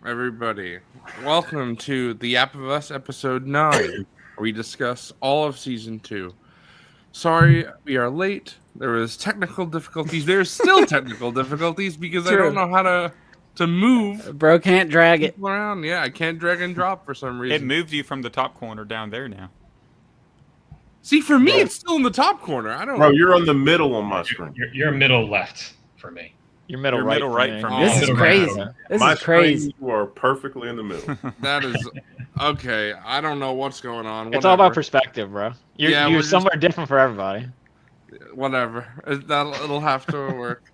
everybody. Welcome to The App of Us, episode 9, where we discuss all of season 2. Sorry, we are late. There was technical difficulties. There's still technical difficulties because I don't know how to move Bro can't drag it. people around. Yeah, I can't drag and drop for some reason. It moved you from the top corner down there now. See, for me, it's still in the top corner. I don't. Bro, you're on the middle on my screen. You're middle left for me. You're middle right for me. This is crazy. This My is crazy. screen, you are perfectly in the middle. That is okay. I don't know what's going on. It's all about perspective, bro. Yeah, You're somewhere different for everybody. Whatever. It'll have to work.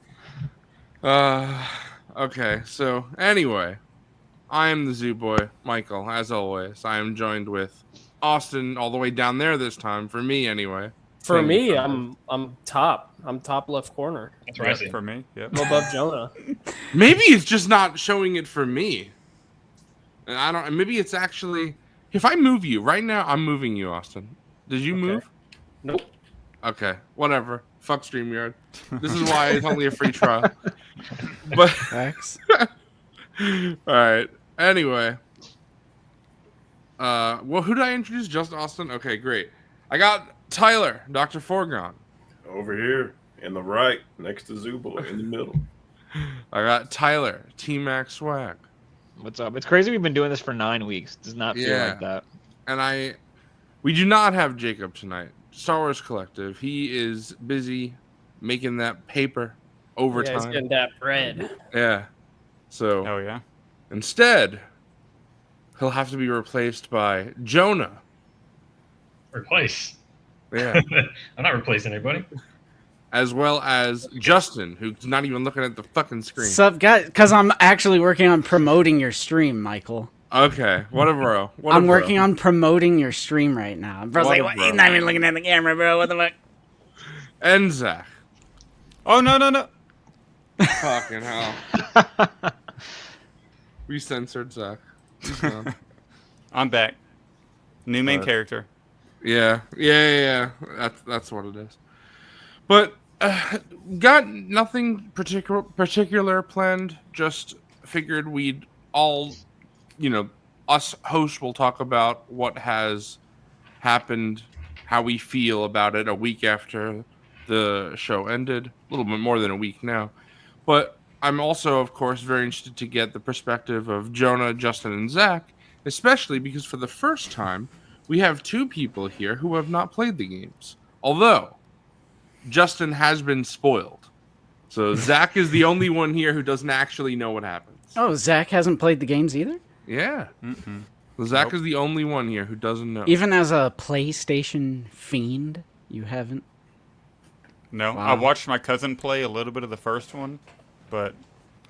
Okay. So anyway, I am the Zoo Boy, Michael. As always, I am joined with Austin, all the way down there this time. For me, anyway. For me, I'm top. I'm top left corner. That's right. For me, yep. Above Jonah. Maybe it's just not showing it for me. And I don't. Maybe it's actually. If I move you right now, I'm moving you, Austin. Did you move? Nope. Okay. Whatever. Fuck StreamYard. This is why it's only a free trial. But. Facts. All right. Anyway. Well, who did I introduce? Just Austin? Okay, great. I got Tyler, Dr. Forgon. Over here, in the right, next to Zoo Boy, in the middle. I got Tyler, T-Max Swag. What's up? It's crazy we've been doing this for 9 weeks. Does not feel like that. And we do not have Jacob tonight. Star Wars Collective. He is busy making that paper overtime. Yeah, he's getting that bread. Yeah. So Oh yeah. instead, he'll have to be replaced by Jonah. Replace. Yeah. I'm not replacing anybody. As well as Justin, who's not even looking at the fucking screen. Sup, guys? Because I'm actually working on promoting your stream, Michael. Okay. What a bro. I'm working on promoting your stream right now. Bro's What like, a what? bro. He's not even looking at the camera, bro. What the fuck? And Zach. Oh no. Fucking hell. We censored Zach. He's gone. I'm back. New main character. Yeah. That's what it is. But got nothing particular planned. Just figured we'd all, us hosts will talk about what has happened, how we feel about it a week after the show ended. A little bit more than a week now. But I'm also, of course, very interested to get the perspective of Jonah, Justin, and Zach, especially because for the first time, we have two people here who have not played the games. Although, Justin has been spoiled. So Zach is the only one here who doesn't actually know what happens. Oh, Zach hasn't played the games either? Yeah. So Zach is the only one here who doesn't know. Even as a PlayStation fiend, you haven't? No, Wow. I watched my cousin play a little bit of the first one, but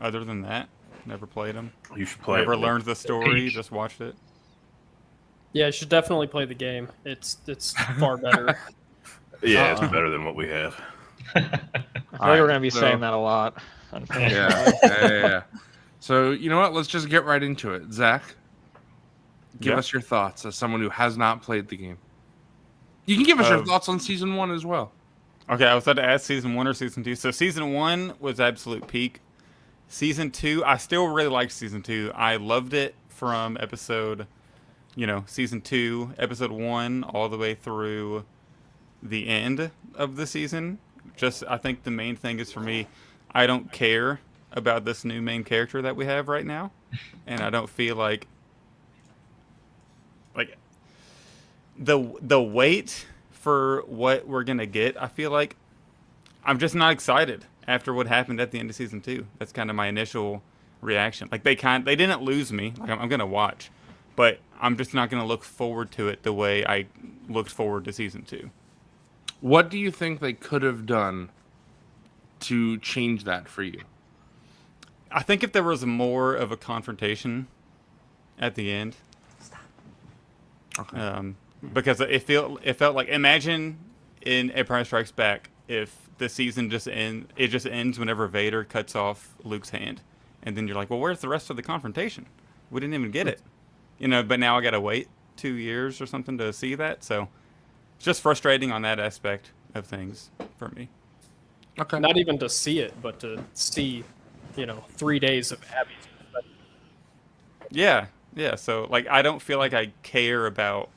other than that, never played them. You should play Never it. learned the story, just watched it. Yeah, you should definitely play the game. It's far better. Yeah, it's better than what we have. I feel like we're gonna be saying that a lot. Yeah. So, you know what? Let's just get right into it. Zach, give us your thoughts as someone who has not played the game. You can give us your thoughts on Season 1 as well. Okay, I was about to ask Season 1 or Season 2. So Season 1 was absolute peak. Season 2, I still really liked Season 2. I loved it from Season 2, Episode 1, all the way through the end of the season. I think the main thing is for me, I don't care about this new main character that we have right now. And I don't feel like the wait for what we're going to get, I feel like I'm just not excited after what happened at the end of Season 2. That's kind of my initial reaction. Like they didn't lose me. Like I'm going to watch, but I'm just not going to look forward to it the way I looked forward to Season 2. What do you think they could have done to change that for you? I think if there was more of a confrontation at the end, because it felt like, imagine in Empire Strikes Back if the season just ends whenever Vader cuts off Luke's hand, and then you're like, well, where's the rest of the confrontation? We didn't even get it, But now I got to wait 2 years or something to see that, so it's just frustrating on that aspect of things for me. Okay. Not even to see it, but to see, 3 days of Abby's perspective. Yeah, yeah. So like, I don't feel like I care about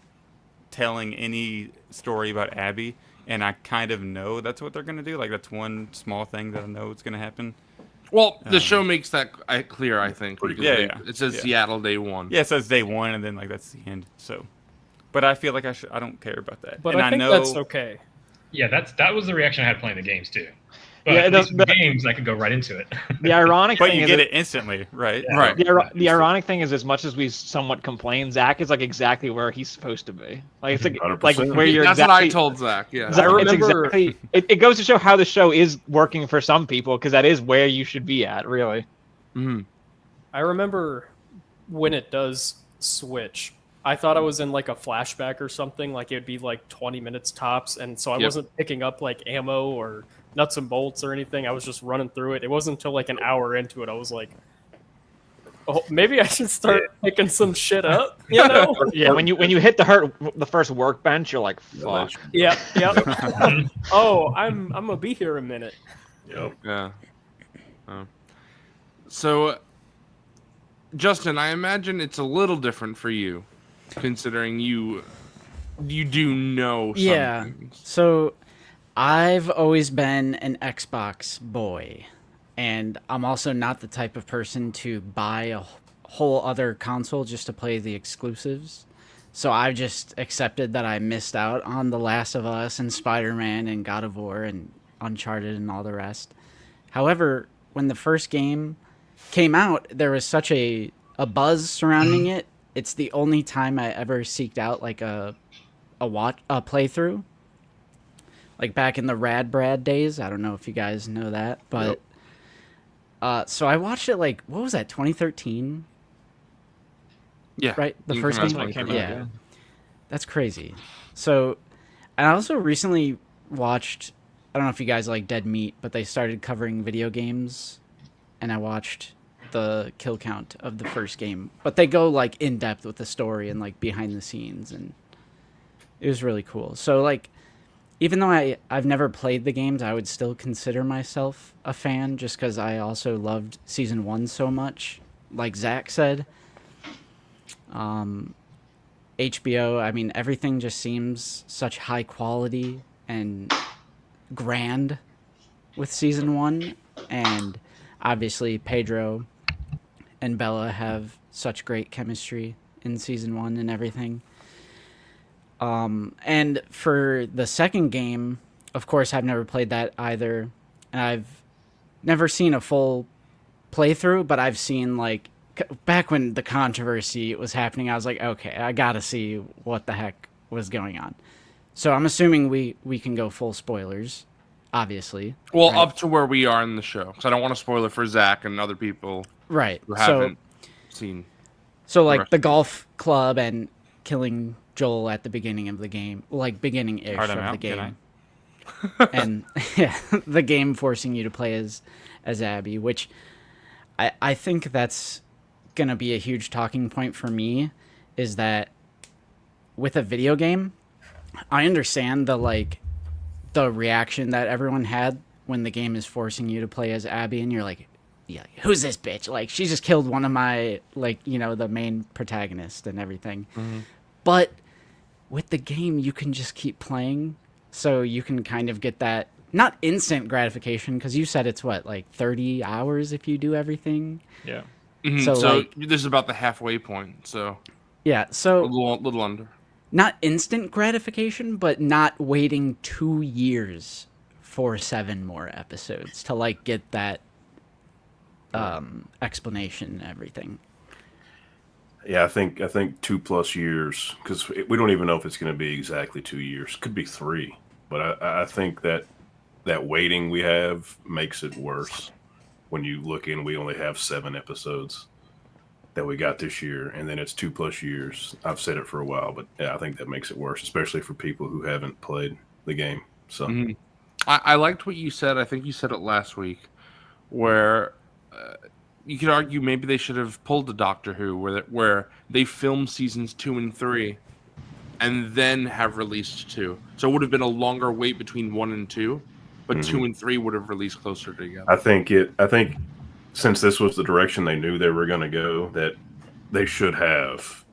telling any story about Abby, and I kind of know that's what they're gonna do. Like, that's one small thing that I know is gonna happen. Well, the show makes that clear, I think. because Yeah, they- yeah, It says yeah. Seattle day one. Yeah, it says day one, and then like that's the end. So, but I feel like I don't care about that. But and I think know that's okay. Yeah, that was the reaction I had playing the games too. But Yeah, at the- least with games, I could go right into it. The ironic but thing you is get that- it instantly, right? Yeah. Right. The ironic thing is, as much as we somewhat complain, Zach is like exactly where he's supposed to be. Like it's like 100%. where you're That's exactly. what I told Zach. Yeah. Zach, I it's remember- exactly. It goes to show how the show is working for some people because that is where you should be at, really. Mhm. I remember when it does switch. I thought I was in like a flashback or something. Like it would be like 20 minutes tops, and so I Yep. wasn't picking up like ammo or nuts and bolts or anything. I was just running through it. It wasn't until like an hour into it I was like, "Oh, maybe I should start picking some shit up." You know? Yeah, when you hit the first workbench, you're like, fuck. Yep. Oh, I'm gonna be here a minute. Yep. Yeah. So, Justin, I imagine it's a little different for you, considering you do know some Yeah. things. So I've always been an Xbox boy, and I'm also not the type of person to buy a whole other console just to play the exclusives. So I've just accepted that I missed out on The Last of Us and Spider-Man and God of War and Uncharted and all the rest. However, when the first game came out, there was such a buzz surrounding it. It's the only time I ever seeked out like a playthrough. Like back in the Rad Brad days. I don't know if you guys know that, but so I watched it like, what was that, 2013? Yeah. Right? The You first come out game? with When it came it. out, Yeah. That's crazy. So, and I also recently watched, I don't know if you guys like Dead Meat, but they started covering video games, and I watched the kill count of the first game. But they go like in depth with the story and like behind the scenes, and it was really cool. So like, even though I've never played the games, I would still consider myself a fan just because I also loved Season 1 so much. Like Zach said, HBO, I mean, everything just seems such high quality and grand with Season 1. And obviously, Pedro and Bella have such great chemistry in Season 1 and everything. And for the second game, of course, I've never played that either. And I've never seen a full playthrough, but I've seen, like, back when the controversy was happening, I was like, okay, I gotta see what the heck was going on. So I'm assuming we can go full spoilers, obviously. Well, Right. up to where we are in the show, because I don't want to spoil it for Zach and other people Right. who So, haven't seen. so like rest the of it. golf club and killing Joel at the beginning of the game, like beginning-ish Alright, I'm of the out. Good game. And yeah, the game forcing you to play as Abby, which I think that's gonna be a huge talking point for me, is that with a video game, I understand the reaction that everyone had when the game is forcing you to play as Abby, and you're like, yeah, who's this bitch? Like, she just killed one of my, like, you know, the main protagonist and everything. But with the game, you can just keep playing, so you can kind of get that, not instant gratification, because you said it's what, like 30 hours if you do everything? Yeah. Mhm, So, So, like- this is about the halfway point, so Yeah, a so little under. not instant gratification, but not waiting 2 years for 7 more episodes to, like, get that explanation and everything. Yeah, I think 2+ years, because we don't even know if it's going to be exactly 2 years. Could be 3, but I think that waiting we have makes it worse. When you look in, we only have 7 episodes that we got this year, and then it's 2+ years. I've said it for a while, but yeah, I think that makes it worse, especially for people who haven't played the game. So Mhm. I liked what you said. I think you said it last week, where you could argue maybe they should have pulled the Doctor Who, where they filmed seasons 2 and 3, and then have released 2. So it would have been a longer wait between 1 and 2, but 2 and 3 would have released closer together. I think since this was the direction they knew they were going to go, that they should have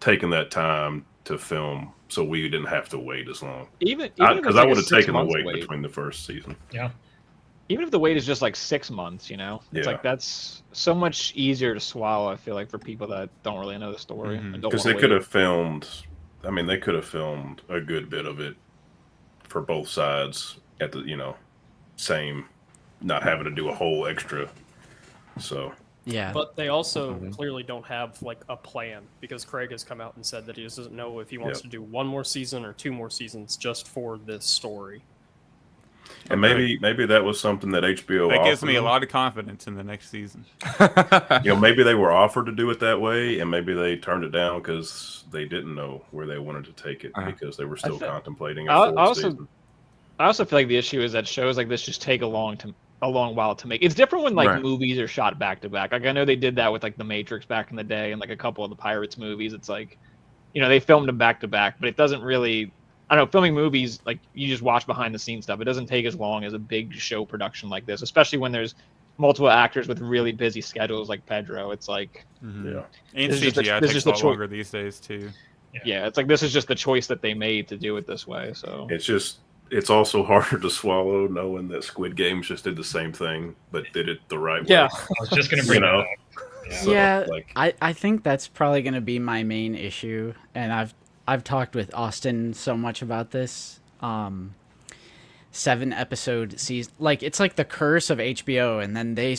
taken that time to film so we didn't have to wait as long. Even if Because it's I like a would have 6 taken the months wait between the first season. Yeah. Even if the wait is just like 6 months, you know, it's Yeah. like that's so much easier to swallow. I feel like for people that don't really know the story and don't Because wanna they could wait. have filmed. I mean, they could have filmed a good bit of it for both sides at the same, not having to do a whole extra. So Yeah. But they also clearly don't have like a plan because Craig has come out and said that he doesn't know if he wants Yep. to do one more season or 2 more seasons just for this story. and maybe that was something that HBO That gives offered me a them. lot of confidence in the next season. Maybe they were offered to do it that way, and maybe they turned it down because they didn't know where they wanted to take it because they were still contemplating a I fourth also- season. I also feel like the issue is that shows like this just take a long while to make. It's different when like Right. movies are shot back to back. Like I know they did that with like The Matrix back in the day and like a couple of the Pirates movies. It's like, they filmed them back to back, but it doesn't really. I don't know, filming movies, like you just watch behind the scenes stuff. It doesn't take as long as a big show production like this, especially when there's multiple actors with really busy schedules like Pedro. It's like, Yeah, And This is just a- CGI this is takes just a a lot choi- longer these days too. yeah, it's like this is just the choice that they made to do it this way. So it's also harder to swallow knowing that Squid Games just did the same thing but did it the right Yeah. way. I was just going to bring that up. Yeah. So, Yeah, like, I think that's probably going to be my main issue, and I've talked with Austin so much about this. 7-episode season, like it's like the curse of HBO, and then they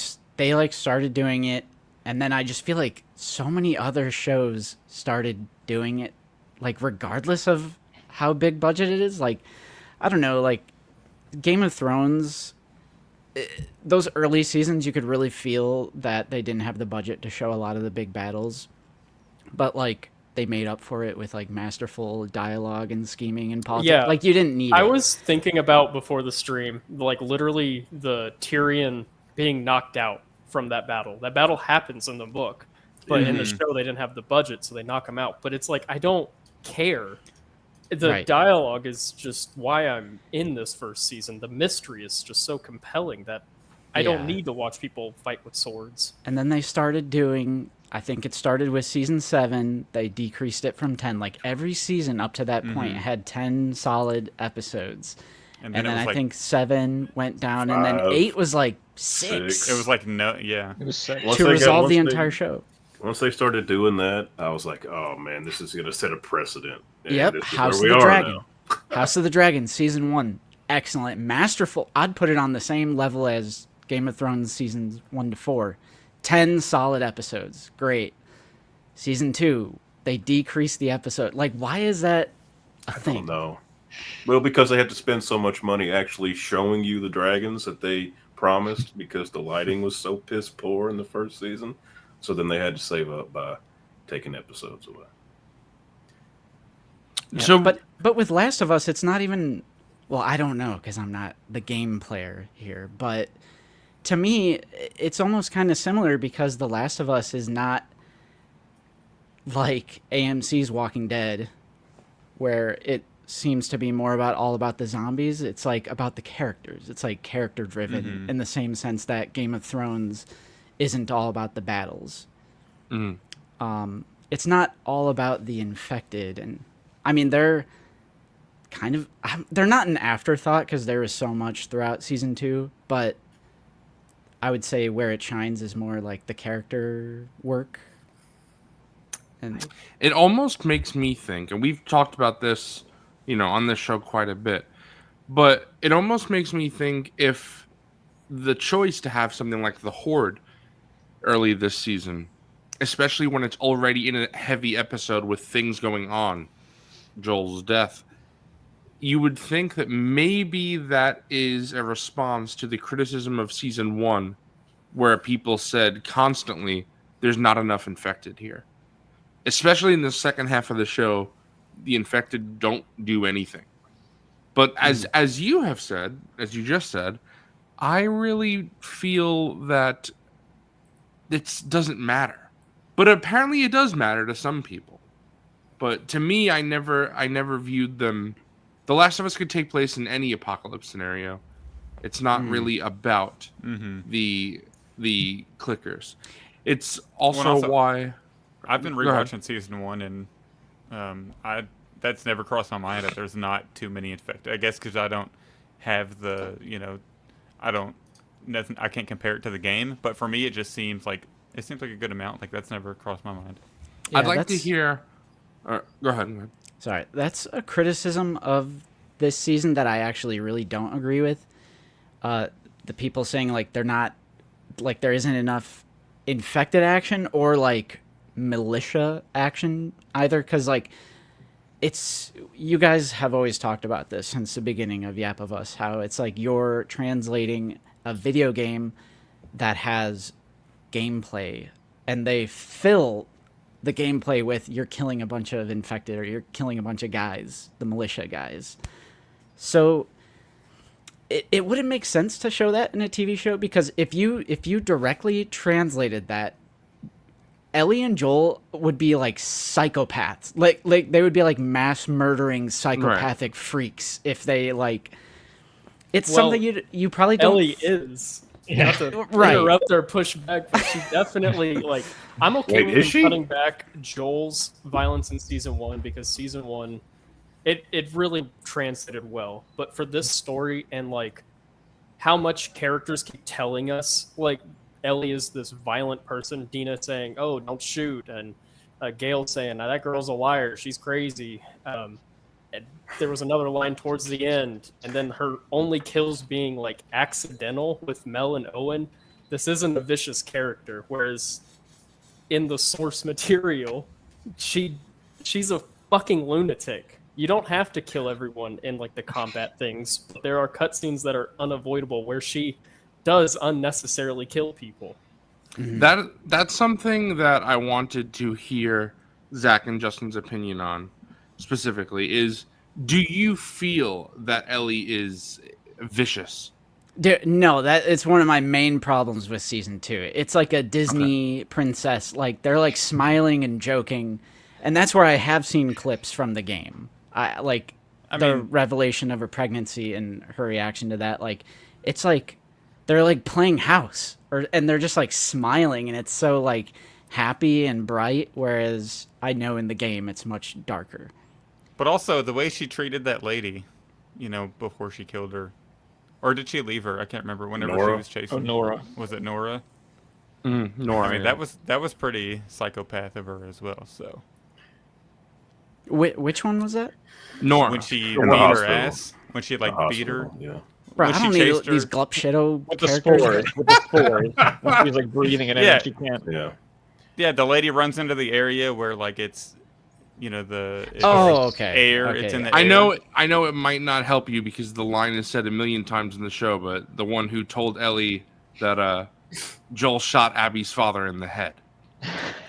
like started doing it, and then I just feel like so many other shows started doing it, like regardless of how big budget it is. Like I don't know, like Game of Thrones. Those early seasons, you could really feel that they didn't have the budget to show a lot of the big battles, but like they made up for it with like masterful dialogue and scheming and politics. Yeah. Like you didn't need I it. was thinking about before the stream, like literally the Tyrion being knocked out from that battle. That battle happens in the book, but in the show they didn't have the budget, so they knock him out. But it's like I don't care. The Right. dialogue is just why I'm in this first season. The mystery is just so compelling that I Yeah. don't need to watch people fight with swords. And then they started doing, I think it started with season 7, they decreased it from 10. Like every season up to that point had 10 solid episodes. And then it was I like, think 7 went down, and then 5, 8 was like 6. it was like no, yeah. it was sick. Once to they got- resolve the once they- entire show. Once they started doing that, I was like, "Oh man, this is going to set a precedent." And Yep, this is House of where the we are Dragon. now. House of the Dragon, season 1, excellent, masterful. I'd put it on the same level as Game of Thrones seasons 1 to 4. 10 solid episodes, great. Season 2, they decreased the episode. Like, why is that a I don't thing? know. Well, because they had to spend so much money actually showing you the dragons that they promised because the lighting was so piss poor in the first season. So then they had to save up by taking episodes away. Yeah, So- but with Last of Us, it's not even. Well, I don't know because I'm not the game player here, but to me, it's almost kind of similar because The Last of Us is not like AMC's Walking Dead, where it seems to be more all about the zombies. It's like about the characters. It's like character driven in the same sense that Game of Thrones isn't all about the battles. It's not all about the infected, and I mean they're not an afterthought because there is so much throughout season 2, but I would say where it shines is more like the character work. And It almost makes me think, and we've talked about this, on this show quite a bit, but it almost makes me think if the choice to have something like the Horde early this season, especially when it's already in a heavy episode with things going on, Joel's death, you would think that maybe that is a response to the criticism of season 1, where people said constantly, there's not enough infected here. Especially in the second half of the show, the infected don't do anything. But as you have said, as you just said, I really feel that it doesn't matter. But apparently it does matter to some people. But to me, I never viewed them. The Last of Us could take place in any apocalypse scenario. It's not really about the clickers. It's also Well, also- why. I've been Go ahead. rewatching season 1, and I that's never crossed my mind that there's not too many infected. I guess because I don't have the, I don't nothing. I can't compare it to the game. But for me, it seems like a good amount. Like that's never crossed my mind. I'd Yeah, like to that's- hear. Go ahead. Sorry, that's a criticism of this season that I actually really don't agree with. The people saying like they're not, like there isn't enough infected action or like militia action either, because like it's, you guys have always talked about this since the beginning of Yap of Us, how it's like you're translating a video game that has gameplay, and they fill the gameplay with you're killing a bunch of infected or you're killing a bunch of guys, the militia guys. So it wouldn't make sense to show that in a TV show, because if you directly translated that, Ellie and Joel would be like psychopaths. Like they would be like mass murdering psychopathic freaks if they like. It's Well, something you probably don't. Ellie is. Yeah. Not to Right. interrupt or push back, but she definitely like. I'm okay Wait, with is them she? cutting back Joel's violence in season 1, because season 1, it really translated well. But for this story and like how much characters keep telling us like Ellie is this violent person, Dina saying, "Oh, don't shoot," and Gail saying, "Now that girl's a liar. She's crazy." And there was another line towards the end, and then her only kills being like accidental with Mel and Owen. This isn't a vicious character, whereas in the source material, she's a fucking lunatic. You don't have to kill everyone in like the combat things, but there are cutscenes that are unavoidable where she does unnecessarily kill people. That's something that I wanted to hear Zach and Justin's opinion on specifically. Is, do you feel that Ellie is vicious? No, that it's one of my main problems with season 2. It's like a Disney princess. Like they're like smiling and joking, and that's where I have seen clips from the game. I the mean- revelation of her pregnancy and her reaction to that. Like it's like they're like playing house, and they're just like smiling, and it's so like happy and bright. Whereas I know in the game it's much darker. But also the way she treated that lady, before she killed her, or did she leave her? I can't remember. Whenever Nora? she was chasing, Oh, Nora. Was it Nora? Nora. I mean, that was pretty psychopath of her as well. So Which one was that? Nora. when she In beat the her hospital. ass, when she like The beat her, hospital, Yeah. Bro, When I she don't need chased these her- Glup Shadow With the characters. spores. With the spores. When she's like breathing it in Yeah. and she can't. Yeah. yeah, the lady runs into the area where like it's, it's Oh, okay. air. Okay, It's in yeah. the air. I know it might not help you because the line is said a million times in the show, but the one who told Ellie that Joel shot Abby's father in the head.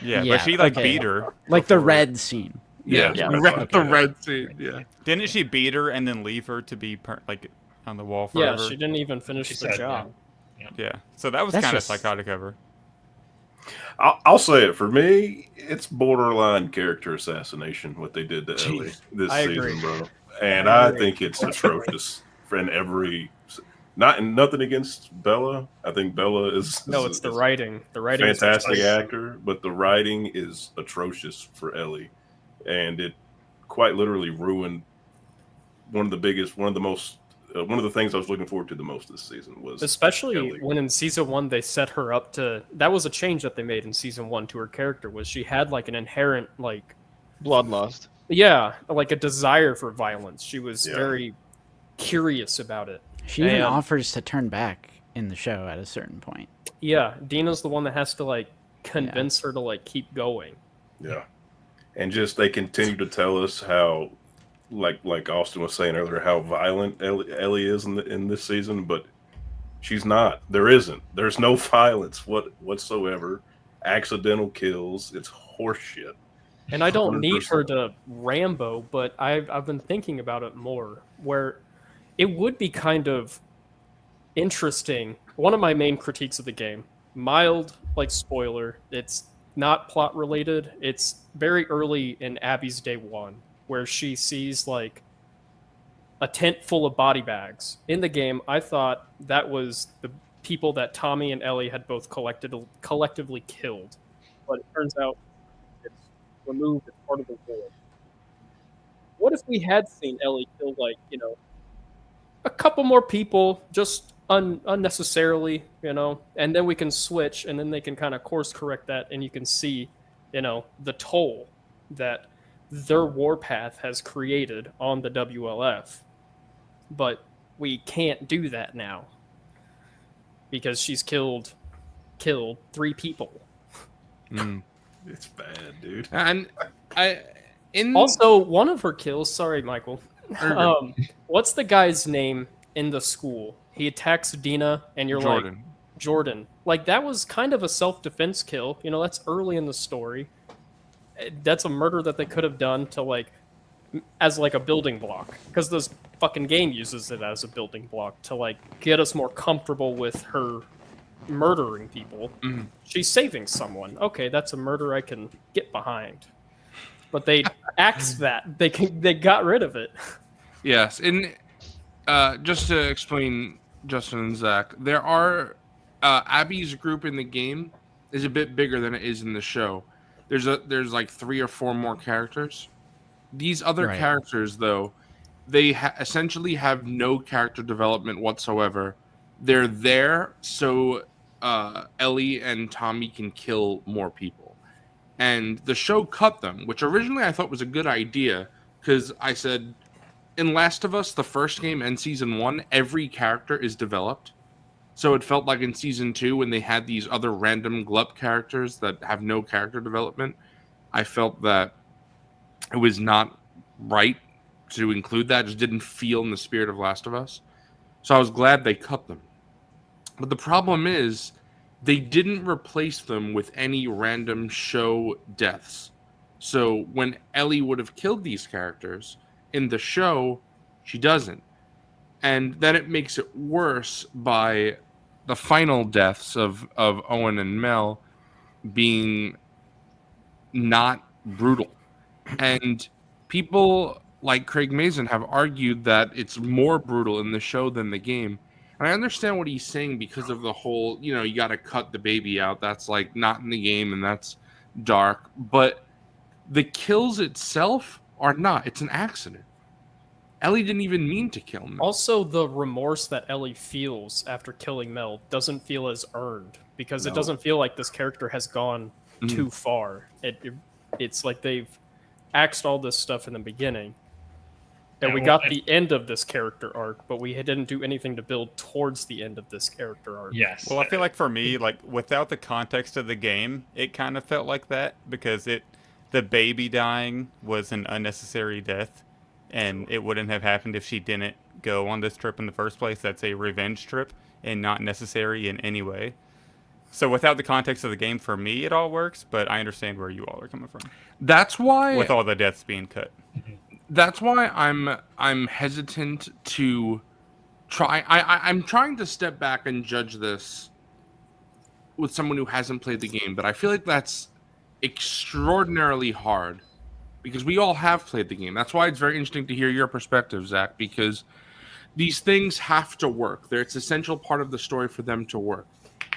Yeah, Yeah, but she like okay. beat her. Like the before- red scene. Yeah, Yeah. the red scene. Yeah. Didn't she beat her and then leave her to be like on the wall Yeah, forever? she didn't even finish She the said, job. Yeah, so that was That's kind of just- psychotic of her. I'll say it, for me, it's borderline character assassination what they did to Ellie this I season, agree. bro. And I think it's atrocious in every. Nothing against Bella. I think Bella is No, it's the writing. The writing is fantastic just- actor, but the writing is atrocious for Ellie, and it quite literally ruined one of the things I was looking forward to the most this season was Especially Ellie. when in season 1 they set her up to. That was a change that they made in season 1 to her character, was she had like an inherent like, Bloodlust. yeah, like a desire for violence. She was Yeah. very curious about it. She even And- offers to turn back in the show at a certain point. Yeah, Dina's the one that has to like convince her to like keep going. Yeah, and just they continue to tell us how, like Austin was saying earlier, how violent Ellie is in this season, but she's not. There isn't. There's no violence whatsoever. Accidental kills. It's horseshit. And I don't need her 100%. to Rambo, but I've been thinking about it more, where it would be kind of interesting. One of my main critiques of the game, mild like spoiler, it's not plot related. It's very early in Abby's day 1, where she sees like a tent full of body bags. In the game, I thought that was the people that Tommy and Ellie had both collectively killed. But it turns out removed as part of the war. What if we had seen Ellie kill, like, a couple more people just unnecessarily, and then we can switch, and then they can kind of course correct that, and you can see, the toll that their warpath has created on the WLF. But we can't do that now because she's killed 3 people. It's bad, dude. And Also, one of her kills. Sorry, Michael. Urban. What's the guy's name in the school? He attacks Dina, and you're like, Jordan. Like, that was kind of a self-defense kill. That's early in the story. That's a murder that they could have done to, as a building block. Because this fucking game uses it as a building block to, get us more comfortable with her murdering people. Mhm. She's saving someone. Okay, that's a murder I can get behind. But they axed that. They got rid of it. Yes, and just to explain, Justin and Zach, there are Abby's group in the game is a bit bigger than it is in the show. There's 3 or 4 more characters. These other Right. characters, though, they essentially have no character development whatsoever. They're there so Ellie and Tommy can kill more people. And the show cut them, which originally I thought was a good idea, because I said, in Last of Us, the first game and season 1, every character is developed. So it felt like in season 2, when they had these other random glup characters that have no character development, I felt that it was not right to include that. It just didn't feel in the spirit of Last of Us. So I was glad they cut them. But the problem is, they didn't replace them with any random show deaths. So when Ellie would have killed these characters, in the show, she doesn't. And then it makes it worse by the final deaths of Owen and Mel being not brutal. And people like Craig Mazin have argued that it's more brutal in the show than the game. And I understand what he's saying because of the whole, you got to cut the baby out. That's not in the game and that's dark. But the kills itself are not. It's an accident. Ellie didn't even mean to kill Mel. Also, the remorse that Ellie feels after killing Mel doesn't feel as earned because it doesn't feel like this character has gone too far. It's like they've axed all this stuff in the beginning. And Yeah, we well, got the end of this character arc, but we didn't do anything to build towards the end of this character arc. Yes. Well, I feel like for me, without the context of the game, it kind of felt like that because the baby dying was an unnecessary death, and it wouldn't have happened if she didn't go on this trip in the first place. That's a revenge trip and not necessary in any way. So without the context of the game, for me, it all works, but I understand where you all are coming from That's why with all the deaths being cut. That's why I'm hesitant to try. I'm trying to step back and judge this with someone who hasn't played the game, but I feel like that's extraordinarily hard because we all have played the game. That's why it's very interesting to hear your perspective, Zach, because these things have to work. It's an essential part of the story for them to work.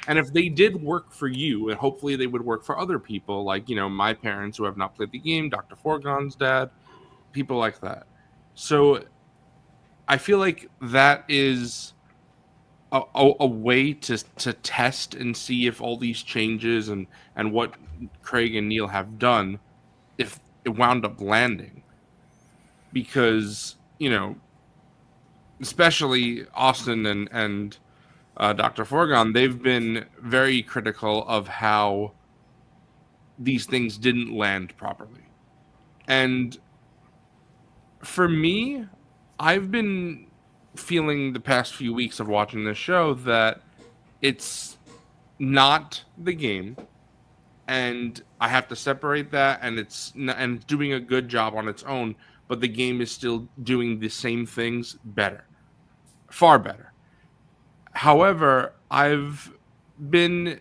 And if they did work for you, and hopefully they would work for other people, like, my parents who have not played the game, Dr. Forgon's dad, people like that. So I feel like that is a way to test and see if all these changes and what Craig and Neil have done, if it wound up landing. Because, especially Austin and Dr. Forgon, they've been very critical of how these things didn't land properly. And for me, I've been feeling the past few weeks of watching this show that it's not the game, and I have to separate that, and it's doing a good job on its own, but the game is still doing the same things better, far better. However, I've been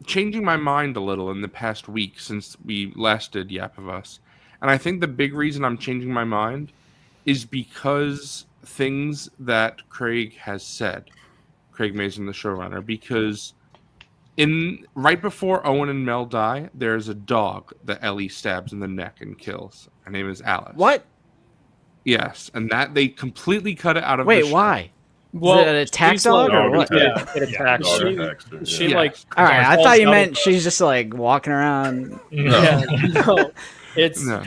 changing my mind a little in the past week since we last did Yap of Us. And I think the big reason I'm changing my mind is because things that Craig has said, Craig Mazin, the showrunner, because in right before Owen and Mel die, there's a dog that Ellie stabs in the neck and kills. Her name is Alice. What? Yes, and that they completely cut it out of. Wait, the show. why? Well, Is it an attack she's dog like- or what? Yeah, It attacks Dog her. attacks her, she Yeah. like. All right, I falls thought you out meant of she's just like walking around. No. Yeah, no, it's No.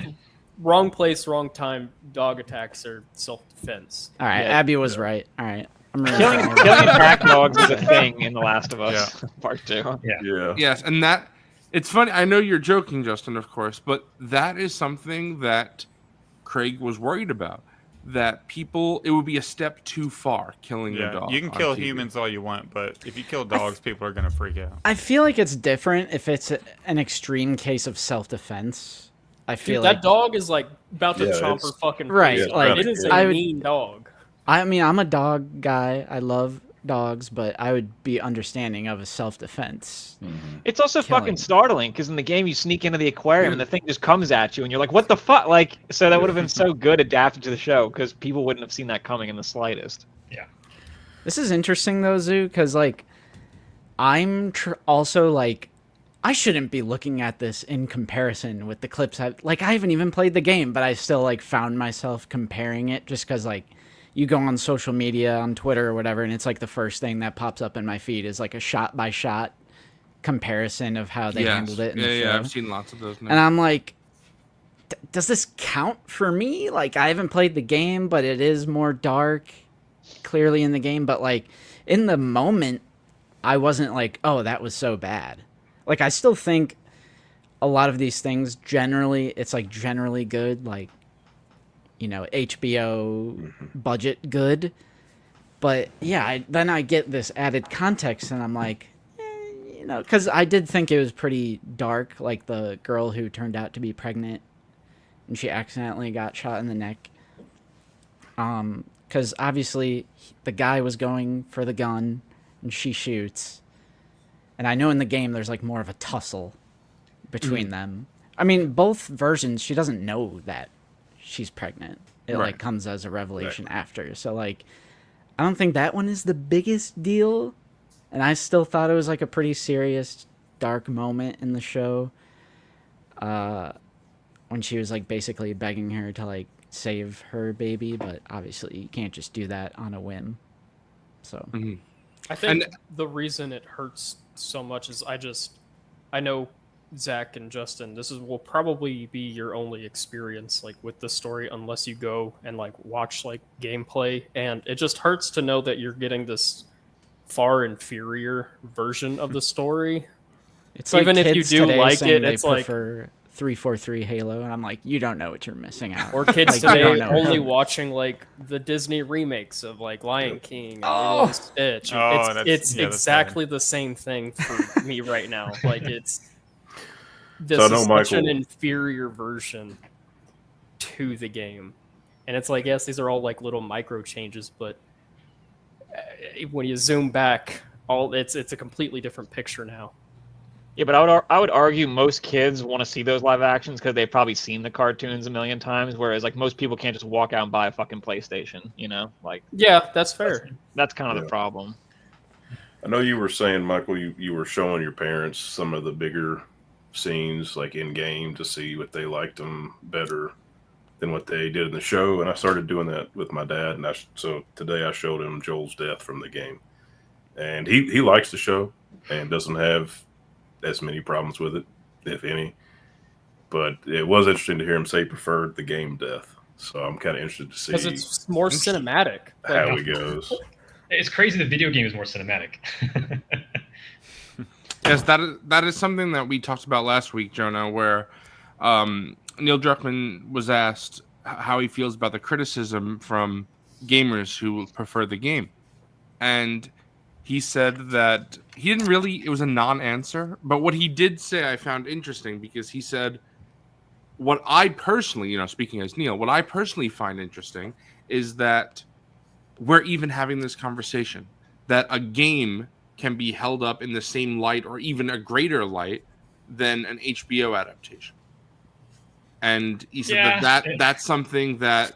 wrong place, wrong time. Dog attacks are self-defense. All right, Yeah. Abby was right. All right, I'm really Killing attack dogs is a thing in The Last of Us Part 2. Yeah. Yes, and that it's funny. I know you're joking, Justin, of course, but that is something that Craig was worried about. That people, it would be a step too far killing the Yeah, dog. you can on kill TV. humans all you want, but if you kill dogs, people are gonna freak out. I feel like it's different if it's an extreme case of self-defense. I feel Dude, like that dog is like about to Yeah, chomp it's- her fucking Right, face. like, it is a I would- mean dog. I mean, I'm a dog guy. I love dogs, but I would be understanding of a self-defense. It's also Killing. fucking startling because in the game you sneak into the aquarium and the thing just comes at you and you're like, what the fuck? Like, so that would have been so good adapted to the show because people wouldn't have seen that coming in the slightest. This is interesting though, Zoo, because like I'm also like I shouldn't be looking at this in comparison with the clips. I haven't even played the game, but I still like found myself comparing it just because like you go on social media, on Twitter or whatever, and it's like the first thing that pops up in my feed is like a shot by shot comparison of how they Yes. handled it in the Yeah, show. yeah, I've seen lots of those. Now. And I'm like, does this count for me? Like, I haven't played the game, but it is more dark, clearly in the game. But like, in the moment, I wasn't like, oh, that was so bad. Like, I still think a lot of these things generally, it's like generally good, like, you know, HBO budget good. But yeah, then I get this added context, and I'm like, you know, because I did think it was pretty dark, like the girl who turned out to be pregnant and she accidentally got shot in the neck. Because obviously the guy was going for the gun and she shoots. And I know in the game there's like more of a tussle between them. I mean, both versions, she doesn't know that she's pregnant. It like Right. comes as a revelation after. So like, I don't think that one is the biggest deal. And I still thought it was like a pretty serious, dark moment in the show. When she was like basically begging her to like save her baby, but obviously you can't just do that on a whim. So I think And- the reason it hurts so much is I know Zach and Justin, will probably be your only experience like with the story unless you go and like watch like gameplay, and it just hurts to know that you're getting this far inferior version of the story. it's like Even if you kids do today like saying it, they it's like- prefer 343 Halo, and I'm like, you don't know what you're missing out. Or kids Like, you today don't know. only watching like the Disney remakes of like Lion King and Lilo and Stitch. Oh, It's that's exactly the same thing for me right now. Like it's this So I know is such an Michael- inferior version to the game, and it's like yes, these are all like little micro changes, but when you zoom back, it's a completely different picture now. Yeah, but I would argue most kids want to see those live actions because they've probably seen the cartoons a million times, whereas like most people can't just walk out and buy a fucking PlayStation, you know? Like Yeah, that's fair. that's kind of Yeah. the problem. I know you were saying, Michael, you were showing your parents some of the bigger scenes, like in game, to see what they liked them better than what they did in the show. And I started doing that with my dad. And so today I showed him Joel's death from the game, and he likes the show and doesn't have as many problems with it, if any. But it was interesting to hear him say he preferred the game death. So I'm kind of interested to Because see it's more cinematic. how Like, he goes. It's crazy the video game is more cinematic. Yes, that is something that we talked about last week, Jonah, where Neil Druckmann was asked how he feels about the criticism from gamers who prefer the game. And he said that he didn't really, it was a non-answer, but what he did say I found interesting, because he said, what I personally, speaking as Neil, what I personally find interesting is that we're even having this conversation, that a game can be held up in the same light or even a greater light than an HBO adaptation. And he said Yeah. that's something that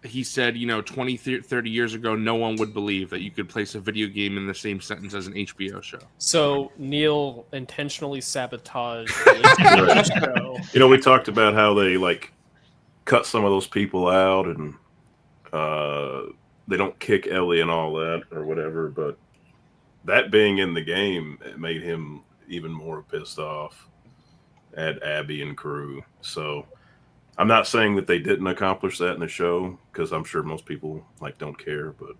he said, 20, 30 years ago, no one would believe that you could place a video game in the same sentence as an HBO show. So Neil intentionally sabotaged the show. We talked about how they like cut some of those people out, and they don't kick Ellie and all that or whatever. But that being in the game, it made him even more pissed off at Abby and crew. So I'm not saying that they didn't accomplish that in the show, because I'm sure most people don't care, but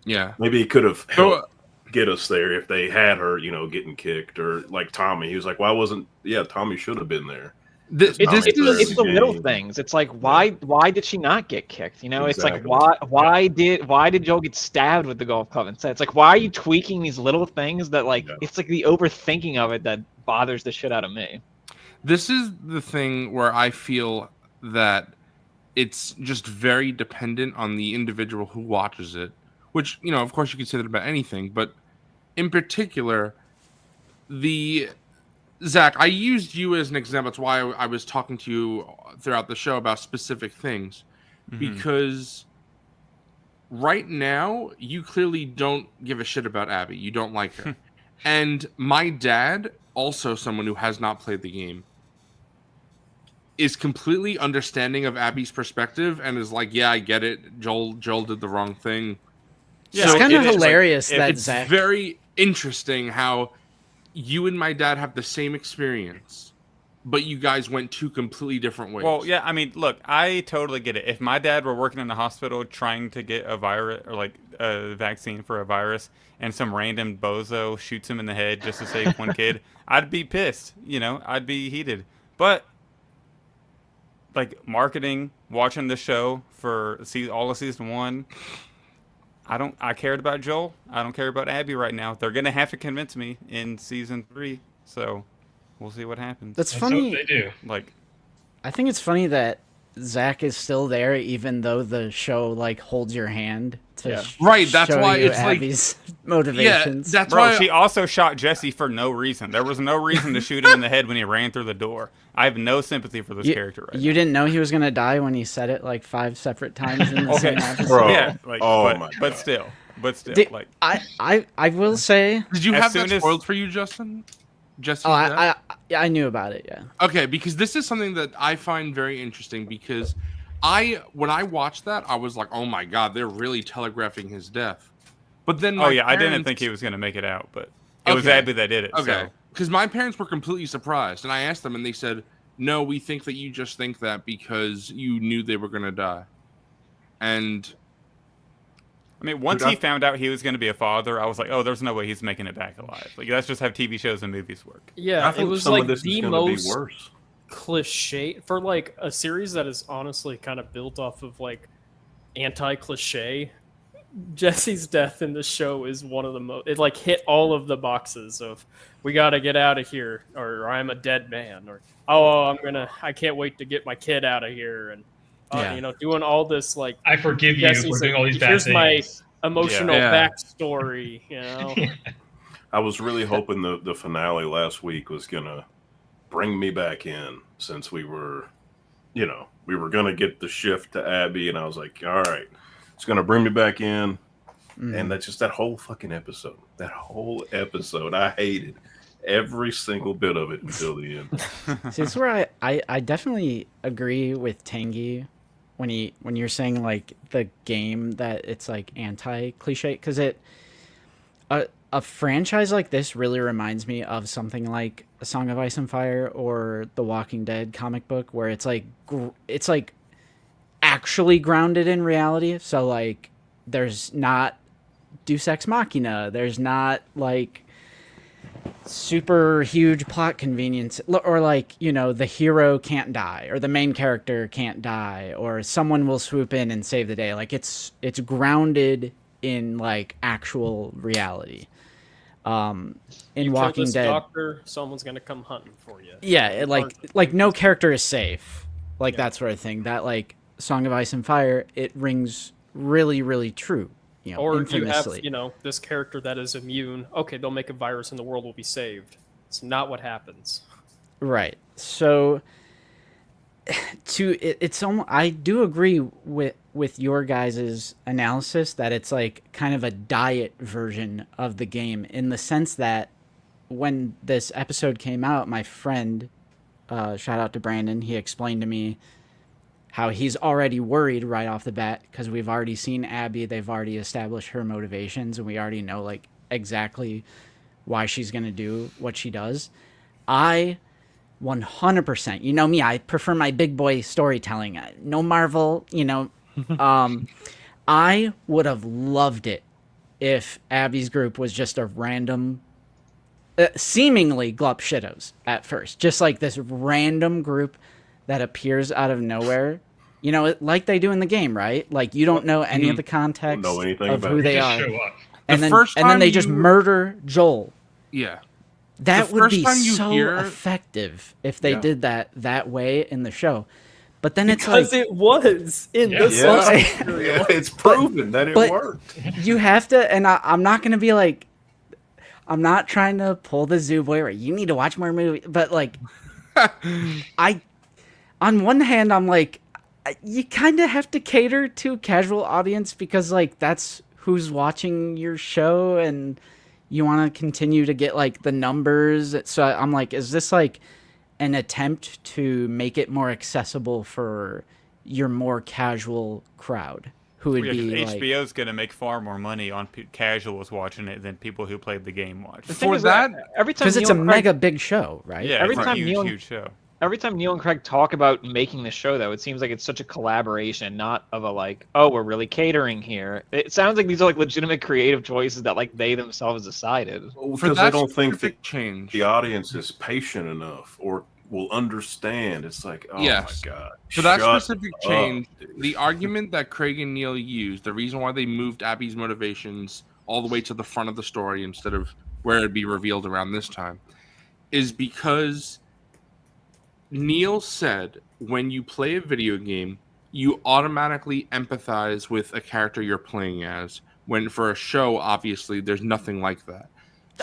Yeah. maybe he could have So, helped get us there if they had her, getting kicked, or like Tommy. He was like, "Why wasn't?" Yeah, Tommy should have been there. this, It's, this it's, is it's the little game. things. It's like why did she not get kicked? It's like Exactly. why did Joel get stabbed with the golf club instead? It's like, why are you tweaking these little things that Yeah. it's like the overthinking of it that bothers the shit out of me. This is the thing where I feel that it's just very dependent on the individual who watches it, which, of course you can say that about anything, but in particular, Zach, I used you as an example. That's why I was talking to you throughout the show about specific things, because right now you clearly don't give a shit about Abby. You don't like her. And my dad, also someone who has not played the game, is completely understanding of Abby's perspective and is like, yeah, I get it. Joel did the wrong thing. Yeah, It's kind of it is, hilarious that It's Zach. very interesting how you and my dad have the same experience, but you guys went two completely different ways. Well, yeah, I mean, look, I totally get it. If my dad were working in a hospital trying to get a virus or like a vaccine for a virus, and some random bozo shoots him in the head just to save one kid, I'd be pissed. I'd be heated. But like marketing, watching the show for all of season 1, I cared about Joel. I don't care about Abby right now. They're gonna have to convince me in season 3, so we'll see what happens. That's Let's funny. hope they do. Like, I think it's funny that Zach is still there, even though the show holds your hand to Yeah. Right, that's show why you it's like- Abby's yeah, motivations. that's bro, why she also shot Jesse for no reason. There was no reason to shoot him in the head when he ran through the door. I have no sympathy for this character right you didn't know he was gonna die when he said it 5 separate times in the same Okay. episode. Bro. Yeah, Oh but, my but God. still, Did- like, I will say. Did you As have that soon as- spoiled for you, Justin? Jesse's Oh, death? I knew about it. Yeah. Okay, because this is something that I find very interesting, because when I watched that, I was like, oh my god, they're really telegraphing his death. But then oh my yeah, I didn't parents- think he was gonna make it out, but it was Okay. Abby that did it. Okay, So. because my parents were completely surprised, and I asked them, and they said, no, we think that you just think that because you knew they were going to die. And I mean, once Dude, he found out he was going to be a father, I was like, oh, there's no way he's making it back alive. Like, that's just how TV shows and movies work. Yeah, I it think was some like of this is the going to most be worse. cliche for a series that is honestly kind of built off of anti-cliche. Jesse's death in the show is one of the most. It hit all of the boxes of we got to get out of here, or I'm a dead man, or I can't wait to get my kid out of here, and Yeah. doing all this I forgive you Jesse's for doing all these bad here's things. my emotional Yeah. backstory, I was really hoping the finale last week was gonna bring me back in, since we were gonna get the shift to Abby, and I was like, all right, it's gonna bring me back in. And that's just that whole fucking episode. That whole episode, I hated every single bit of it until the end. See, it's where I definitely agree with Tangy when you're saying the game that it's anti cliche, because a franchise like this really reminds me of something like A Song of Ice and Fire or The Walking Dead comic book, where it's it's actually grounded in reality. So there's not Deus Ex Machina, there's not super huge plot convenience, or the hero can't die, or the main character can't die, or someone will swoop in and save the day. It's grounded in actual reality. In you kill Walking this Dead, doctor, someone's gonna come hunting for you. yeah, no character is safe, that sort of thing. That Song of Ice and Fire, it rings really, really true. Or infamously. you have, this character that is immune. Okay, they'll make a virus and the world will be saved. It's not what happens. Right. So it's almost, I do agree with with your guys' analysis that it's like kind of a diet version of the game, in the sense that when this episode came out, my friend, shout out to Brandon, he explained to me how he's already worried right off the bat because we've already seen Abby, they've already established her motivations, and we already know like exactly why she's going to do what she does. I 100%, you know me, I prefer my big boy storytelling. No Marvel, you know. I would have loved it if Abby's group was just a random, seemingly Glup Shittos at first. Just like this random group that appears out of nowhere. You know, like they do in the game, right? Like you don't know any of the context Don't know anything of about who it. they Just are. show up. And The then, first and then time they just you- murder Joel. Yeah. That The would first be time you so hear- effective if they Yeah. did that way in the show. But then it's Because like it was in Yeah. the Yeah. source material. It's proven that it but- worked. you have to, and I'm not going to be like, I'm not trying to pull the Zoo Boy where you need to watch more movies, but like, on one hand, I'm like, you kind of have to cater to casual audience because like that's who's watching your show, and you want to continue to get like the numbers. So I'm like, is this like an attempt to make it more accessible for your more casual crowd who would Yeah, be 'cause like, HBO's going to make far more money on casuals watching it than people who played the game watch. The thing For is that that- every time because it's a Neil and Craig- mega big show, right? Yeah, every it's time a huge, Neil- huge show. every time Neil and Craig talk about making the show, though, it seems like it's such a collaboration, not of a like, oh, we're really catering here. It sounds like these are like legitimate creative choices that like they themselves decided. Because I don't think that specific change. the audience is patient enough or will understand. It's like, oh Yes. my god. For that shut specific up, change, dude. the argument that Craig and Neil used, the reason why they moved Abby's motivations all the way to the front of the story instead of where it'd be revealed around this time, is because Neil said when you play a video game, you automatically empathize with a character you're playing as. When for a show, obviously, there's nothing like that.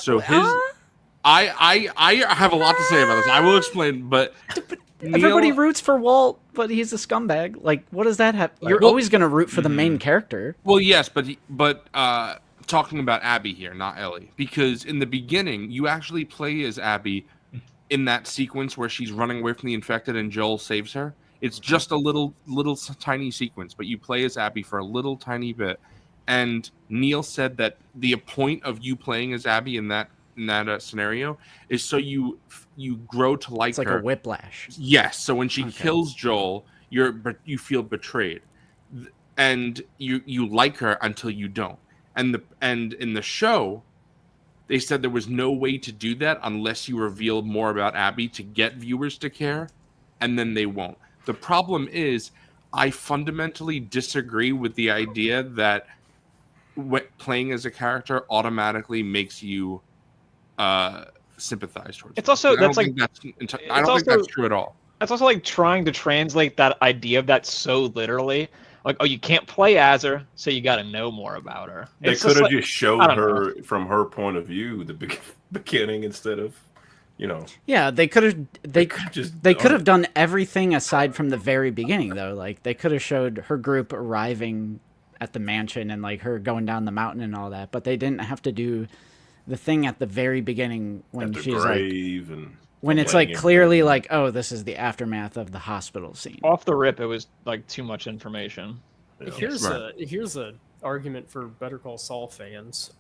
So his, I have a lot to say about this. I will explain, but Everybody Neil- roots for Walt, but he's a scumbag. Like, what does that have? You're Well- always going to root for the main character. Well, yes, but talking about Abby here, not Ellie, because in the beginning you actually play as Abby in that sequence where she's running away from the infected and Joel saves her. It's just a little tiny sequence, but you play as Abby for a little tiny bit. And Neil said that the point of you playing as Abby in that scenario is so you grow to like It's like her. a whiplash. Yes. So when she Okay. kills Joel, you feel betrayed, and you like her until you don't. And in the show, they said there was no way to do that unless you reveal more about Abby to get viewers to care, and then they won't. The problem is, I fundamentally disagree with the idea that playing as a character automatically makes you sympathize towards. It's them. also- I don't that's like- think that's I it's don't think also- that's true at all. That's also like trying to translate that idea of that so literally. Like, oh, you can't play as her, so you got to know more about her. They It's could have like- just showed I don't her from her point of view, the beginning, instead of, Yeah, they could have. They could've just They done could have it. done everything aside from the very beginning, though. Like they could have showed her group arriving at the mansion and like her going down the mountain and all that, but they didn't have to do the thing at the very beginning when at the she's like, grave and when it's letting like it clearly go. like, oh, this is the aftermath of the hospital scene. off the rip, it was like too much information. Yeah. Here's a argument for Better Call Saul fans.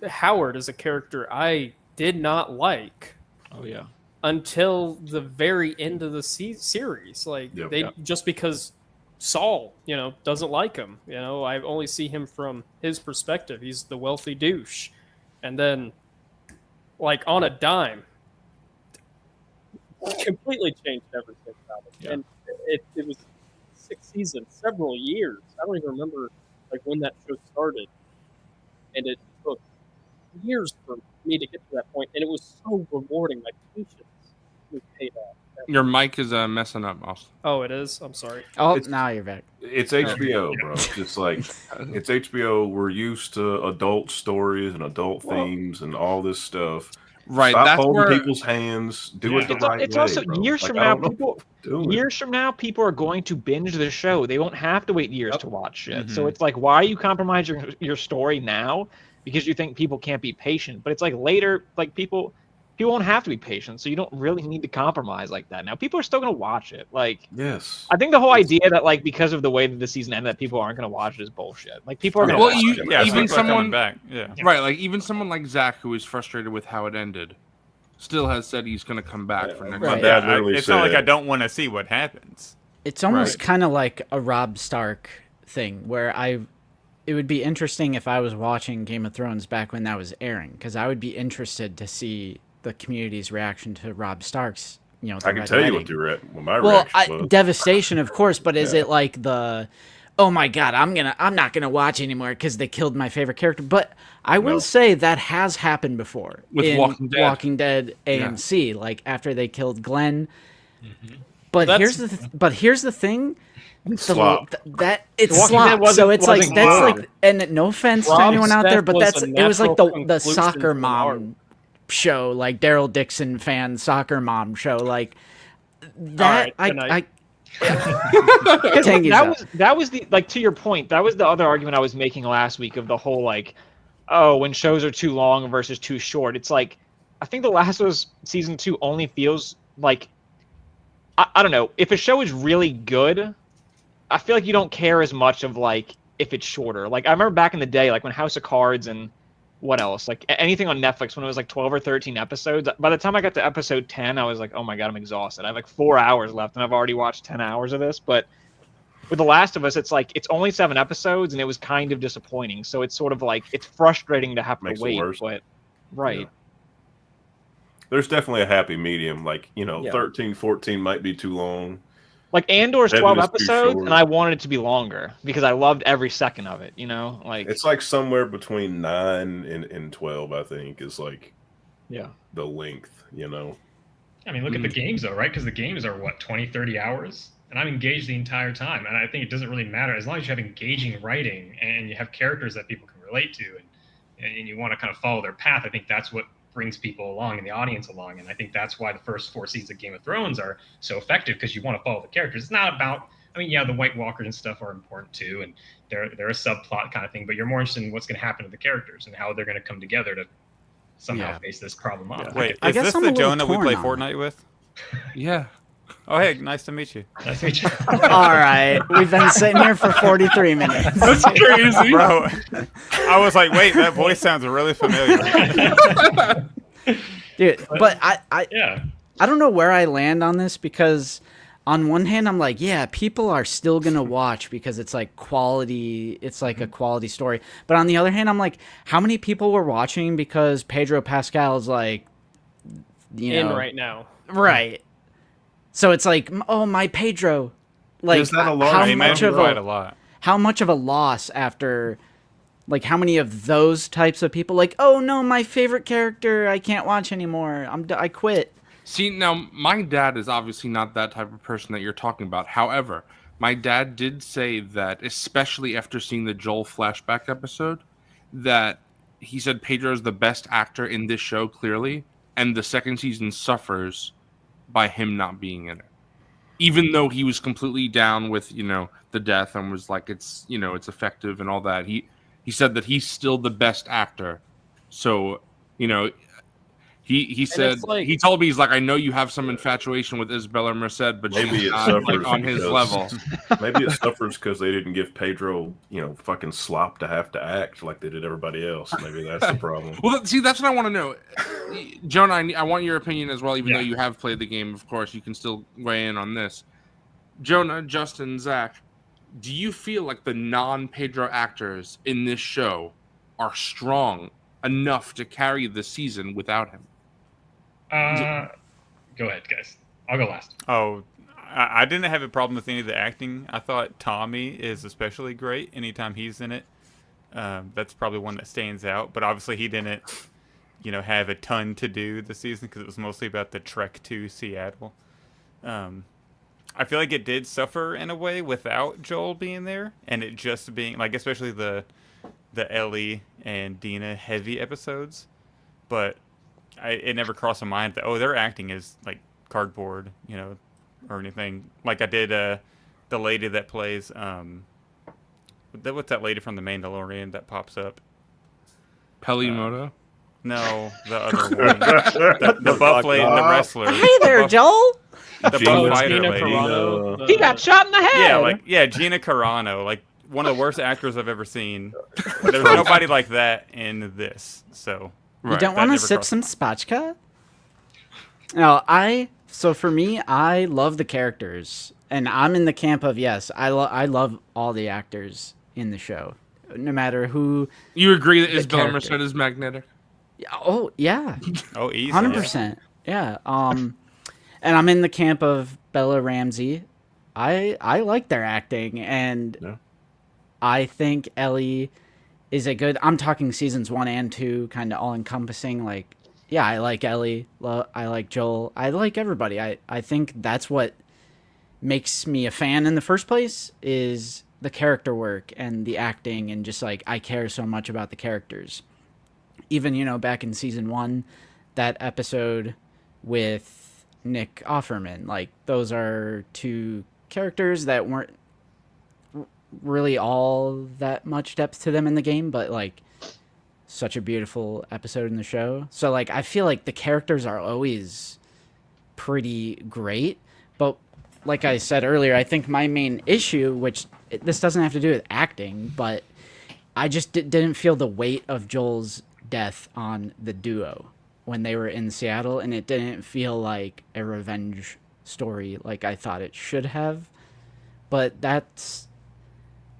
Howard is a character I did not like Oh yeah. until the very end of the series. Like Yep. just because Saul, doesn't like him. I only see him from his perspective. He's the wealthy douche, and then, like on a dime, completely changed everything about it. Yeah. And it was 6 seasons, several years. I don't even remember like when that show started, and it took years for me to get to that point, and it was so rewarding. My patience was paid off. Your mic is messing up, Austin. Oh, it is. I'm sorry. Oh, It's- now you're back. It's HBO, bro. It's like it's HBO. We're used to adult stories and adult themes and all this stuff. Right. Stop That's holding where people's hands. Do Yeah. it the right It's way. also bro. years Like, from I now, don't know people what to do. years from now, people are going to binge the show. They won't have to wait years Yep. to watch shit. Mhm. So it's like, why are you compromising your story now because you think people can't be patient? But it's like later, like people won't have to be patient, so you don't really need to compromise like that. Now people are still gonna watch it. Like Yes. I think the whole It's- idea that like because of the way that the season ended, that people aren't gonna watch it is bullshit. Like people are gonna Well, watch you- it. Yeah, even people are coming someone- back. Yeah. right. Like even someone like Zach, who is frustrated with how it ended, still has said he's going to come back for next. My Right. dad Yeah, literally it's not like said- I don't want to see what happens. It's almost Right. kind of like a Rob Stark thing, where it would be interesting if I was watching Game of Thrones back when that was airing, because I would be interested to see the community's reaction to Rob Stark's, the I can Red tell you Wedding. what my Well, reaction was. devastation, of course, but is Yeah. it like the, oh my god, I'm not gonna watch anymore because they killed my favorite character? But I will No. say that has happened before With in Walking Dead. AMC, like after they killed Glenn. But That's- here's the thing. Slop. That it's Walking Dead slop. wasn't- So it's like wasn't that's good. like, and no offense to Rob's anyone out there, death but was that's a it was like natural the conclusion soccer to an art. mom show, like Daryl Dixon fan soccer mom show, like that. All right, good I Because Tangy's up. that was the like to your point, that was the other argument I was making last week of the whole like, oh, when shows are too long versus too short. It's like I think The Last of Us season 2 only feels like I don't know, if a show is really good, I feel like you don't care as much of like if it's shorter. Like I remember back in the day, like when House of Cards and what else? Like anything on Netflix when it was like 12 or 13 episodes. By the time I got to episode 10, I was like, oh my God, I'm exhausted. I have like 4 hours left and I've already watched 10 hours of this. But with The Last of Us, it's like it's only 7 episodes and it was kind of disappointing. So it's sort of like it's frustrating to have Makes to it wait. worse. But right. Yeah. There's definitely a happy medium. Like, Yeah. 13, 14 might be too long. Like Andor's 7 12 is too episodes short. and I wanted it to be longer because I loved every second of it, Like It's like somewhere between 9 and 12, I think, is like yeah. the length, I mean, look at the games though, right? Because the games are what 20, 30 hours, and I'm engaged the entire time. And I think it doesn't really matter as long as you have engaging writing and you have characters that people can relate to, and you want to kind of follow their path. I think that's what brings people along and the audience along. And I think that's why the first 4 seasons of Game of Thrones are so effective, because you want to follow the characters. It's not about, I mean, yeah, the White Walkers and stuff are important too, and they're a subplot kind of thing, but you're more interested in what's going to happen to the characters and how they're going to come together to somehow Yeah. face this problem off. Wait, I is guess this I'm the a little Jonah we torn play on Fortnite with? Yeah. Oh, hey, nice to meet you. That's what you- all right, we've been sitting here for 43 minutes. That's crazy. Bro, I was like, wait, that voice sounds really familiar. Dude, but I yeah. I don't know where I land on this, because on one hand I'm like, yeah, people are still gonna watch because it's like quality, it's like a quality story. But on the other hand, I'm like, how many people were watching because Pedro Pascal is like, In right now. right? So it's like, oh, my Pedro, like Is that a lot? how He much made me of write a a lot. how much of a loss after, like, how many of those types of people like, oh no, my favorite character I can't watch anymore, I quit. See, now, my dad is obviously not that type of person that you're talking about. However, my dad did say that, especially after seeing the Joel flashback episode, that he said Pedro is the best actor in this show, clearly, and the second season suffers by him not being in it. Even though he was completely down with, the death and was like, it's effective and all that. He said that he's still the best actor. So, he said, it's like- he told me, he's like, I know you have some infatuation with Isabella Merced, but Maybe she's it not suffers on his because- level. Maybe it suffers because they didn't give Pedro, fucking slop to have to act like they did everybody else. Maybe that's the problem. Well, see, that's what I want to know. Jonah, I want your opinion as well, even Yeah. though you have played the game, of course. You can still weigh in on this. Jonah, Justin, Zach, do you feel like the non-Pedro actors in this show are strong enough to carry the season without him? Go ahead, guys. I'll go last. Oh, I didn't have a problem with any of the acting. I thought Tommy is especially great anytime he's in it. That's probably one that stands out. But obviously he didn't, have a ton to do this season because it was mostly about the trek to Seattle. I feel like it did suffer in a way without Joel being there, and it just being like, especially the Ellie and Dina heavy episodes. But it never crossed my mind that their acting is like cardboard, or anything. Like I did the lady that plays what's that lady from The Mandalorian that pops up? Pelimoto. No, the other one, the buff lady, the wrestler. Hey there, Joel. The Gina- buff fighter Gina lady. Carano, He got shot in the head. Yeah, Gina Carano, like one of the worst actors I've ever seen. There's nobody like that in this. So You don't that want to never sip crossed some spatchka? No, so for me, I love the characters, and I'm in the camp of yes, I love all the actors in the show, no matter who. You agree that The Isabella character. Merced is magnetic? Oh yeah, Oh, easy. 100%. Yeah. And I'm in the camp of Bella Ramsey. I like their acting, and Yeah. I think Ellie is a good. I'm talking seasons 1 and 2, kind of all encompassing. Like, yeah, I like Ellie. I like Joel. I like everybody. I think that's what makes me a fan in the first place is the character work and the acting, and just like I care so much about the characters. Even back in season 1, that episode with Nick Offerman, like those are two characters that weren't really all that much depth to them in the game, but like such a beautiful episode in the show. So like I feel like the characters are always pretty great, but like I said earlier, I think my main issue, which this doesn't have to do with acting, but I just didn't feel the weight of Joel's death on the duo when they were in Seattle, and it didn't feel like a revenge story like I thought it should have. But that's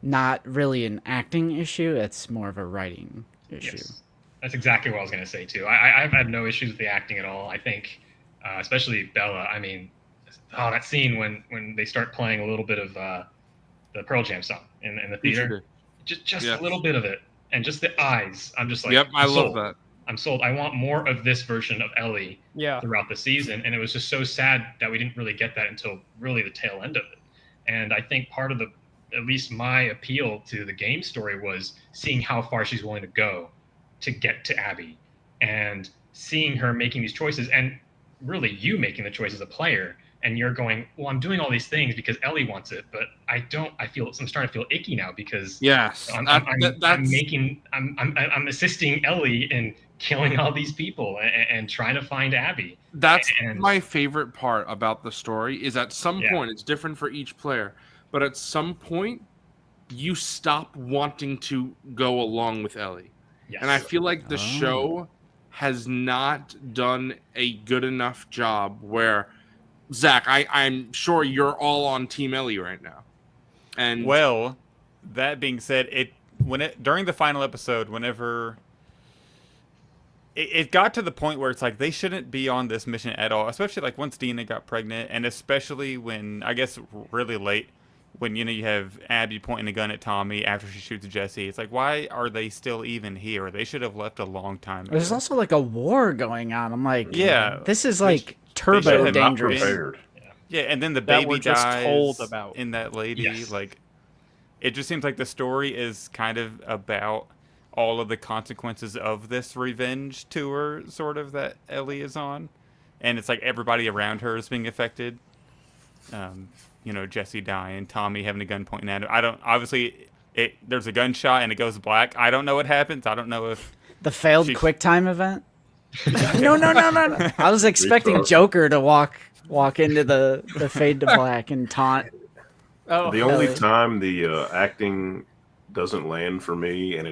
not really an acting issue, it's more of a writing issue. Yes. That's exactly what I was going to say too. I've had no issues with the acting at all. I think, especially Bella. I mean, that scene when they start playing a little bit of the Pearl Jam song in the theater, just Yeah. a little bit of it, and just the eyes. I'm just like, Yep, I I'm love sold. that. I'm sold. I want more of this version of Ellie Yeah. throughout the season, and it was just so sad that we didn't really get that until really the tail end of it. And I think part of at least my appeal to the game story was seeing how far she's willing to go to get to Abby, and seeing her making these choices, and really you making the choice as a player, and you're going, well, I'm doing all these things because Ellie wants it, but I'm starting to feel icky now because Yes, I'm that's assisting Ellie in killing all these people and trying to find Abby. That's And- my favorite part about the story is at some Yeah. point it's different for each player, but at some point you stop wanting to go along with Ellie. Yes. And I feel like the Oh. show has not done a good enough job where Zach, I'm sure you're all on Team Ellie right now. And Well, that being said, during the final episode, whenever it got to the point where it's like they shouldn't be on this mission at all, especially like once Dina got pregnant, and especially when I guess really late when you have Abby pointing a gun at Tommy after she shoots Jesse. It's like, why are they still even here? They should have left a long time ago. There's also like a war going on. I'm like, Yeah. this is They like should turbo have not dangerous. Prepared. Yeah, and then the That baby we're just dies told about. in that lady. Yes. Like, it just seems like the story is kind of about all of the consequences of this revenge tour, sort of, that Ellie is on. And it's like everybody around her is being affected. Jesse dying, Tommy having a gun pointing at him. There's a gunshot and it goes black. I don't know what happens. I don't know if The failed She's- QuickTime event. No. I was expecting Restart. Joker to walk into the fade to black and taunt. Oh, The only Ellie. time the acting doesn't land for me, and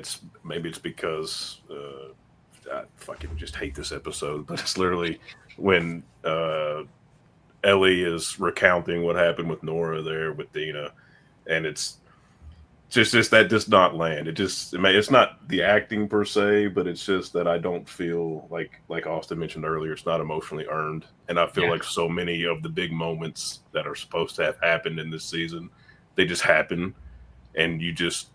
maybe it's because I fucking just hate this episode, but it's literally when Ellie is recounting what happened with Nora there with Dina, and it's just that does not land. It's not the acting per se, but it's just that I don't feel like Austin mentioned earlier, it's not emotionally earned, and I feel Yeah. like so many of the big moments that are supposed to have happened in this season, they just happen, and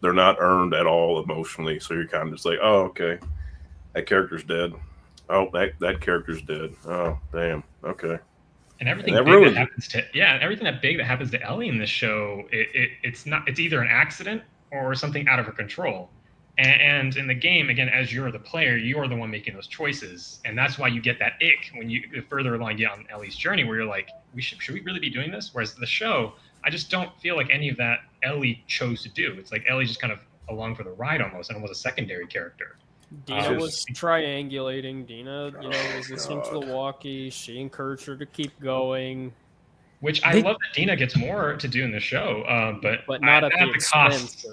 they're not earned at all emotionally. So you're kind of just like, oh, okay, that character's dead. Oh, that character's dead. Oh, damn. Okay. And everything That big ruined that it. happens to everything that big that happens to Ellie in this show, it's either an accident or something out of her control. And in the game, again, as you're the player, you are the one making those choices, and that's why you get that ick when you further along get on Ellie's journey, where you're like, should we really be doing this? Whereas the show, I just don't feel like any of that Ellie chose to do. It's like Ellie just kind of along for the ride almost, and was a secondary character. Dina was triangulating. Dina, was listening to the walkie. She encouraged her to keep going. Which I love that Dina gets more to do in the show, but not at the expense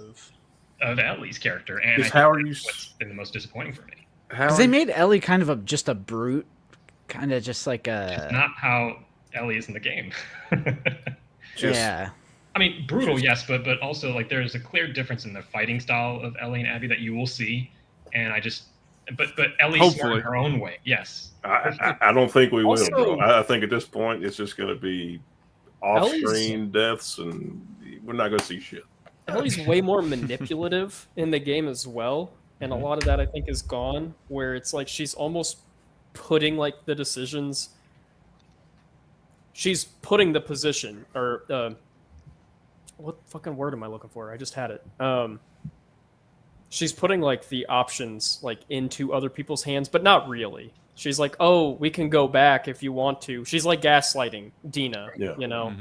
of Ellie's character. And how are you? What's been the most disappointing for me? Because they made Ellie kind of just a brute, kind of just like a. It's not how Ellie is in the game. Yeah. I mean, brutal, yes, but also like there's a clear difference in the fighting style of Ellie and Abby that you will see, and but Ellie's smart in her own way. Yes. I don't think we will, Also, bro. I think at this point it's just going to be off-screen deaths, and we're not going to see shit. Ellie's way more manipulative in the game as well, and a lot of that I think is gone. Where it's like she's almost putting like the decisions. She's putting the position, or what fucking word am I looking for? I just had it. She's putting like the options like into other people's hands, but not really. She's like, oh, we can go back if you want to. She's like gaslighting Dina,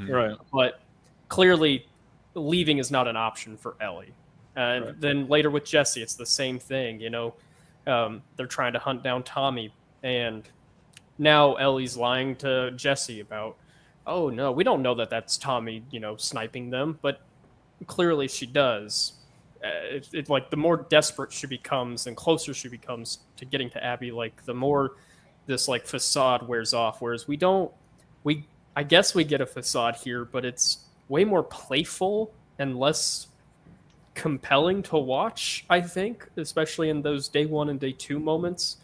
Right. But clearly, leaving is not an option for Ellie. And then later with Jesse, it's the same thing. They're trying to hunt down Tommy, and now Ellie's lying to Jesse about, oh no, we don't know that that's Tommy, sniping them, but clearly she does. It's like the more desperate she becomes and closer she becomes to getting to Abby, like the more this like facade wears off. Whereas I guess we get a facade here, but it's way more playful and less compelling to watch, I think, especially in those day 1 and day 2 moments,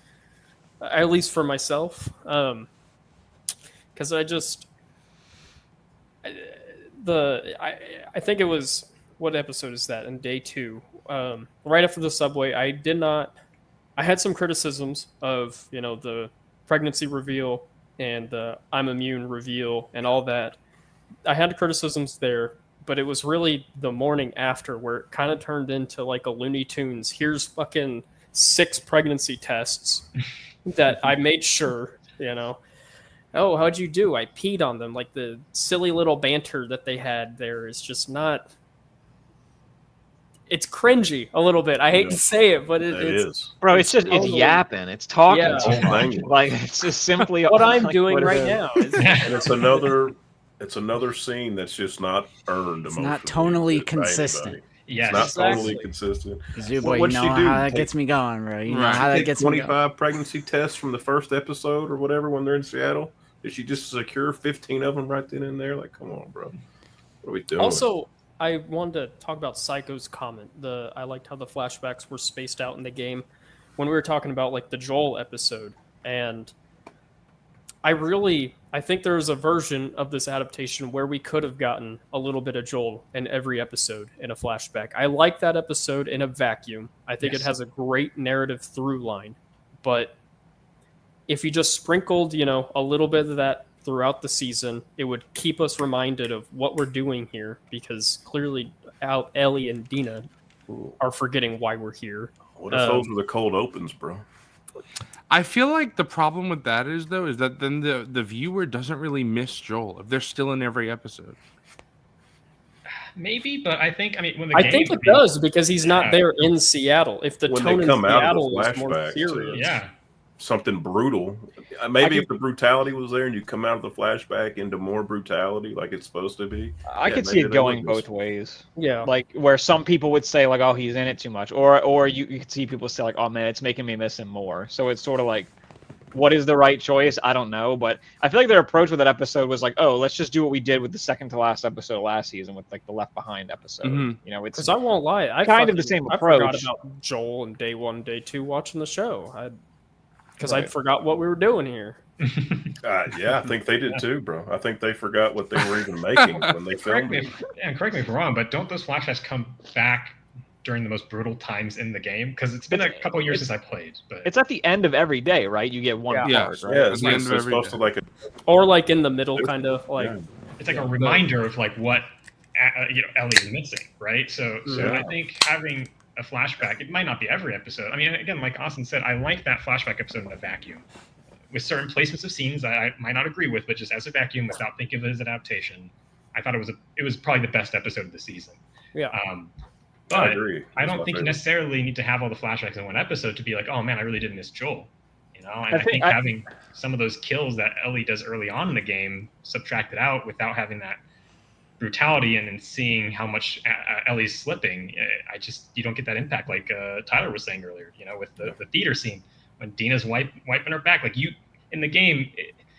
at least for myself. Because I think it was, what episode is that in day 2? Right after the subway, I had some criticisms of, the pregnancy reveal and the I'm immune reveal and all that. I had criticisms there, but it was really the morning after where it kind of turned into like a Looney Tunes. Here's fucking 6 pregnancy tests that I made sure, Oh, how'd you do? I peed on them. Like the silly little banter that they had there is just not. It's cringy a little bit. I hate to say it, but it is. Bro, it's yapping. It's talking Yeah. too much. Like it's just simply what I'm like, doing what it right is. now. And it's another scene that's just not earned. It's not emotionally tonally consistent. Yes. It's not Exactly. totally consistent. Zuboy, What'd you she know do? how that gets me going, bro. You know Right. how that Take gets me going. 25 pregnancy tests from the first episode or whatever when they're in Seattle. Did she just secure 15 of them right then and there? Like, come on, bro. What are we doing? Also, I wanted to talk about Psycho's comment. I liked how the flashbacks were spaced out in the game when we were talking about like the Joel episode, and I think there's a version of this adaptation where we could have gotten a little bit of Joel in every episode in a flashback. I like that episode in a vacuum. I think it has a great narrative through line, but if you just sprinkled, a little bit of that throughout the season, it would keep us reminded of what we're doing here, because clearly Ellie and Dina are forgetting why we're here. What if those were the cold opens, bro? I feel like the problem with that is that then the viewer doesn't really miss Joel if they're still in every episode. Maybe, but I think when the I game think it does, because he's not there in Seattle. If the When tone they in come out of Seattle the was more flashback, serious, Yeah. Something brutal. Maybe if the brutality was there and you come out of the flashback into more brutality like it's supposed to be. I could see maybe it they going would both just- ways. yeah. Like where some people would say like, oh, he's in it too much, or you could see people say like, oh man, it's making me miss him more. So it's sort of like, what is the right choice? I don't know, but I feel like their approach with that episode was like, oh, let's just do what we did with the second to last episode last season with like the Left Behind episode. Mhm. It's Because I won't lie, kind of the same I forgot approach. about Joel in day 1, day 2 watching the show. Because Right. I forgot what we were doing here. Yeah, I think they did too, bro. I think they forgot what they were even making when they correct filmed me it. correct me if I'm wrong, but don't those flashbacks come back during the most brutal times in the game? Because it's been a couple years since I played. But It's at the end of every day, right? You get one Yeah. part, right? Yeah, At it's, the end it's of every supposed day. to like a Or like in the middle, kind of like. Yeah. it's like a reminder of like what Ellie is missing, right? So Yeah. I think having a flashback. It might not be every episode. I mean, again, like Austin said, I like that flashback episode in a vacuum. With certain placements of scenes I might not agree with, but just as a vacuum, without thinking of it as an adaptation, I thought it was probably the best episode of the season. Yeah. But I agree. I don't That's my think you favorite. necessarily need to have all the flashbacks in one episode to be like, oh man, I really did miss Joel. You know, and I think think I- having some of those kills that Ellie does early on in the game subtracted out without having that brutality and then seeing how much Ellie's slipping, you don't get that impact like Tyler was saying earlier. You know, with the theater scene when Dina's wiping her back, like you in the game.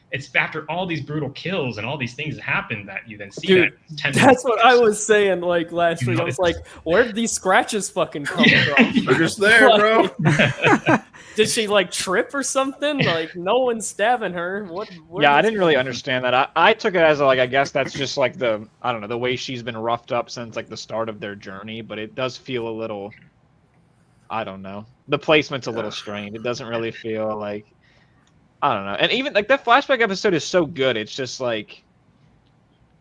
It's after all these brutal kills and all these things happen that you then see Dude, that 10 That's minutes what later. I was saying like last You week. know, I was it's- like, where did these scratches fucking come from? They're just there, bro. Did she like trip or something? Like no one's stabbing her. Where Yeah, I did didn't really understand that. I took it as like I guess that's just like I don't know, the way she's been roughed up since like the start of their journey, but it does feel a little, I don't know. The placement's a little strained. It doesn't really feel like, I don't know. And even like that flashback episode is so good. It's just like,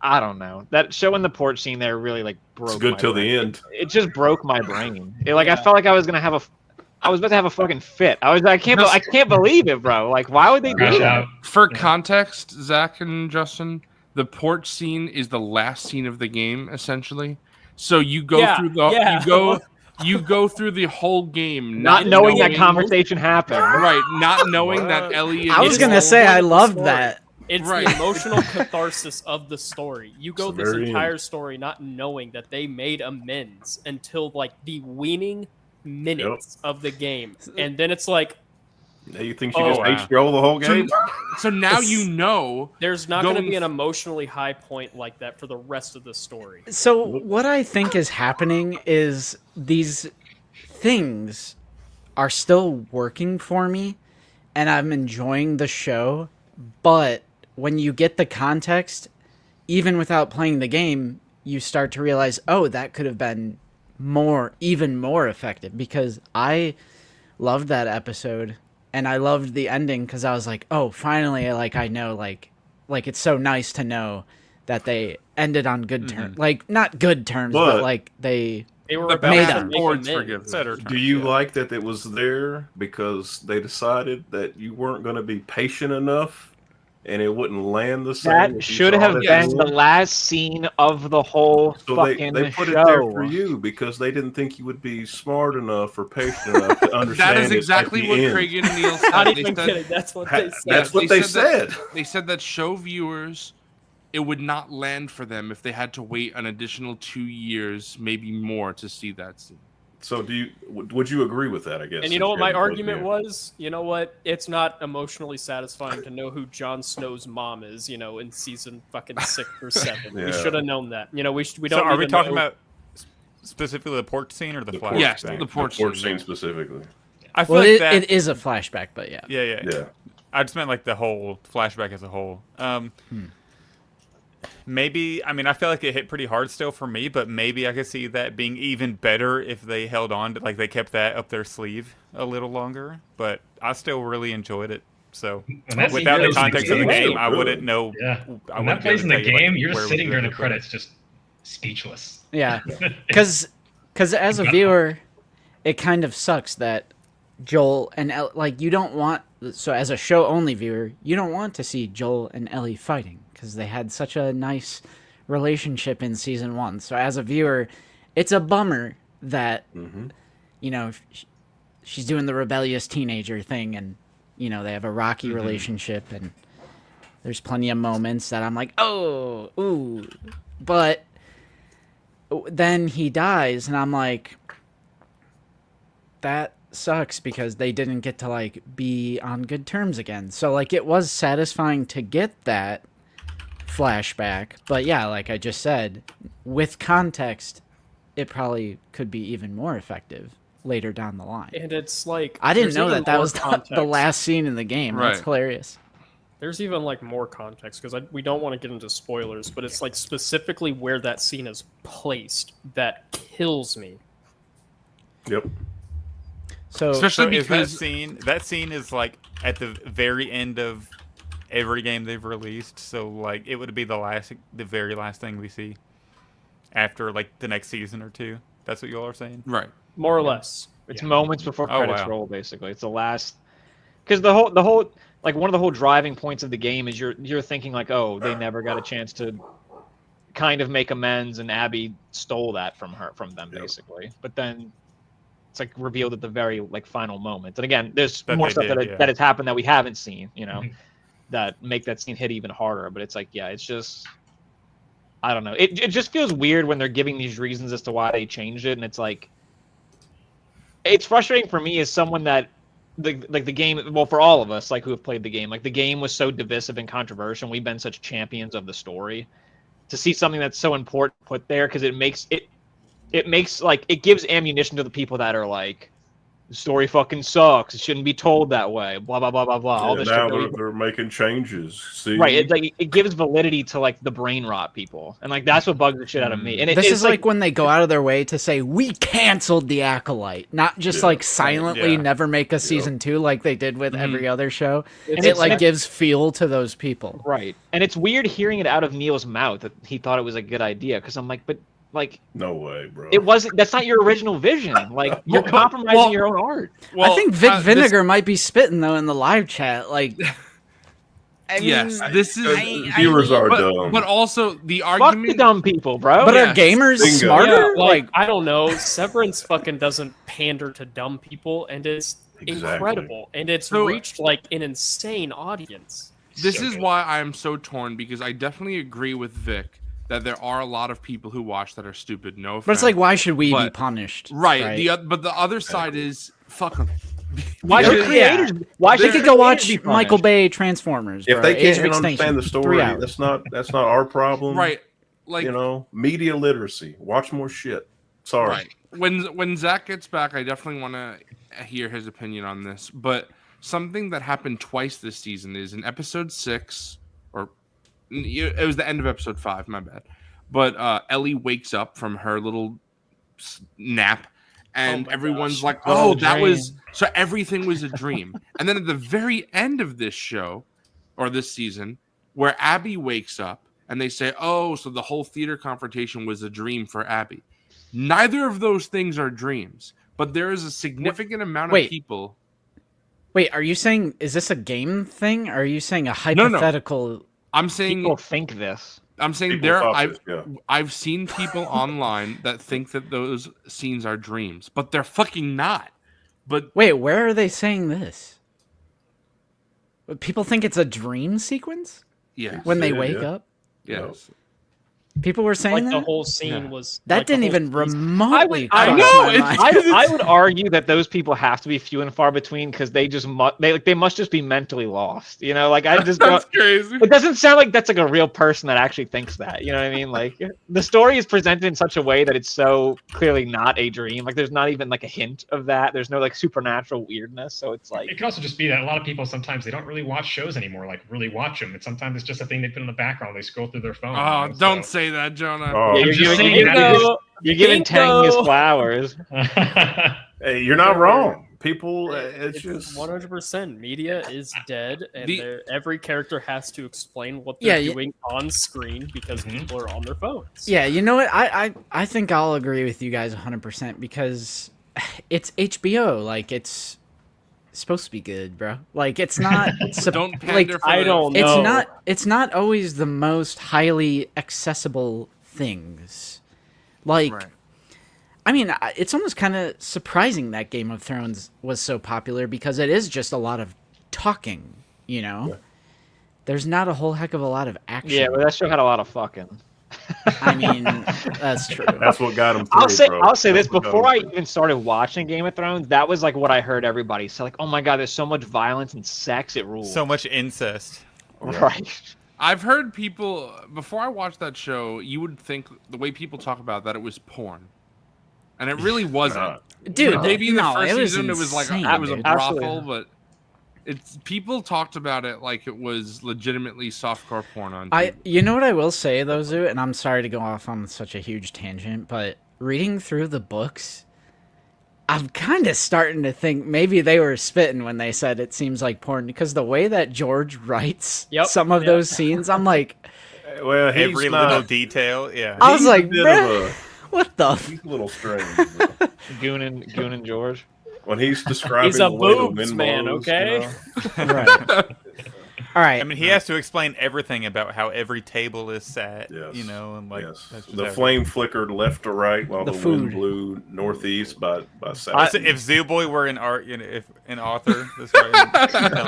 I don't know. That showing the porch scene there really like broke. It's good my till brain. the end. It just broke my brain. I felt like I was gonna have I was about to have a fucking fit. I can't believe it, bro. Like, why would they do Crash that? out. For Yeah. context, Zach and Justin, the porch scene is the last scene of the game, essentially. So you go Yeah, through the yeah. you go through the whole game Not knowing that conversation happened. right, not knowing What? that Ellie. I was It's gonna the say point I of the loved story. that. It's Right. the emotional catharsis of the story. You go It's the this very entire end. story not knowing that they made amends until like the weaning minutes of the game, and then it's like Now you think she Oh, just wow. hates Joel the whole game? So now you know. there's not going to Going be an emotionally high point like that for the rest of the story. So what I think is happening is these things are still working for me and I'm enjoying the show, but when you get the context, even without playing the game, you start to realize, oh, that could have been even more effective, because I loved that episode and I loved the ending because I was like, oh, finally, I know, like it's so nice to know that they ended on good terms. Like, not good terms, but But- like they They were The about made to up. make Board's amends. forgiveness. Better Do you like that it was there because they decided that you weren't going to be patient enough and it wouldn't land the same? That if you should saw have it been at the last scene of the whole So fucking they put show. it there for you because they didn't think you would be smart enough or patient enough to understand. That is it at exactly the what end. Craig and Neil said. Not They even said- kidding. That's what they said. That's what they said. They said that show viewers, it would not land for them if they had to wait an additional 2 years, maybe more, to see that scene. So would you agree with that? I guess. And you know what since my you're both argument here? was? You know what? It's not emotionally satisfying to know who Jon Snow's mom is, in season fucking 6 or 7. We Yeah. should have known that. We don't So are need we to talking know- about specifically the porch scene or the The flashback? porch Yes, scene. the porch porch scene, scene specifically. I feel well, like that. it is a flashback, but yeah. Yeah. Yeah. I just meant like the whole flashback as a whole. Maybe, I mean, I feel like it hit pretty hard still for me, but maybe I could see that being even better if they held on to, like, they kept that up their sleeve a little longer. But I still really enjoyed it. So When that scene without the goes in context of the game, game, I wouldn't know. Yeah. I When wouldn't that be plays able in to the tell you, game, like, you're where just was sitting good during or the bad. credits, just speechless. Yeah. Because as a viewer, it kind of sucks that Joel and you don't want, so as a show only viewer, you don't want to see Joel and Ellie fighting because they had such a nice relationship in season 1. So as a viewer, it's a bummer that she's doing the rebellious teenager thing, and they have a rocky relationship, and there's plenty of moments that I'm like, oh, ooh, but then he dies, and I'm like, that sucks because they didn't get to be on good terms again. So it was satisfying to get that flashback, but yeah, like I just said, with context, it probably could be even more effective later down the line. And it's like I didn't there's know even that more was the context. last scene in the game. That's Right. hilarious. There's even more context because we don't want to get into spoilers, but it's specifically where that scene is placed that kills me. Yep. So Especially So because that scene is like at the very end of every game they've released. So it would be the very last thing we see after the next season or two. That's what you all are saying. right. more or less. It's Yeah. moments before Oh, credits wow. roll, basically. It's the last, because the whole like one of the whole driving points of the game is you're thinking like, oh, they never got a chance to kind of make amends, and Abby stole that from them, Yep. basically. But then it's like revealed at the very like final moment. And again, there's That more they stuff did, yeah. that has happened that we haven't seen, Mhm. that make that scene hit even harder. But it's like, yeah, it's just, I don't know. It just feels weird when they're giving these reasons as to why they changed it, and it's like, it's frustrating for me as someone that the game, well, for all of us, like, who have played the game, like, the game was so divisive and controversial, and we've been such champions of the story, to see something that's so important put there, because it makes like, it gives ammunition to the people that are like, the story fucking sucks, it shouldn't be told that way, blah blah blah blah blah, all Yeah, this now shit that we- they're making changes. See, right, it, like, it gives validity to like the brain rot people, and like that's what bugs the shit out of me. And This it's is like when they go out of their way to say we canceled the Acolyte, not just Yeah. like silently Yeah. never make a season 2 like they did with every other show. And It it's like like- gives fuel to those people. right, and it's weird hearing it out of Neil's mouth that he thought it was a good idea, because I'm like, but like, no way, bro. it wasn't. That's not your original vision. Like, you're Well, compromising well- your own art. Well, I think Vic this- Vinegar might be spitting though in the live chat. Like, I yes, mean, this is. Viewers are but, dumb. but also the Fuck argument. the dumb people, bro. but Yes. are gamers Bingo. smarter? Yeah, like, I don't know. Severance fucking doesn't pander to dumb people, and it's Exactly. incredible, and it's So- reached like an insane audience. This So is good. why I am so torn, because I definitely agree with Vic that there are a lot of people who watch that are stupid. No, but it's like, offense. why should we be But- punished? right. But the other side is fuck them. Why should Yeah. creators? Why They should could go watch creators be Michael punished? Bay Transformers. if bro. they Age of can't Extinction, understand the 3 story, hours. that's not our problem. Right. Like You know, media literacy. Watch more shit. Sorry. right. When Zach gets back, I definitely want to hear his opinion on this. But something that happened twice this season is in episode 6, or it was the end of episode 5. My bad. But Ellie wakes up from her little nap, and Oh my everyone's gosh. like, Oh, "Oh, that dream. was so everything was a dream." And then at the very end of this show, or this season, where Abby wakes up, and they say, "Oh, so the whole theater confrontation was a dream for Abby." Neither of those things are dreams, but there is a significant amount of Wait. people. Wait, are you saying is this a game thing? Or are you saying a no. hypothetical? I'm saying, People think this. I'm saying People there. thought I've this, yeah. I've seen people online that think that those scenes are dreams, but they're fucking not. But Wait, where are they saying this? People think it's a dream sequence yes, when they Yeah, wake yeah. up. yes. People were saying Like that. the whole scene was That like, the didn't whole even season- remotely. I cross know, my it's- mind. I would argue that those people have to be few and far between, because they just they must just be mentally lost. You know, like, I just That's don't. crazy. It doesn't sound like that's like a real person that actually thinks that. You know what I mean? Like, the story is presented in such a way that it's so clearly not a dream. Like, there's not even like a hint of that. There's no like supernatural weirdness. So it's like, It could also just be that a lot of people sometimes they don't really watch shows anymore, like really watch them. And sometimes it's just a thing they put in the background. They scroll through their phone. Oh, you know, don't so- say that, Jonah. Oh, yeah, I'm you're just giving, saying you're that giving, is- you're giving Tang his Bingo. flowers. Hey, you're not wrong. People, it's just 100%. Media is dead, and The- every character has to explain what Yeah, they're yeah. doing on screen because Mhm. people are on their phones. Yeah, you know what? I think I'll agree with you guys 100% because it's HBO. Like, it's supposed to be good, bro. Like, it's not. Don't like, pander for I the- don't it's know. not. It's not always the most highly accessible things. Like, Right. I mean, it's almost kind of surprising that Game of Thrones was so popular because it is just a lot of talking. You know, Yeah. there's not a whole heck of a lot of action. Yeah, but that show had a lot of fucking. I mean, that's true. that's what got them. I'll say this That's what got before 'em I through. even started watching Game of Thrones. That was like what I heard everybody say, like, "Oh my god, there's so much violence and sex, it rules." So much incest. right. I've heard people before I watched that show. You would think the way people talk about that it was porn, and it really wasn't. Nah. Dude, Maybe in the no, first it was season it was like insane, it was a dude. brothel, Absolutely. but it's people talked about it like it was legitimately softcore porn on. I, TV. you know what I will say though, Zoo, and I'm sorry to go off on such a huge tangent, but reading through the books, I'm kind of starting to think maybe they were spitting when they said it seems like porn because the way that George writes Yep, some of yep. those scenes, I'm like, Well, he's Every not, little detail. Yeah. I was he's like, a bit bruh, of What the? He's a little strange. Goon and George. When he's describing He's a the way the boobs wind man, blows, okay? Right. All right. I mean, he has to explain everything about how every table is set, Yes. you know, and like yes. that's just The how- flame flickered left to right while The the, food. wind blew northeast by south. If Zooboy were an art, you know, if an author, this guy,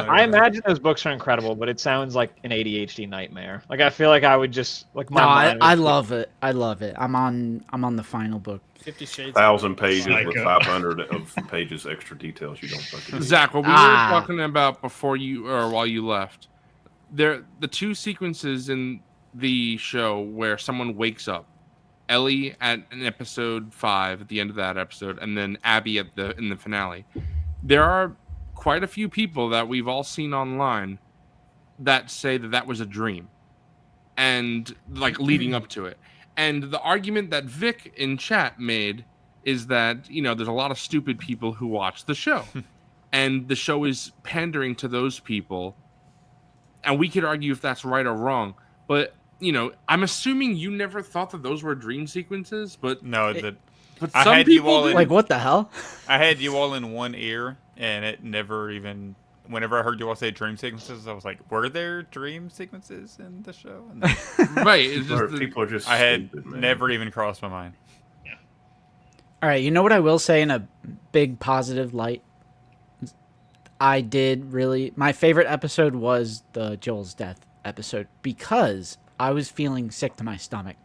I imagine those books are incredible, but it sounds like an ADHD nightmare. Like I feel like I would just like my No, mind. I would- love it. I love it. I'm on the final book. 50 Shades. 1,000 pages with Psycho. 500 of pages extra details you don't fucking need. Zach, what we Ah. were talking about before you or while you left, the two sequences in the show where someone wakes up, Ellie at an episode 5 at the end of that episode, and then Abby in the finale. There are quite a few people that we've all seen online that say that was a dream, and like leading up to it. And the argument that Vic in chat made is that, you know, there's a lot of stupid people who watch the show. And the show is pandering to those people. And we could argue if that's right or wrong. But, you know, I'm assuming you never thought that those were dream sequences. But no, but I some had you people all do. in- Like, what the hell? I had you all in one ear, and it never even. Whenever I heard you all say dream sequences, I was like, "Were there dream sequences in the show?" And Right. It's Or just the- people are just I had stupid, man. never even crossed my mind. All right, you know what I will say in a big positive light? I did really. My favorite episode was the Joel's death episode because I was feeling sick to my stomach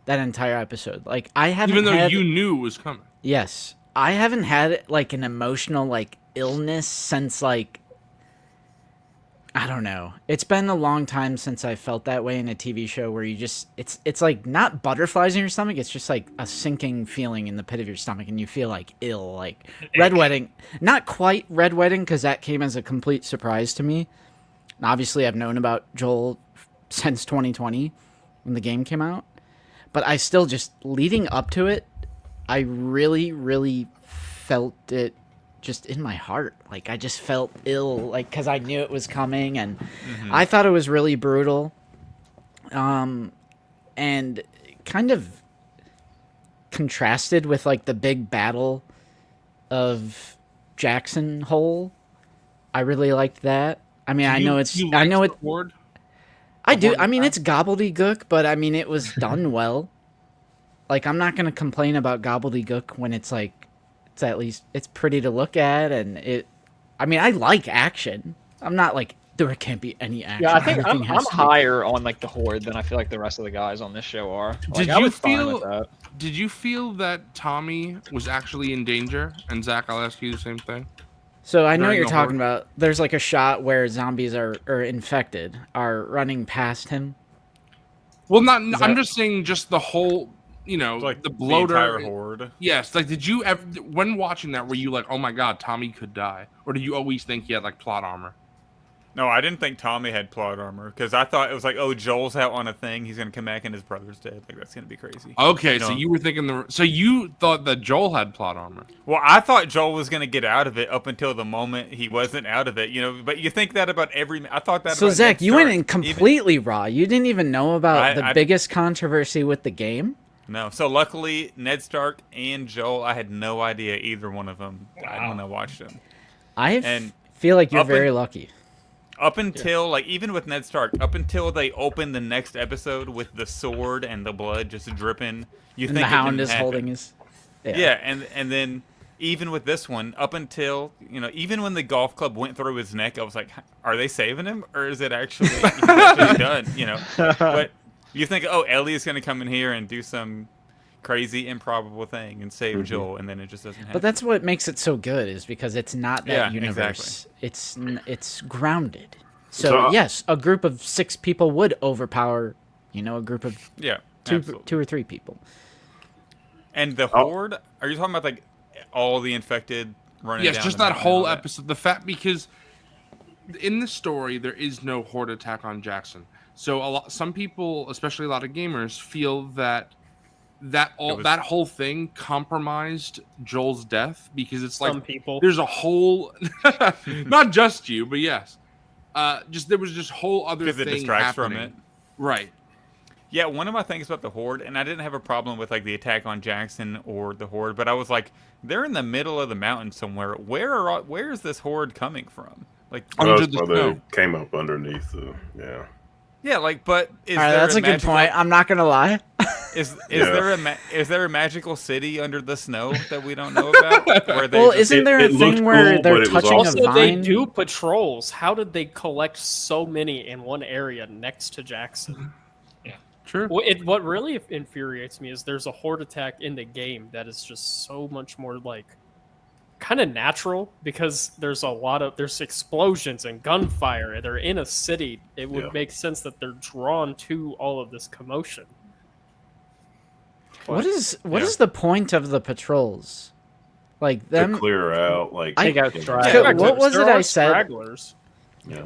that entire episode. Like, I haven't even though had, you knew it was coming. Yes. I haven't had like an emotional like illness since like I don't know. It's been a long time since I felt that way in a TV show where you just it's like not butterflies in your stomach, it's just like a sinking feeling in the pit of your stomach and you feel like ill, like Red Wedding. Not quite Red Wedding cuz that came as a complete surprise to me. And obviously I've known about Joel since 2020 when the game came out. But I still just leading up to it, I really, really felt it just in my heart. Like, I just felt ill, like, because I knew it was coming, and I thought it was really brutal. And kind of contrasted with, like, the big battle of Jackson Hole. I really liked that. I mean, I know it's... I know it... Horde? I do. Horde I mean, battle? it's gobbledygook, but I mean, it was done well. Like, I'm not gonna complain about gobbledygook when it's like, it's at least it's pretty to look at, and it. I mean, I like action. I'm not like there can't be any action. Yeah, I think Everything I'm has to be- higher on like the Horde than I feel like the rest of the guys on this show are. Like, Did I you was fine feel- with that? Did you feel that Tommy was actually in danger? And Zach, I'll ask you the same thing. So I know what during you're the talking about. There's like a shot where zombies are or infected are running past him. Well, not. Is I'm that- just saying, just the whole. You know, Like the the bloater. entire horde. Yes. Like, did you ever, when watching that, were you like, oh my god, Tommy could die, or did you always think he had like plot armor? No, I didn't think Tommy had plot armor because I thought it was like, oh, Joel's out on a thing. He's gonna come back and his brother's dead. Like that's gonna be crazy. Okay, You so know. you were thinking so you thought that Joel had plot armor. Well, I thought Joel was gonna get out of it up until the moment he wasn't out of it. You know, but you think that about every. I thought that. So about Zach, Ned you went Stark. in Even- completely raw. You didn't even know about the I- biggest controversy with the game. No. So luckily, Ned Stark and Joel, I had no idea either one of them died Wow. when I watched them. I And feel like you're up in- very lucky. Up until like even with Ned Stark, up until they open the next episode with the sword and the blood just dripping, you And think the it Hound didn't is happen. holding his. Yeah, and then even with this one, up until even when the golf club went through his neck, I was like, are they saving him or is it actually he's actually done? But you think, oh, Ellie's gonna come in here and do some crazy improbable thing and save Joel, and then it just doesn't happen. But that's what makes it so good is because it's not that Yeah, universe. It's grounded. So, So yes, a group of 6 people would overpower, a group of yeah, two absolutely. or 3 people. And the horde? Are you talking about like all the infected running? Yes, down just the that mountain and whole all that? episode. The fact because in the story there is no horde attack on Jackson. So some people, especially a lot of gamers, feel that that whole thing compromised Joel's death because it's like Some people. there's a whole not just you, but yes. Just there was just whole other Because thing it distracts happening. from it. Right. Yeah, one of my things about the Horde, and I didn't have a problem with like the attack on Jackson or the Horde, but I was like, they're in the middle of the mountain somewhere. Where is this Horde coming from? Like, Under Well, that's the why snow. they came up underneath the yeah, like, but is All right, there that's a good magical, point. I'm not gonna lie. Is Yeah. is there a magical city under the snow that we don't know about? Where they Well, just- isn't there a it looked thing where cool, they're but it was touching a Also, they vine? do patrols. How did they collect so many in one area next to Jackson? True. What really infuriates me is there's a horde attack in the game that is just so much more like kind of natural because there's explosions and gunfire. They're in a city. It would Yeah. make sense that they're drawn to all of this commotion. What is Yeah. the point of the patrols? Like to them? clear out like I- Take out you know, stragglers. What was There it are I said? stragglers.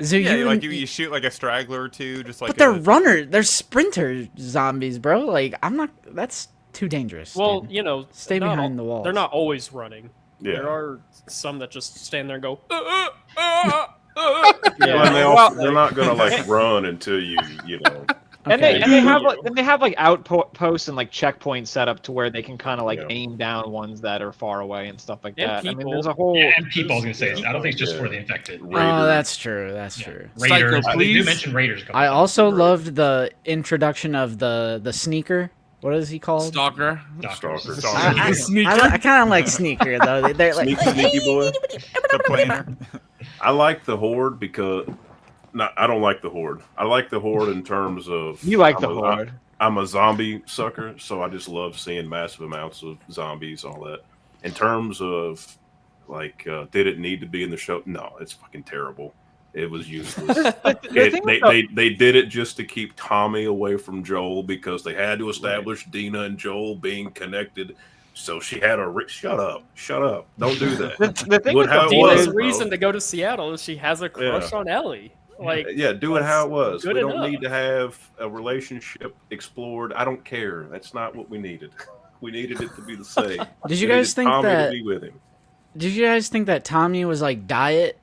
So yeah, you, like you shoot like a straggler or two, just like. but they're they're sprinter zombies, bro. Like I'm not. That's too dangerous. Well, dude. you know, Stay not behind all- the walls. They're not always running. Yeah. There are some that just stand there and go. Well, and they Well, also, they're not gonna like run until you know. And Okay. they have like outposts and like checkpoints set up to where they can kind of like Yeah. aim down ones that are far away and stuff like And that. I mean, people. there's a whole. Yeah, and people. I was gonna say, I don't think it's just Yeah. for the infected. Oh, Raiders. that's true. That's Yeah. true. Raiders. Psycho, They do please. mention Raiders. I also loved the introduction of the sneaker. What is he called? Stalker. Doctors. Stalker. I, Sneaker. I kind of like sneaker though. They're like Sneaky boy. the planner. I like the Horde because I don't like the Horde. I like the Horde in terms of You like the I'm a- horde. I'm a zombie sucker, so I just love seeing massive amounts of zombies, all that. In terms of like, did it need to be in the show? No, it's fucking terrible. It was useless. The thing with the- They did it just to keep Tommy away from Joel because they had to establish Dina and Joel being connected. So she had a shut up, don't do that. the thing What- with how the it horde was, Dina's is, bro. reason to go to Seattle is she has a crush Yeah. on Ellie. Like, Yeah, do it how it was. good We don't enough. need to have a relationship explored. I don't care. That's not what we needed. We needed it to be the same. Did you We guys needed think Tommy that? to be with him? Did you guys think that Tommy was like diet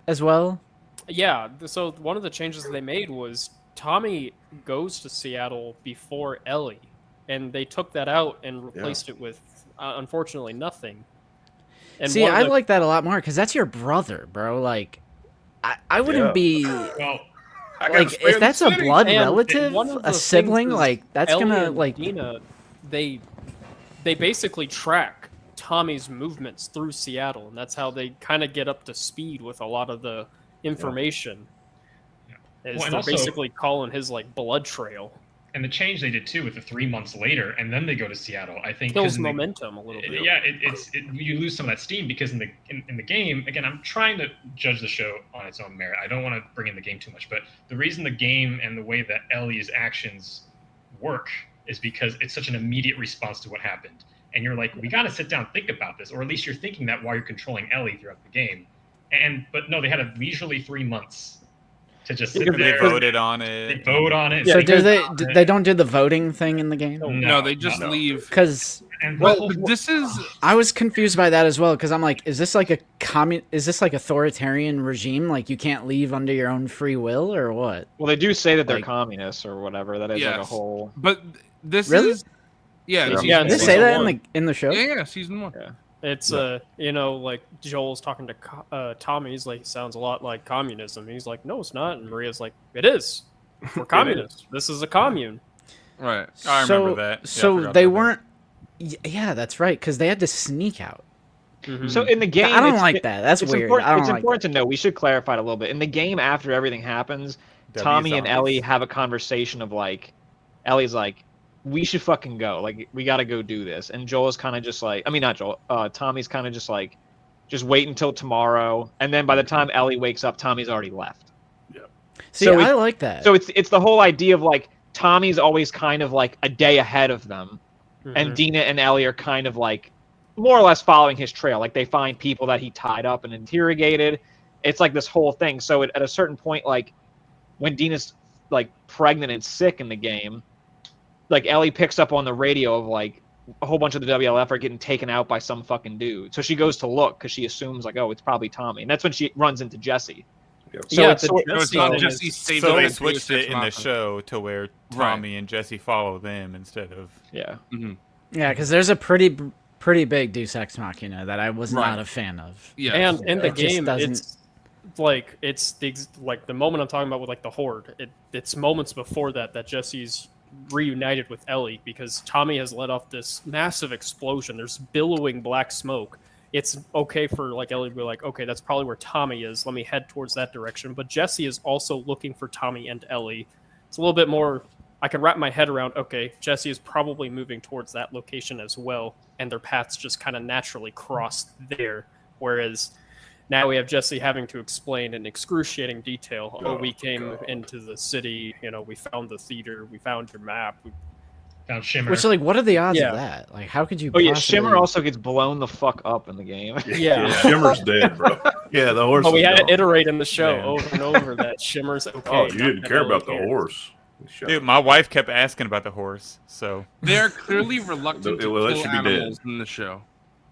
as well? yeah. So one of the changes they made was Tommy goes to Seattle before Ellie, and they took that out and replaced it with, unfortunately, nothing. And See, one of I the- like that a lot more because that's your brother, bro. Like, I wouldn't Yeah. be Well, like if that's a blood And relative, one of the a sibling, things is like that's Ellie gonna and like. Dina, they basically track Tommy's movements through Seattle, and that's how they kind of get up to speed with a lot of the information. Yeah. Is Well, and they're also- basically calling his like blood trail. and the change they did too with the 3 months later, and then they go to Seattle. I think 'cause Kills in the- momentum a little bit. Yeah, you lose some of that steam because in the game, again, I'm trying to judge the show on its own merit. I don't want to bring in the game too much, but the reason the game and the way that Ellie's actions work is because it's such an immediate response to what happened, and you're like, we got to sit down and think about this, or at least you're thinking that while you're controlling Ellie throughout the game. But no, they had a leisurely 3 months to just sit They there. voted on They it. vote on it. So think do they? about it. They don't do the voting thing in the game? No, they just no. leave. Because And the Well, whole- this is I was confused by that as well. Because I'm like, is this like a Is this like authoritarian regime? Like you can't leave under your own free will, or what? Well, they do say that they're Like- communists or whatever. That is like a Yes. whole. but this Really? is yeah. Yeah. season Yeah, Did they Season say that one. in the show? Yeah, season 1. It's like Joel's talking to Tommy. He's like, sounds a lot like communism. He's like, no, it's not. And Maria's like, it is. We're communists. This is a commune. Right. I remember that. Yeah, I So forgot they about that. weren't. Yeah, that's right. Because they had to sneak out. So in the game, I don't it's- like that. That's it's weird. Important, I don't it's like important to know. We should clarify it a little bit. In the game, after everything happens, Tommy and zombies. Ellie have a conversation of like, Ellie's like, we should fucking go. Like, we got to go do this. And Joel is kind of just like, I mean, not Joel. Tommy's kind of just like, just wait until tomorrow. And then by the time Ellie wakes up, Tommy's already left. See, So I like that. So it's the whole idea of like Tommy's always kind of like a day ahead of them, and Dina and Ellie are kind of like more or less following his trail. Like they find people that he tied up and interrogated. It's like this whole thing. So at a certain point, like when Dina's like pregnant and sick in the game, like Ellie picks up on the radio of like a whole bunch of the WLF are getting taken out by some fucking dude. So she goes to look because she assumes like, oh, it's probably Tommy, and that's when she runs into Jesse. Yep. So yeah, it's the sort- No, it's Jesse not thing Jesse is- saved So him they as switched Deus Ex it in the Machina. show to where Tommy and Jesse follow them instead of. yeah. Mhm. Yeah, because there's a pretty big Deus Ex Machina that I was Right. not a fan of. Yes. And in the It just game, doesn't- it's like like the moment I'm talking about with like the Horde. It's moments before that Jesse's reunited with Ellie because Tommy has let off this massive explosion. There's billowing black smoke. It's okay for like Ellie to be like, okay, that's probably where Tommy is. Let me head towards that direction. But Jesse is also looking for Tommy and Ellie. It's a little bit more. I can wrap my head around. Okay, Jesse is probably moving towards that location as well, and their paths just kind of naturally cross there. Whereas now we have Jesse having to explain in excruciating detail. Oh, we came into the city. You know, we found the theater. We found your map. We Found Shimmer. Which, like, what are the odds Yeah. of that? Like, how could you? Oh yeah, possibly... Shimmer also gets blown the fuck up in the game. Yeah. Shimmer's dead, bro. Yeah, the horse. But we is had to gone. iterate in the show Man. over and over that Shimmer's okay. Oh, you not didn't that care Ellie about the cares. horse. Shut Dude, up. my wife kept asking about the horse, so They're clearly reluctant to Well, that kill should be dead. animals in the show.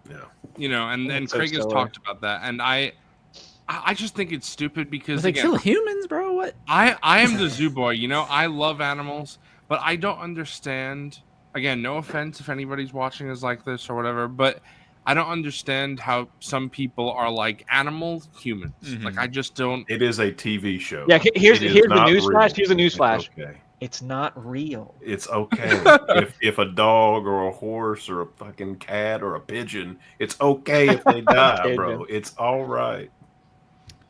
Yeah. You know, and That's so Craig has silly. talked about that, and I just think it's stupid because They again, kill humans, bro. What? I am the zoo boy. You know, I love animals, but I don't understand. Again, no offense if anybody's watching us like this or whatever, but I don't understand how some people are like animal humans. Mhm. Like I just don't. It is a TV show. Yeah, here's It is the not newsflash. real. Here's the newsflash. It's okay. It's not real. It's okay. if a dog or a horse or a fucking cat or a pigeon, it's okay if they die, bro. It's all right.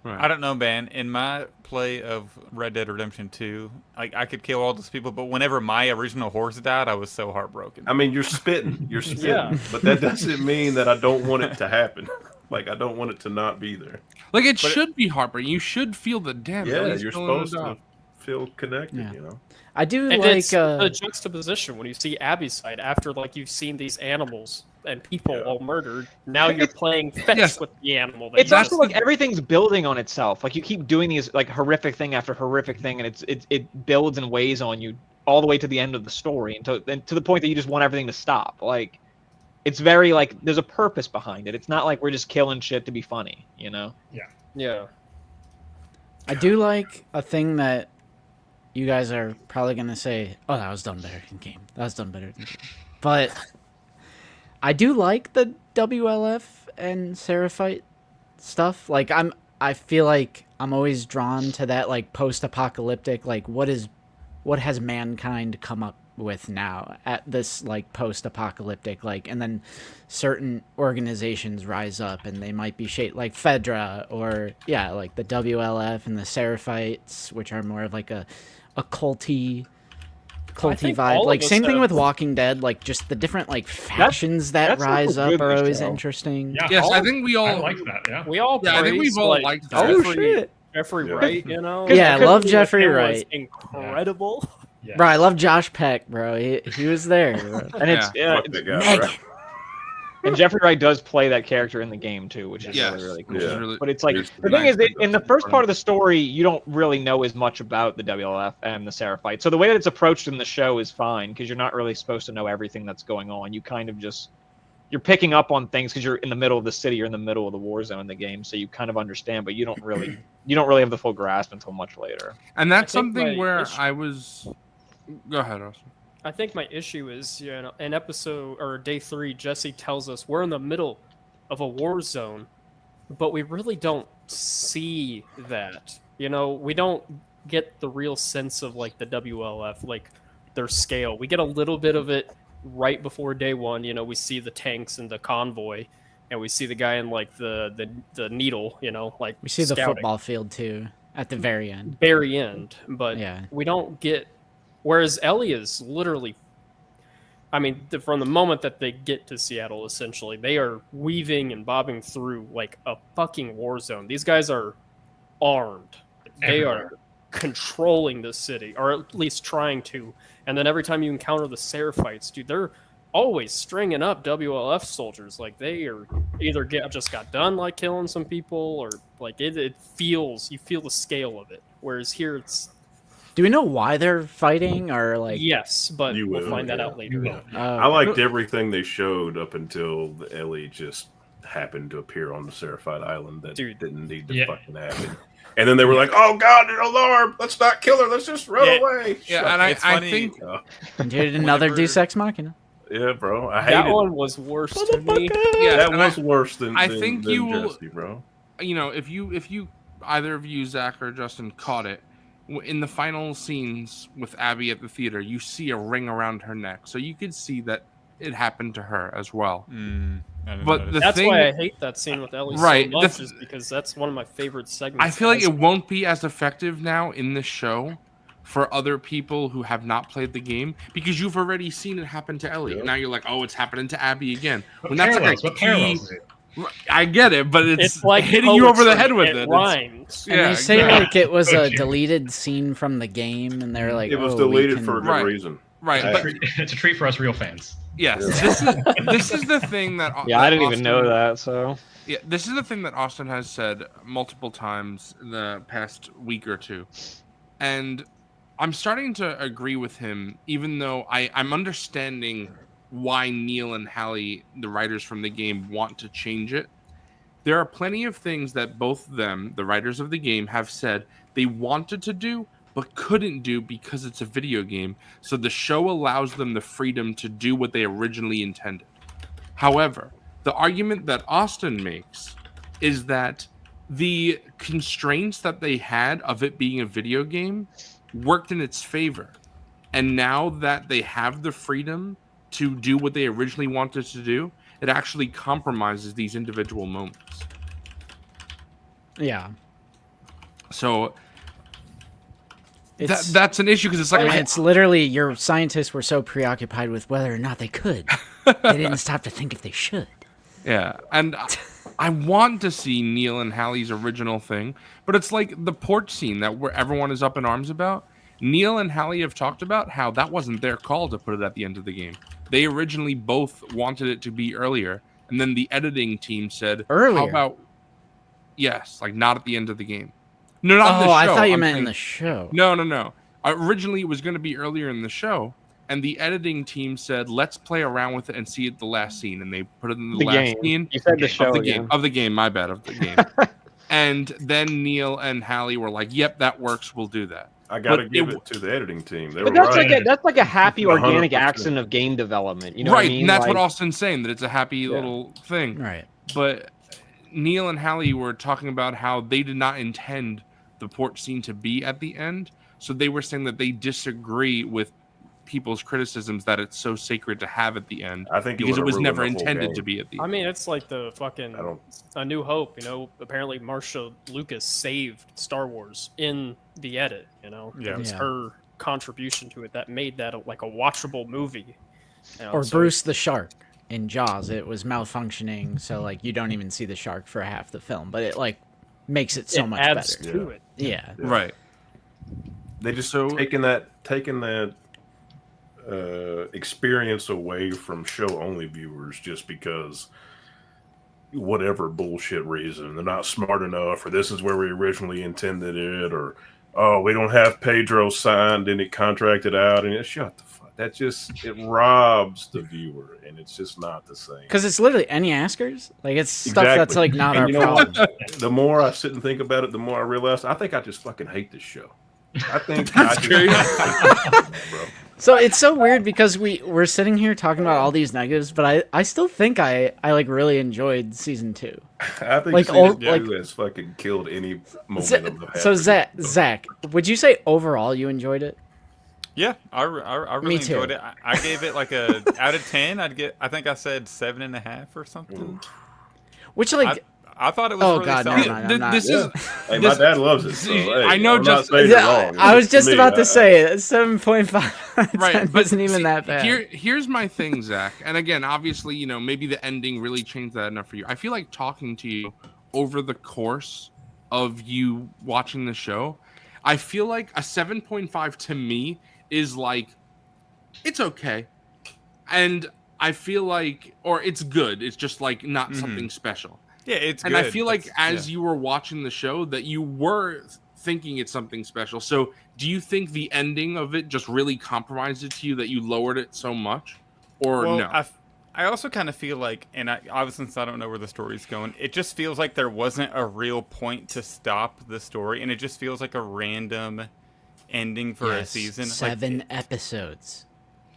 Right. I don't know, man. In my play of Red Dead Redemption 2, like I could kill all those people, but whenever my original horse died, I was so heartbroken. I mean, you're spitting, Yeah. but that doesn't mean that I don't want it to happen. Like I don't want it to not be there. Like it should be heartbreaking. You should feel the damn. Yeah, he's you're still in the supposed to dog. feel connected. Yeah. You know. I do And like. it's the juxtaposition when you see Abby's side after like you've seen these animals and people Yeah. all murdered. Now you're playing fetch Yes. with the animal. that It's you also just- like everything's building on itself. Like you keep doing these like horrific thing after horrific thing, and it builds and weighs on you all the way to the end of the story, and to the point that you just want everything to stop. Like it's very like there's a purpose behind it. It's not like we're just killing shit to be funny, you know? yeah. I do like a thing that you guys are probably gonna say, "Oh, that was done better in game. That was done better in game." But I do like the WLF and Seraphite stuff. Like I feel like I'm always drawn to that like post-apocalyptic. Like what has mankind come up with now at this like post-apocalyptic like, and then certain organizations rise up and they might be shaped like Fedra or like the WLF and the Seraphites, which are more of like a culty think all vibe. of Like us same thing have- with Walking Dead. Like just the different like factions that that's rise what's up good are in this always show. interesting. Yeah, Yes, all I of- think we I all. like that. Yeah. We all Yeah, I think praise, we've all like, liked that. Oh Jeffrey, shit! Jeffrey Yeah. Wright, you know? Yeah, I love Because Jeffrey him was Wright. Incredible. Yeah. Bro, I love Josh Peck, bro. He was there. Bro. And it's Fuck that guy, Megan. right? and Jeffrey Wright does play that character in the game too, which is Yes. really really cool. which is Yeah. really- But it's like Here's the thing nice is, that thing in the about first it. part of the story, you don't really know as much about the WLF and the Seraphite. So the way that it's approached in the show is fine because you're not really supposed to know everything that's going on. You kind of just you're picking up on things because you're in the middle of the city, you're in the middle of the war zone in the game, so you kind of understand, but you don't really have the full grasp until much later. And that's I think something my where issue- I was. Go ahead, Austin. I think my issue is, in episode or day 3, Jesse tells us we're in the middle of a war zone, but we really don't see that. We don't get the real sense of like the WLF, like their scale. We get a little bit of it right before day 1. We see the tanks and the convoy, and we see the guy in like the needle. Like We see the scouting. football field too at the very end. very end, but Yeah. we don't get. Whereas Ellie is literally, I mean, from the moment that they get to Seattle, essentially, they are weaving and bobbing through like a fucking war zone. These guys are armed. They are controlling the city, or at least trying to. And then every time you encounter the Seraphites, dude, they're always stringing up WLF soldiers. Like they are either just got done like killing some people, or like it feels, you feel the scale of it. Whereas here it's Do we know why they're fighting or like? yes, but You we'll will, find that yeah. out later. You will. I liked everything they showed up until the Ellie just happened to appear on the Seraphite Island that Dude. didn't need to Yeah. fucking happen. And then they were like, "Oh God, an alarm! Let's not kill her. Let's just run Yeah. away." Yeah, Shut and I It's funny. think Dude, another Whenever- Deus Ex Machina. yeah, bro, I hated That it. one was worse to me. yeah, That and was worse than I than- think than you will- Jesse, bro. you know, if you either of you, Zach or Justin, caught it in the final scenes with Abby at the theater, you see a ring around her neck, so you could see that it happened to her as well. I didn't But notice. the That's thing, why I hate that scene with Ellie Right, so much, the- is because that's one of my favorite segments. I feel like as- it won't be as effective now in this show for other people who have not played the game because you've already seen it happen to Ellie. Yeah. Now you're like, oh, it's happening to Abby again. What When that's like parallels? a What key- parallels is it? I get it, but it's like hitting you over the head with poetry, it. It It's- rhymes. And Yeah, they say exactly. like it was a Poetry. deleted scene from the game, and they're like, It was oh, deleted we can... for a good Right. reason. Right, I- but It's a treat for us real fans. yes, Yeah. this is the thing that Yeah, I didn't even Austin- know that. So Yeah, this is the thing that Austin has said multiple times in the past week or two. And I'm starting to agree with him, even though I'm understanding why Neil and Hallie, the writers from the game, want to change it. There are plenty of things that both them, the writers of the game, have said they wanted to do, but couldn't do because it's a video game. So the show allows them the freedom to do what they originally intended. However, the argument that Austin makes is that the constraints that they had of it being a video game worked in its favor. And now that they have the freedom to do what they originally wanted to do, it actually compromises these individual moments. Yeah. So It's, that's an issue because it's like it's literally your scientists were so preoccupied with whether or not they could, they didn't stop to think if they should. yeah, and I want to see Neil and Hallie's original thing, but it's like the porch scene that where everyone is up in arms about. Neil and Hallie have talked about how that wasn't their call to put it at the end of the game. They originally both wanted it to be earlier, and then the editing team said, Earlier? "How about yes, like not at the end of the game." No, not in the Oh, show. I thought you I'm meant in saying- the show. No. Originally, it was going to be earlier in the show, and the editing team said, "Let's play around with it and see it the last scene." And they put it in the, the last game. scene You said the show of the again. game. Of the game, my bad, of the game. And then Neil and Hallie were like, "Yep, that works. We'll do that." I got to But give it- it to the editing team. They But were that's right. like a happy organic 100%. accident of game development. You know right, what I mean? and that's what Like, Austin's saying, that it's a happy little thing. Right. But Neil and Hallie were talking about how they did not intend the porch scene to be at the end. So they were saying that they disagree with people's criticisms that it's so sacred to have at the end I think because it would've was ruined never the whole intended game. to be at the I end. mean, it's like the fucking I don't- A New Hope. You know, apparently Marsha Lucas saved Star Wars in the edit. You know, Yeah. it was Yeah. her contribution to it that made that like a watchable movie. You know, Or so- Bruce the shark in Jaws. It was malfunctioning, so like you don't even see the shark for half the film, but it like makes it so it much adds better. to it. Yeah. Right. They just So- taking that experience away from show only viewers just because whatever bullshit reason they're not smart enough, or this is where we originally intended it, or oh, we don't have Pedro signed and it contracted out, and it shut the fuck. That just it robs the viewer, and it's just not the same. Because it's literally any askers. Like it's stuff Exactly. that's like not And our you know what? problem. The more I sit and think about it, the more I realize I think I just fucking hate this show. I think That's I just, crazy. bro. So it's so weird because we're sitting here talking about all these negatives, but I still think I like really enjoyed season 2. I think Like, season old- two like- has fucking killed any moment Z- of the so half. Zach, would you say overall you enjoyed it? Yeah, I really Me too. enjoyed it. I gave it like a out of 10. I think I said 7.5 or something. Which like I thought it was Oh, really God, solid. never mind. I'm not- This Yeah. is Hey, this- my dad loves it. So, See, hey, I know I'm just- not saying yeah, it wrong. I was It's just me. about to say it. 7.5 right, but isn't even see, that bad. Here's my thing, Zach. And again, obviously, you know, maybe the ending really changed that enough for you. I feel like talking to you over the course of you watching the show, I feel like a 7.5 to me is like it's okay. And I feel like or it's good. It's just like not something special. Yeah, it's And good. I feel like That's- as you were watching the show that you were thinking it's something special. So do you think the ending of it just really compromised it to you that you lowered it so much? Or well, no? I also kind of feel like, and obviously since I don't know where the story's going, it just feels like there wasn't a real point to stop the story, and it just feels like a random ending for a season. 7 episodes.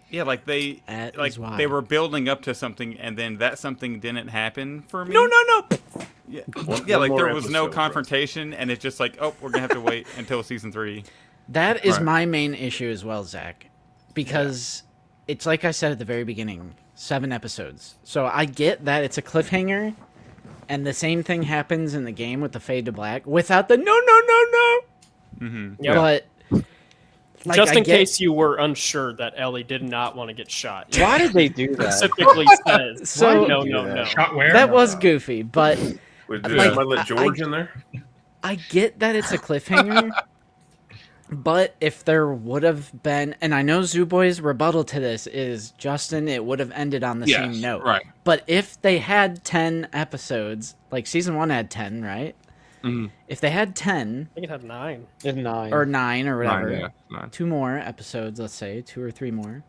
Yeah, like they That like is why. they were building up to something, and then that something didn't happen for me. No. Yeah, One like more there was no episode, confrontation, and it's just like, oh, we're gonna have to wait until season 3. That is Right. my main issue as well, Zach, because it's like I said at the very beginning, 7 episodes. So I get that it's a cliffhanger, and the same thing happens in the game with the fade to black without the no. Mm-hmm. Yeah. But like, Just I in get- case you were unsure that Ellie did not want to get shot. Why did they do that? Specifically says, So- no. Shot where? that was goofy, but Wait, did Like, somebody let I- George in there? I get that it's a cliffhanger. But if there would have been, and I know Zoo Boy's rebuttal to this is, Justin, it would have ended on the Yes, same note. right. But if they had 10 episodes, like season 1 had 10, right? Mhm. If they had 10 I think it had 9. It's 9. or 9 or whatever, 9. 2 more episodes, let's say, 2 or 3 more,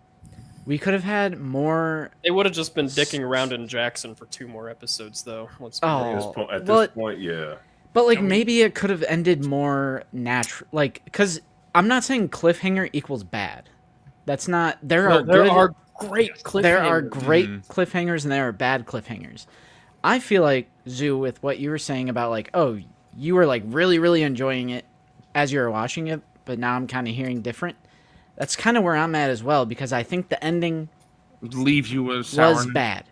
we could have had more. They would have just been dicking around in Jackson for 2 more episodes, though. Let's be Oh, real. At well, this point, yeah. But like maybe it could have ended more natural, like, because I'm not saying cliffhanger equals bad. That's not. There No, are there good. are great cliffhangers. There are great cliffhangers and there are bad cliffhangers. I feel like, Zoo, with what you were saying about like, oh, you were like really, really enjoying it as you were watching it, but now I'm kind of hearing different. That's kind of where I'm at as well, because I think the ending Leaves you with sour. was bad.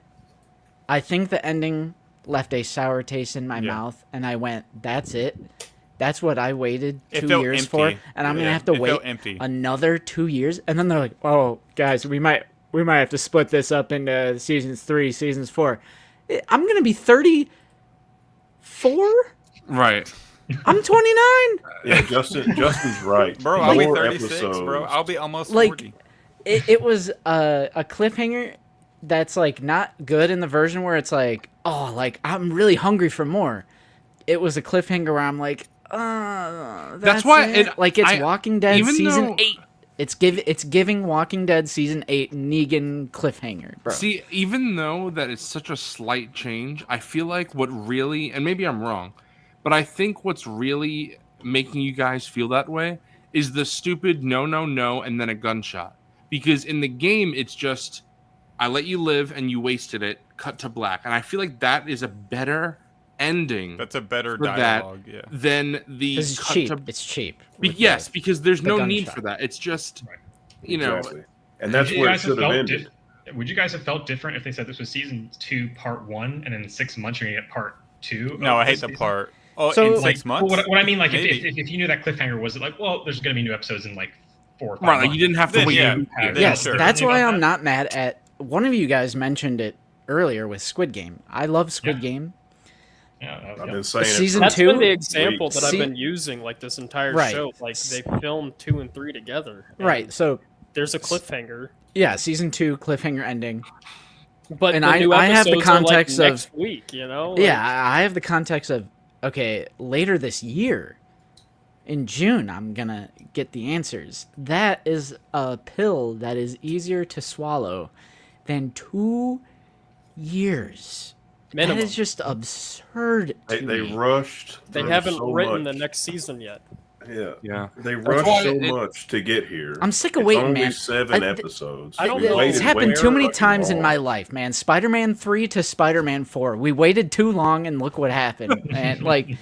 I think the ending left a sour taste in my Yeah. mouth, and I went, that's it. That's what I waited It 2 felt years empty. for, and I'm gonna Yeah, have to it wait felt empty. another 2 years. And then they're like, "Oh, guys, we might have to split this up into seasons 3, seasons 4." I'm gonna be 34. Right. I'm 29. Yeah, Justin's right. Bro, I'll be More 36, bro. episodes. I'll be almost Like, 40. It was a cliffhanger that's like not good in the version where it's like, oh, like I'm really hungry for more. It was a cliffhanger where I'm like, that's why it? it- Like it's I- Walking Dead even season though- 8. It's giving Walking Dead season 8 Negan cliffhanger, bro. See, even though that it's such a slight change, I feel like what really, and maybe I'm wrong, but I think what's really making you guys feel that way is the stupid no, and then a gunshot. Because in the game, it's just, I let you live and you wasted it, cut to black. And I feel like that is a better ending That's a better for that dialogue, yeah. than the This is cut cheap. to. It's cheap. Yes, because there's the no need gunshot. for that. It's just, Right. you know, Exactly. And that's Would you where it guys have should have felt ended. Would you guys have felt different if they said this was season 2, part 1, and then in 6 months you're gonna get part 2? No, of I hate this the season? part. Oh, So- in Like, 6 months? Well, what I mean, like, Maybe. if you knew that cliffhanger, was it like, well, there's gonna be new episodes in like 4 or 5 right, like months. you didn't have to Then, wait. yeah, years. then Yes, sure. that's You know why that? I'm not mad at. One of you guys mentioned it earlier with Squid Game. I love Squid Yeah. Game. Yeah, I've yeah. been saying Season it. That's two? been the example Weeks. that I've See- been using like this entire Right. show. Like they filmed 2 and 3 together. and Right. So There's a cliffhanger. yeah, season 2 cliffhanger ending. But And the new I have the episodes are, like, context of- next week, you know? Like, Yeah, I have the context of, okay, later this year, in June, I'm gonna get the answers. That is a pill that is easier to swallow than 2 years. minimum. That is just absurd to They me. rushed. They through haven't so written much. the next season yet. Yeah. Yeah. They why rushed so it- much to get here. I'm sick of It's waiting, only man. 7 I- episodes. I don't We know. waited It's happened way too many fucking times in long. my life, man. Spider-Man 3 to Spider-Man 4. We waited too long and look what happened. And like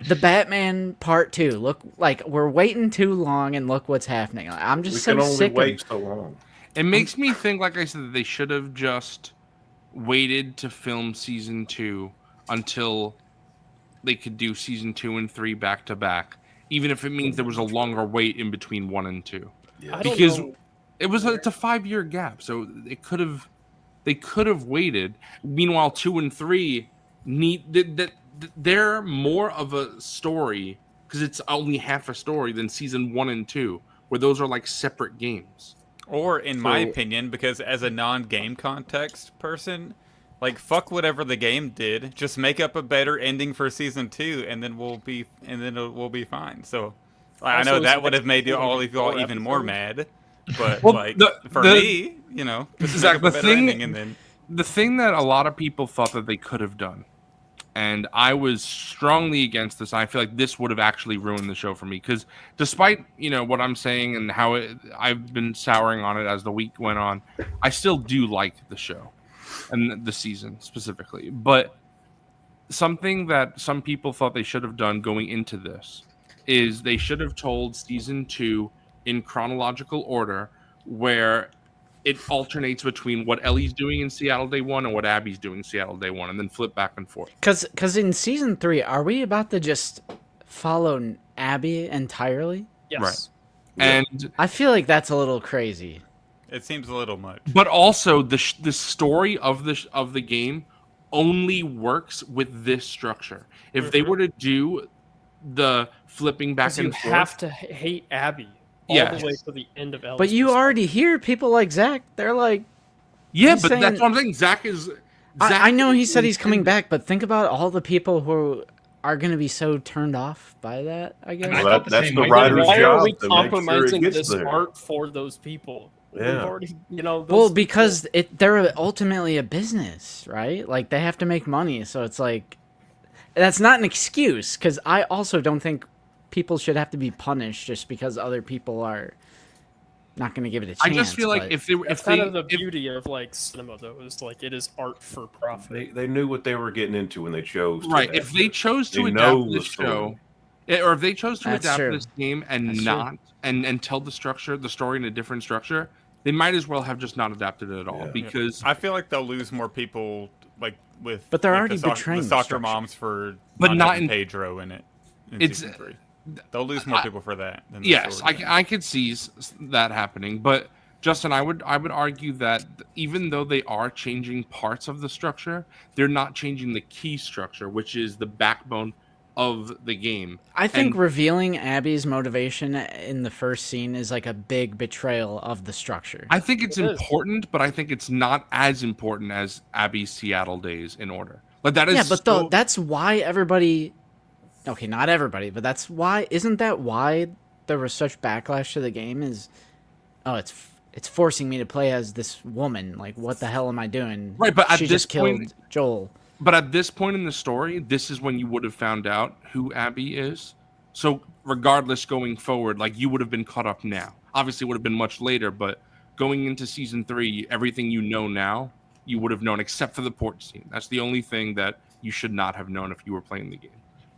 the Batman Part 2. Look, like we're waiting too long and look what's happening. Like, I'm We just can so only sick wait of so long. It makes me think, like I said, that they should have just waited to film season 2 until they could do season 2 and 3 back to back, even if it means there was a longer wait in between 1 and 2. Yeah. I don't Because know. it's a 5-year gap, so they could have waited. Meanwhile, 2 and 3 they're more of a story because it's only half a story than season 1 and 2, where those are like separate games. Or, in my So- opinion, because as a non-game context person, like fuck whatever the game did, just make up a better ending for season 2, and then we'll be fine. So, I Also, know is that it would have made you all of y'all four even more episodes? mad. But Well, like the- for the- me, you know, just Zach, make up a the better thing- ending, and then the thing that a lot of people thought that they could have done, and I was strongly against this. I feel like this would have actually ruined the show for me because, despite what I'm saying and how I've been souring on it as the week went on, I still do like the show and the season specifically. But something that some people thought they should have done going into this is they should have told season 2 in chronological order, where it alternates between what Ellie's doing in Seattle Day 1 and what Abby's doing in Seattle Day 1, and then flip back and forth. Because in season 3, are we about to just follow Abby entirely? Yes. Right. And I feel like that's a little crazy. It seems a little much. but also the story of the game only works with this structure. If they were to do the flipping back Because you and forth, have to hate Abby all Yes. the way to the end of Ellie's. But you already hear people like Zach. They're like, yeah, he's but saying- that's what I'm saying. Zach is. I know he said is he's coming intended. back, but think about all the people who are going to be so turned off by that, I guess. I Well, thought the that's same the way. writer's Why job are we to make sure it compromising gets this there. art for those people? We've Yeah. already, Well, those because they're ultimately a business, right? Like, they have to make money, so it's like... That's not an excuse, because I also don't think people should have to be punished just because other people are not going to give it a chance. I just feel like but- if they That's if kind they of the if, beauty of like cinema, though, is like it is art for profit. They knew what they were getting into when they chose. to right, adapt if they it. chose to They know adapt the this story. show, or if they chose to That's adapt true. this game and That's not and tell the story in a different structure, they might as well have just not adapted it at all Yeah. because. I feel like they'll lose more people, like with. But they're like, already the soc- betraying the the soccer structure. moms for But not having in- Pedro in it. In It's- season 3. They'll lose more people for that. Than the Yes, story. I could see that happening, but Justin, I would argue that even though they are changing parts of the structure, they're not changing the key structure, which is the backbone of the game. I think And- revealing Abby's motivation in the first scene is like a big betrayal of the structure. I think it's It is. important, but I think it's not as important as Abby's Seattle Days in order. Like that is Yeah, but so- that's why everybody. Okay, not everybody, but that's why. Isn't that why there was such backlash to the game? Is it's forcing me to play as this woman. Like, what the hell am I doing? Right, but at she this just killed point- Joel. But at this point in the story, this is when you would have found out who Abby is. So regardless, going forward, like you would have been caught up now. Obviously, it would have been much later, but going into season 3, everything you know now, you would have known, except for the port scene. That's the only thing that you should not have known if you were playing the game.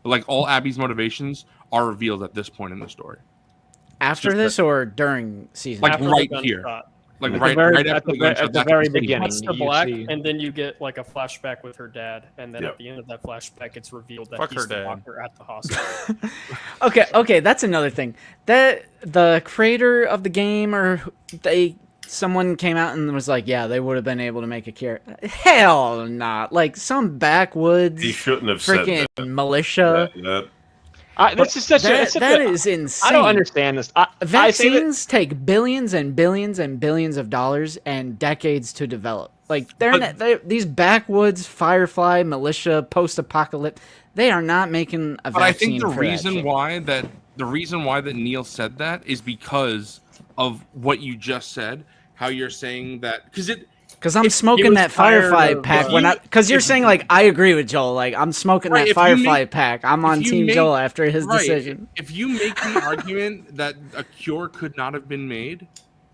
But like all Abby's motivations are revealed at this point in the story. After just this or during season? Like two? After the right gunshot. here. Like At the right, very- right at after the the ve- gunshot, at the that's very the scene. beginning. Cuts to you black, see- and then you get like a flashback with her dad, and then Yep. at the end of that flashback, it's revealed that Fuck he's her the dad. doctor at the hospital. Okay, that's another thing. That the creator of the game or someone came out and was like, yeah, they would have been able to make a character. Hell not. Like some backwoods He shouldn't have said freaking that. militia. That's just such a. That, It's such that a- is insane. I don't understand this. I say that, Vaccines take billions and billions and billions of dollars and decades to develop. Like these backwoods Firefly militia post-apocalypse, they are not making a But I vaccine. think the for that reason shit. why that Neil said that is because of what you just said. How you're saying that Because I'm If he smoking was that tired Firefly of- pack If when you- because you're if- saying like I agree with Joel. Like I'm smoking Right, that if you Firefly make- pack. I'm on if you Team make- Joel after his right, decision. If you make the argument that a cure could not have been made,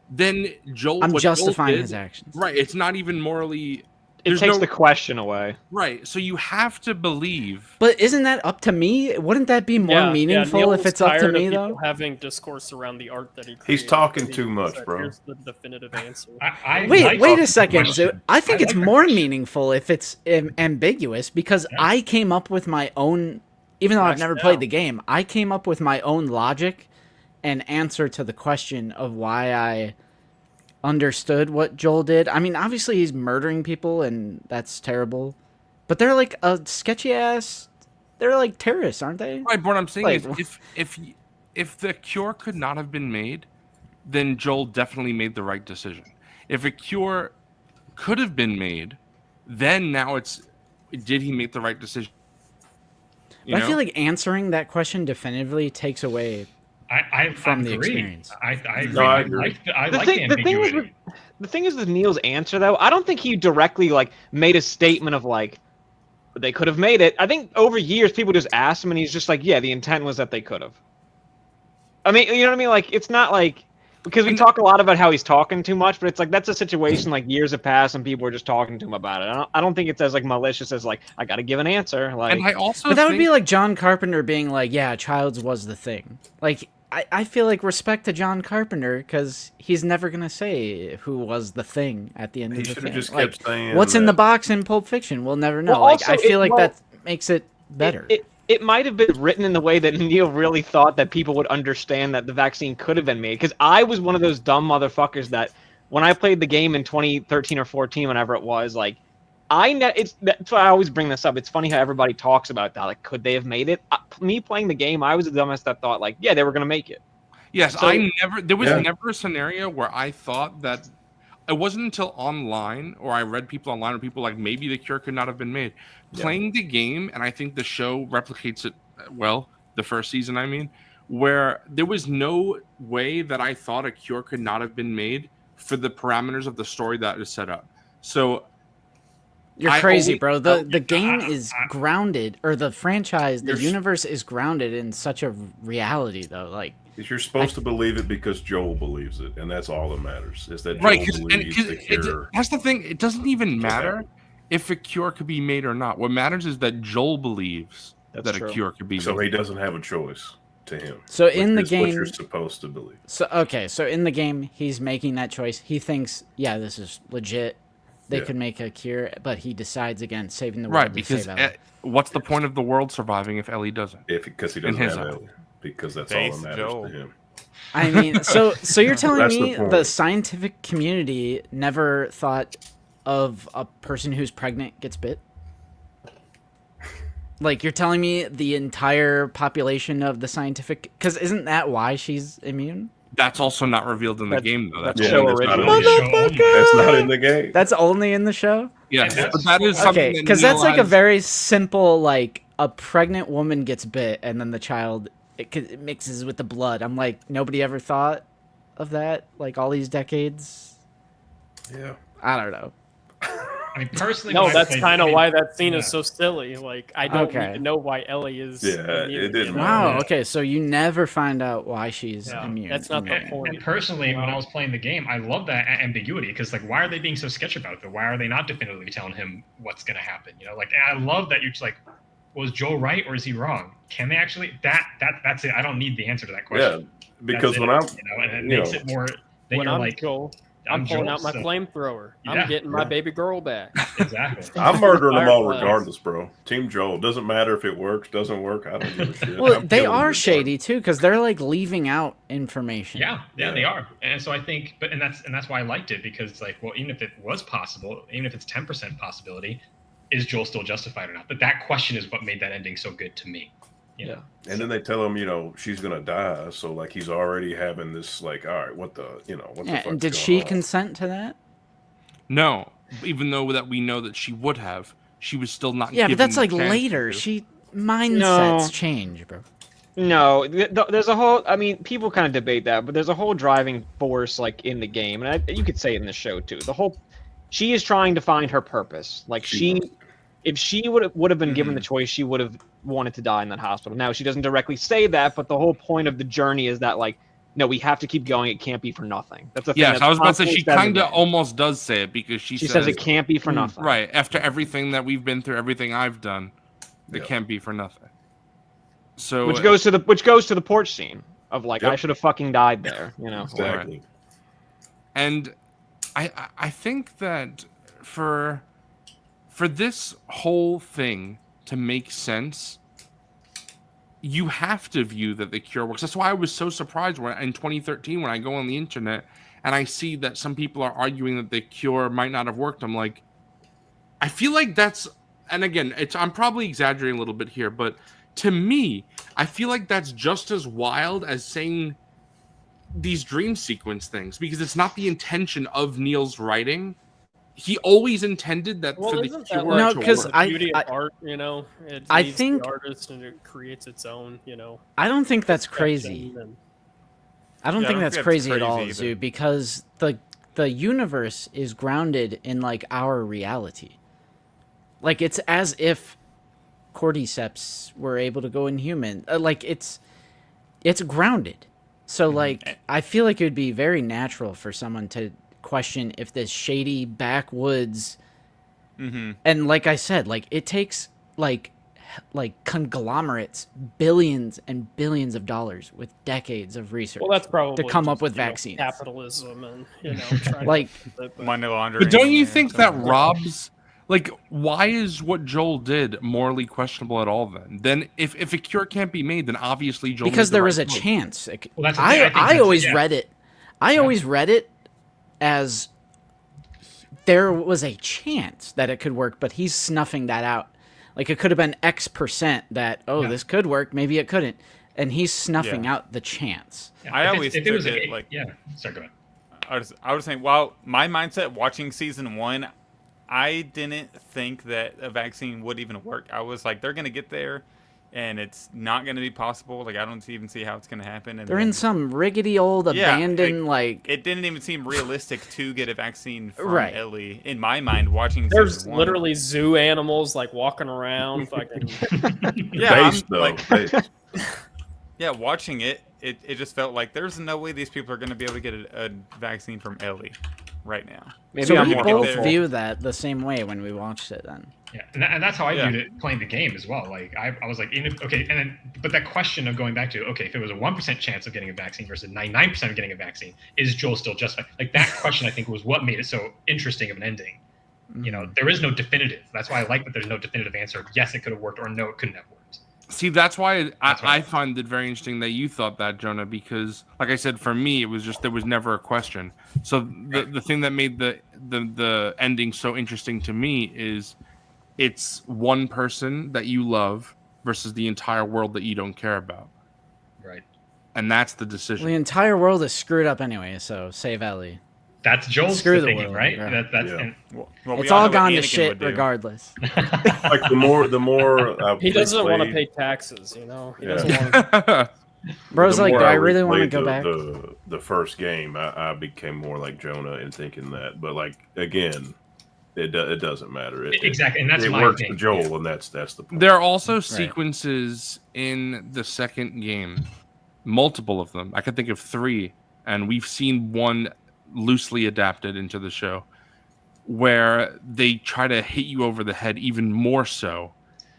then Joel. I'm what Joel justifying did- his actions. Right, it's not even morally. it There's takes no the question away. right. So you have to believe. But isn't that up to me? Wouldn't that be more meaningful Neil if was it's up to tired of me people though? having discourse around the art that he He's created. talking He too much, said, bro. Here's the definitive answer. I Wait, like wait the a second. question. I think it's like the more question. meaningful if it's ambiguous because Yeah. I came up with my own. Even though I've never Rationale. played the game, I came up with my own logic and answer to the question of why I understood what Joel did. I mean, obviously he's murdering people and that's terrible, but they're like a sketchy ass. They're like terrorists, aren't they? Right, but what I'm saying Like, is, if the cure could not have been made, then Joel definitely made the right decision. If a cure could have been made, then now it's did he make the right decision? You But I know? feel like answering that question definitively takes away I from the agree. experience. I agree. No, I I agree. like the The thing is, ambiguity. the thing is with Neil's answer though, I don't think he directly like made a statement of like they could have made it. I think over years people just asked him, and he's just like, yeah, the intent was that they could have. I mean, you know what I mean? Like, it's not like because we talk a lot about how he's talking too much, but it's like that's a situation like years have passed and people are just talking to him about it. I don't think it's as like malicious as like I got to give an answer. Like, And I also But that would think- be like John Carpenter being like, yeah, Childs was the thing. Like, I feel like respect to John Carpenter because he's never going to say who was the thing at the end He of the should have thing. just Like, kept saying what's in that. the box in Pulp Fiction? We'll never know. Well, like, I also, feel like well, that makes it better. It might have been written in the way that Neil really thought that people would understand that the vaccine could have been made. Because I was one of those dumb motherfuckers that when I played the game in 2013 or 14, whenever it was, like, that's why I always bring this up. It's funny how everybody talks about that. Like, could they have made it? Me playing the game, I was the dumbest that thought, like, yeah, they were going to make it. Yes, So- there was Yeah. never a scenario where I thought that it wasn't until online or I read people online or people like maybe the cure could not have been made. Yeah. Playing the game, and I think the show replicates it well, the first season, I mean, where there was no way that I thought a cure could not have been made for the parameters of the story that is set up. So You're I crazy, always- bro. The game is grounded, or the franchise, the You're s- universe is grounded in such a reality, though. Like, You're supposed to believe it because Joel believes it, and that's all that matters. Is that right, Joel believes the cure? that's the thing. It doesn't even matter happen. if a cure could be made or not. What matters is that Joel believes That's that true. a cure could be So made. he doesn't have a choice to him. so which in the is what game, you're supposed to believe. so in the game, he's making that choice. He thinks, yeah, this is legit. They Yeah. could make a cure, but he decides against saving the world Right, to because save Ellie. what's the point of the world surviving if Ellie doesn't? Because he In doesn't his have eye. Ellie. Because that's Face all that matters Joel. to him. I mean, so you're telling That's the me the point. scientific community never thought of a person who's pregnant gets bit? Like, you're telling me the entire population of the scientific... Because isn't that why she's immune? That's also not revealed in the That's- game, though. that's That's Yeah, show that's not original. in the game. Motherfucker! That's not in the game. That's only in the show? yes, And that's- but that is something. Okay, because that's like a very simple, like, a pregnant woman gets bit, and then the child, it mixes with the blood. I'm like, nobody ever thought of that? Like, all these decades? Yeah. I don't know. I mean, personally, No, when I that's played- kind I of mean, why that scene yeah. is so silly. Like, I don't Okay. need to know why Ellie is. Yeah, immune, it didn't you know? Wow, Yeah. okay, so you never find out why she's No, immune. that's not in the game. point. And personally, when I was playing the game, I love that ambiguity because, like, why are they being so sketchy about it? Why are they not definitively telling him what's going to happen? You know, like, and I love that you're just like, was Joel right or is he wrong? Can they actually? That's it. I don't need the answer to that Yeah. question. Because That's when it, I'm, you know, and it you makes know, it more. Then When you're I'm like, Joel, I'm I'm pulling Joel, out my so- flamethrower. Yeah, I'm getting my yeah. baby girl back. exactly. I'm murdering them all Fireflies. regardless, bro. Team Joel. Doesn't matter if it works, doesn't work. I don't give a shit. Well, I'm they killing are this shady too, because they're like leaving out information. Yeah, Yeah. they are, and so I think, and that's why I liked it because it's like, well, even if it was possible, even if it's 10% possibility, is Joel still justified or not? But that question is what made that ending so good to me. You know? And then they tell him, she's gonna die. So like he's already having this like, all right, what the what the Yeah, fuck's and did going she on? consent to that? No, even though that we know that she would have, she was still not. Yeah, but given that's the like chance later. to. She mindsets No. change, bro. No, there's a whole. I mean, people kind of debate that, but there's a whole driving force like in the game, and you could say it in the show too. She is trying to find her purpose. Like if she would have been given the choice, she would have wanted to die in that hospital. Now she doesn't directly say that, but the whole point of the journey is that like, no, we have to keep going. It can't be for nothing. That's the thing. Yes, that's I was about to say constantly she said in the kind of game. almost does say it because she says it can't be for nothing. right after everything that we've been through, everything I've done, it Yeah. can't be for nothing. So Which goes to the porch scene of like, Yep. I should have fucking died there. You know. Exactly. And I think that for this whole thing to make sense, you have to view that the cure works. That's why I was so surprised when in 2013 when I go on the internet and I see that some people are arguing that the cure might not have worked. I'm like, I feel like that's, and again, I'm probably exaggerating a little bit here, but to me, I feel like that's just as wild as saying these dream sequence things because it's not the intention of Neil's writing. He always intended that Well, for the isn't cure that No, to 'cause work. the I- beauty I- of art, you know? It I needs think- the artist and it creates its own, I don't think that's crazy. perception and- I don't Yeah, I think don't that's think that's crazy at crazy all, either. Zoo, because the the universe is grounded in like our reality. Like it's as if cordyceps were able to go in human. Like it's grounded. So like I feel like it would be very natural for someone to question if this shady backwoods and like I said, like it takes like conglomerates billions and billions of dollars with decades of research Well, that's probably to come up just, with you know, vaccines. capitalism and trying Like to, Money laundering. But don't you and think stuff. that robs? Like, why is what Joel did morally questionable at all? Then, if a cure can't be made, then obviously Joel. because made the there was a right choice. chance. Well, that's the thing. I think I that's- always yeah. read it. I always read it as there was a chance that it could work, but he's snuffing that out. Like it could have been X% that this could work, maybe it couldn't, and he's snuffing Yeah. out the chance. Yeah, I if it's- always if it was took a- it, like- yeah. Sorry, go ahead. I was saying, well, my mindset watching season 1, I didn't think that a vaccine would even work. I was like, they're gonna get there, and it's not gonna be possible. Like I don't even see how it's gonna happen. And They're then in some rickety old Yeah, abandoned like it didn't even seem realistic to get a vaccine from Right. Ellie. In my mind, watching there's season 1, literally zoo animals like walking around, fucking. yeah, Based, I'm, though. like, Based. yeah, watching it just felt like there's no way these people are going to be able to get a vaccine from Ellie right now. Maybe so I'm we more both hopeful. view that the same way when we watched it then. Yeah, and that's how I Yeah. viewed it playing the game as well. Like I was like, okay, and then but that question of going back to okay, if it was a 1% chance of getting a vaccine versus 99% of getting a vaccine, is Joel still justified? Like that question, I think, was what made it so interesting of an ending. You know, there is no definitive. That's why I like that there's no definitive answer. Yes, it could have worked, or no, it couldn't have worked. See, that's why That's why- I find it very interesting that you thought that, Jonah, because, like I said, for me, it was just there was never a question. So the thing that made the ending so interesting to me is it's one person that you love versus the entire world that you don't care about, Right. and that's the Well, decision. the entire world is screwed up anyway, so save Ellie. That's Joel's Screw the thinking, world, right? yeah. That's Yeah. and Well, we It's all all know what gone to Anakin shit would do. regardless. Like the more I've He doesn't want to replayed- pay taxes, He Yeah. doesn't want to. Bro's the like, more do I really want to replayed go back? The first game, I became more like Jonah in thinking that. But like again, it doesn't matter. exactly, and that's it my works thing. for Joel, and that's the point. There are also sequences in the second game, multiple of them. I can think of 3, and we've seen one loosely adapted into the show, where they try to hit you over the head even more so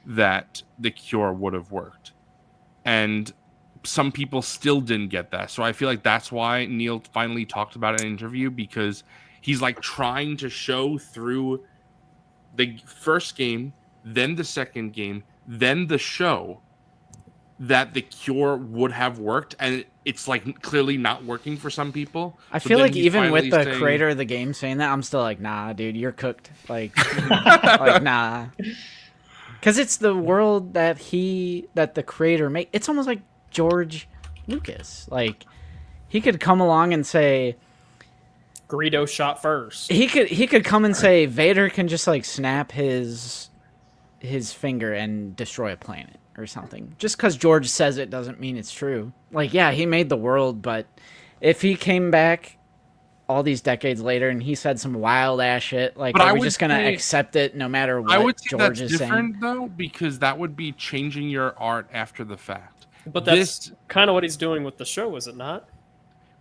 that the cure would have worked. And some people still didn't get that. So I feel like that's why Neil finally talked about it in an interview, because he's like trying to show through the first game, then the second game, then the show, that the cure would have worked, and it's like clearly not working for some people. I So feel then like he's even with finally the saying- creator of the game saying that, I'm still like, nah, dude, you're cooked. Like, like nah. Because it's the world that the creator made. It's almost like George Lucas. Like, he could come along and say, Greedo shot first. he could come and say Vader can just like snap his finger and destroy a planet or something. Just because George says it doesn't mean it's true. Like, yeah, he made the world, but if he came back all these decades later and he said some wild ass shit, like, But I are we would just gonna say- accept it no matter what I would say George that's is saying? different though, because that would be changing your art after the fact. But that's kind of what he's doing with the show, is it not?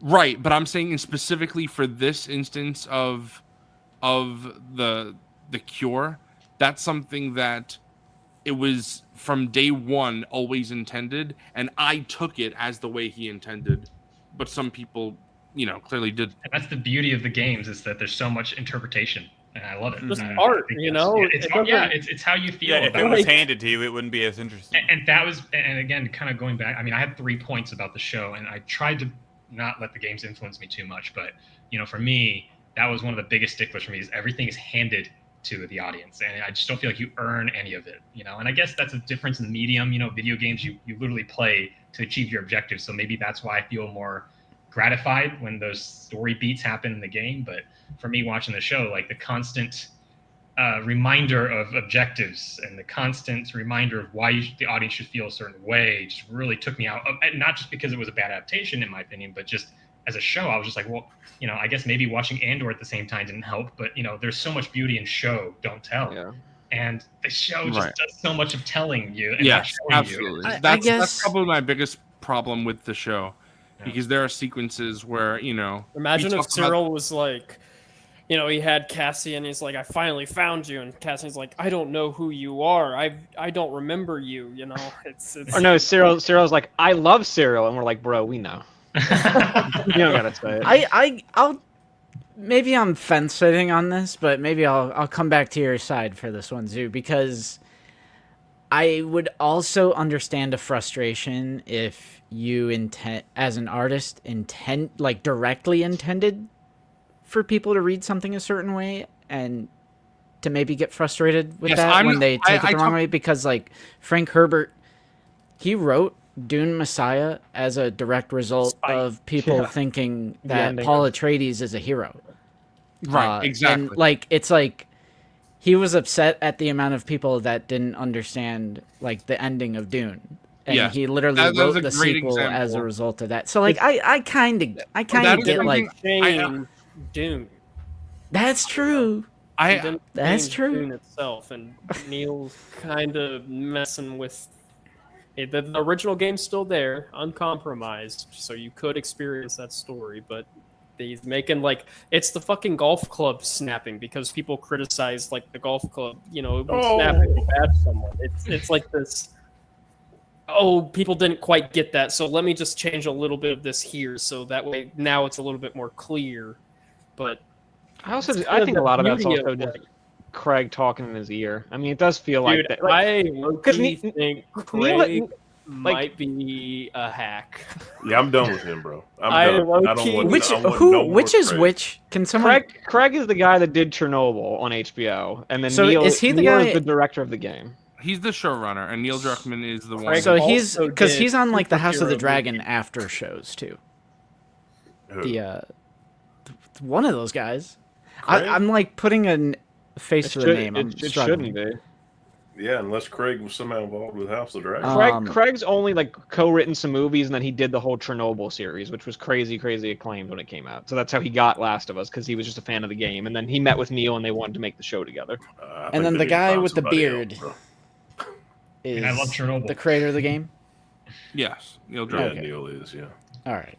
Right, but I'm saying specifically for this instance of the cure, that's something that it was from day one always intended, and I took it as the way he intended. But some people, clearly did. And that's the beauty of the games, is that there's so much interpretation, and I love it. Just I art, think you that's- know? It's It art, yeah, doesn't- it's how you feel. Yeah, if it about was Like- handed to you, it wouldn't be as interesting. And that was, and again, kind of going back, I mean, I had 3 points about the show, and I tried to not let the games influence me too much. But, for me, that was one of the biggest sticklers for me, is everything is handed to the audience. And I just don't feel like you earn any of it, And I guess that's a difference in the medium. Video games, you literally play to achieve your objectives. So maybe that's why I feel more gratified when those story beats happen in the game. But for me, watching the show, like the constant reminder of objectives and the constant reminder of why the audience should feel a certain way just really took me out. And not just because it was a bad adaptation, in my opinion, but just as a show, I was just like, well, I guess maybe watching Andor at the same time didn't help, but there's so much beauty in show, don't tell. Yeah. And the show just Right. does so much of telling you and not Yes, showing absolutely. you. I That's guess- probably my biggest problem with the show, Yeah. because there are sequences where Imagine we if talk about- Cyril was like, he had Cassian. He's like, I finally found you, and Cassian's like, I don't know who you are. I don't remember you. It's Or no, Cyril's like, I love Cyril, and we're like, bro, we know. You don't gotta say it. I'll maybe I'm fence sitting on this, but maybe I'll come back to your side for this one, Zoo, because I would also understand a frustration if you as an artist directly intended for people to read something a certain way and to maybe get frustrated with Yes, that when they take I it the wrong talk- way, because Frank Herbert, he wrote Dune Messiah as a direct result Spite. of people Yeah. thinking The that ending Paul of- Atreides is a hero. Right, exactly. And it's like he was upset at the amount of people that didn't understand the ending of Dune. And Yes, he literally that was wrote a the great sequel as a example. result of that. So I kind of that is get something- change Dune. that's true. He I didn't That's change true. Dune itself, and Neil's kind of messing with it. The original game's still there, uncompromised, so you could experience that story. But he's making it's the fucking golf club snapping because people criticize the golf club. It would snap if you bash someone. It's like this. Oh, people didn't quite get that, so let me just change a little bit of this here, so that way now it's a little bit more clear. But I it's think kind a of lot of the that's beauty also of, just Craig talking in his ear. I mean, it does feel dude, like that. I because low-key think Neil- Craig might be a hack. Yeah, I'm done with him, bro. I I'm done. I don't low-key- want. Which I want no more which is Craig. which? Can someone? Craig is the guy that did Chernobyl on HBO, and then So Neil is he the Neil guy- is the director of the game. he's the showrunner, and Neil Druckmann is the one. Craig- So also he's because did he's on the House of the superhero Dragon movie. after shows too. Who? One of those guys. Craig? I'm putting a face to the name. I'm It struggling. shouldn't be. Yeah, unless Craig was somehow involved with House of the Dragon. Craig's only co-written some movies, and then he did the whole Chernobyl series, which was crazy acclaimed when it came out. So that's how he got Last of Us, because he was just a fan of the game. And then he met with Neil, and they wanted to make the show together. I And think then they the need to guy find with the somebody beard. else, bro. Is I love Chernobyl. the creator of the game. Yes, Neil Yeah, Druckmann. Neil is. Yeah. All right.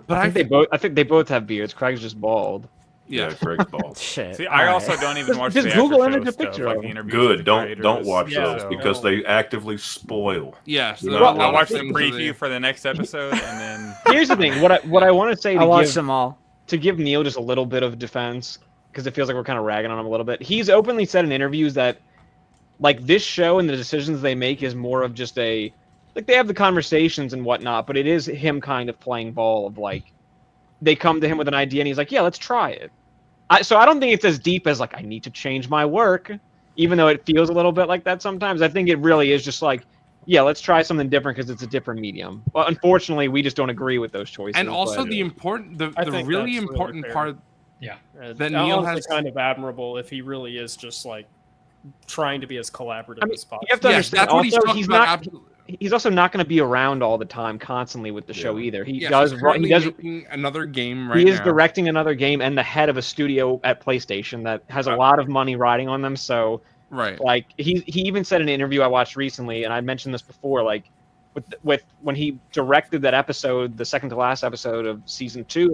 But I think they both have beards. Craig's just bald. Yeah, yeah, Craig's bald. Shit. See, I all also right. don't even Just- watch just the Google after image show a picture stuff, of like the him. interviews with Good. the Don't creators. watch Yeah, those so- because they actively spoil. yes. You there know, are a lot I of watched the things that preview they- for the next episode, and then Here's the thing. What I want to say I watched give them all. to give Neil just a little bit of defense, because it feels like we're kind of ragging on him a little bit. He's openly said in interviews that this show and the decisions they make is more of just they have the conversations and whatnot, but it is him kind of playing ball of they come to him with an idea and he's like, yeah, let's try it. So I don't think it's as deep as I need to change my work, even though it feels a little bit like that sometimes. I think it really is just yeah, let's try something different because it's a different medium. Well, unfortunately, we just don't agree with those choices. and also but- the important, the I really think that's really important fair. part. That Neil Neil has has- kind of admirable if he really is just trying to be as collaborative I mean, as possible. you have to Yes, understand. that's what he's Also, talking he's about. not. Absolutely. He's also not going to be around all the time, constantly with the show Yeah. either. He Yes, does. he's He currently does. making another game right He is now. directing another game and the head of a studio at PlayStation that has a Right. lot of money riding on them. So, Right. he even said in an interview I watched recently, and I mentioned this before, with when he directed that episode, the second to last episode of season 2,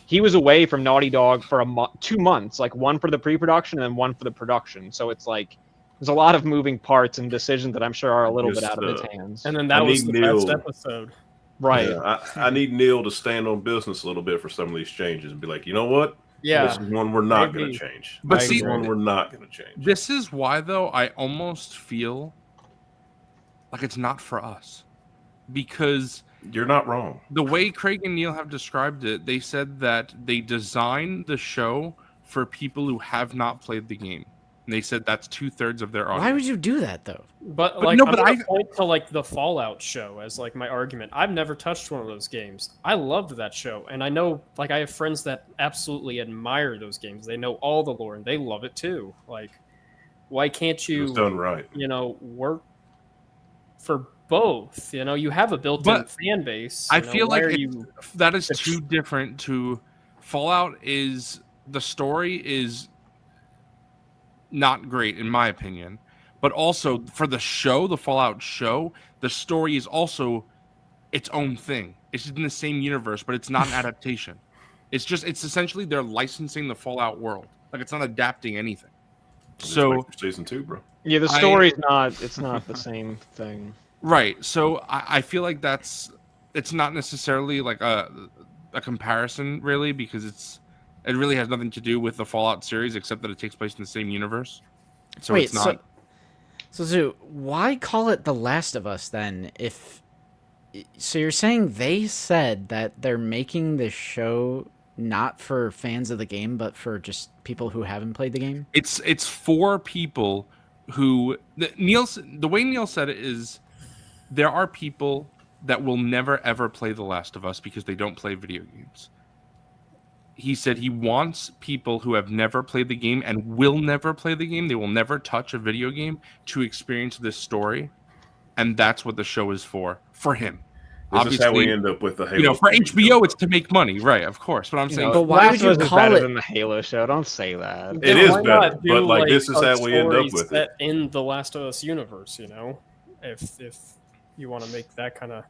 he was away from Naughty Dog for 2 months, one for the pre-production and then one for the production. So it's there's a lot of moving parts and decisions that I'm sure are a little bit Just, out of his hands. And then I that was the need best Neil. episode. Right. Yeah, I need Neil to stand on business a little bit for some of these changes and be like, you know what? Yeah. This is one we're not going Maybe. to change. But This see- is one we're not going to change. This is why, though, I almost feel like it's not for us, because You're not wrong. the way Craig and Neil have described it, they said that they designed the show for people who have not played the game. And they said that's 2/3 of their audience. Why would you do that though? But But no, I'm but gonna I- point to the Fallout show as my argument. I've never touched one of those games. I loved that show, and I know I have friends that absolutely admire those games. They know all the lore and they love it too. Why can't It you was done right. work for both. You know, you have a built-in But fan base. I you know, feel why like are it- you? that is too different to Fallout. Is the story is not great in my opinion, but also for the show, the Fallout show, the story is also its own thing. It's in the same universe, but it's not an adaptation. It's essentially they're licensing the Fallout world. Like it's not adapting anything. Just So wait for season 2, bro. Yeah, the I- story's not. It's not the same thing. right. So I feel like it's not necessarily like a comparison really, because it really has nothing to do with the Fallout series except that it takes place in the same universe. So Wait, it's not. so Zoo, why call it The Last of Us then? So you're saying they said that they're making this show not for fans of the game, but for just people who haven't played the game? It's for people who the way Neil said it is there are people that will never ever play The Last of Us because they don't play video games. He said he wants people who have never played the game and will never play the game, they will never touch a video game, to experience this story, and that's what the show is for him. This is how we end up with the Halo. For HBO, it's to make money, right? Of course, but I'm saying, But why would you Last of Us is call better it- than the Halo show? Don't say that. It is Why better, not do, but like this is a how we end up story with it. set in the Last of Us universe. You know, if you want to make that kind of.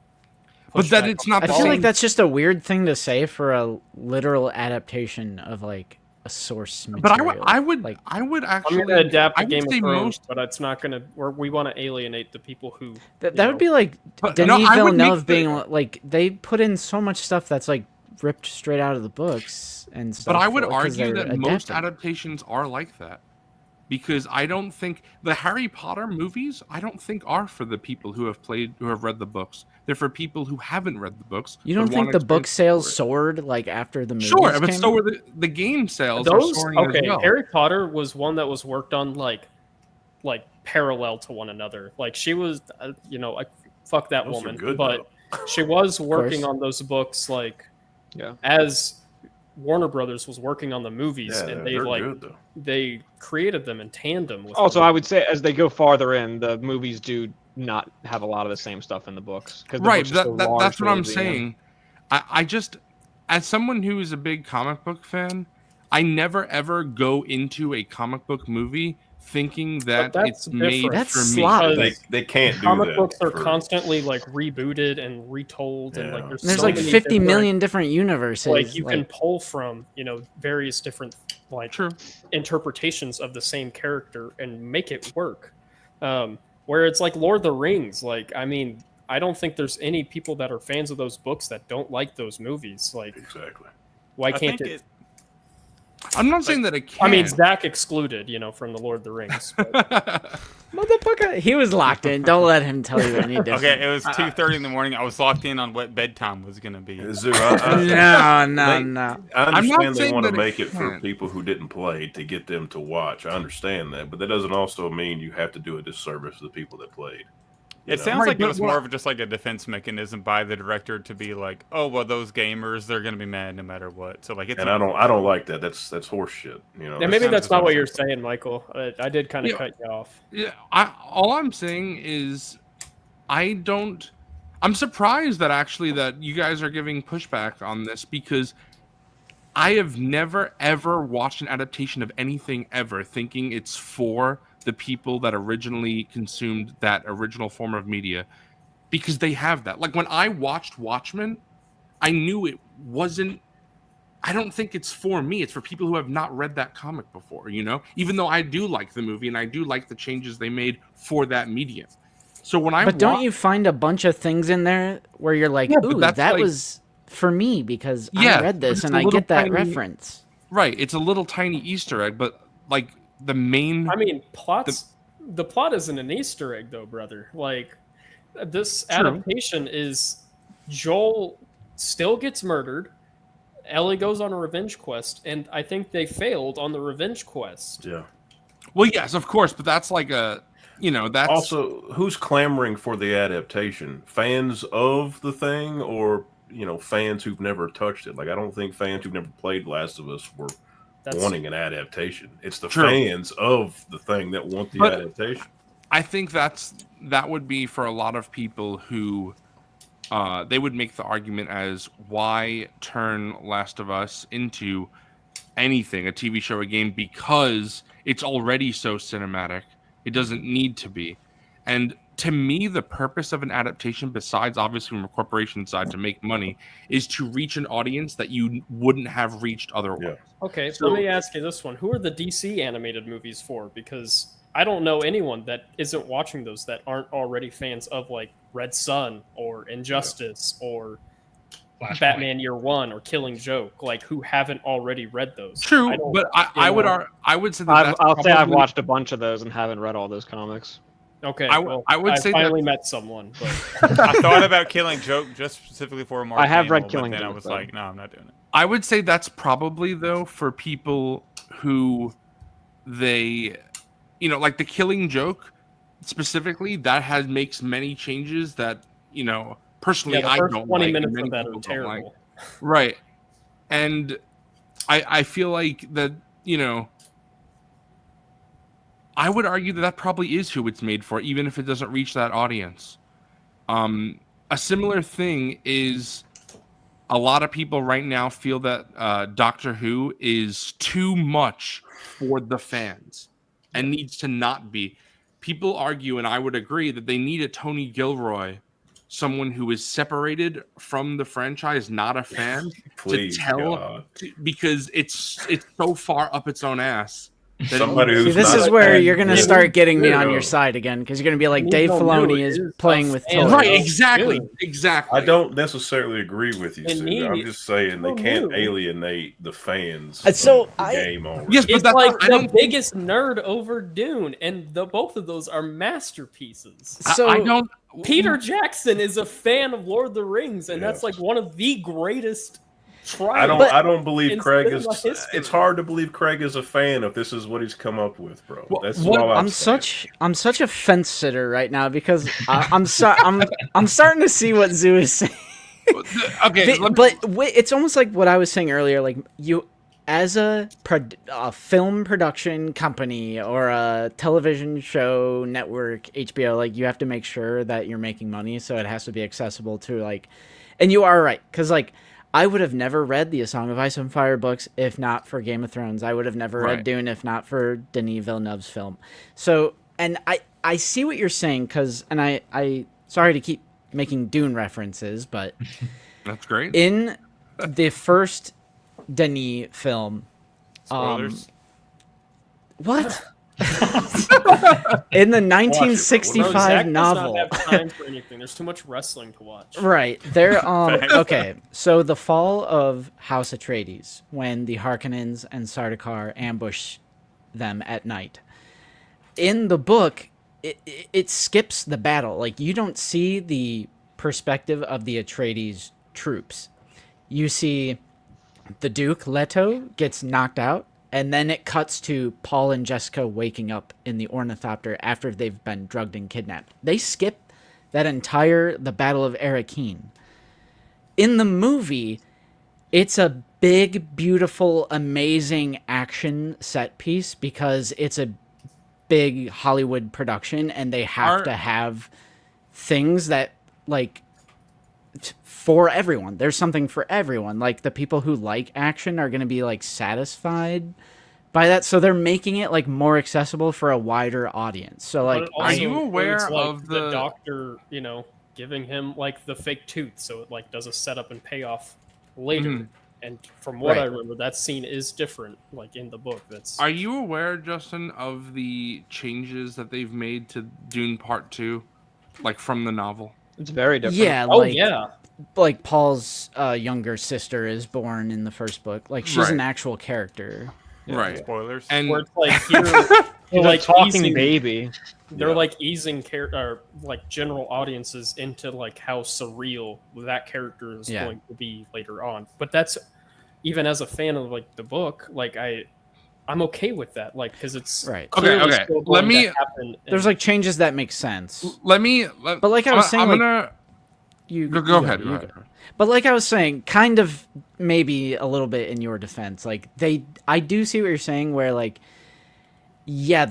but that it's not I the feel same. like that's just a weird thing to say for a literal adaptation of like a source But material. I would like. actually. I'm going to adapt I the would Game say of Thrones, most. but it's not going to. We want to alienate the people who. That you would know, be like But, Denis no, I would make Villeneuve the- being like they put in so much stuff that's like ripped straight out of the books and stuff. But I would 'cause argue they're that most adapting. adaptations are like that. Because I don't think the Harry Potter movies, I don't think are for the people who have read the books. They're for people who haven't read the books. You don't but think want the to book experience sales the story. soared like after the movies Sure, but came so out? were the game sales are those soaring okay. as well. Harry Potter was one that was worked on like parallel to one another. Like she was, fuck that Those are woman, good, but she was working course. on those books like Yeah. as Warner Brothers was working on the movies, Yeah, and they they're like good though. they created them in tandem with. Also, the I would say as they go farther in, the movies do not have a lot of the same stuff in the books. Right, Books are so large that's what I'm towards the end. saying. I just, as someone who is a big comic book fan, I never ever go into a comic book movie thinking that that's it's made different. That's for slop. me. Because They can't do comic that. books are for- constantly like rebooted and retold, and like Yeah. there's, There's so like many 50 different- million different universes. Like you can pull from various different like True. interpretations of the same character and make it work. Where it's like Lord of the Rings, like I mean, I don't think there's any people that are fans of those books that don't like those movies. Like, Exactly. why I can't think it? I'm not saying that it can't. I mean, Zach excluded, from the Lord of the Rings. but- Motherfucker, he was locked in. Don't let him tell you any different. Okay, it was 2:30 in the morning. I was locked in on what bedtime was gonna be. Zoo, No. I I'm not understand they saying want to that it make it for can't. people who didn't play to get them to watch. I understand that, but that doesn't also mean you have to do a disservice to the people that played. You It know? sounds Right, like it but was what- more of just like a defense mechanism by the director to be like, oh well, those gamers, they're gonna be mad no matter what. So like, it's And I don't like that. That's horse shit. yeah, maybe sounds that's not what you're disgusting. saying, Michael. I did kind of Yeah. cut you off. Yeah, all I'm saying is, I'm surprised that actually that you guys are giving pushback on this, because I have never ever watched an adaptation of anything ever thinking it's for the people that originally consumed that original form of media, because they have that. Like when I watched Watchmen, I knew it wasn't. I don't think it's for me. It's for people who have not read that comic before, even though I do like the movie and I do like the changes they made for that medium. So when I But don't you find a bunch of things in there where you're like, Yeah, but ooh, that's that like- was for me because Yeah, I read but this it's and a I little get that tiny- reference. right, it's a little tiny Easter egg, but like the main I mean, the plot isn't an Easter egg, though, brother. Like, this True. adaptation is Joel still gets murdered. Ellie goes on a revenge quest, and I think they failed on the revenge quest. Yeah. well, yes, of course, but that's like that's Also, who's clamoring for the adaptation? Fans of the thing, or fans who've never touched it? Like, I don't think fans who've never played Last of Us were That's wanting an adaptation. It's the True. fans of the thing that want the But- adaptation. I think that would be for a lot of people who they would make the argument as why turn Last of Us into anything, a TV show, a game, because it's already so cinematic. It doesn't need to be. And to me, the purpose of an adaptation, besides obviously from a corporation side to make money, is to reach an audience that you wouldn't have reached otherwise. Yeah. Okay, So- let me ask you this one: who are the DC animated movies for? Because I don't know anyone that isn't watching those that aren't already fans of like Red Sun or Injustice or Flashpoint. Batman Year One or Killing Joke, like who haven't already read those. True, I don't- but I would know. I would say that I'll that's say I've probably- watched a bunch of those and haven't read all those comics. Okay, I would say that- finally met someone, but I thought about Killing Joke just specifically for Mark I have read Hamill, Killing but then I Joke, was though. like, no, I'm not doing it. I would say that's probably though for people who they, like the Killing Joke specifically, that makes many changes that personally yeah, the I first don't 20 like, and minutes many of that people are don't terrible. like. Right, and I feel like that I would argue that probably is who it's made for, even if it doesn't reach that audience. A similar thing is a lot of people right now feel that Doctor Who is too much for the fans and needs to not be. People argue, and I would agree, that they need a Tony Gilroy, someone who is separated from the franchise, not a fan, Please, to tell God. because it's so far up its own ass. that Somebody See, who's this not is a where fan you're gonna is start getting me weirdo. on your side again, because you're gonna be like, Neil Dave Filoni Newton is is playing a with fan. toys. Right, Oh, exactly, dude. exactly. I don't necessarily agree with you, And Sue. me- I'm just saying they Oh, can't no. alienate the fans So of the I- game already. Yes, but It's that's like I the don't think- biggest nerd over Dune, and both of those are masterpieces. So I don't. Peter Jackson is a fan of Lord of the Rings, and that's Yes. like one of the greatest I don't. trials. I don't believe in Craig is. cinema history. It's hard to believe Craig is a fan if this is what he's come up with, bro. Well, That's what- all I'm saying. such a fence sitter right now because I'm starting to see what Zoo is saying. Okay, It's almost like what I was saying earlier. Like you, as a film production company or a television show network, HBO, like you have to make sure that you're making money, so it has to be accessible to like. And you are right, because like I would have never read the A Song of Ice and Fire books if not for Game of Thrones. I would have never read Right. Dune if not for Denis Villeneuve's film. So, and I see what you're saying, because, and I sorry to keep making Dune references, but that's great. in the first Denis film, Spoilers. what? In the No, 1965 Zach novel. does not have time for anything. There's too much wrestling to watch. Right. They're Thanks. okay. So the fall of House Atreides, when the Harkonnens and Sardaukar ambush them at night. In the book, it skips the battle. Like you don't see the perspective of the Atreides troops. You see the Duke Leto gets knocked out, and then it cuts to Paul and Jessica waking up in the ornithopter after they've been drugged and kidnapped. They skip the Battle of Arrakeen. In the movie, it's a big, beautiful, amazing action set piece because it's a big Hollywood production and they have to have things that, like, for everyone. There's something for everyone. Like, the people who like action are going to be, like, satisfied by that. So they're making it, like, more accessible for a wider audience. So, like, But it are also you aware includes, like, of the the- doctor, giving him like the fake tooth, so it like does a setup and payoff later. Mhm. And from what I Right. remember, that scene is different, like in the book. That's Are you aware, Justin, of the changes that they've made to Dune Part 2, like from the novel? It's very different. yeah, oh like, yeah, like Paul's younger sister is born in the first book. Like, she's an Right. actual character. Right. Spoilers. And where it's like here, He's they're a like talking easing, baby. they're Yeah. like easing like general audiences into like how surreal that character is Yeah. going to be later on. But that's even as a fan of like the book, like I'm okay with that, like because it's Right. Okay, clearly okay. still Let going me- to happen, There's and- like changes that make sense. But like I was saying, I'm like, gonna You go ahead. you Go ahead. But like I was saying, kind of maybe a little bit in your defense, like I do see what you're saying, where like, yeah,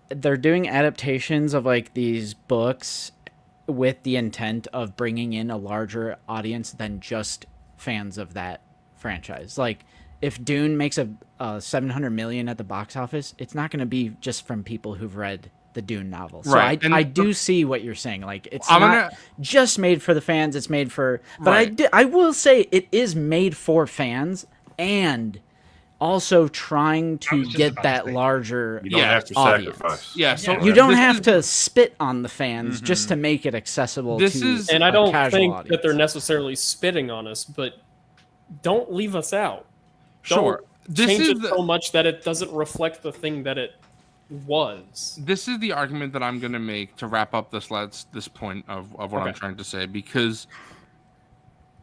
they're doing adaptations of like these books with the intent of bringing in a larger audience than just fans of that franchise. Like if Dune makes a 700 million at the box office, it's not going to be just from people who've read the Dune novel. So Right. I do see what you're saying. Like it's I'm not gonna- just made for the fans. It's made for, but Right. I will say it is made for fans and also trying I to was just get about to that say. larger You don't Yeah, have to audience. sacrifice. Yeah, so You don't this have is- to spit on the fans just to make it accessible This to is- And I a don't casual think audience. that they're necessarily spitting on us, but don't leave us out. Sure. This Change is it the- so much that it doesn't reflect the thing that it was. This is the argument that I'm going to make to wrap up this point of what I'm Okay. trying to say, because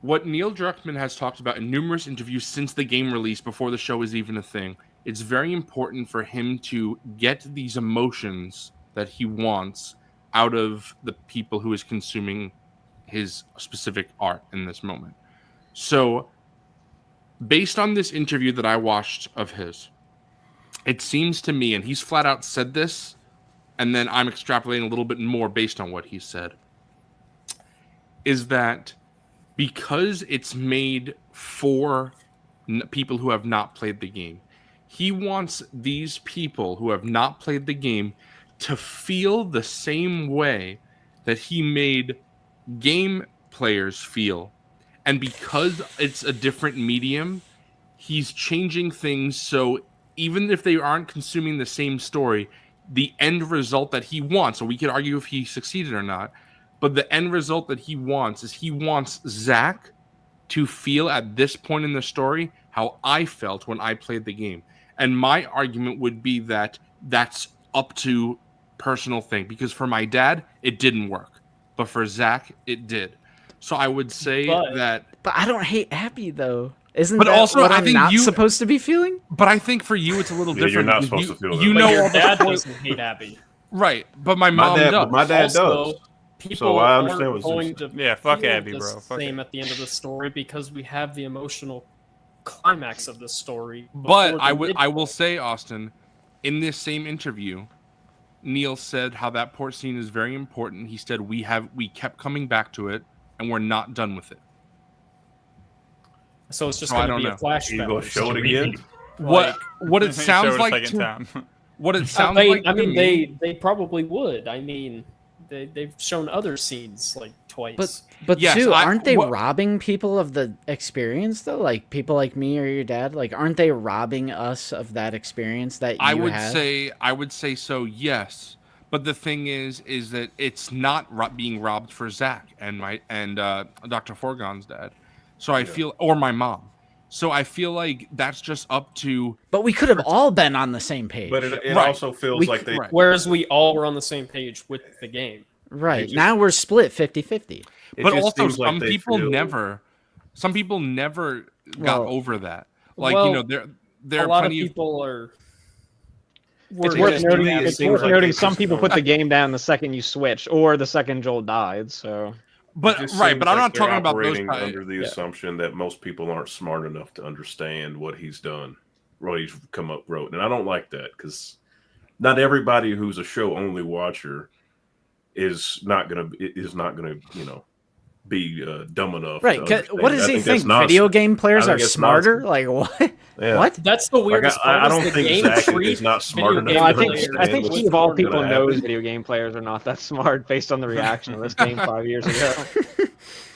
what Neil Druckmann has talked about in numerous interviews since the game release, before the show is even a thing, it's very important for him to get these emotions that he wants out of the people who is consuming his specific art in this moment. So, based on this interview that I watched of his, it seems to me, and he's flat out said this, and then I'm extrapolating a little bit more based on what he said, is that because it's made for people who have not played the game, he wants these people who have not played the game to feel the same way that he made game players feel. And because it's a different medium, he's changing things so even if they aren't consuming the same story, the end result that he wants, so we could argue if he succeeded or not, but the end result that he wants is he wants Zach to feel at this point in the story how I felt when I played the game. And my argument would be that that's up to personal thing, because for my dad, it didn't work, but for Zach, it did. So I would say But- that, But I don't hate Abby though. Isn't But that also, what I I'm think not you- supposed to be feeling? but I think for you, it's a little Yeah, different. you're not because supposed to feel you that know But your all the dad points- doesn't hate Abby. right? But my mom My dad, does. my dad Also, does. People So I understand aren't what you're going to Yeah, fuck feel Abby, the bro. Fuck same it. at the end of the story because we have the emotional climax of the story. But before I the will midpoint. say, Austin, in this same interview, Neil said how that port scene is very important. He said we kept coming back to it and we're not done with it. So it's just So I going to don't be a know. flashback. You gonna show it again? What it Show sounds it a like second to, time. what it I sounds mean, like to me, they probably would. I mean, they've shown other scenes like twice. But Yes, too, aren't they what- robbing people of the experience though? Like people like me or your dad, like aren't they robbing us of that experience that you I would had? say so, yes. But the thing is that it's not being robbed for Zach and Dr. Forgon's dad. So I feel, or my mom. So I feel like that's just up to But we could have all been on the same page. But it Right. also feels We- like they. right. Whereas we all were on the same page with the game. right. just- Now we're split 50-50. It but just also seems like some they people feel- never got Well- over that. Like, Well, there A are lot of plenty of people are. It's It worth just- to noting. me, it It's seems worth like noting. they Some just people don't- put the game down the second you switch, or the second Joel died. So but It just right, seems but I'm like not they're talking about those operating guys. under the assumption that most people aren't smart enough to understand what he's done, what he's wrote, and I don't like that because not everybody who's a show only watcher is not gonna be dumb enough. Right. to 'Cause understand. What does I he that's think? nonsense. Video game players I are think it's smarter? nonsense. Like what? Yeah. What? That's the Like, weirdest I part. don't is the think game Zach treats is not smart video enough. game no, I to think players I think what's Steve, of all gonna people knows happen. video game players are not that smart based on the reaction of this game 5 years ago.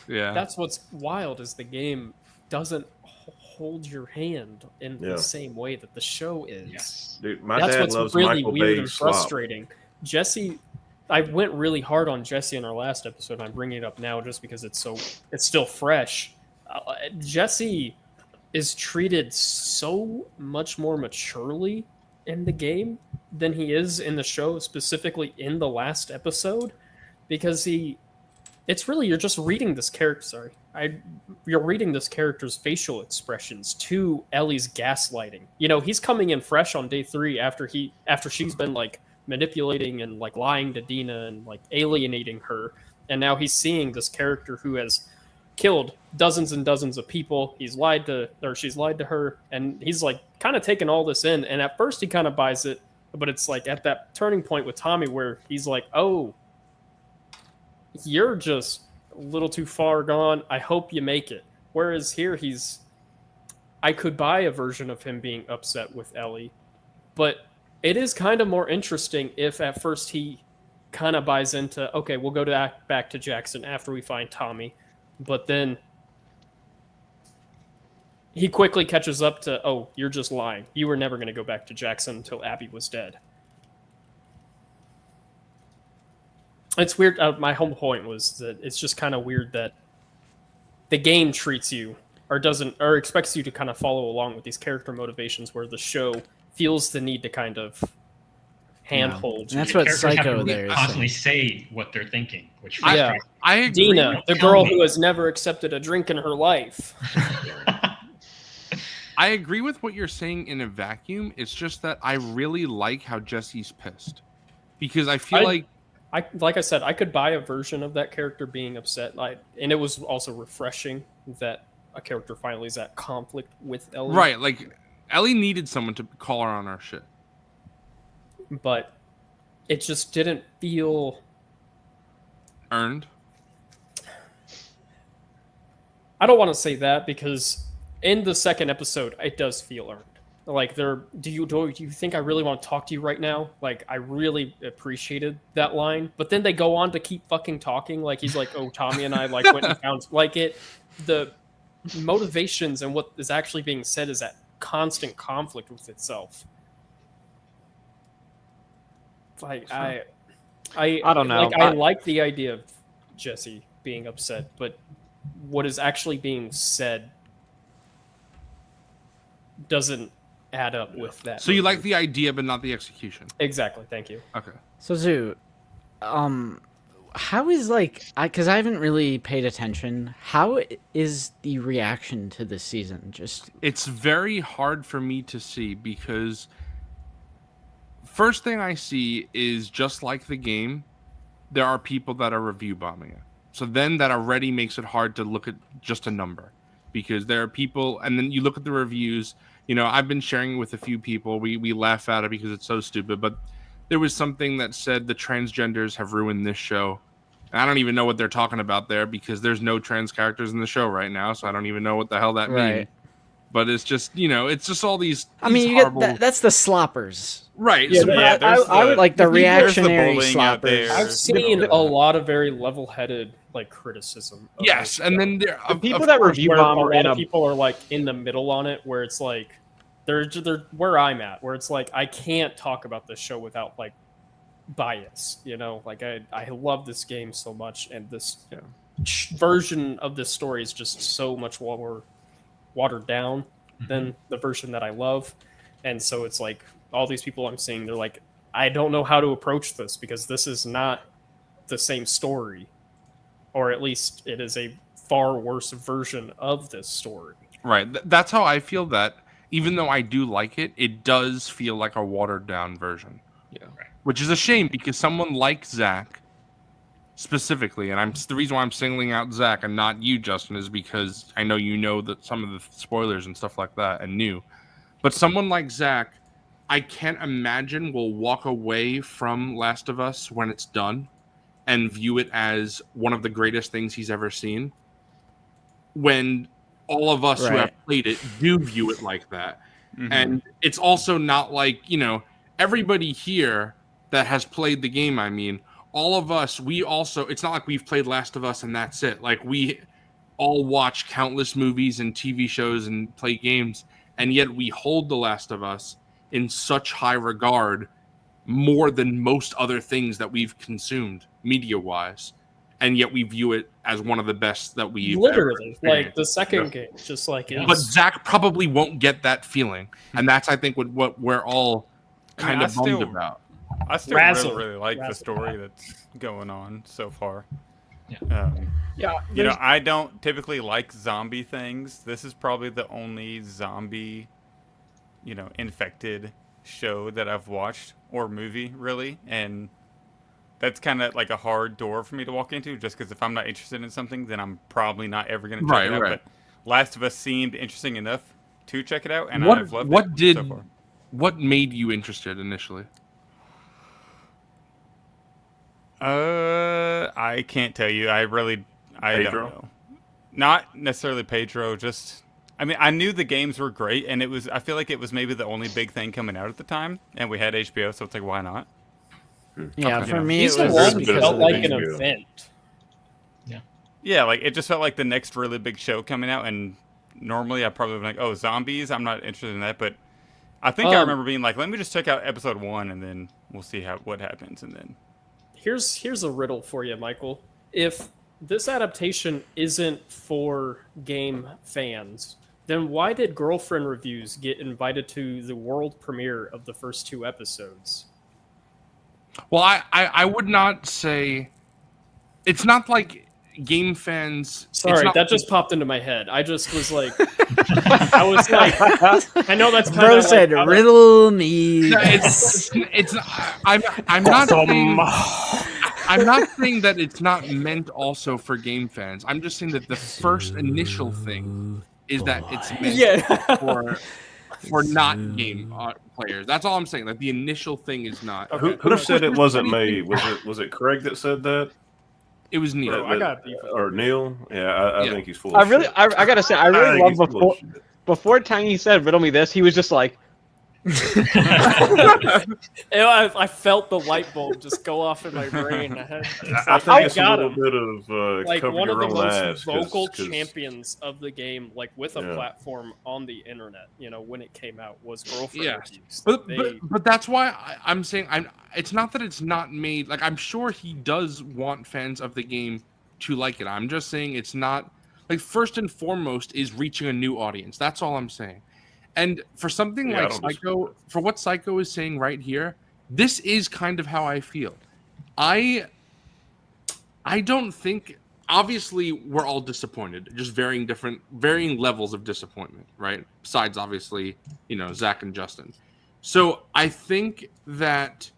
Yeah. That's what's wild is the game doesn't hold your hand in Yeah. the same way that the show is. Yes. Dude, my That's dad what's loves really Michael weird Bay and slop. frustrating. Jesse, I went really hard on Jesse in our last episode. And I'm bringing it up now just because it's still fresh. Jesse is treated so much more maturely in the game than he is in the show, specifically in the last episode, because it's really you're just reading this character. Sorry, you're reading this character's facial expressions to Ellie's gaslighting. You know, he's coming in fresh on day 3 after she's been like manipulating and like lying to Dina and like alienating her, and now he's seeing this character who has killed dozens and dozens of people. She's lied to her, and he's like kind of taking all this in. And at first he kind of buys it, But it's like at that turning point with Tommy where he's like, oh, you're just a little too far gone. I hope you make it. Whereas here I could buy a version of him being upset with Ellie, but it is kind of more interesting if at first he kind of buys into, okay, we'll go back to Jackson after we find Tommy, but then he quickly catches up to, oh, you're just lying. You were never going to go back to Jackson until Abby was dead. It's weird. My whole point was that it's just kind of weird that the game treats you or doesn't or expects you to kind of follow along with these character motivations, where the show feels the need to kind of handhold. And that's The what characters have Psycho to there is constantly saying. say what they're thinking, which Yeah. frustrates I agree. Dina, with- the girl who has never accepted a drink in her life. I agree with what you're saying in a vacuum. It's just that I really like how Jesse's pissed, because I feel like Like I said, I could buy a version of that character being upset, and it was also refreshing that a character finally is at conflict with Ellie. right, like Ellie needed someone to call her on our shit. But it just didn't feel. Earned. I don't want to say that because in the second episode, it does feel earned. Like, do you think I really want to talk to you right now? Like, I really appreciated that line. But then they go on to keep fucking talking. Like, he's like, oh, Tommy and I like went and found like it. The motivations and what is actually being said is at constant conflict with itself. Like, I don't know. Like, I like the idea of Jesse being upset, but what is actually being said doesn't add up with that. So you movie. like the idea, but not the execution. Exactly. Thank you. Okay. So Zoo, how is because I haven't really paid attention. How is the reaction to this season? Just It's very hard for me to see because first thing I see is, just like the game, there are people that are review bombing it. So then that already makes it hard to look at just a number, because there are people, and then you look at the reviews. You know, I've been sharing it with a few people. We laugh at it because it's so stupid, but there was something that said the transgenders have ruined this show. And I don't even know what they're talking about there, because there's no trans characters in the show right now, so I don't even know what the hell that means. Right. But it's just, it's just all these. I mean, these you horrible... get that's the sloppers. Right. Yeah, so- but Yeah, there's I would like the there's the reactionary bullying out sloppers. there. I've seen a lot of very level-headed like criticism. Of yes, this and show. then there The people that review where bomb a are lot in of a people are like in the middle on it, where it's like they're where I'm at, where it's like I can't talk about this show without like bias. Like I love this game so much, and this version of this story is just so much more watered down than the version that I love, and so it's like all these people I'm seeing, they're like, I don't know how to approach this because this is not the same story, or at least it is a far worse version of this story. Right. That's how I feel, that even though I do like it, it does feel like a watered down version. Yeah. Right. Which is a shame, because someone like Zach specifically, and the reason why I'm singling out Zach and not you, Justin, is because I know you know that some of the spoilers and stuff like that and knew. But someone like Zach, I can't imagine will walk away from Last of Us when it's done and view it as one of the greatest things he's ever seen, when all of us who Right. have played it do view it like that. Mhm. And it's also not like, everybody here that has played the game, I mean, all of us, it's not like we've played Last of Us and that's it. Like, we all watch countless movies and TV shows and play games, and yet we hold The Last of Us in such high regard, more than most other things that we've consumed media-wise. And yet we view it as one of the best that we've Literally, ever like the experienced. second game, just like Yeah. it's, But Zach probably won't get that feeling, and that's, I think, what we're all kind I of bummed still- about. I still Razzle. really like the Razzle. story that's going on so far. Yeah. yeah, I don't typically like zombie things. This is probably the only zombie, infected show that I've watched, or movie, really. And that's kind of like a hard door for me to walk into, just because if I'm not interested in something, then I'm probably not ever going to check it out. Right. But Last of Us seemed interesting enough to check it out, and What- I've loved what it did- so far. what made you interested initially? I can't tell you. I don't Pedro? know. Not necessarily Pedro. Just, I mean, I knew the games were great, and it was. I feel like it was maybe the only big thing coming out at the time, and we had HBO, so it's like, why not? Yeah, Okay. for me it Season was one because felt of the like an HBO. event. Yeah, like it just felt like the next really big show coming out, and normally I probably would be like, oh, zombies. I'm not interested in that, but I think I remember being like, let me just check out episode 1, and then we'll see what happens, and then. Here's a riddle for you, Michael. If this adaptation isn't for game fans, then why did Girlfriend Reviews get invited to the world premiere of the first 2 episodes? Well, I would not say it's not like game fans. it's Sorry, not- that just popped into my head. I just was like, I was like, I know that's kind Bro of said, like, "Riddle me." No, it's I'm not saying, I'm not saying that it's not meant also for game fans. I'm just saying that the first initial thing is that it's meant yeah. for not game players. That's all I'm saying. Like the initial thing is not. Who said it wasn't made? Was it Craig that said that? It was Neil. I got beef with Or Neil? Yeah, I Yeah. think he's full of shit. I gotta say, I really think love he's full before of shit. before Tiny said riddle me this, he was just like, I felt the light bulb just go off in my brain. I think it's a got little him. bit of Like cover one of your the own most ass. 'cause- vocal 'cause- champions of the game, like with a Yeah. platform on the internet, when it came out, was Girlfriend Yeah. Reviews. But that's why I'm saying it's not that it's not made. Like I'm sure he does want fans of the game to like it. I'm just saying it's not like first and foremost is reaching a new audience. That's all I'm saying. And for something Yeah, I like don't disagree Psycho, with that. for what Psycho is saying right here, this is kind of how I feel. I don't think. Obviously, we're all disappointed, just varying levels of disappointment, right? Besides, obviously, Zach and Justin. So I think that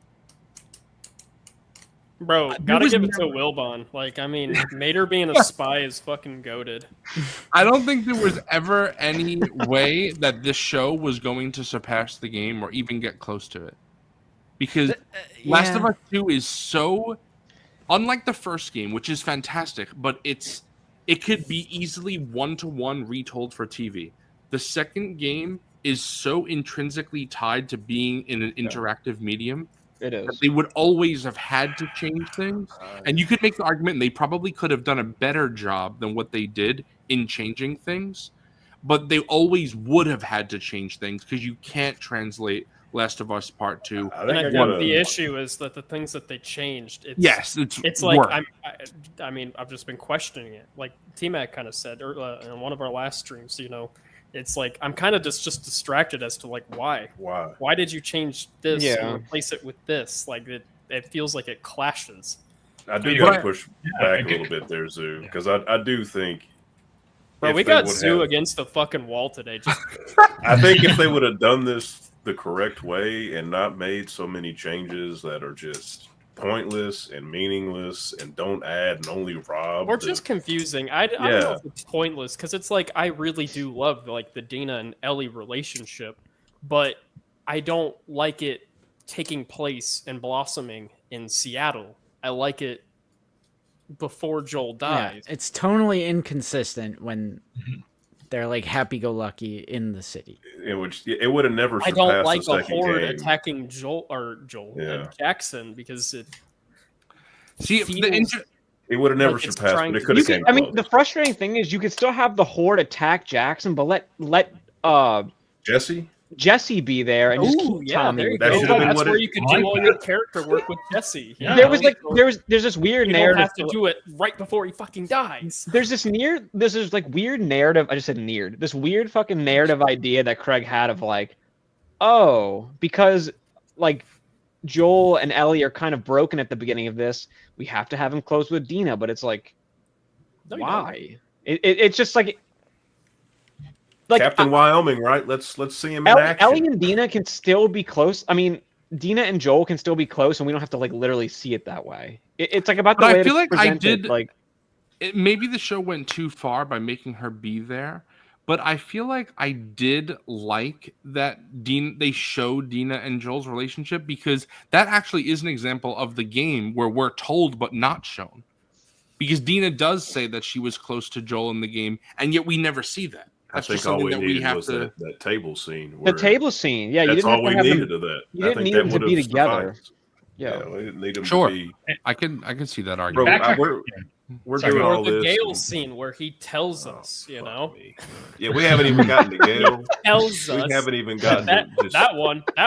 Bro, there gotta was give it to never- Wilbon. Like, I mean, Mater being a spy is fucking goated. I don't think there was ever any way that this show was going to surpass the game or even get close to it. Because Last of Us 2 is so unlike the first game, which is fantastic, but it could be easily 1-to-1 retold for TV. The second game is so intrinsically tied to being in an interactive medium it that is. they would always have had to change things. And you could make the argument they probably could have done a better job than what they did in changing things, but they always would have had to change things because you can't translate Last of Us Part 2. I And I think I think got the issue is that the things that they changed, Yes, it's like work. I mean, I've just been questioning it. Like T-Mac kind of said in one of our last streams, it's like I'm kind of just distracted as to like why did you change this Yeah. and replace it with this? Like it feels like it clashes. I do Yeah. got to push back I a get- little bit there, Zoo, because I do think. Bro, if we they got would Zoo have- against the fucking wall today. Just I think if they would have done this the correct way and not made so many changes that are just pointless and meaningless and don't add and only rob. or the- just confusing. I don't know if it's pointless because it's like I really do love like the Dina and Ellie relationship, but I don't like it taking place and blossoming in Seattle. I like it before Joel Yeah, dies. it's tonally inconsistent when they're like happy-go-lucky in the city. it would have never. I don't surpassed like the a second horde game. attacking Joel Yeah. and Jackson because it See, feels It would have never like it's surpassed, trying but it to- could You have could, came I mean, close. the frustrating thing is you could still have the horde attack Jackson, but let Jesse. Jesse be there and just Ooh, keep yeah, Tommy. there you with That go. it. should have been That's what where it- you could I do like all your character work with Jesse. Yeah. There was like there's this weird You don't narrative. have to do it right before he fucking dies. There's this like weird narrative. I just said neared. This weird fucking narrative idea that Craig had of like, oh, because like Joel and Ellie are kind of broken at the beginning of this, we have to have him close with Dina. But it's like, No, you don't. why? It's just like Captain Wyoming, right? Let's see him in action. Ellie and Dina can still be close. I mean, Dina and Joel can still be close, and we don't have to like literally see it that way. It's like about the But I way feel it's like I presented, did- like. Maybe the show went too far by making her be there, but I feel like I did like that they showed Dina and Joel's relationship, because that actually is an example of the game where we're told but not shown. Because Dina does say that she was close to Joel in the game, and yet we never see that. I That's think just all something we that we needed have was to. that table scene. The where table scene, yeah, you That's didn't all have to we have needed them, of that. you I didn't think need that them to would be have together. sufficed. Yeah. We didn't need them Sure. to be. I can see that Bro, argument. we're Sorry, doing Or all the this. Gale and- scene where he tells us, Oh, fuck know, me. Yeah, we haven't even gotten to Gale. tells We us. haven't even gotten that to just. that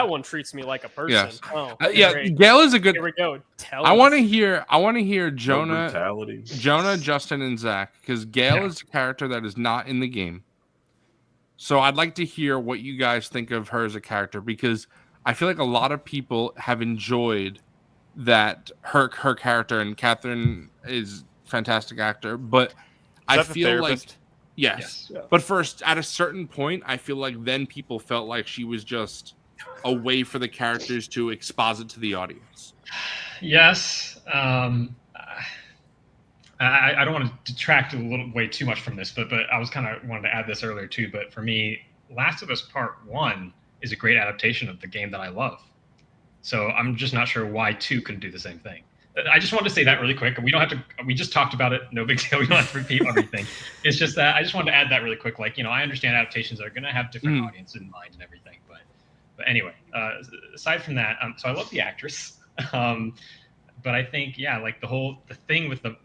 one treats me like a person. Yes. Oh, Yeah, great. Gail is a good. Here we go. Tell I want us. to hear no Jonah, brutality. Justin, and Zach, because Gail is a character that is not in the game. So I'd like to hear what you guys think of her as a character, because I feel like a lot of people have enjoyed that her character, and Catherine is a fantastic actor, but Is I that the feel like therapist? yes. Yes. But first, at a certain point, I feel like then people felt like she was just a way for the characters to exposit to the audience. Yes. I don't want to detract a little way too much from this, but I was kind of wanted to add this earlier too. But for me, Last of Us Part 1 is a great adaptation of the game that I love. So I'm just not sure why 2 couldn't do the same thing. I just wanted to say that really quick. We don't have to. We just talked about it. No big deal. We don't have to repeat everything. It's just that I just wanted to add that really quick. Like, I understand adaptations are going to have different audiences in mind and everything. But anyway, aside from that, so I love the actress. But I think, yeah, like the thing with the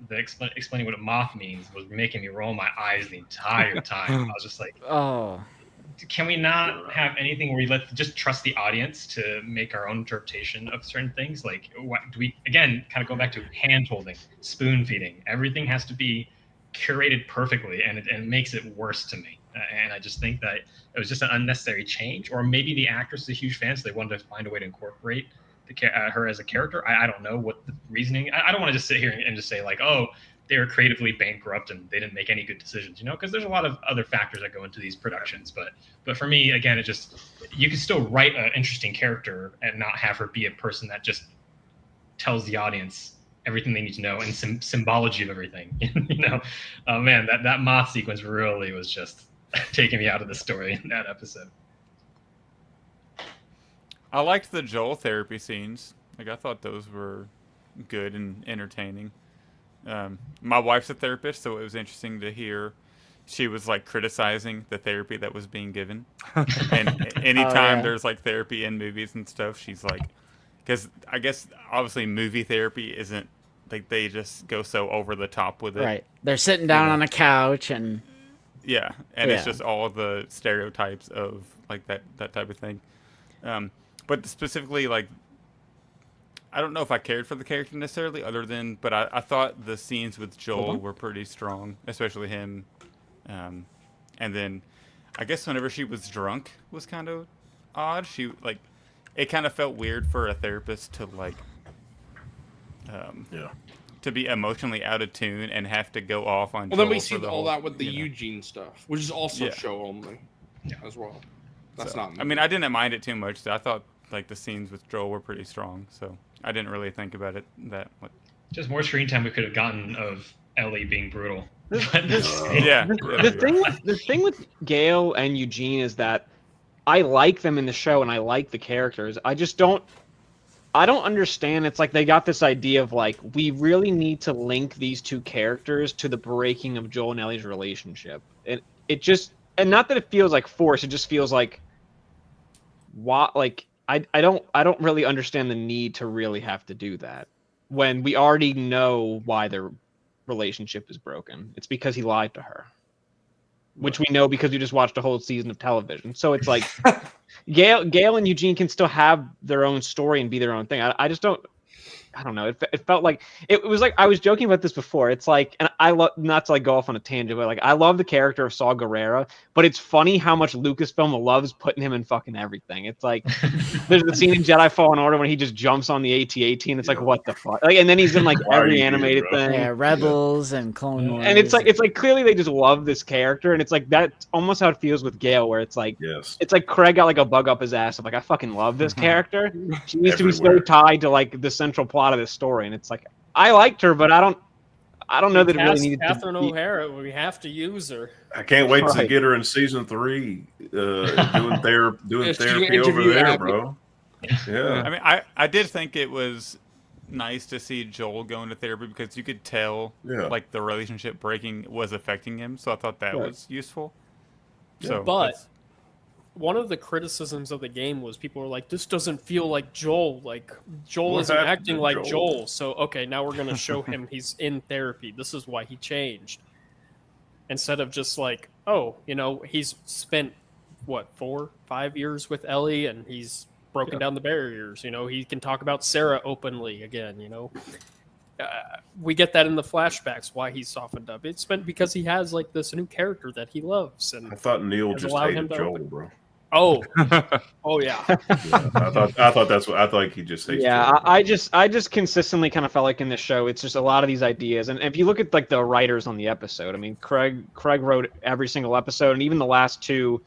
explaining what a moth means was making me roll my eyes the entire time. I was just like, Oh, can we not have anything where we just trust the audience to make our own interpretation of certain things? Like, what do we, again, kind of go back to hand holding, spoon feeding? Everything has to be curated perfectly, and it makes it worse to me. And I just think that it was just an unnecessary change, or maybe the actress is a huge fan, so they wanted to find a way to incorporate her as a character. I don't know what the reasoning. I don't want to just sit here and just say like, oh, they were creatively bankrupt and they didn't make any good decisions, because there's a lot of other factors that go into these productions. But for me, again, you can still write an interesting character and not have her be a person that just tells the audience everything they need to know and symbology of everything. Man, that moth sequence really was just taking me out of the story in that episode. I liked the Joel therapy scenes. Like, I thought those were good and entertaining. My wife's a therapist, so it was interesting to hear she was like criticizing the therapy that was being given. And anytime there's like therapy in movies and stuff, she's like, because I guess obviously movie therapy isn't like they just go so over the top with it. right. They're sitting down on a couch and Yeah, and it's Yeah. just all the stereotypes of like that type of thing. But specifically, like, I don't know if I cared for the character necessarily, but I thought the scenes with Joel were pretty strong, especially him. And then I guess whenever she was drunk was kind of odd. She like, it kind of felt weird for a therapist to like, to be emotionally out of tune and have to go off on. Well, Joel then we for see the all whole, that with the you know. Eugene stuff, which is also Yeah. show only as well. That's So, not. I mean, I didn't mind it too much. I thought like the scenes with Joel were pretty strong, so I didn't really think about it that much. Just more screen time we could have gotten of Ellie being brutal. Yeah. The thing with Gale and Eugene is that I like them in the show and I like the characters. I don't understand. It's like they got this idea of like, we really need to link these two characters to the breaking of Joel and Ellie's relationship. And it just, and not that it feels like force, it just feels like what, like I don't really understand the need to really have to do that when we already know why their relationship is broken. It's because he lied to her, which we know because we just watched a whole season of television. So it's like Gale and Eugene can still have their own story and be their own thing. I just don't. I don't know. It felt like it was like I was joking about this before. It's like, and I love not to like go off on a tangent, but like I love the character of Saw Gerrera, but it's funny how much Lucasfilm loves putting him in fucking everything. It's like there's the scene in Jedi Fallen Order when he just jumps on the AT-AT and it's like what the fuck, like, and then he's in like Why are every you here, animated bro? thing. yeah, Rebels and Clone Wars. And it's like clearly they just love this character, and it's like that's almost how it feels with Gale, where it's like Yes. it's like Craig got like a bug up his ass of like I fucking love this character. She needs to be so Everywhere. tied to like the central plot of this story, and it's like I liked her, but I don't. I don't know that it really Cast needed Catherine to be. O'Hara. We have to use her. I can't wait to Right. get her in season 3, doing Yeah, she therapy over interviewed there, Abby. bro. Yeah. I mean, I did think it was nice to see Joel go into therapy because you could tell Yeah. like the relationship breaking was affecting him. So I thought that Right. was useful. Yeah. So, But that's- one of the criticisms of the game was people were like, "This doesn't feel like Joel. Like Joel What isn't happened acting to like Joel?" Joel. So okay, now we're gonna show him he's in therapy. This is why he changed." Instead of just like, oh, he's spent what 4-5 years with Ellie, and he's broken down the barriers. He can talk about Sarah openly again. We get that in the flashbacks why he's softened up. It's been because he has like this new character that he loves, and I thought Neil Has just allowed him hated to Joel, open- bro. oh yeah. Yeah, I thought that's what I thought. He just hates Yeah, Joel. I just consistently kind of felt like in this show, it's just a lot of these ideas. And if you look at like the writers on the episode, I mean, Craig wrote every single episode, and even the last two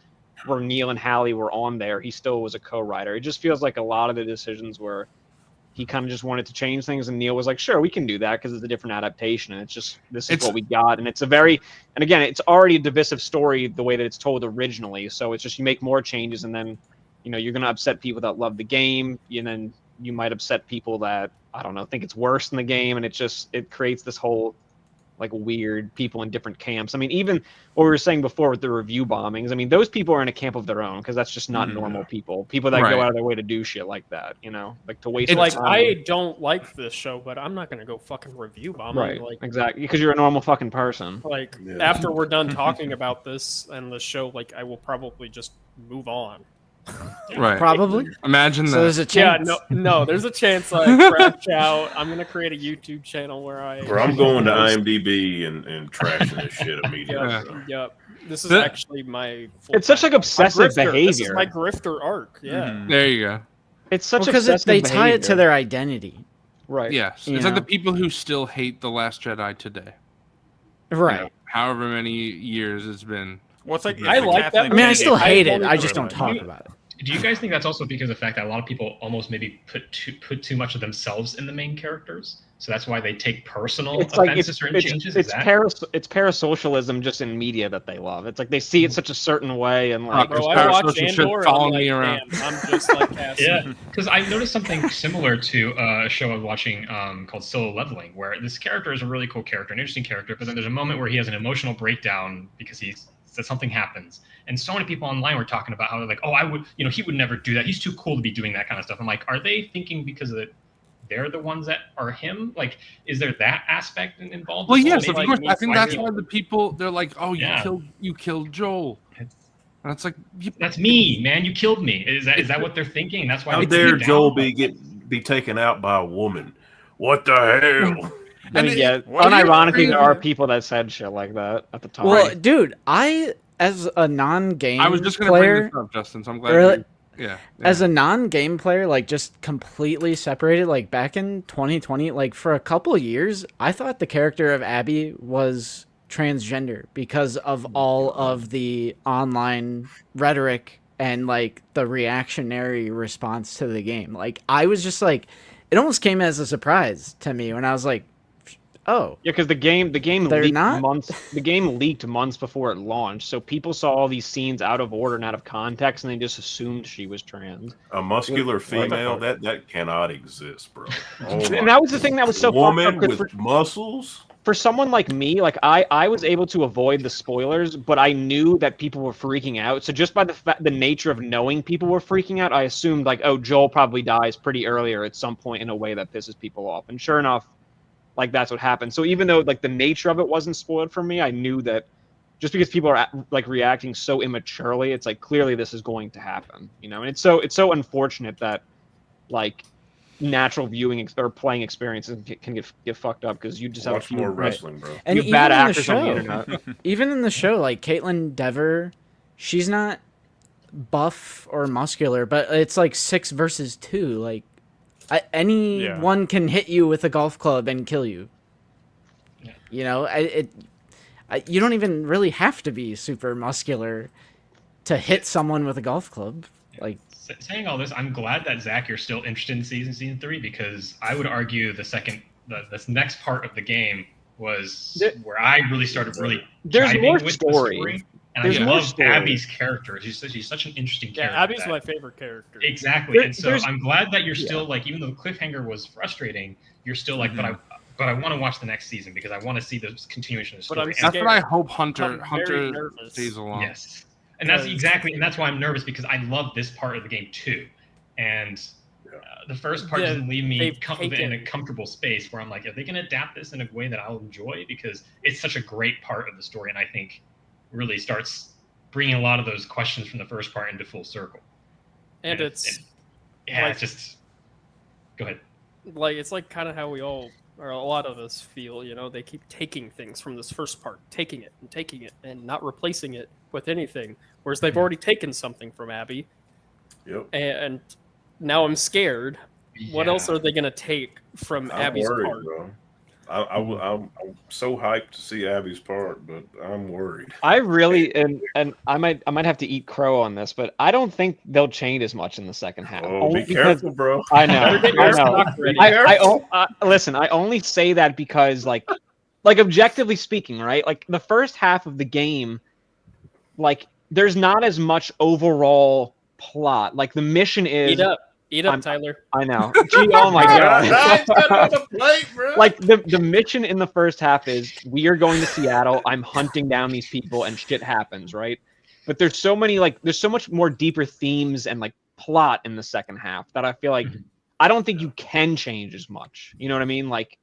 where Neil and Hallie were on there, he still was a co-writer. It just feels like a lot of the decisions were he kind of just wanted to change things, and Neil was like, "Sure, we can do that because it's a different adaptation, and this is It's- what we got." And it's and again, it's already a divisive story the way that it's told originally. So it's just you make more changes, and then you're gonna upset people that love the game, and then you might upset people that I don't know think it's worse than the game, and it creates this whole like weird people in different camps. I mean, even what we were saying before with the review bombings. I mean, those people are in a camp of their own because that's just not normal people. People that Right. go out of their way to do shit like that, like to waste It's their like time. I don't like this show, but I'm not gonna go fucking review bomb it. Right, Like, exactly, because you're a normal fucking person. Yeah. after we're done talking about this and the show, like I will probably just move on. Right. Probably. Imagine So that. there's a Yeah, chance. no, there's a chance I crash out. I'm gonna create a YouTube channel where I. Bro, I'm going to IMDb and trashing this shit immediately. Yep, bro. yep. This is The- actually my. It's such like obsessive This behavior. is my grifter arc. Yeah. Mhm. There you go. It's such Because obsessive they tie it to behavior. their identity. right. Yes. You It's like know. the people who still hate The Last Jedi today. Right. You know, however many years it's been. well, it's like I it's like that Kathleen I mean, I Kennedy. still hate it. totally I agree just don't with talk that. about it. Do you guys think that's also because of the fact that a lot of people almost maybe put too much of themselves in the main characters? So that's why they take personal It's like offense to it's certain changes? it's Is that? parasocialism just in media that they love. It's like they see it such a certain way and like Bro, There's I watch parasocial shit Andor and following I'm like, me around. damn, I'm just like Cassie. Yeah, because I noticed something similar to a show I was watching called Solo Leveling, where this character is a really cool character, an interesting character, but then there's a moment where he has an emotional breakdown because something happens. And so many people online were talking about how they're like, oh, I would, he would never do that. He's too cool to be doing that kind of stuff. I'm like, are they thinking because they're the ones that are him? Like, is there that aspect involved? Well, as yes, of Maybe course. I think that's people- why the people they're like, "Oh, Yeah. you killed Joel," and it's like, That's me, man. You killed me. Is that what they're thinking? That's why How they dare take it Joel down? be taken out by a woman? What the hell? I mean, And yeah, it- well, unironically, you're- there are people that said shit like that at the time. Well, dude, as a non-game I was just going to bring player, this up, Justin. So I'm glad. Really? Yeah. as a non-game player, like just completely separated, like back in 2020, like for a couple years, I thought the character of Abby was transgender because of all of the online rhetoric and like the reactionary response to the game. Like I was just like, it almost came as a surprise to me when I was like, oh, yeah, because the game They're leaked not? months. The game leaked months before it launched, so people saw all these scenes out of order and out of context, and they just assumed she was trans. A muscular What the female? fuck? That cannot exist, bro. Oh And my- that was the thing that was so a woman fucked up, 'cause with muscles. for someone like me, like I was able to avoid the spoilers, but I knew that people were freaking out. So just by the nature of knowing people were freaking out, I assumed like, oh, Joel probably dies pretty earlier at some point in a way that pisses people off. And sure enough, like that's what happened. So even though like the nature of it wasn't spoiled for me, I knew that just because people are like reacting so immaturely, it's like clearly this is going to happen, And it's so unfortunate that like natural viewing or playing experiences can get fucked up because you just have a Watch few more right. wrestling, bro. and You have bad even in the actors on the show, internet. even in the show, like Caitlin Dever, she's not buff or muscular, but it's like 6 versus 2. Like anyone can hit you with a golf club and kill you. Yeah. You don't even really have to be super muscular to hit someone with a golf club. Like, Saying all this, I'm glad that Zach, you're still interested in season 3 because I would argue this next part of the game was There- where I really started There's jiving more with the story. And There's I more love story. Abby's character. She's such an interesting Yeah, character. Abby's that- my favorite character. Exactly. There- And so there's- I'm glad that you're still like, even though the cliffhanger was frustrating, you're still like, but I want to watch the next season because I want to see the continuation of the But story. I'm And That's scared. what I hope I'm Hunter very nervous. stays along. yes. And that's Because- exactly, and that's why I'm nervous because I love this part of the game too. And the first part Yeah, doesn't leave me they've in a taken- comfortable space where I'm like, are they going to adapt this in a way that I'll enjoy? Because it's such a great part of the story, and I think really starts bringing a lot of those questions from the first part into full circle. And it's Yeah, like- it's just. Go ahead. like it's like kind of how we all, or a lot of us feel, you know, they keep taking things from this first part, taking it and not replacing it with anything, whereas they've already taken something from Abby, Yep. and now I'm scared. What Yeah. else are they going to take from I'm Abby's worried, part? bro. I'm so hyped to see Abby's part, but I'm worried. I really and I might have to eat crow on this, but I don't think they'll change as much in the second half. Oh, Only be because- careful, bro. I know. Better get I your know. stock ready. Listen. I only say that because like objectively speaking, right? Like the first half of the game, like there's not as much overall plot. Like the mission is. Eat up, I'm- Tyler. I know. Gee, oh my god. bro. Like the mission in the first half is we are going to Seattle. I'm hunting down these people and shit happens, right? But there's so much more deeper themes and like plot in the second half that I feel like I don't think you can change as much. You know what I mean? Like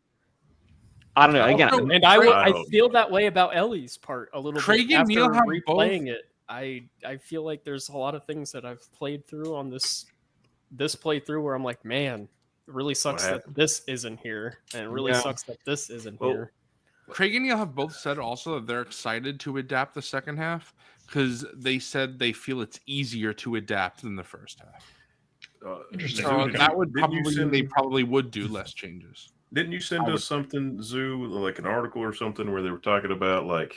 I don't know. Again, Also, And I Wow. feel that way about Ellie's part a little Craig bit and after Neil have replaying it. I feel like there's a lot of things that I've played through on this playthrough where I'm like, man, it really sucks that happened? this isn't here, and it really Yeah. sucks that this isn't Well, here. Craig and Neil have both said also that they're excited to adapt the second half because they said they feel it's easier to adapt than the first half. Interesting. Zoo, So did that you- would didn't you probably send- they probably would do less changes. Didn't you send I would- us something, Zoo, like an article or something where they were talking about like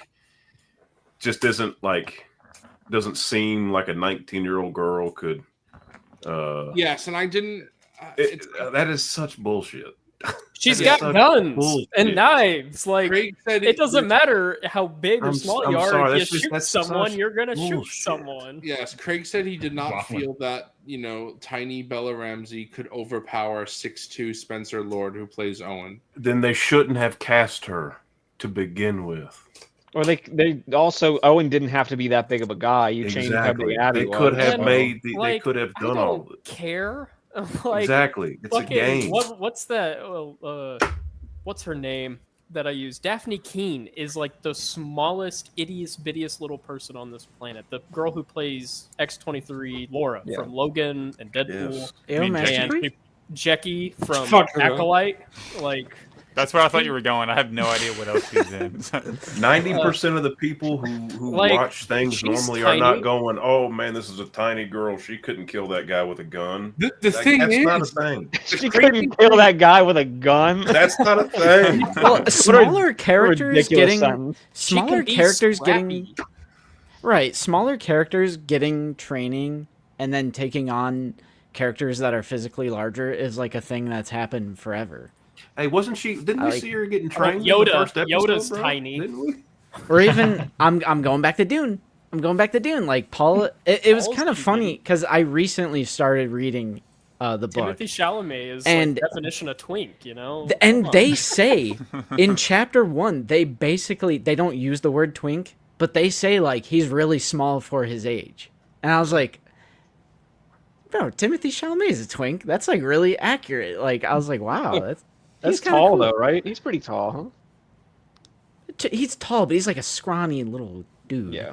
just doesn't seem like a 19-year-old girl could Yes, and I didn't. that is such bullshit. She's that is got such guns bullshit. and knives. Like Craig said it doesn't matter how big or I'm small I'm you are. sorry, If that's you just- shoot that's someone, such you're gonna shoot bullshit. someone. Yes, Craig said he did not Waffling. feel that tiny Bella Ramsey could overpower 6'2" Spencer Lord, who plays Owen. Then they shouldn't have cast her to begin with. or they also Owen didn't have to be that big of a guy. You changed how big Abby They was. could have And, made. They like, could have I done all of don't it. care. Like, Exactly. It's a fucking- game. What's that? What's her name that I use? Daphne Keene is like the smallest, ittiest, bittiest little person on this planet. The girl who plays X-23 Laura Yeah. from Logan and Deadpool, Yes. Ew, I mean, Master and Chief? Jackie from Fuck her. Acolyte. Like, That's where I thought you were going. I have no idea what else she's in. 90% of the people who Like, watch things she's normally tiny. are not going, "Oh man, this is a tiny girl. She couldn't kill that guy with a gun." The Like, thing that's not a is, thing. She couldn't kill that guy with a gun. That's not a thing. Well, smaller characters Ridiculous getting sentence. she smaller can be characters scrappy. getting right, smaller characters getting training and then taking on characters that are physically larger is like a thing that's happened forever. Hey, wasn't she? Didn't I we like- see her getting trained? in the Yoda. first episode, Yoda's bro? tiny. Didn't we? Or even I'm going back to Dune. Like Paul, it was Paul's kind of too funny because I recently started reading the book. Timothy Chalamet is And- like definition of twink, you know. And Come on. they say in chapter 1, they don't use the word twink, but they say like he's really small for his age. And I was like, bro, Timothy Chalamet is a twink. That's like really accurate. Like I was like, wow, that's He's kinda tall cool. though, right? He's pretty tall, huh? He's tall, but he's like a scrawny little dude. Yeah.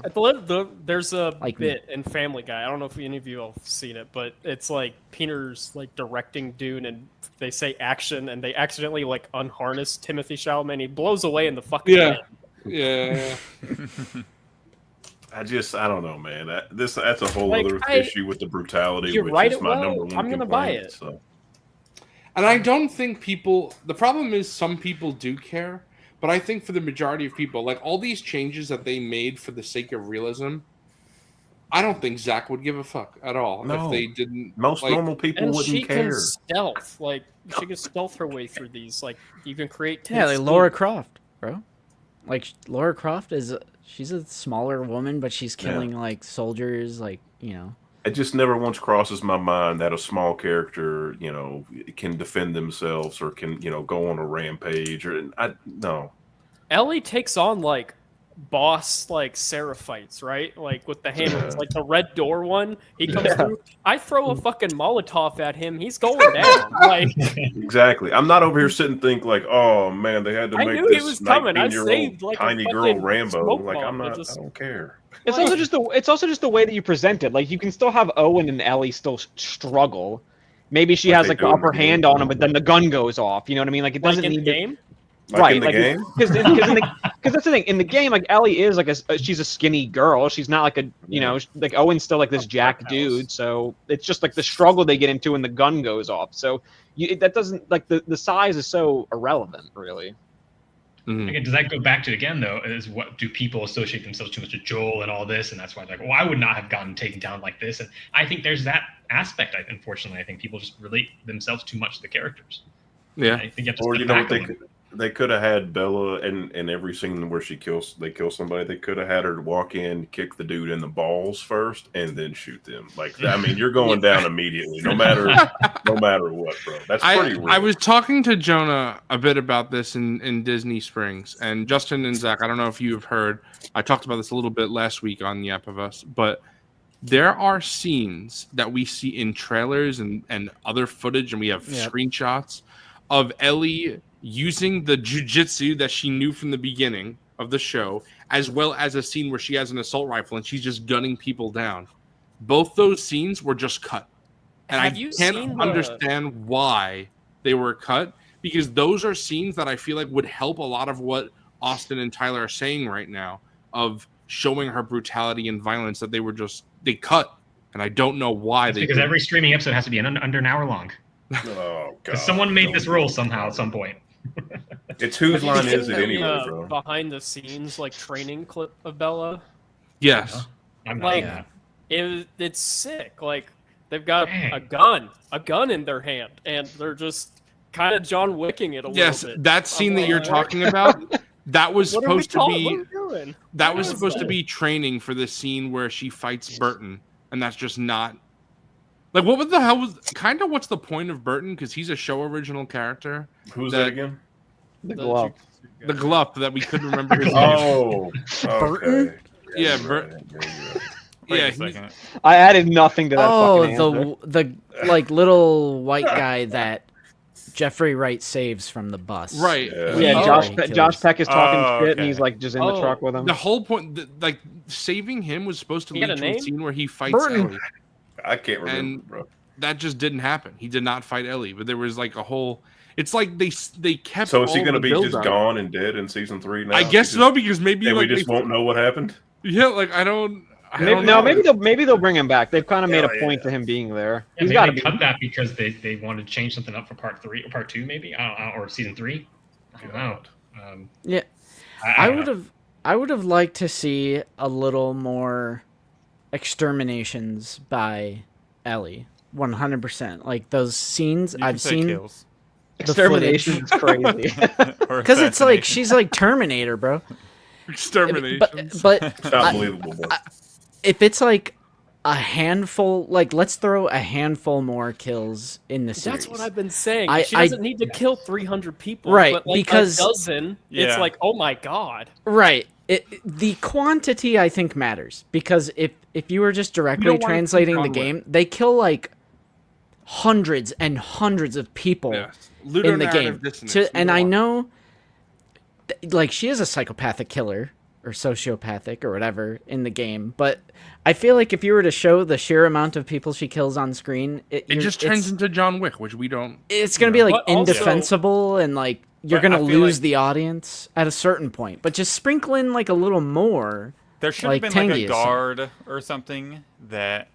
There's a Like- bit in Family Guy. I don't know if any of you have seen it, but it's like Peter's like directing Dune, and they say action, and they accidentally like unharness Timothy Chalamet, and he blows away in the fucking Yeah. wind. yeah, I don't know, man. That's a whole Like, other I- issue with the brutality, You which write is it my well, number one I'm gonna buy complaint, it. So. and I don't think people. The problem is some people do care, but I think for the majority of people, like all these changes that they made for the sake of realism, I don't think Zach would give a fuck at all No. if they didn't. Most like, normal people And wouldn't she care. can stealth, like she can stealth her way through these. Like you can create. Yeah, tense like Laura scenes. Croft. bro. Like Laura Croft she's a smaller woman, but she's killing like soldiers, like, you know. It just never once crosses my mind that a small character, you know, can defend themselves or can, you know, go on a rampage or no. Ellie takes on like boss like Seraphites, right? Like with the hammers, like the red door one. He comes through. I throw a fucking Molotov at him. He's going down. Like Exactly. I'm not over here sitting and think like, oh man, they had to I make knew he this was coming. I 19-year-old saved like tiny a girl fucking Rambo. smoke Like bomb. I don't care. It's also just the way that you present it. Like you can still have Owen and Ellie still struggle. Maybe she Like has they like do the in the upper hand game. on him, but then the gun goes off. You know what I mean? Like it doesn't in the need to. game. Like in the game? Because that's the thing. In the game, like Ellie is like she's a skinny girl. She's not like a like Owen's still like this jack dude. So it's just like the struggle they get into when the gun goes off. So that doesn't like the size is so irrelevant, really. Again, does that go back to again though? Is what do people associate themselves too much with Joel and all this, and that's why they're like, well, I would not have gotten taken down like this. And I think there's that aspect. Unfortunately, I think people just relate themselves too much to the characters. Yeah. I think you have to Or step you know back what a little. they could have had Bella in every scene where they kill somebody. They could have had her walk in, kick the dude in the balls first, and then shoot them. Like I mean, you're going down immediately, no matter what, bro. That's pretty real. I was talking to Jonah a bit about this in Disney Springs, and Justin and Zach, I don't know if you have heard. I talked about this a little bit last week on Yap of Us, but there are scenes that we see in trailers and other footage, and we have screenshots of Ellie using the jujitsu that she knew from the beginning of the show, as well as a scene where she has an assault rifle and she's just gunning people down. Both those scenes were just cut. And Have I you can't seen understand why they were cut, because those are scenes that I feel like would help a lot of what Austin and Tyler are saying right now of showing her brutality and violence that they cut. And I don't know why It's because every streaming episode has to be under an hour long. Oh god! Because someone made this rule somehow at some point. It's whose line Have you is seen it the, anyway, bro? behind the scenes like training clip of Bella? Yes. I'm not Like that. it's sick. Like they've got Dang. a gun in their hand, and they're just kind of John Wicking it a Yes, little bit. that scene that you're like, talking about, that was What are we supposed to What be are we doing? that What was is supposed to that? be training for the scene where she fights Burton, and that's just not like what the hell was kind of what's the point of Burton, because he's a show original character. Who's that- that again? The glove. The Glup that we couldn't remember his name. Oh, Burton? okay. Yeah, you're Burt- right. Yeah, you're right. Wait Yeah, a he- second. I added nothing to that fucking answer. the like little white guy that Jeffrey Wright saves from the bus. right. Yeah. Yeah, Oh. Josh Peck is talking Oh, shit, and okay. he's like just in the Oh. truck with him. The whole point, like saving him, was supposed to He lead had a to a name? scene where he fights Burton. Ellie. I can't remember, And- bro. That just didn't happen. He did not fight Ellie, but there was like a whole. It's like they kept. So is he all going to the be build just up. gone and dead in season 3 now? I guess so, because maybe And like we just they- won't know what happened. Yeah, like I don't Maybe, know. maybe they'll bring him back. They've kind of made Hell a point yeah. to him being there. Yeah, He's maybe got to they be. cut that because they wanted to change something up for part 3 or part 2, maybe, or season 3. I don't know. Yeah. I I don't would know. have I would have liked to see a little more exterminations by Ellie. 100%. Like those scenes You can I've say seen, kills. Extermination is crazy. Or because it's like assassination. she's like Terminator, bro. Extermination. But It's not believable, bro. if it's like a handful, like let's throw a handful more kills in the series. That's what I've been saying. I- She doesn't need to kill 300 people, Right, But like because- a dozen, it's Yeah. like, oh my god. Right. The quantity I think matters, because if you were just directly don't wanna translating keep the on game, they kill like hundreds and hundreds of people Yes. in the game. Ludonarrative dissonance. To, We and don't I want- know, like she is a psychopathic killer or sociopathic or whatever in the game, but I feel like if you were to show the sheer amount of people she kills on screen, it you're- just turns into John Wick, which we don't. it's gonna be like But also- indefensible and like you're But I gonna feel lose like- the audience at a certain point. But just sprinkle in like a little more. There should like have been like Tengi a is saying. guard or something that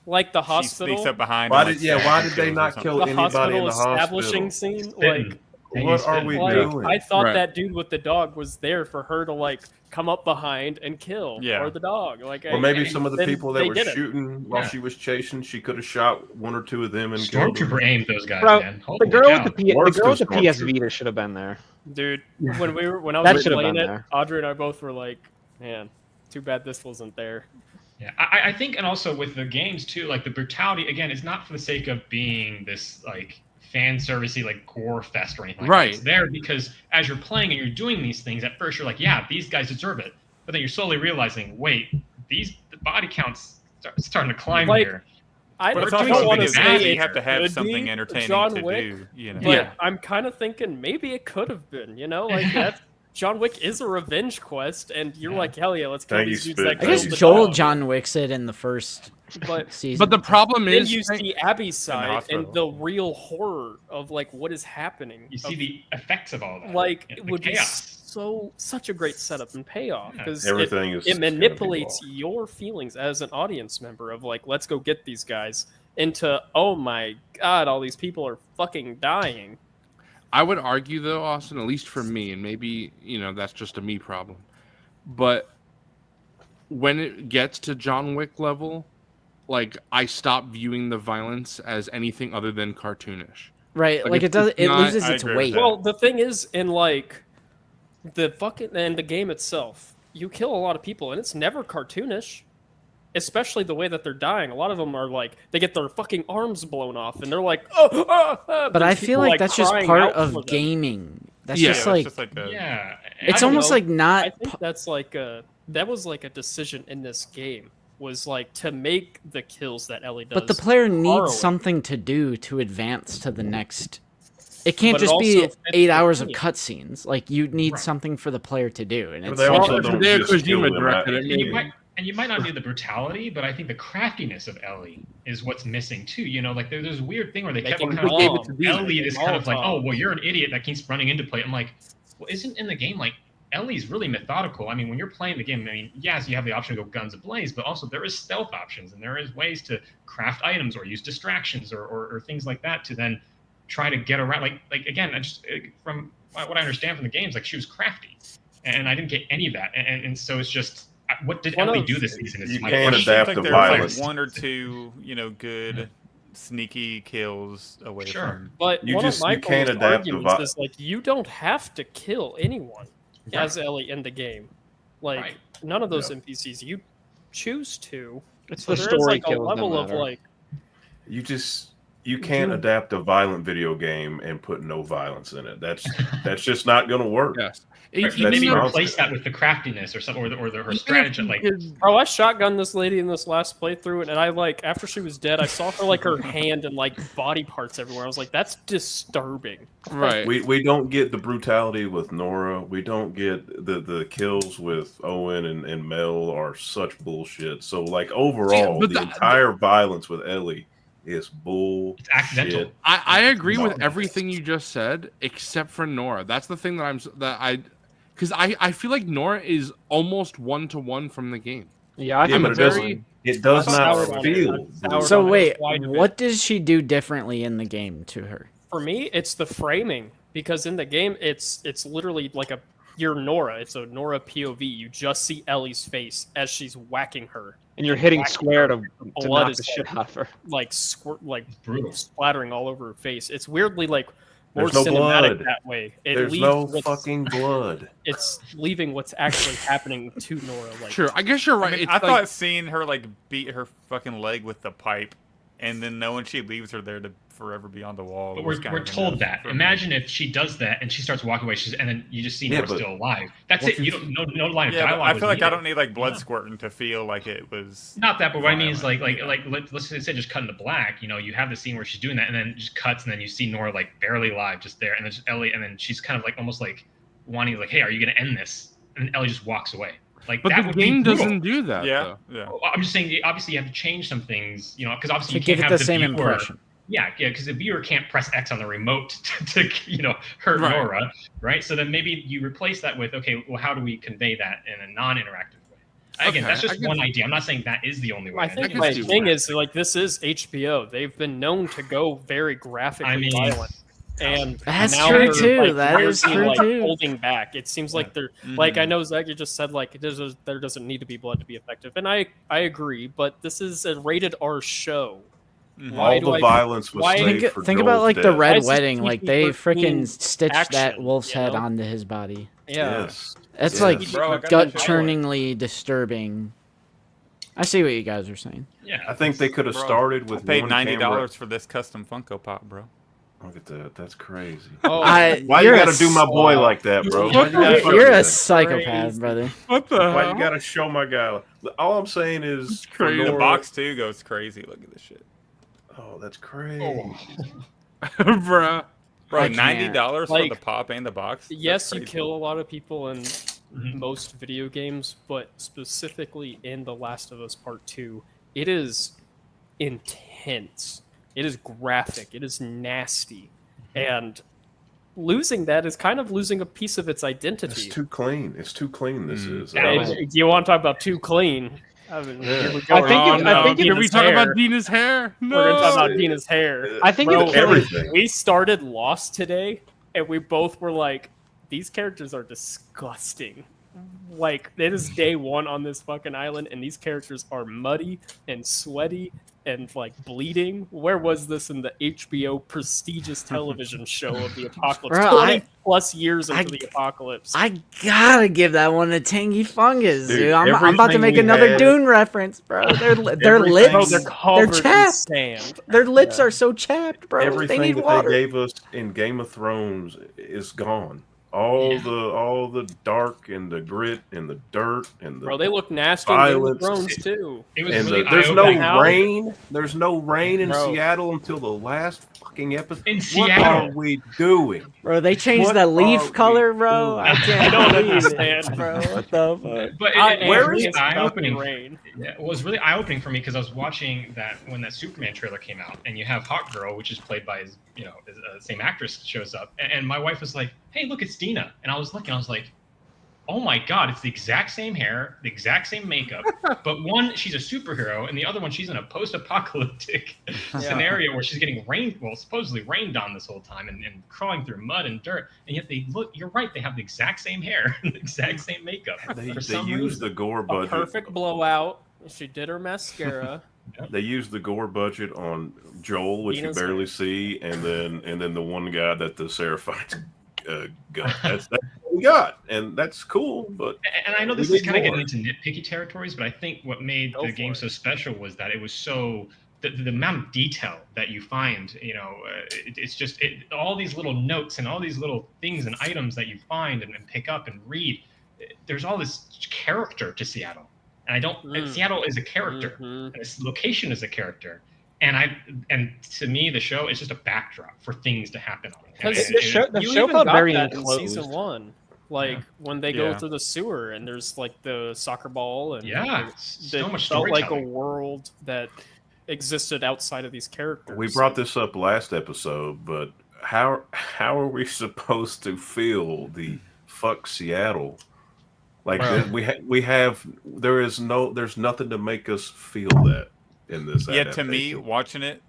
Like the she sneaks hospital, up behind. Why and, did like, why stabs did they or not something. kill the anybody in hospital the establishing hospital? scene, Spitting. like What are we Like, doing? I thought Right. that dude with the dog was there for her to like come up behind and kill Yeah. or the dog. Like, Or maybe some of the then people that they were did it. shooting while Yeah. she was chasing, she could have shot one or two of them and killed them. Stormtrooper aimed those guys, Bro, man. The Holy girl cow. with the Worse girl with the than PS Stormtrooper. Vita should have been there. Dude, when I That was should have playing been it, there. Audrey and I both were like, man, too bad this wasn't there. Yeah, I think, and also with the games too, like the brutality again is not for the sake of being this like fan servicey like gore fest or anything. Like Right. that. It's there because as you're playing and you're doing these things, at first you're like, yeah, these guys deserve it, but then you're slowly realizing, wait, the body counts starting to climb Like, here. I But it's We're also doing a don't want video to something game, bad. so say you have to have could something be entertaining John to Wick, do. You know. but Yeah. I'm kind of thinking maybe it could have been. You know, like that. John Wick is a revenge quest, and you're Yeah. like, hell yeah, let's kill Thank these you, dudes Spit. that I killed guess the Joel dog. John Wick's it in the first But season. But the problem then is, you see Abby's side and hospital. the real horror of like what is happening. You see of, the effects of all that. like and it the would be chaos. such a great setup and payoff Yeah. because Everything is it gonna be manipulates wrong. your feelings as an audience member of like, let's go get these guys into, oh my god, all these people are fucking dying. I would argue though, Austin, at least for me, and maybe that's just a me problem, but when it gets to John Wick level, like I stop viewing the violence as anything other than cartoonish. right, like, like it it's does. It not- loses I its agree with weight. that. Well, the thing is, in like the fucking and the game itself, you kill a lot of people, and it's never cartoonish. Especially the way that they're dying. A lot of them are like they get their fucking arms blown off, and they're like, oh, But I people, feel like that's just crying part out for of them. gaming. That's Yeah, just it's like just like a, Yeah, it's I don't almost know. like not. I think that's like that was like a decision in this game was like to make the kills that Ellie does. But the player needs harrowing. something to do to advance to the next. It can't But it just be also fits 8 the hours of game. cutscenes. Like you need Right. something for the player to do, and But it's they like, also Well, don't Hideo just kill Kojima them directed at it, the maybe. end. and you might not need the brutality, but I think the craftiness of Ellie is what's missing too. You know, like there's a weird thing where they kept Making kind of gave it bomb. to these. Ellie is kind of like, Molotov. oh, well, you're an idiot that keeps running into play. I'm like, well, isn't in the game like Ellie's really methodical? I mean, when you're playing the game, I mean, yes, you have the option to go guns ablaze, but also there is stealth options and there is ways to craft items or use distractions or things like that to then try to get around. Like again, I just from what I understand from the games, like she was crafty, and I didn't get any of that, and so it's just. What did One Ellie of- do this season? Is You my can't It question. seems adapt like to there was violence. like one or two, good, sneaky kills away Sure. from. But You one just- of my you can't biggest adapt to arguments vi- is like you don't have to kill anyone as Ellie in the game. Like Right. none of those Yeah. NPCs you choose to. It's So the there is story like a kills that level of matter. like You can't adapt a violent video game and put no violence in it. That's just not going to work. Yes. Or If you maybe not- replace that with the craftiness or something, or her strategy. Like, bro, I shotgunned this lady in this last playthrough, and I like after she was dead, I saw her like her hand and like body parts everywhere. I was like, that's disturbing. Right. We don't get the brutality with Nora. We don't get the kills with Owen and Mel are such bullshit. So like overall, but the the- entire violence with Ellie is bull. it's accidental. I agree with No. everything you just said, except for Nora. That's the thing because I feel like Nora is almost 1-to-1 from the game. Yeah, I Yeah, think but it's it very- very. It does I'm not soured on it. feel. I'm soured brutal. so on it. wait, Quite a bit. what does she do differently in the game to her? For me, it's the framing because in the game, it's literally like you're Nora. It's a Nora POV. You just see Ellie's face as she's whacking her, And you're hitting Black square to blood knock is the shit out of her. like squirt, like Brutal. splattering all over her face. It's weirdly like more There's no cinematic blood. that way. It There's leaves no what's- fucking blood. It's leaving what's actually happening to Nora. Like, Sure, I guess you're right. I, mean, It's I like- thought seeing her like beat her fucking leg with the pipe, and then knowing she leaves her there to forever be on the wall. But was we're kind of told enough that. for me. Imagine if she does that and she starts walking away, and then you just see Yeah, Nora but- still alive. That's Well, it. You don't no line of Yeah, but dialogue. I was feel like I needed. don't need like blood Yeah. squirting to feel like it was. Not that, but what I mean is violent. let's say just cut into black. You know, you have the scene where she's doing that, and then it just cuts, and then you see Nora like barely alive, just there, and then just Ellie, and then she's kind of like almost like wanting like, hey, are you gonna end this? And Ellie just walks away. Like but that the would game be brutal. doesn't do that. Yeah, Though. yeah. Well, I'm just saying, obviously, you have to change some things, you know, because obviously To you give can't it have the the same viewer, impression. Yeah, because the viewer can't press X on the remote to hurt Right. Nora, right? So then maybe you replace that with, okay, well, how do we convey that in a non-interactive way? Again, Okay, that's I just guess- one idea. I'm not saying that is the only way. I think can my see thing that. is like this is HBO. They've been known to go very graphically I mean, violent. And That's now true, they're, too. like, That is weirdly, true, like, too. holding back. It seems like they're like, I know Zach, you just said like there doesn't need to be blood to be effective, and I agree. But this is a rated R show. Why All do the I- violence was why- saved for Think about Joel's like the death. Why Red is this Wedding. Like they freaking PG-13 stitched that action, wolf's you head know? onto his body. Yeah. Yes. It's Yes. like Bro, I got that gut shit. churningly disturbing. I see what you guys are saying. Yeah, I think they could have Bro, started I with paid one $90 camera. for this custom Funko Pop, bro. Look at that. That's crazy. Oh, Why you you're gotta a do my boy like that, bro? Why you gotta fuck You're with a that? psychopath, Crazy. brother. What the Why hell? you gotta show my guy? All I'm saying is, for crazy. The Nora- box too goes crazy. Look at this shit, Oh, that's crazy. Bruh. bro. I can't. $90 for Like, the pop and the box. That's yes, you crazy. kill a lot of people in Mhm. most video games, but specifically in The Last of Us Part 2, it is intense. It is graphic. It is nasty. And losing that is kind of losing a piece of its identity. It's too clean. It's too clean. This is. Yeah, it was- Do you want to talk about too clean? I mean, Yeah. here we go. I think Oh, it- no, I think it- Can we Dina's talk hair. about Dina's hair? No. We're going to talk about Dina's hair. I think Bro, it's killing. everything. We started Lost today, and we both were like, these characters are disgusting. Like, it is day one on this fucking island, and these characters are muddy and sweaty and, like, bleeding. Where was this in the HBO prestigious television show of the apocalypse? Bro, 20 plus years into I- the apocalypse. I gotta give that one a tangy fungus, Dude, dude. I'm about to everything make we another had- Dune reference, bro. Their Everything- lips, Bro, they're covered in chapped. sand. Their lips Yeah. are so chapped, bro. Everything they need that water. they gave us in Game of Thrones is gone. All the dark and the grit and the dirt and the Bro, they look nasty in Game of Violence. Thrones, too. it was and really there's no eye-opening. How- rain. There's no rain in Bro. Seattle until the last fucking episode. In What Seattle. are we doing? Bro, they changed What the are leaf we color, bro. doing? I can't I don't believe it, understand. bro. What the fuck? But I it was am really pissed about the eye-opening. rain. Yeah, it was really eye-opening for me because I was watching that when that Superman trailer came out, and you have Hawk Girl, which is played by his, same actress shows up, and my wife was like, "Hey, look, it's Dina," and I was looking, I was like, "Oh my God, it's the exact same hair, the exact same makeup, but one she's a superhero, and the other one she's in a post-apocalyptic scenario where she's getting supposedly rained on this whole time, and crawling through mud and dirt, and yet they look. You're right, they have the exact same hair, and the exact same makeup. They For some used reason. the gore A budget. perfect blowout. She did her mascara. They used the gore budget on Joel, which Dina's you barely see, and then the one guy that the Seraphites got. That's what we got, and that's cool. But And I know this we is need kind of more. getting into nitpicky territories, but I think what made Go the for game it. so special was that it was so the amount of detail that you find. It's just all these little notes and all these little things and items that you find and pick up and read. There's all this character to Seattle, and I don't. and Seattle is a character. Mhm. And this location is a character. And to me, the show is just a backdrop for things to happen on it. Because And the show- the you show even felt got very that in enclosed. season one. Like when they go Yeah. through the sewer and there's like the soccer ball and yeah, it so much felt like a storytelling. world that existed outside of these characters. we brought this up last episode. But how are we supposed to feel the fuck Seattle? Like Right. there's nothing to make us feel that in this. Yeah, to me, adaptation. watching it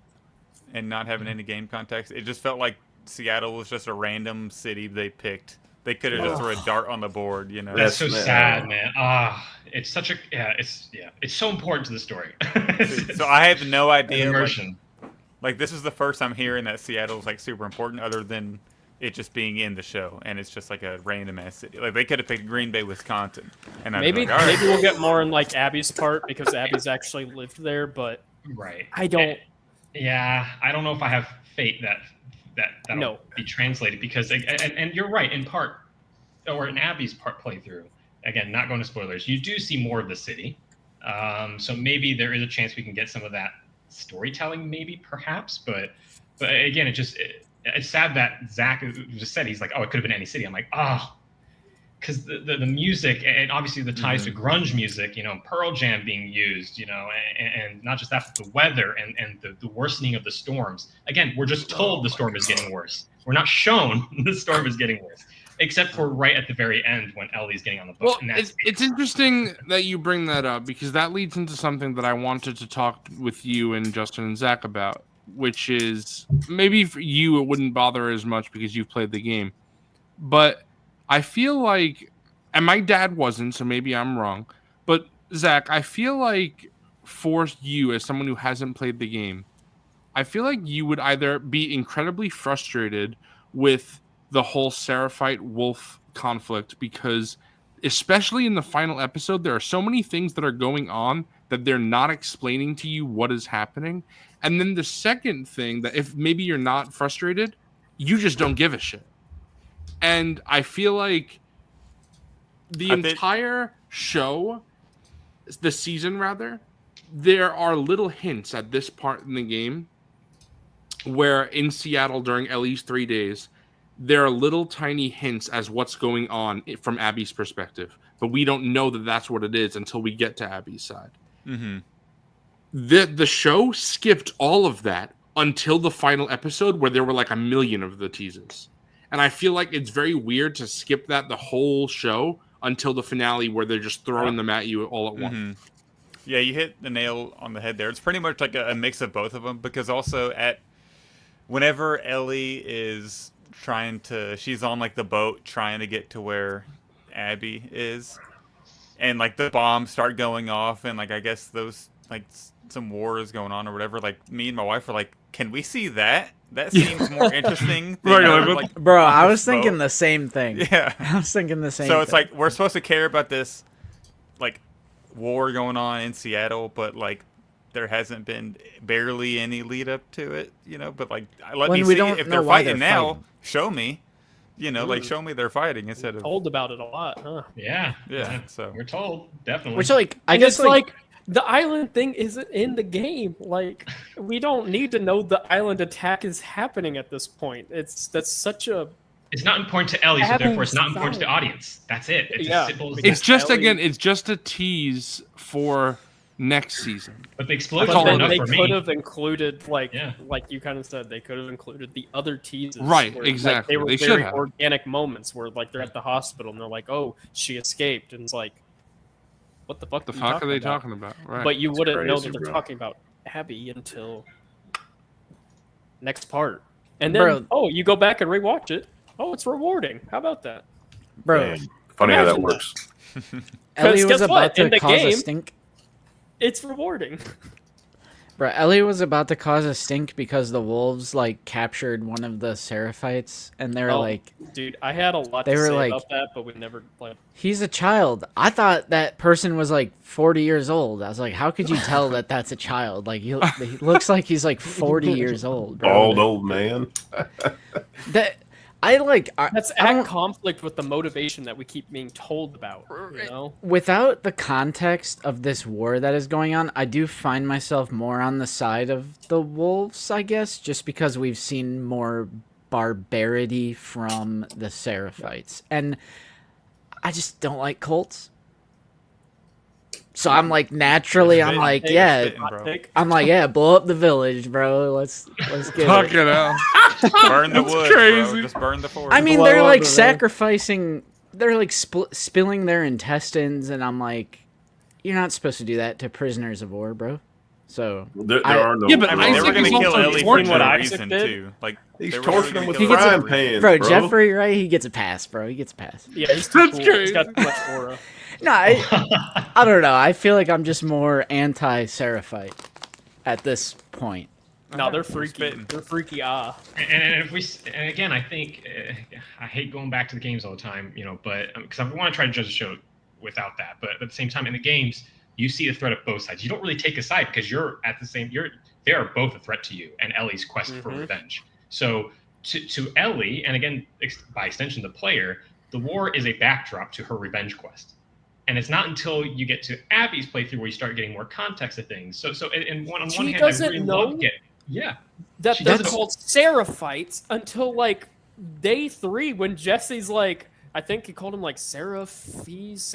and not having any game context, it just felt like Seattle was just a random city they picked. They could have just threw a dart on the board, you know. That's so That's- sad, man. It's such a it's so important to the story. So I have no idea. Like, Immersion. like this is the first I'm hearing that Seattle's like super important, other than it just being in the show, and it's just like a random ass city. Like they could have picked Green Bay, Wisconsin, and I'd be Maybe like, all right. maybe we'll get more in like Abby's part because Abby's actually lived there, but Right. I don't. Yeah, I don't know if I have faith that'll No. be translated because and you're right in part, or in Abby's part playthrough. Again, not going to spoilers. You do see more of the city, so maybe there is a chance we can get some of that storytelling, maybe perhaps. But again, it's sad that Zach just said he's like, oh, it could have been any city. I'm like, oh, because the music and obviously the ties to grunge music, Pearl Jam being used, and not just that, but the weather and the worsening of the storms. Again, we're just told the storm is getting worse. We're not shown the storm is getting worse, except for right at the very end when Ellie's getting on the boat. Well, and that's it's interesting that you bring that up because that leads into something that I wanted to talk with you and Justin and Zach about. which is maybe for you it wouldn't bother as much because you've played the game, but I feel like, and my dad wasn't, so maybe I'm wrong, but Zach, I feel like for you as someone who hasn't played the game, I feel like you would either be incredibly frustrated with the whole Seraphite Wolf conflict because, especially in the final episode, there are so many things that are going on that they're not explaining to you what is happening. And then the second thing, that if maybe you're not frustrated, you just don't give a shit. And I feel like the entire show, the season rather, there are little hints at this part in the game where in Seattle during Ellie's 3 days, there are little tiny hints as what's going on from Abby's perspective, but we don't know that that's what it is until we get to Abby's side. Mm-hmm. The show skipped all of that until the final episode where there were like a million of the teases. And I feel like it's very weird to skip that the whole show until the finale where they're just throwing them at you all at once. Mm-hmm. Yeah, you hit the nail on the head there. It's pretty much like a mix of both of them, because also whenever Ellie is she's on like the boat trying to get to where Abby is, and like the bombs start going off, and like I guess those like some war is going on or whatever, like me and my wife were like, can we see that? That seems more interesting than Right, Bro, I on was this thinking boat. the same thing. Yeah. I was thinking the same So thing. it's like we're supposed to care about this like war going on in Seattle, but like there hasn't been barely any lead up to it, you know, but like let When me we see don't if know they're why fighting they're now, fighting. show me. You know, like show me they're fighting instead of Told about it a lot, huh? Yeah. Yeah, so We're told, definitely. Which, like, I And guess, it's like the island thing isn't in the game. Like, we don't need to know the island attack is happening at this point. That's such a it's not important to Ellie, so Abby's therefore it's not important to the solid. audience. That's it. It's Yeah. as simple as It's that. just, Ellie- again, it's just a tease for next season. But the explosions That's all were it enough they for could me. have included like Yeah. like you kind of said, they could have included the other teases. Right, where, like, exactly. they were They should very have. organic moments where like they're at the hospital and they're like, "Oh, she escaped," and it's like, "What the fuck? The you fuck are they about? talking about? Right. But you wouldn't know crazy, that they're bro. talking about Abby until next part. And then, Bro. oh, you go back and rewatch it. Oh, it's rewarding. How about that? bro, Man, funny how that Imagine that. works. Ellie guess was what? about In to the cause a game- stink. It's rewarding. Bro, Ellie was about to cause a stink because the wolves like captured one of the Seraphites, and they were Oh, like, dude, I had a lot They to were say like- about that, but we never like. "He's a child." I thought that person was like 40 years old. I was like, "How could you tell that that's a child? Like he looks like he's like 40 years old." Bro. Bald old man. That I like. That's I at don't- conflict with the motivation that we keep being told about. You know, Without the context of this war that is going on, I do find myself more on the side of the wolves, I guess, just because we've seen more barbarity from the Seraphites. And I just don't like cults. So I'm like, naturally, I'm like, Take- yeah. spitting, hot bro. take. I'm like, yeah, blow up the village, bro. Let's get Fuck it. it out. burn the That's wood, crazy. bro. Just burn the forest. I mean, Blow they're up like the village. sacrificing. They're like spilling their intestines, and I'm like, you're not supposed to do that to prisoners of war, bro. So There I- are no. Yeah, but I mean, they Isaac were going is to kill also Ellie for tortured. no What Isaac reason did? too. Like He's they were torturing really them with gonna He kill gets Ellie a- for frying no reason. pans, bro, bro. Jeffrey, right? He gets a pass, bro. He gets a pass. Yeah, he's too That's cool. crazy. He's got too much aura. No, I don't know. I feel like I'm just more anti-Seraphite at this point. No, they're We're freaky. spitting. They're freaky. And if we, and again, I think I hate going back to the games all the time, you know, but because I want to try to judge the show without that, but at the same time, in the games, you see the threat of both sides. You don't really take a side because you're at the same. They are both a threat to you and Ellie's quest for Mhm. revenge. So to Ellie, and again by extension the player, the war is a backdrop to her revenge quest. And it's not until you get to Abby's playthrough where you start getting more context of things. So on one She hand, I doesn't really know love getting. Yeah. That She they're doesn't- called Seraphites until like day 3 when Jesse's like, I think he called him like Seraphies.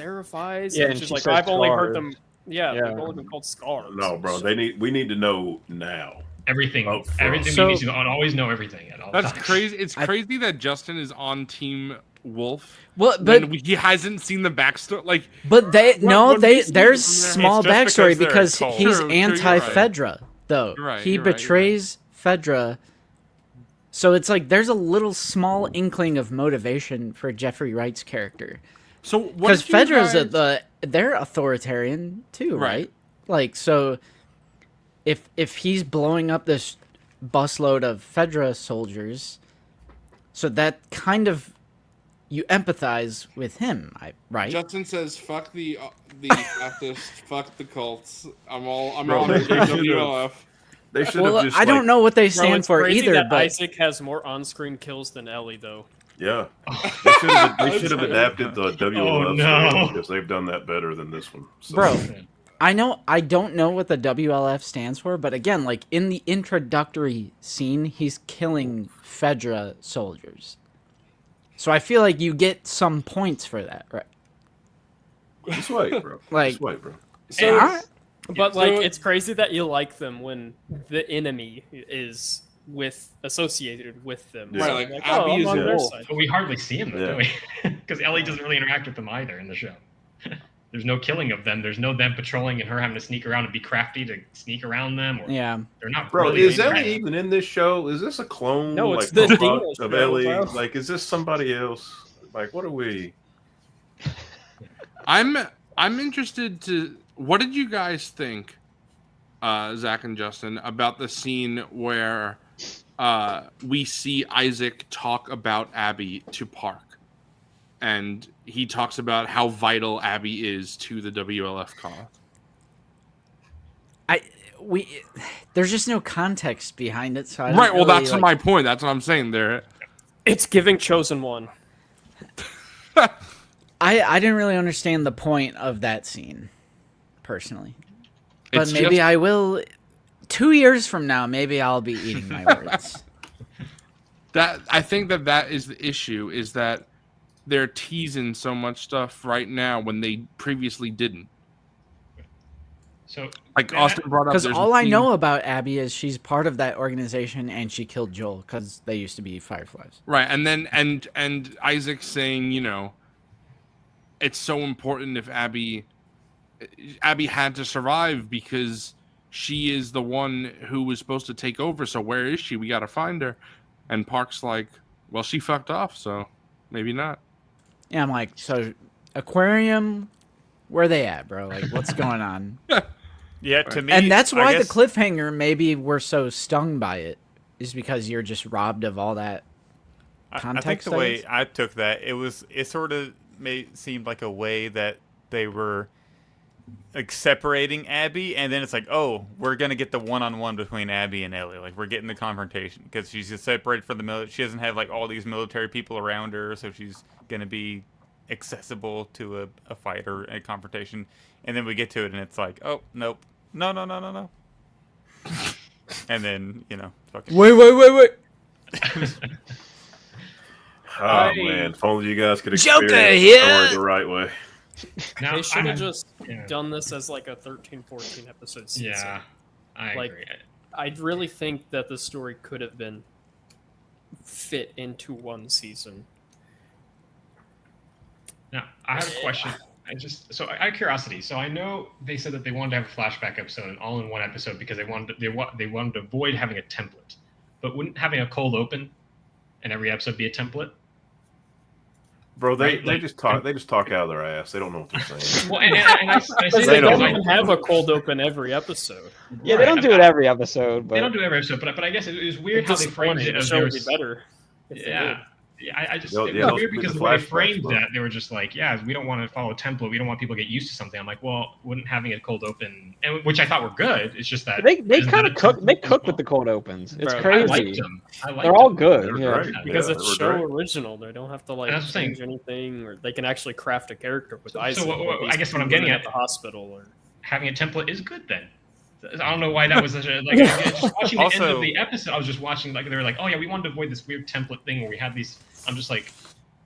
Yeah, and and she's she like, said I've only heard scars. them. Yeah, Yeah. they've only been called scars. No, bro. We need to know now. Everything, Oh, everything so- we need to know, and always know everything at all That's times. crazy. It's I- crazy that Justin is on Team Wolf. Well, But but he hasn't seen the backstory. Like, they no, what they we see there's from there- small It's just backstory because they're because cold. he's True, you're right. anti-Fedra though. You're right, He you're right, you're betrays Fedra. So it's like there's a little small inkling of motivation for Jeffrey Wright's character. So what? Because did you Fedra's guys- they're authoritarian too, right? Right. Like, so if he's blowing up this busload of Fedra soldiers, so that kind of you empathize with him, right? Justin says, "Fuck the Baptist, fuck the cults. I'm Bro, all they should've- WLF." They should Well, have just. I don't know what they Bro, stand it's for crazy either, that but Isaac has more on-screen kills than Ellie, though. Yeah, they should have. They should have That's adapted the WLF Oh, no. story because they've done that better than this one. So, bro, I don't know what the WLF stands for, but again, like in the introductory scene, he's killing Fedra soldiers. So I feel like you get some points for that, right? just wait, bro. Like- just wait, bro. So Alright. But So- like, it's crazy that you like them when the enemy is associated with them. Yeah. Right, like, oh, Abby I'm is on a- their But side. we hardly see him, though, Yeah. do we? Because Ellie doesn't really interact with them either in the show. There's no killing of them. There's no them patrolling and her having to sneak around and be crafty to sneak around them. Or Yeah. they're not. Bro, really is Ellie interacting. even in this show? Is this a clone? No, it's like, the robot Dino of show, Ellie. bro. Like, is this somebody else? Like, what are we? I'm interested to. What did you guys think, Zach and Justin, about the scene where we see Isaac talk about Abby to Park, and he talks about how vital Abby is to the WLF cause? There's just no context behind it, so I don't Right. Well, really, that's like- my point. That's what I'm saying there. It's giving Chosen One. I didn't really understand the point of that scene, personally. But It's maybe just- I will. 2 years from now, maybe I'll be eating my words. That I think that is the issue, is that they're teasing so much stuff right now when they previously didn't. So, Like man, Austin brought up, Because there's a all I scene- know about Abby is she's part of that organization and she killed Joel because they used to be Fireflies. right, and then and Isaac saying, you know, it's so important if Abby had to survive because she is the one who was supposed to take over. So where is she? We got to find her. And Park's like, well, she fucked off, so maybe not. Yeah, I'm like, so Aquarium, where they at, bro? Like, what's going on? Yeah, to me, And that's I why the guess- cliffhanger, maybe we're so stung by it, is because you're just robbed of all that. I think context, the I way guess? I took that, it sort of seemed like a way that they were like separating Abby, and then it's like, oh, we're gonna get the one-on-one between Abby and Ellie. Like, we're getting the confrontation because she's just separated from the military. She doesn't have like all these military people around her, so she's gonna be accessible to a fight or a confrontation. And then we get to it, and it's like, oh, nope, no. And then fucking Wait. Oh man, if only you guys could Joker experience here! the story the right way. now, They should have just yeah. done this as like a 13, 14 episode season. Yeah, I Like- agree. I really think that the story could have been fit into one season. Now, I have a question. I have curiosity. So I know they said that they wanted to have a flashback episode, and all in one episode, because they wanted to avoid having a template. But wouldn't having a cold open in every episode be a template? Bro, they Right, like- just talk out of their ass. They don't know what they're saying. Well, and I say Because that they don't don't because have a cold open every episode. Yeah, they don't do it every episode, but They don't do every episode, but I guess it was weird how they framed it. The As show there would be was, better. if they did. yeah. I just They'll- it yeah, was they'll weird do because the the way they flashbacks, framed but- that, they were just like, yeah, we don't want to follow a template. We don't want people to get used to something. I'm like, well, wouldn't having it cold open, and which I thought were good. It's just that they isn't kind that of a cook. template They as cook well? with the cold opens. It's Bro, I crazy. liked them. They're all them. good. They're Yeah. great. Because Yeah, it's they were show great. original. They don't have to like That's what I'm change anything, or they can actually craft a character with So Isaac. I guess what I'm getting at- the hospital, or Having a template is good then. I don't know why that was such a like. Just watching the end Also- of the episode, I was just watching like they were like, oh yeah, we wanted to avoid this weird template thing where we had these. I'm just like,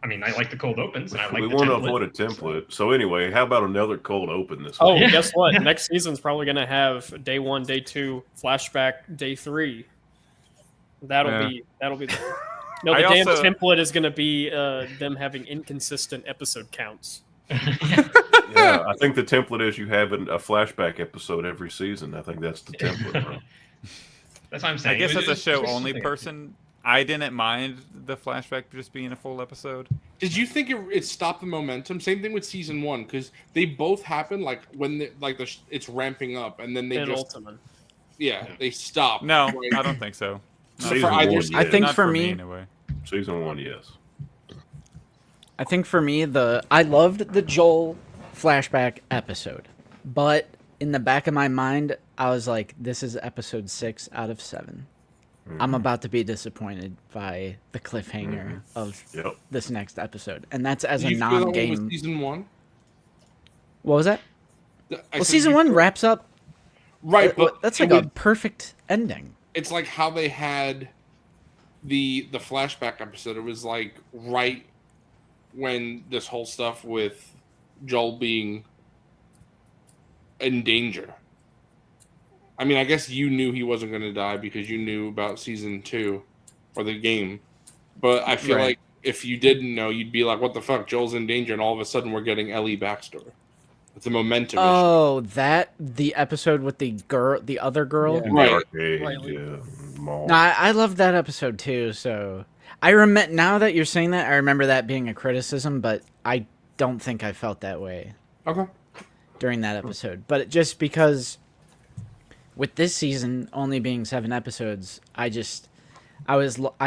I mean, I like the cold opens and I like We the want to template. avoid a template. So anyway, how about another cold open this oh, week? Yeah. guess what? Next season's probably gonna have day 1, day 2, flashback, day 3. That'll Yeah. be no. I The damn also- template is gonna be them having inconsistent episode counts. Yeah, I think the template is you have a flashback episode every season. I think that's the template, bro. That's what I'm I saying. guess It as a was show just only something- person, I didn't mind the flashback just being a full episode. Did you think it stopped the momentum? Same thing with season 1, because they both happen like when it's ramping up, and then they in just Ultimate. they stop. No, right? I don't think so. So Season for either one, season- I think Not for me me, anyway. Season 1, yes. I think for me, I loved the Joel flashback episode, but in the back of my mind, I was like, this is episode 6 out of 7. I'm about to be disappointed by the cliffhanger of Yep. this next episode, and that's as Did a you feel that way with non-game. season 1? What was that? I Well, said season you 1 feel- wraps up. right, but That's it like a would- perfect ending. it's like how they had the flashback episode. It was like right when this whole stuff with Joel being in danger. I mean, I guess you knew he wasn't going to die because you knew about season 2 or the game. But I feel Right. like if you didn't know, you'd be like, "What the fuck? Joel's in danger," and all of a sudden we're getting Ellie backstory. It's a momentum issue. Oh, the episode with the other girl. Yeah. In Right. the arcade, Right. yeah. Mall. No, I loved that episode too. So I remember now that you're saying that, I remember that being a criticism, but I don't think I felt that way Okay. during that episode. But just because with this season only being 7 episodes, I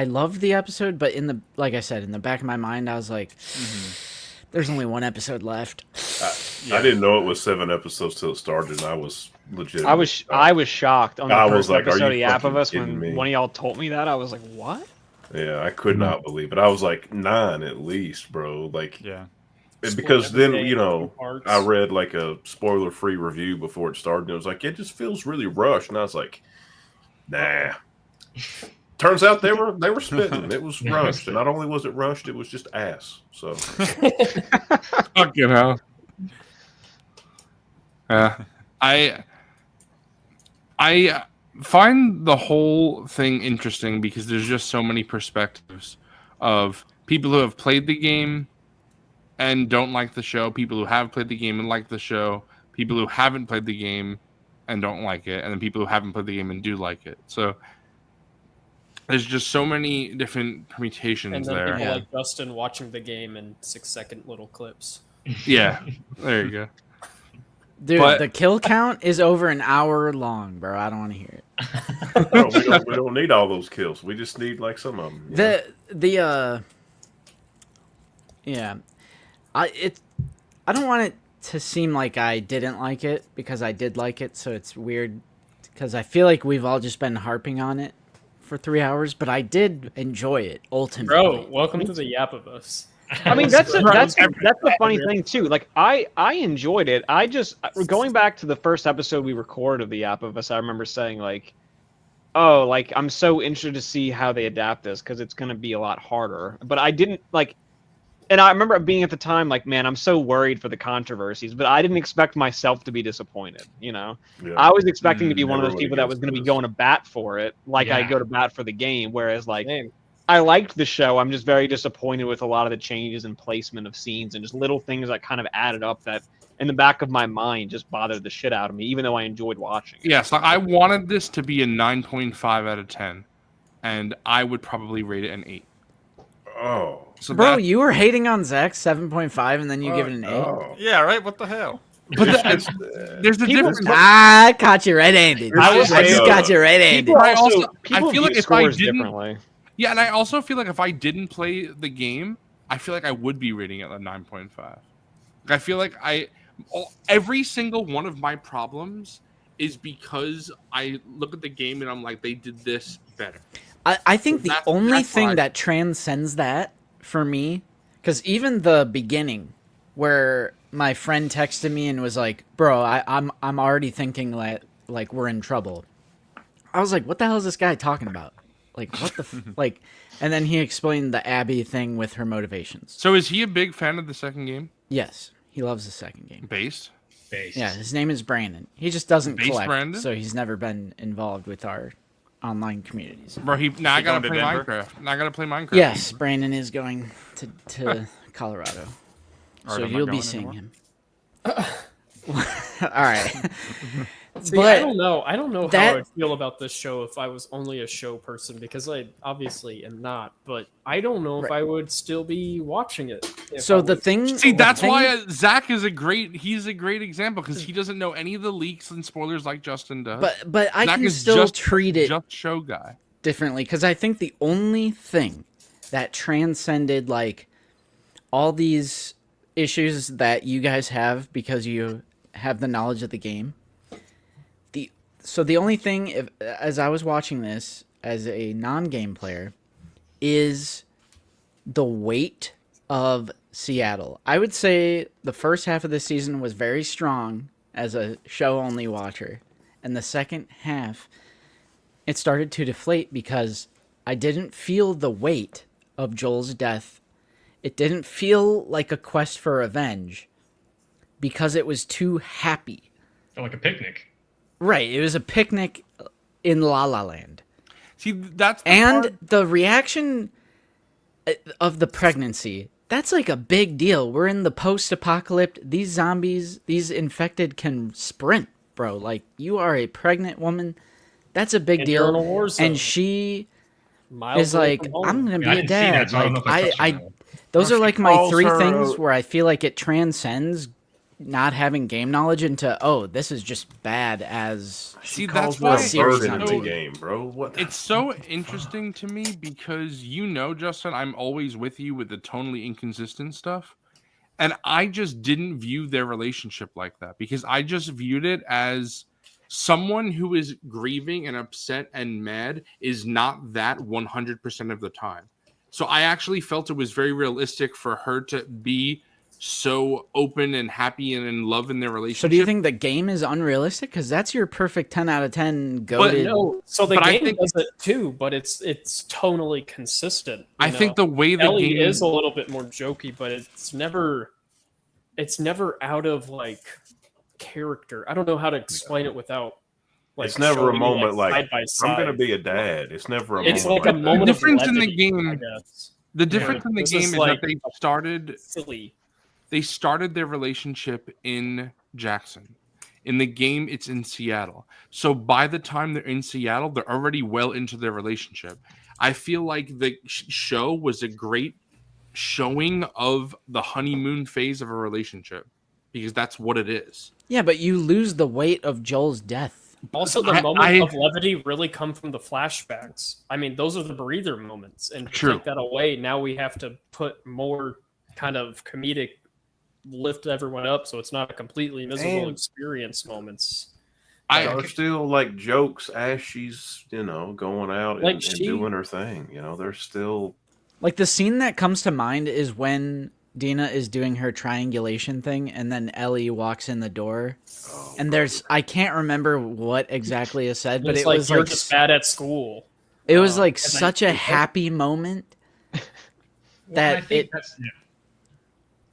loved the episode, but like I said, in the back of my mind, I was like, there's only 1 episode left. I didn't know it was 7 episodes till it started, and I was legit. I was shocked on the I was first like, are episode of you Yap of fucking Us kidding when me? one of y'all told me that. I was like, what? Yeah, I could not believe it. I was like 9 at least, bro. Like, Yeah. and Split because then everything you know, into parts. I read like a spoiler-free review before it started, and it was like, it just feels really rushed, and I was like, nah. Turns out they were spitting. It was rushed, and not only was it rushed, it was just ass. So Fucking hell. I find the whole thing interesting because there's just so many perspectives of people who have played the game and don't like the show, people who have played the game and like the show, people who haven't played the game and don't like it, and then people who haven't played the game and do like it. So there's just so many different permutations And then there. people Yeah. like Justin watching the game in 6-second little clips. Yeah, there you go. Dude, But- the kill count is over an hour long, bro. I don't want to hear it. no, we don't need all those kills. We just need like some of them. Yeah, I don't want it to seem like I didn't like it because I did like it, so it's weird because I feel like we've all just been harping on it for 3 hours, but I did enjoy it ultimately. Bro, welcome to the Yap of Us. I mean, that's Right. the funny thing too. Like, I enjoyed it. I just going back to the first episode we recorded of the Yap of Us. I remember saying like, "Oh, like I'm so interested to see how they adapt this because it's going to be a lot harder." But I didn't like, and I remember being at the time like, "Man, I'm so worried for the controversies," but I didn't expect myself to be disappointed. You know, Yeah. I was expecting to be one of those everybody people that goes was going to be through going to bat for it, like I Yeah. go to bat for the game. Whereas like. Name. I liked the show. I'm just very disappointed with a lot of the changes and placement of scenes and just little things that kind of added up that in the back of my mind just bothered the shit out of me, even though I enjoyed watching it. Yes, I wanted this to be a 9.5 out of 10, and I would probably rate it an 8. Oh, So Bro, that- you were hating on Zach's 7.5 and then you give it an 8. Oh. Yeah, right? What the hell? but It's- there's a People- difference. I caught you red-handed. I I was just like, got you red-handed. People I also also- people I feel view like if I scores didn't- differently. Yeah, and I also feel like if I didn't play the game, I feel like I would be rating it a 9.5. I feel like every single one of my problems is because I look at the game and I'm like, they did this better. I think the That's- only that's thing why- that transcends that for me, because even the beginning, where my friend texted me and was like, "Bro, I'm already thinking like we're in trouble." I was like, "What the hell is this guy talking about? Like what the like?" And then he explained the Abby thing with her motivations. So is he a big fan of the second game? Yes, he loves the second game. Based? Based. Yeah, his name is Brandon. He just doesn't Base collect, Brandon? so he's never been involved with our online communities. Bro, now I he gotta going play to Denver? Minecraft. Now I gotta play Minecraft. Yes, Brandon is going to Colorado. Alright, So am I you'll be going seeing anymore? him. All right. See, I But don't know. I don't know how that- I would feel about this show if I was only a show person, because I obviously am not. But I don't know if Right. I would still be watching it. if so I the was- thing. See, the that's thing- why Zach is he's a great example because he doesn't know any of the leaks and spoilers like Justin does. But I Zach can is still treat it just show guy. differently, because I think the only thing that transcended like all these issues that you guys have because you have the knowledge of the game. The only thing, as I was watching this as a non-game player, is the weight of Seattle. I would say the first half of the season was very strong as a show-only watcher, and the second half, it started to deflate because I didn't feel the weight of Joel's death. It didn't feel like a quest for revenge because it was too happy. Felt like a picnic. Right, it was a picnic in La La Land. See, that's the And part- the reaction of the pregnancy, that's like a big deal. We're in the post-apocalypse. These zombies, these infected can sprint, bro. Like, you are a pregnant woman. That's a big And you're in a deal. war zone, And she miles is away like, from home. I'm going I to be mean, I a didn't see that, dad. so I don't know if I Like, touched on I that one. those are like my calls three her things a- where I feel like it transcends not having game knowledge into, oh, this is just bad as See, Calls that's her why a Series burden in zombie. the game, bro. What? it's so interesting to me because Justin, I'm always with you with the tonally inconsistent stuff. And I just didn't view their relationship like that because I just viewed it as someone who is grieving and upset and mad is not that 100% of the time. So I actually felt it was very realistic for her to be so open and happy and in love in their relationship. So do you think the game is unrealistic? Because that's your perfect 10 out of 10 But goated. No, so the But I game think- does it too, but it's tonally consistent. you I think know? the way the Ellie game is a little bit more jokey, but it's never out of like character. I don't know how to explain it without like It's never a showing you, moment like, side by I'm gonna side. be a dad. It's never a It's moment like a that. moment The of difference in the levity, game- I guess. the difference in the this game is is like- that they started Silly. they started their relationship in Jackson. In the game, it's in Seattle. So by the time they're in Seattle, they're already well into their relationship. I feel like the show was a great showing of the honeymoon phase of a relationship because that's what it is. Yeah, but you lose the weight of Joel's death. Also, the I- moments I- of levity really come from the flashbacks. I mean, those are the breather moments, and to True. take that away, now we have to put more kind of comedic lift everyone up, so it's not a completely miserable And- experience moments. I There are still like jokes as she's going out Like and she- doing her thing. There's still Like, the scene that comes to mind is when Dina is doing her triangulation thing, and then Ellie walks in the door. And I can't remember what exactly is said, but It's it like was you're like just bad at school. it was like and such I- a happy moment. Well, That I think it- that's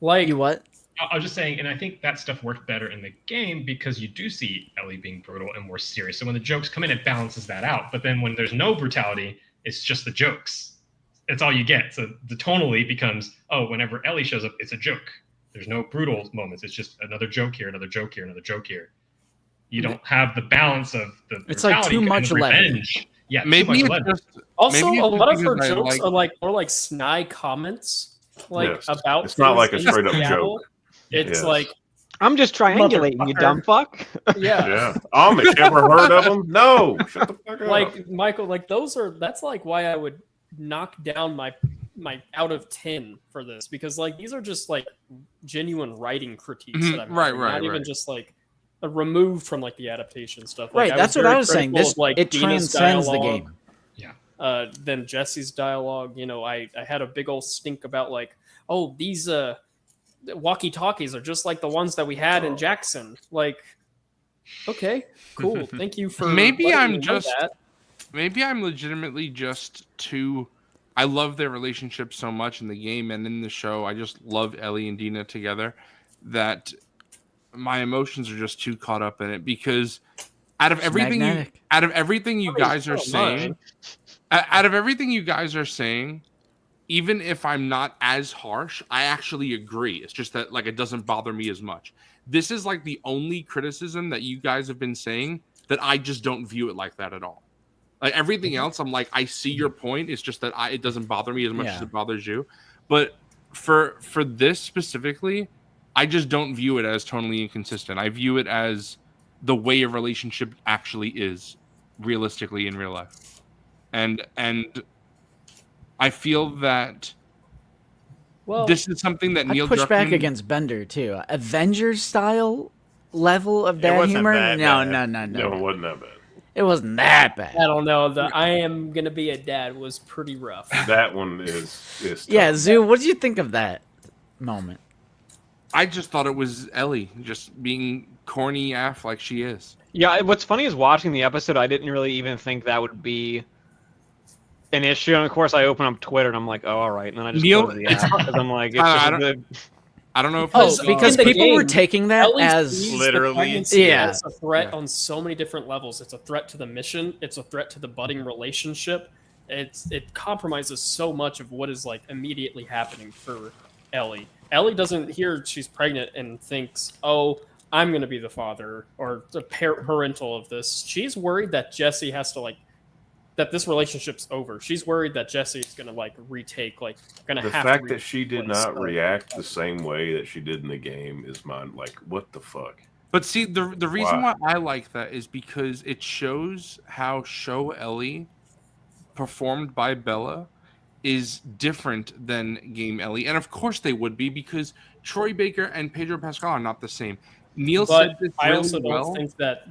Like You what? I was just saying, and I think that stuff worked better in the game because you do see Ellie being brutal and more serious. So when the jokes come in, it balances that out. But then when there's no brutality, it's just the jokes. It's all you get. So the tonally becomes, oh, whenever Ellie shows up, it's a joke. There's no brutal moments. It's just another joke here, another joke here, another joke here. You don't have the balance of the It's like brutality too and much the levity. revenge. Yeah, maybe too much it's levity. just also maybe a it's lot of her because I jokes like- are like more like snide comments, like Yes. about. It's not things like a in straight up Seattle. joke. It's Yes. like I'm just triangulating, you dumb fuck. yeah. Yeah. Amish, ever heard of them? No. Shut the fuck up. Like Michael, like that's like why I would knock down my out of 10 for this, because like these are just like genuine writing critiques Mhm, that I'm right, having, right, not even right. just like a removed from like the adaptation stuff. Right, Like, that's what very I was saying. critical This of, like, it Dina's transcends the dialogue, game. Then Jesse's dialogue. I had a big old stink about like, oh, these walkie talkies are just like the ones that we had in Jackson. Like, okay, cool, thank you for Maybe letting I'm me know just- that. maybe I'm legitimately just too. I love their relationship so much in the game and in the show. I just love Ellie and Dina together that my emotions are just too caught up in it because out of It's everything magnetic. out of everything you I mean, guys are so am I. saying, out of everything you guys are saying, even if I'm not as harsh, I actually agree. It's just that like it doesn't bother me as much. This is like the only criticism that you guys have been saying that I just don't view it like that at all. Like everything else, I'm like, I see your point. It's just that it doesn't bother me as much as it bothers you. But for this specifically, I just don't view it as tonally inconsistent. I view it as the way a relationship actually is realistically in real life. And I feel that this is something that Neil push back Druckmann- against Bender too. Avengers style level of It dad wasn't humor. that No, bad. no. No, it wasn't that bad. It wasn't that bad. I don't know. The I am gonna be a dad was pretty rough. That one is Yeah, tough. Zoo. What did you think of that moment? I just thought it was Ellie just being corny af like she is. Yeah, what's funny is watching the episode, I didn't really even think that would be an issue. And of course, I open up Twitter and I'm like, oh, all right. And then I just Neil, close the app because I'm like, it's I just a don't- good. I don't know if Oh, it's because in the people were game, taking that Ellie as sees the Literally. pregnancy Yeah. as a threat Yeah. on so many different levels. It's a threat to the mission. It's a threat to the budding relationship. It compromises so much of what is like immediately happening for Ellie. Ellie doesn't hear she's pregnant and thinks, "Oh, I'm going to be the father or the parental of this." She's worried that Jesse has to like that this relationship's over. She's worried that Jesse's going to like retake, like going to The have fact to that she did replace not her. react the same way that she did in the game is mine. Like, what the fuck? But see, the reason Why? why I like that is because it shows how Show Ellie, performed by Bella, is different than Game Ellie. And of course they would be, because Troy Baker and Pedro Pascal are not the same. Neil But said this I really also don't well. think that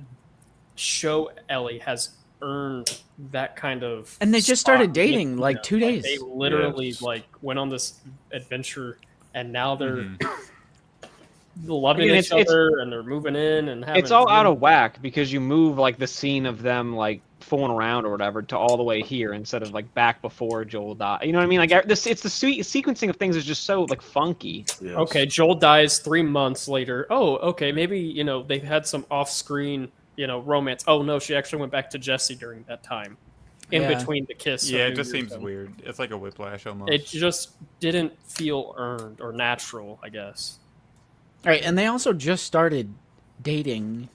Show Ellie has earned that kind of. And they just started spot dating, with like, them. 2 days. They literally Yes. like went on this adventure, and now they're Mm-hmm. loving Again, each other, and they're moving in and having. It's all out of whack because you move like the scene of them like fooling around or whatever to all the way here instead of like back before Joel died. You know what I mean? Like this, it's the sequencing of things is just so like funky. Yes. Okay, Joel dies 3 months later. Oh, okay, maybe they've had some off-screen romance. Oh no, she actually went back to Jesse during that time, in Yeah. between the kiss. Yeah, of it just New Year's seems Eve. weird. It's like a whiplash almost. It just didn't feel earned or natural, I guess. right, and they also just started dating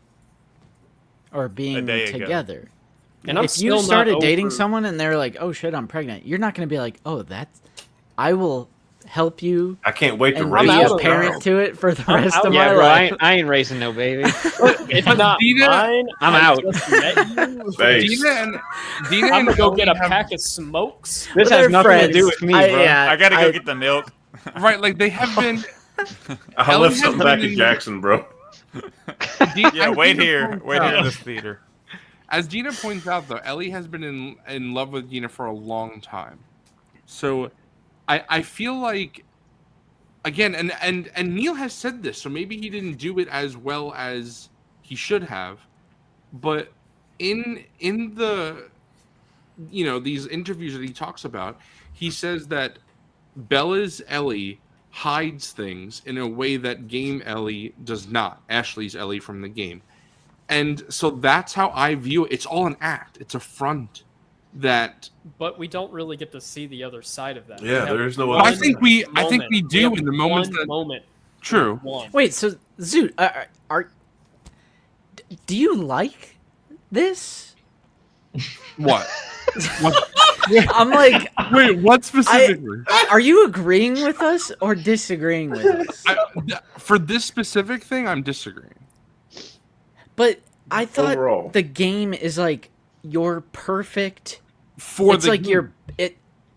or being day ago. together. And I'm If you still started not dating over- someone and they're like, "Oh shit, I'm pregnant," you're not going to be like, "Oh, I will help you I can't wait to and raise be out this a of parent child. to it for the I'm rest out. of Yeah, my bro, life." I ain't raising no baby. It's not Dina- mine. I'm I out. just met you. Face. Dina and I'm gonna go Ellie get a have- pack of smokes. This They're has nothing to do friends. with me, bro. Yeah, I gotta go get the milk. Right, like they have been. I Ellie left has something back been in in- Jackson, bro. Yeah, wait Dina here. points Wait here out- in this theater. As Dina points out, though, Ellie has been in love with Dina for a long time. So I feel like, again, and Neil has said this, so maybe he didn't do it as well as he should have. But in the these interviews that he talks about, he says that Bella's Ellie hides things in a way that game Ellie does not. Ashley's Ellie from the game. And so that's how I view it. It's all an act. It's a front that But we don't really get to see the other side of that. Yeah, We have there is no one other I think we moment. do have in the moments one that moment. true. One. Wait, so Zoot, do you like this? What? I'm like, Wait, what specifically? are you agreeing with us or disagreeing with us? For this specific thing, I'm disagreeing. But I thought Overall. the game is like your perfect. For It's the like game.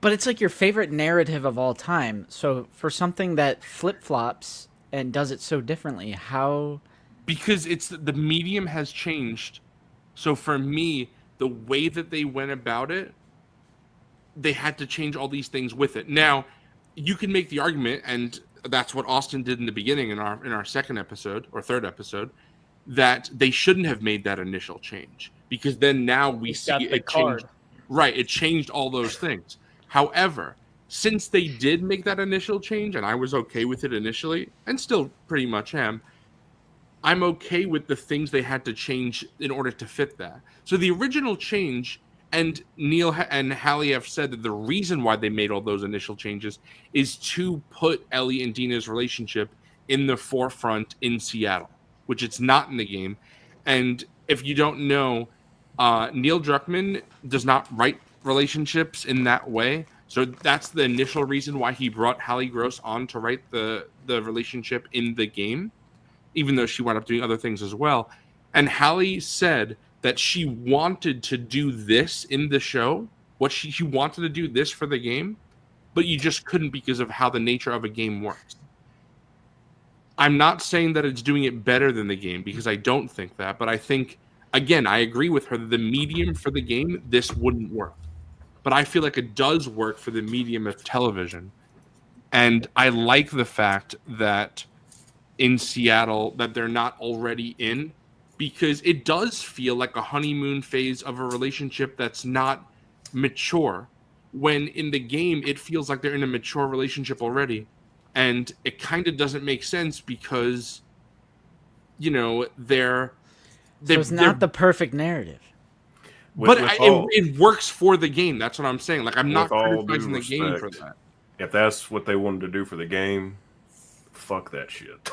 but it's like your favorite narrative of all time. So for something that flip flops and does it so differently, how? because it's the medium has changed. So for me, the way that they went about it, they had to change all these things with it. Now, you can make the argument, and that's what Austin did in the beginning in our second episode or third episode, that they shouldn't have made that initial change, because then now we He's see got the it card. changed. Right, it changed all those things. However, since they did make that initial change, and I was okay with it initially, and still pretty much am, I'm okay with the things they had to change in order to fit that. So the original change And Neil and Hallie have said that the reason why they made all those initial changes is to put Ellie and Dina's relationship in the forefront in Seattle, which it's not in the game. And if you don't know, Neil Druckmann does not write relationships in that way. So that's the initial reason why he brought Hallie Gross on to write the relationship in the game, even though she wound up doing other things as well. And Hallie said that she wanted to do this in the show, she wanted to do this for the game, but you just couldn't because of how the nature of a game works. I'm not saying that it's doing it better than the game, because I don't think that, but I think, again, I agree with her, the medium for the game, this wouldn't work. But I feel like it does work for the medium of television. And I like the fact that in Seattle that they're not already in, because it does feel like a honeymoon phase of a relationship that's not mature, when in the game it feels like they're in a mature relationship already. And it kind of doesn't make sense because, you know, So it's not the perfect narrative. It works for the game. That's what I'm saying. Like, I'm not With all criticizing due the game for respect, that. If that's what they wanted to do for the game, fuck that shit.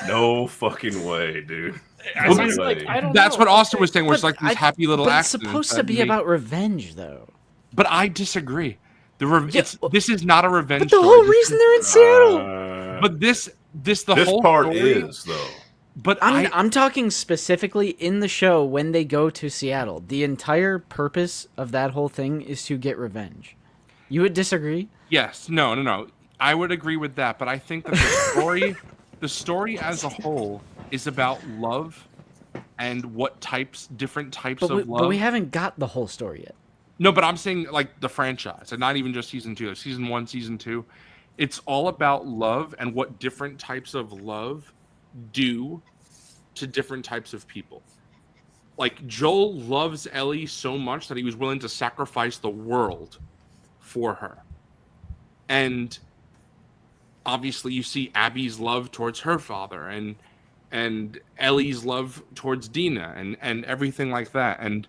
No fucking way, dude. I No find It's it- like, way. I don't That's know. what Austin was saying, where it's But like these happy little But it's accidents. supposed to that be make- about revenge, though. But I disagree. Yeah, This is not a revenge But the story. whole This reason is- they're in Seattle. But this this whole part story, is though. But I'm talking specifically in the show when they go to Seattle. The entire purpose of that whole thing is to get revenge. You would disagree? yes, no. I would agree with that, but I think that the story as a whole is about love and what different types But of love. but we haven't got the whole story yet. No, but I'm saying like the franchise, and not even just season 2, season 1, season 2. It's all about love and what different types of love do to different types of people. Like, Joel loves Ellie so much that he was willing to sacrifice the world for her. And obviously you see Abby's love towards her father and Ellie's love towards Dina and everything like that. And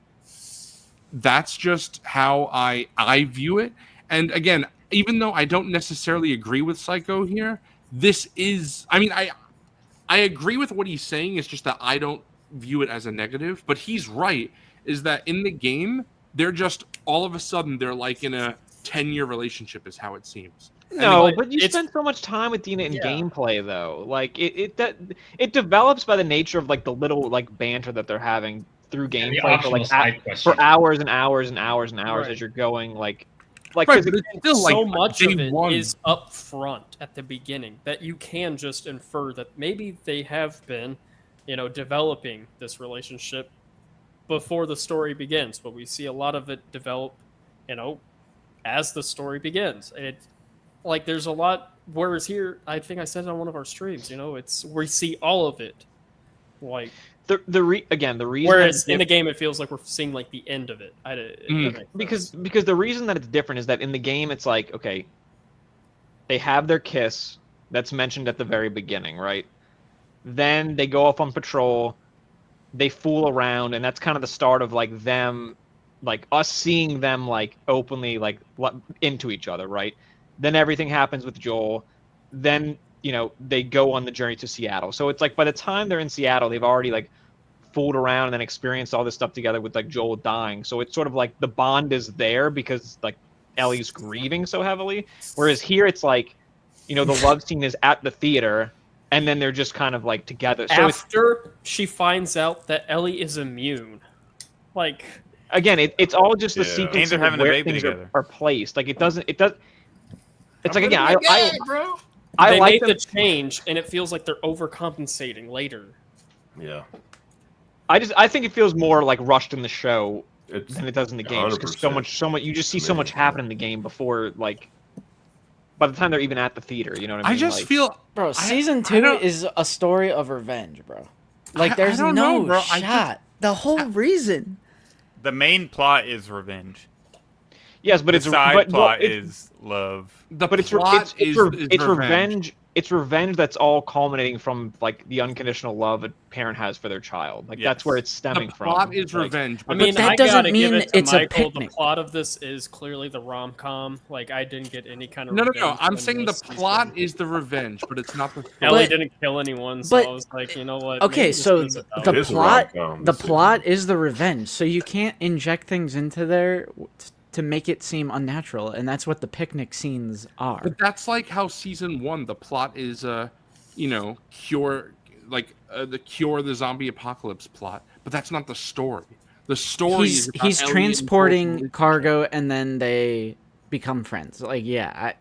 that's just how I view it. And again, even though I don't necessarily agree with Psycho here, this is, I mean, I agree with what he's saying. It's just that I don't view it as a negative, but he's right, is that in the game, they're just, all of a sudden, they're like in a 10-year relationship is how it seems. No, But but you it's- spend so much time with Dina in Yeah. gameplay though. Like it develops by the nature of like the little like banter that they're having through And the gameplay for optional like side questions. for hours and hours and hours and hours Right. as you're going like Right, 'cause but it- it's still like So much day of it one. is up front at the beginning that you can just infer that maybe they have been, developing this relationship before the story begins. But we see a lot of it develop, as the story begins. Like there's a lot. Whereas here, I think I said it on one of our streams. It's we see all of it. Like the reason whereas that in the game, it feels like we're seeing like the end of it. If that makes sense. because the reason that it's different is that in the game it's like okay, they have their kiss that's mentioned at the very beginning, right? Then they go off on patrol, they fool around, and that's kind of the start of like them, like us seeing them like openly like into each other, right? Then everything happens with Joel. Then they go on the journey to Seattle. So it's like by the time they're in Seattle, they've already like fooled around and then experienced all this stuff together with like Joel dying. So it's sort of like the bond is there because like Ellie's grieving so heavily. Whereas here it's like, the love scene is at the theater and then they're just kind of like together. So it's, After she finds out that Ellie is immune, like again, it's all just the Yeah. sequence And they're of having a where baby things together. are placed. Like it does. It's like again, bro. I they like made them. the change, and it feels like they're overcompensating later. Yeah. I think it feels more like rushed in the show It's than it does in the game because 100%. so much you just see so much happen in the game before like by the time they're even at the theater, you know what I I mean? just Like, feel Bro, season I 2 don't- is a story of revenge, bro. Like I there's don't no know, bro. I shot. The whole reason. The main plot is revenge. yes, but The it's side but, plot it's, is love. the but it's plot it's is revenge. it's revenge that's all culminating from like the unconditional love a parent has for their child. Like that's Yes. where it's stemming The from. plot is Like, revenge, I but mean, that I doesn't gotta give mean it to it's a Michael. The picnic. plot of this is clearly the rom-com. Like, I didn't get any kind of no. revenge I'm in saying the this plot season. is the revenge, but it's not the story. Ellie But- didn't kill anyone, so but- I was like, you know what? Okay, maybe this so is about the It is a plot, rom-com, the this plot is the revenge. So you can't inject things into there to make it seem unnatural, and that's what the picnic scenes are. But that's like how season 1, the plot is, cure, the cure the zombie apocalypse plot. But that's not the story. The story is about He's Ellie and transporting Coulson. cargo, and then they become friends. Like, yeah,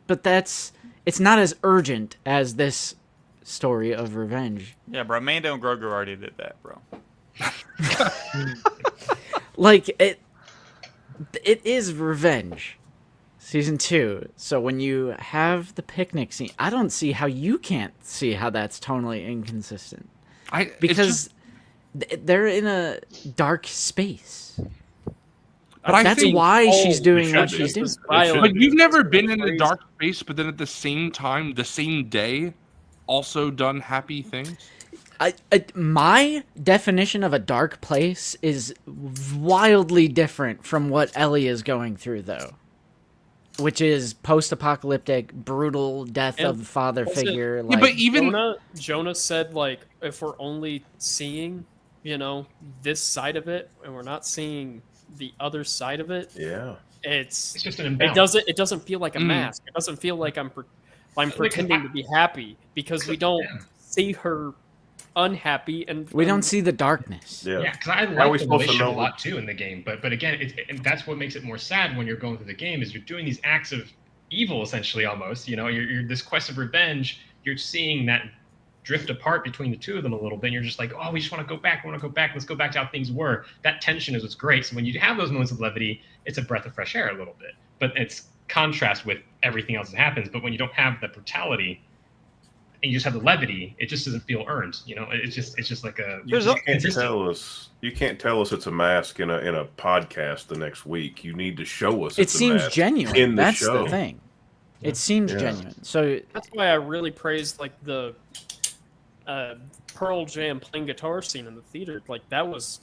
but it's not as urgent as this story of revenge. Yeah, bro. Mando and Grogu already did that, bro. Like it is revenge. Season 2. So when you have the picnic scene, I don't see how you can't see how that's tonally inconsistent. It's Because just- they're in a dark space. But I That's think why she's doing should what be. she's doing. This violent- Like, you've never been It's in a crazy. dark space, but then at the same time, the same day, also done happy things. My definition of a dark place is wildly different from what Ellie is going through, though, which is post-apocalyptic, brutal death And of the father also- figure. Yeah, Like, but even Jonah said, like, if we're only seeing, this side of it, and we're not seeing the other side of it, Yeah. It's it's just an imbalance. it doesn't feel like a mask. It doesn't feel like I'm pretending to be happy because we don't Yeah. see her unhappy and we don't see the darkness. Yeah. Yeah, because I How are we like the supposed to relationship a know lot too in the game, but again, and that's what makes it more sad when you're going through the game is you're doing these acts of evil essentially almost. You're this quest of revenge. You're seeing that drift apart between the two of them a little bit. And you're just like, oh, we just want to go back. We want to go back. Let's go back to how things were. That tension is what's great. So when you have those moments of levity, it's a breath of fresh air a little bit, but it's contrast with everything else that happens. But when you don't have the brutality and you just have the levity, it just doesn't feel earned. It's just like a. There's You can't tell us it's a mask in a podcast the next week. You need to show us. It it's a seems mask genuine. in the That's show. the thing. It seems Yeah. genuine. So That's why I really praised like the Pearl Jam playing guitar scene in the theater. Like that was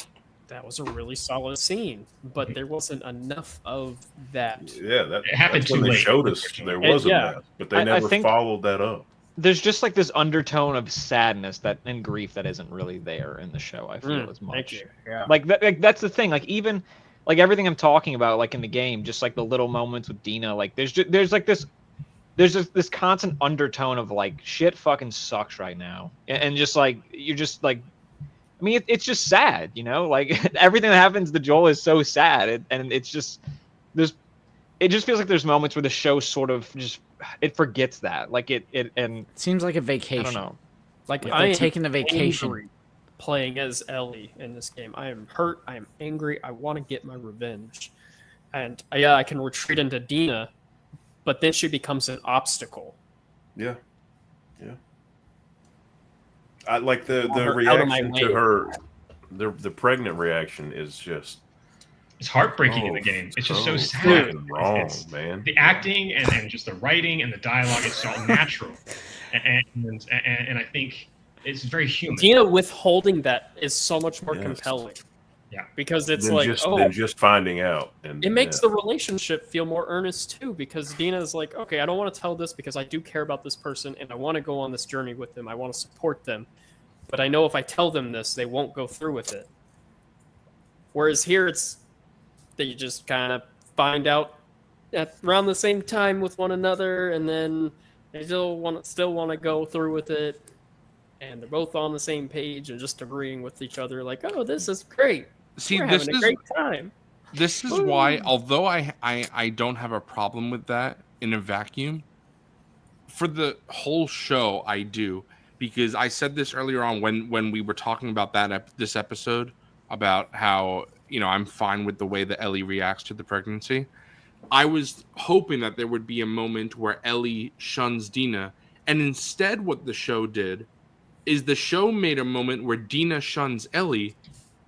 a really solid scene, but there wasn't enough of that. Yeah, It happened that's when too they late, showed us there unfortunately. was a Yeah. mask, but they I never think- followed that up. There's just like this undertone of sadness and grief that isn't really there in the show. I feel as much. Thank you. Yeah. Like that's the thing. Like even like everything I'm talking about, like in the game, just like the little moments with Dina. Like there's just this constant undertone of like shit fucking sucks right now, and just like you're just like, I mean, it's just sad, Like everything that happens to Joel is so sad, and it's just it just feels like there's moments where the show sort of just it forgets that, like and it seems like a I vacation. don't know. Like Like I they're am taking a vacation. angry playing as Ellie in this game. I am hurt. I am angry. I want to get my revenge, and I can retreat into Dina, but then she becomes an obstacle. Yeah, yeah. I like the her out of my reaction to way. her. The pregnant reaction is just It's heartbreaking in the game. It's just so sad. fucking wrong, It's- man. The acting and just the writing and the dialogue, it's all natural, and I think it's very human. Dina withholding that is so much more Yes. compelling. Yeah. Because it's Than like, just finding out, and it makes yeah. the relationship feel more earnest too, because Dina's like, okay, I don't want to tell this because I do care about this person and I want to go on this journey with them. I want to support them. But I know if I tell them this, they won't go through with it. Whereas here, it's that you just kind of find out at around the same time with one another, and then they still want to go through with it, and they're both on the same page and just agreeing with each other, like, oh, this is great. See, We're this having a is great time. this is why, although I don't have a problem with that in a vacuum, for the whole show I do, because I said this earlier on when we were talking about this episode about how I'm fine with the way that Ellie reacts to the pregnancy. I was hoping that there would be a moment where Ellie shuns Dina, and instead what the show did is the show made a moment where Dina shuns Ellie,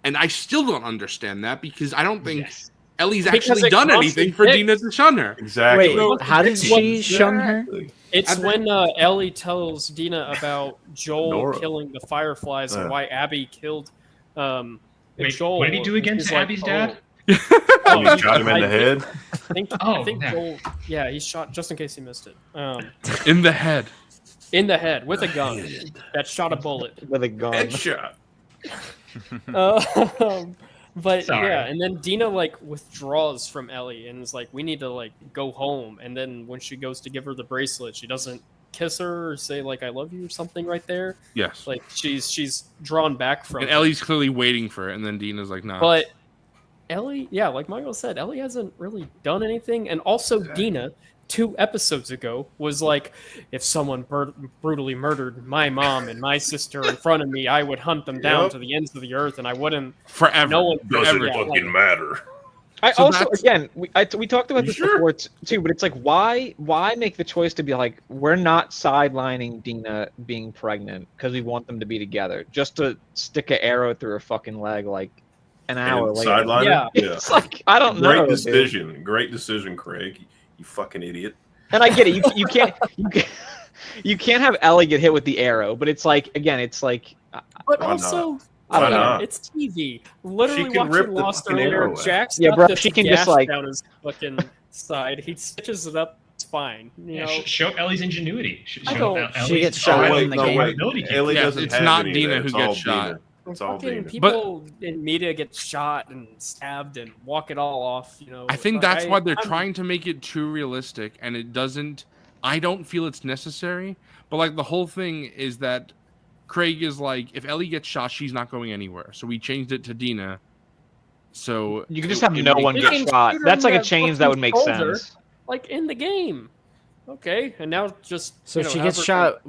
and I still don't understand that because I don't think Yes. Ellie's Because actually it done constantly anything for picks. Dina to shun her. Exactly. Wait, how did she shun her? Exactly. It's when Ellie tells Dina about Joel Nora. killing the Fireflies and why Abby killed Wait, Joel. what did he do and again she's to like, Abby's dad? And he shot him in the head. I think Joel. Yeah, he shot just in case he missed it. In the head. In the head with a gun that shot a bullet. with a gun. Headshot. But Sorry. yeah, and then Dina like withdraws from Ellie and is like, "We need to like go home." And then when she goes to give her the bracelet, she doesn't kiss her or say like "I love you" or something right there. Yes. Like she's drawn back from. And it. Ellie's clearly waiting for it, and then Dina's like, nah. But Ellie, yeah, like Michael said, Ellie hasn't really done anything, and also Dina. 2 episodes ago was like, if someone brutally murdered my mom and my sister in front of me, I would hunt them down Yep. to the ends of the earth, and I wouldn't. Forever. No one Doesn't Forever. fucking matter. I So also, that's- again, we talked about this Sure. before too, but it's like, why make the choice to be like, we're not sidelining Dina being pregnant because we want them to be together, just to stick an arrow through her fucking leg like an hour And later. sideline. Yeah. It's like, I don't know. Great dude. decision. Great decision, Craig. You fucking idiot. And I get it. You can't have Ellie get hit with the arrow, but it's like, again, it's like, But Why also, I don't Why know. not? it's TV. Literally She can watching rip the Lost fucking earlier. arrow out. Jack's Yeah, got bro, this she can just, gash like- down his fucking side. He stitches it up. It's fine. You Yeah, know. show Ellie's ingenuity. I Show don't- Ellie's She gets shot ability in the to game. ability to- Ellie Yeah, doesn't it's have not any of Dina that. who It's gets all shot. Dina. It's all Fucking Dina. people in media get shot and stabbed and walk it all off. You know. I think Like, that's why they're I'm- trying to make it too realistic, and it doesn't. I don't feel it's necessary. But like the whole thing is that Craig is like, if Ellie gets shot, she's not going anywhere. So we changed it to Dina. So you can just it- have it no makes- one You get can shot. shoot her That's like in a the change that would fucking make shoulder. sense. Like in the game. Okay, and now just So you know, she have gets her- shot.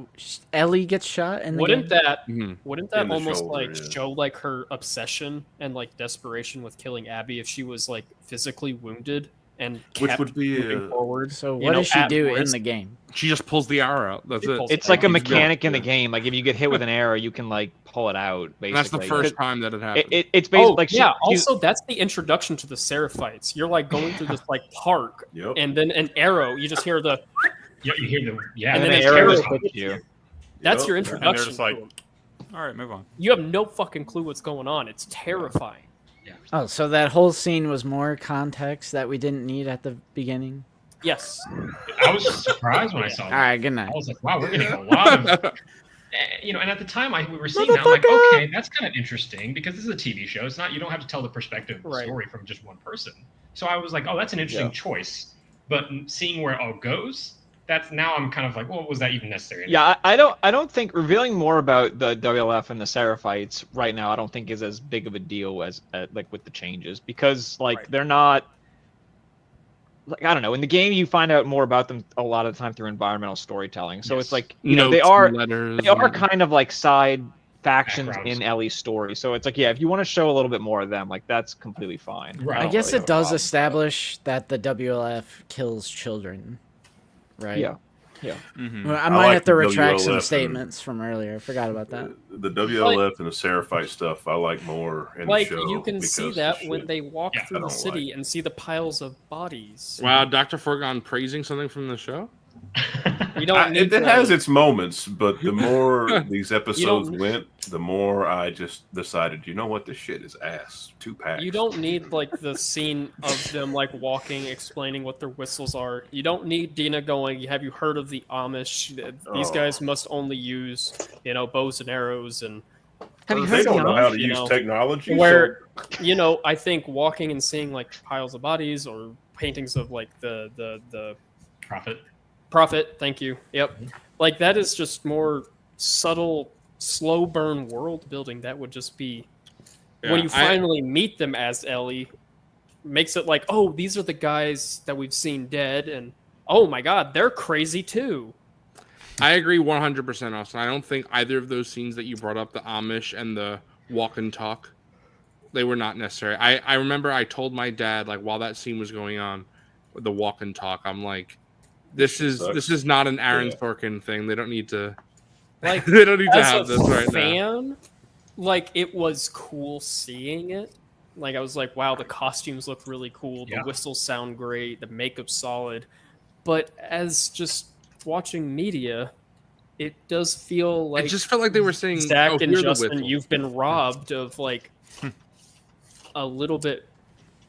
Ellie gets shot in the Wouldn't game. that Mhm. wouldn't that In the almost shoulder, like yeah. show like her obsession and like desperation with killing Abby if she was like physically wounded and Which kept would be moving a- forward? So you what know, does she at do in risk? the game? She just pulls the arrow out. That's She it. pulls It's Yeah, like a he's mechanic in the yeah. game. Like if you get hit with an arrow, you can like pull it out. Basically, And that's the first time that it happened. It's basically Oh like yeah. she's- Also, that's the introduction to the Seraphites. You're like going through this like park, Yep. and then an arrow. You just hear the. You hear the And and then then an the arrow arrow just hits hits you. That's Yep. your And they're introduction. just like- to 'em. All right, move on. You have no fucking clue what's going on. It's terrifying. Oh, so that whole scene was more context that we didn't need at the beginning. Yes. I was surprised when I saw All that. right, good night. I was like, wow, we're getting a lot of, you know. And at the time, we were seeing that, I'm like, okay, that's kind of interesting because this is a TV show. It's not, you don't have to tell the perspective of the Right. story from just one person. So I was like, oh, that's an interesting choice. But seeing where it all goes, that's now I'm kind of like, well, was that even necessary? Yeah, I don't think revealing more about the WLF and the Seraphites right now, I don't think is as big of a deal as like with the changes because like Right. they're not. Like I don't know. In the game, you find out more about them a lot of the time through environmental storytelling. So Yes. it's like you know Notes they are and letters. they are and- kind of like side factions Backgrounds. in Ellie's story. So it's like yeah, if you want to show a little bit more of them, like that's completely fine. Right. I don't guess really have it a does problem. establish that the WLF kills children, right? Yeah. Mm-hmm. Well, I I might like have to the retract WLF some and- statements from earlier. I forgot about that. The WLF and the Seraphite stuff I like more in Like the show. you can see because that the when shit- they walk Yeah, I through the don't city like and see the piles of bodies. Wow, Dr. Forgon praising something from the show? You don't need it to- has its moments, but the more these You episodes don't- went, the more I just decided, you know what, this shit is ass. 2 packs. You don't need like the scene of them like walking, explaining what their whistles are. You don't need Dina going, "Have you heard of the Amish? These Oh. guys must only use, you know, bows and arrows and." Have you They heard don't the know how to you use know, technology. Where, you know, I think walking and seeing like piles of bodies or paintings of like the Profit. Prophet. Thank you. Yep. Like that is just more subtle, slow burn world building. That would just be when you finally meet them as Ellie, makes it like, oh, these are the guys that we've seen dead, and oh my god, they're crazy too. I agree 100%, Austin. I don't think either of those scenes that you brought up, the Amish and the walk and talk, they were not necessary. I remember I told my dad, like, while that scene was going on, the walk and talk, I'm like, this is not an Aaron Yeah. Sorkin thing. They don't need to Like they don't need to as have a this right now. fan, like it was cool seeing it, Like I was like, wow, the costumes look really cool, the Yeah. whistles sound great, the makeup's solid. But as just watching media, it does feel like it just felt like they were saying, Zach "Oh, and hear the Justin, whistle." you've been robbed of like a little bit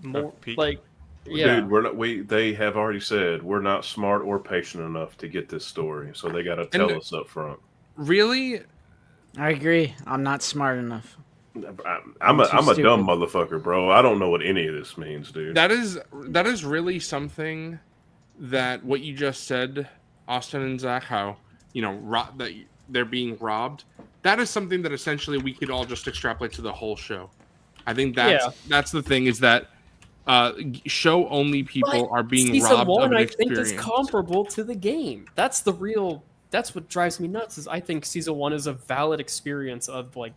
more, peak. like, yeah, Dude, we're not. They have already said we're not smart or patient enough to get this story, so they got to tell us up front. Really, I agree. I'm not smart enough. I'm a too dumb stupid. motherfucker, bro. I don't know what any of this means, dude. that is really something that what you just said, Austin and Zach, how that they're being robbed. That is something that essentially we could all just extrapolate to the whole show. I think that's the thing is that show only people are being season robbed one, of an I think, is experience. comparable to the game. That's what drives me nuts. Is I think season one is a valid experience of like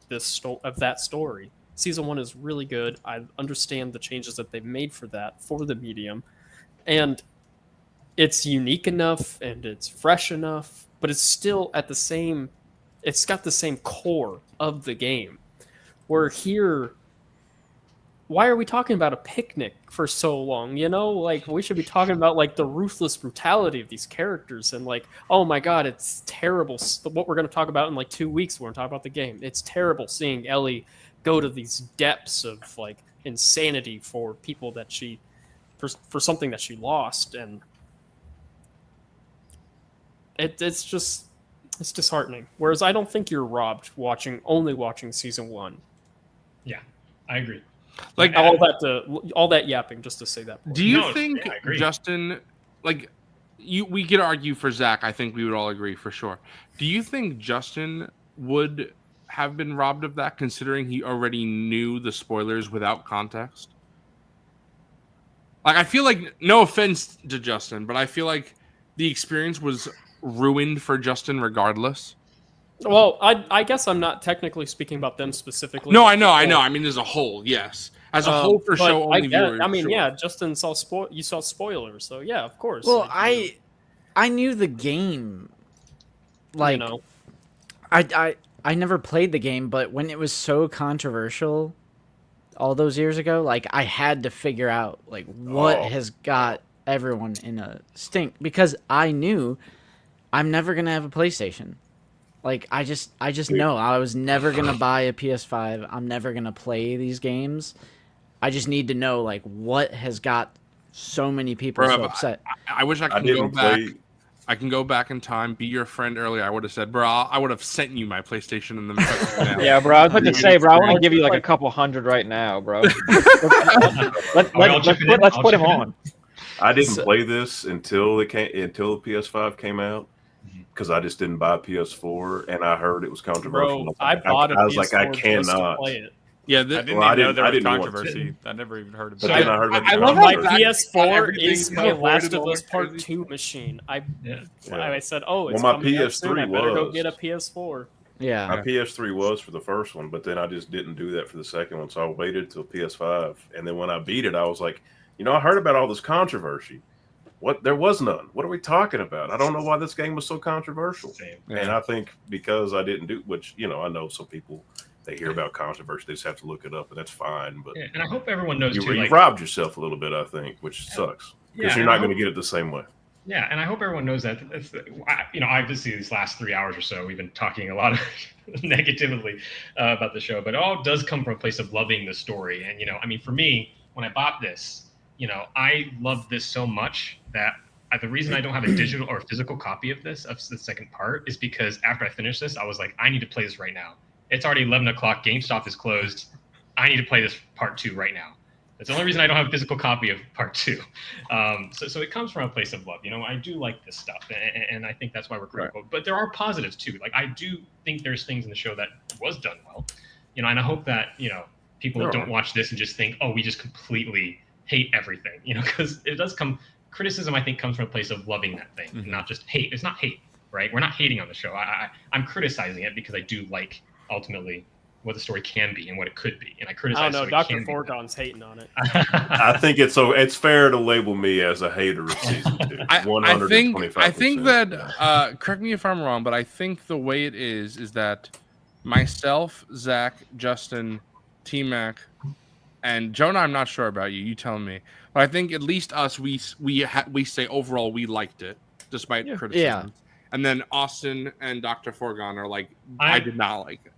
of that story. Season one is really good. I understand the changes that they've made for the medium, and it's unique enough and it's fresh enough, but it's still at the same. It's got the same core of the game. Where here, why are we talking about a picnic for so long? Like we should be talking about like the ruthless brutality of these characters and like, oh my god, it's terrible. What we're going to talk about in like 2 weeks, we're going to talk about the game. It's terrible seeing Ellie go to these depths of like insanity for people that for something that she lost, and it's disheartening. Whereas I don't think you're robbed only watching season one. Yeah, I agree. Like all that yapping just to say that point. Do you No, think yeah, I agree. Justin, like, we could argue for Zach? I think we would all agree for sure. Do you think Justin would have been robbed of that, considering he already knew the spoilers without context? Like, I feel like, no offense to Justin, but I feel like the experience was ruined for Justin regardless. Well, I guess I'm not technically speaking about them specifically. No, I know. I mean, as a whole, yes. As a whole, for but show only I get- viewers. I mean, sure. yeah, Justin you saw spoilers, so yeah, of course. Well, Like, I knew the game. Like, I never played the game, but when it was so controversial all those years ago, like I had to figure out like what has got everyone in a stink, because I knew I'm never gonna have a PlayStation. Like I just know I was never gonna buy a PS5. I'm never gonna play these games. I just need to know like what has got so many people Bro, so upset. I wish I I could go didn't back. play. I can go back in time, be your friend earlier. I would have said, bro, I would have sent you my PlayStation in the now. Yeah, bro. I was about to You say, bro. I want to experience. give you like a couple hundred right now, bro. Let's Let's put him on. I didn't So- play this until the PS5 came out because I just didn't buy a PS4 and I heard it was controversial. bro, I bought a I was PS4 like, I just to cannot. play it. Yeah, I didn't Well, I even know didn't- there I was didn't want to. controversy. I never even heard of But it. then I heard about I the love how My controversy. PS4 everything is my avoided Last of all Us that Part crazy. 2 machine. Yeah. I said, oh, it's Well, my coming out soon. I PS3 better go was. get a PS4. Yeah. My PS3 was for the first one, but then I just didn't do that for the second one. So I waited till PS5, and then when I beat it, I was like, I heard about all this controversy. What? There was none. What are we talking about? I don't know why this game was so controversial. Same. And I think because I didn't do, which I know some people they hear about controversy, they just have to look it up, and that's fine. But Yeah, and I hope everyone knows you too. Like, robbed yourself a little bit, I think, which sucks because Yeah, you're and not I going to hope- get it the same way. Yeah, and I hope everyone knows that. Obviously, these last 3 hours or so, we've been talking a lot of negatively about the show, but it all does come from a place of loving the story. And for me, when I bought this, I loved this so much that the reason I don't have a digital or physical copy of this, of the second part, is because after I finished this, I was like, I need to play this right now. It's already 11 o'clock. GameStop is closed. I need to play this part 2 right now. That's the only reason I don't have a physical copy of part 2. So it comes from a place of love. I do like this stuff, and I think that's why we're critical. But there are positives too. Like, I do think there's things in the show that was done well. And I hope that people There don't are. watch this and just think, oh, we just completely hate everything. Because it does come. Criticism, I think, comes from a place of loving that thing, Mhm. not just hate. It's not hate, right? We're not hating on the show. I'm criticizing it because I do like ultimately what the story can be and what it could be, and I I criticize. don't know. so it Dr. can be. Forgon's hating on it. I think it's fair to label me as a hater of season 2. I think 125%. that correct me if I'm wrong, but I think the way it is that myself, Zach, Justin, T Mac, And Jonah, I'm not sure about you. You tell me. But I think at least us, we say overall we liked it despite criticism. And then Austin and Dr. Forgon are like, I did not like it.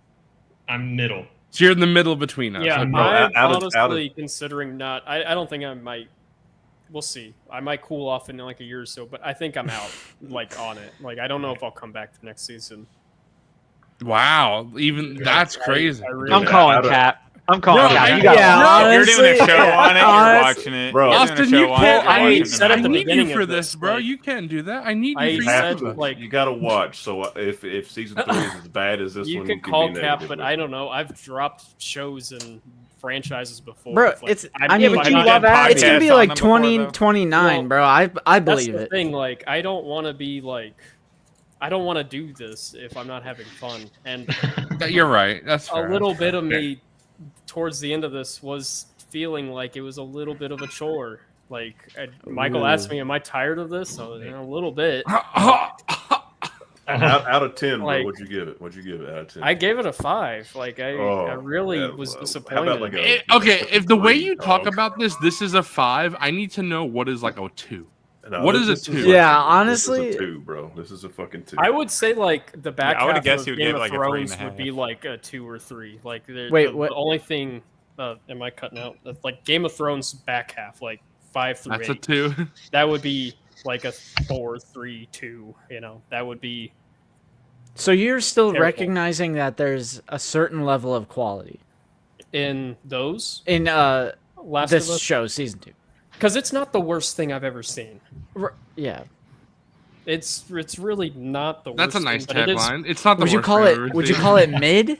I'm middle. So you're in the middle between us. Yeah, Okay. I'm out of- honestly considering not. I don't think I might. We'll see. I might cool off in like a year or so, but I think I'm out like on it. Like I don't know if I'll come back the next season. Wow, even that's crazy. I really I'm calling Cap. I'm calling No, Cap. I- You got yeah, You're doing a honestly- show on it. You're honest- watching it. Bro. You're doing a Austin, show you on can't. it. You're I watching said it. at I the need beginning you for of this, this, bro. like- You can't do that. I need I you for said, have this. to. like- You gotta watch. So if season 3 is as bad as this You one, can you call be Cap, negative but with I it. don't know. I've dropped shows and franchises before. Bro, Like, it's. I'm- I mean, but I'm you not- love podcasts it's gonna be on like them before, 2029, Well, bro. I That's believe the it. thing. Like, I don't want to be like, I don't want to do this if I'm not having fun. And You're right. That's a fair. little bit of me towards the end of this was feeling like it was a little bit of a chore. Like Michael asked me, "Am I tired of this?" So a little bit. Out of 10, Like- bro, what'd you give it? What'd you give it out of 10? I gave it a 5. Like I really yeah, was well, disappointed. how about like a- Okay, if the way Three, you talk dog. about this is a 5. I need to know what is like a 2. No, what is this a 2? Yeah, this honestly- is a 2, bro. This is a fucking 2. I would say like the back I would've half guessed of you would Game give of like a Thrones 3.5. would be like a 2 or 3. Like Wait, the what? only thing, am I cutting out? Like Game of Thrones back half, like 5 through That's a 8. 2. That would be like a 4, 3, 2. You know, that would be. So you're still Terrible. recognizing that there's a certain level of quality In those in Last this of Us, show, season 2. because it's not the worst thing I've ever seen. Yeah. It's really not the That's worst. a nice thing, but it is- tagline. It's not the Would you worst call thing I've it? ever Would you seen. call it mid?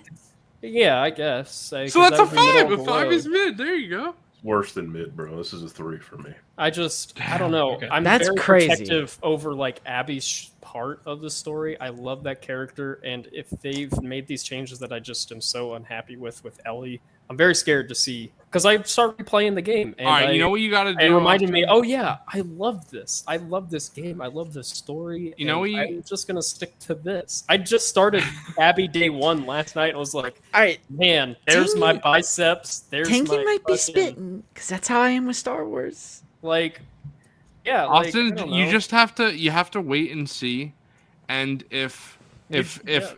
Yeah, I guess. So that's a 5. A 5 is mid. There you go. Worse than mid, bro. This is a 3 for me. I don't know. Okay. I'm That's very crazy. protective over like Abby's part of the story. I love that character, and if they've made these changes that I just am so unhappy with Ellie, I'm very scared to see because I started playing the game. And All right, I, you know what you got to do? it reminded me, Austin? oh yeah, I love this. I love this game. I love this story. You know and what you- I'm just gonna stick to this. I just started Abby Day 1 last night and was like, All right. man, there's my Tangy- biceps. There's Tanky my might be fucking- spitting because that's how I am with Star Wars. Like, yeah, like, Austin, I don't you know. just have to wait and see, and if Yeah,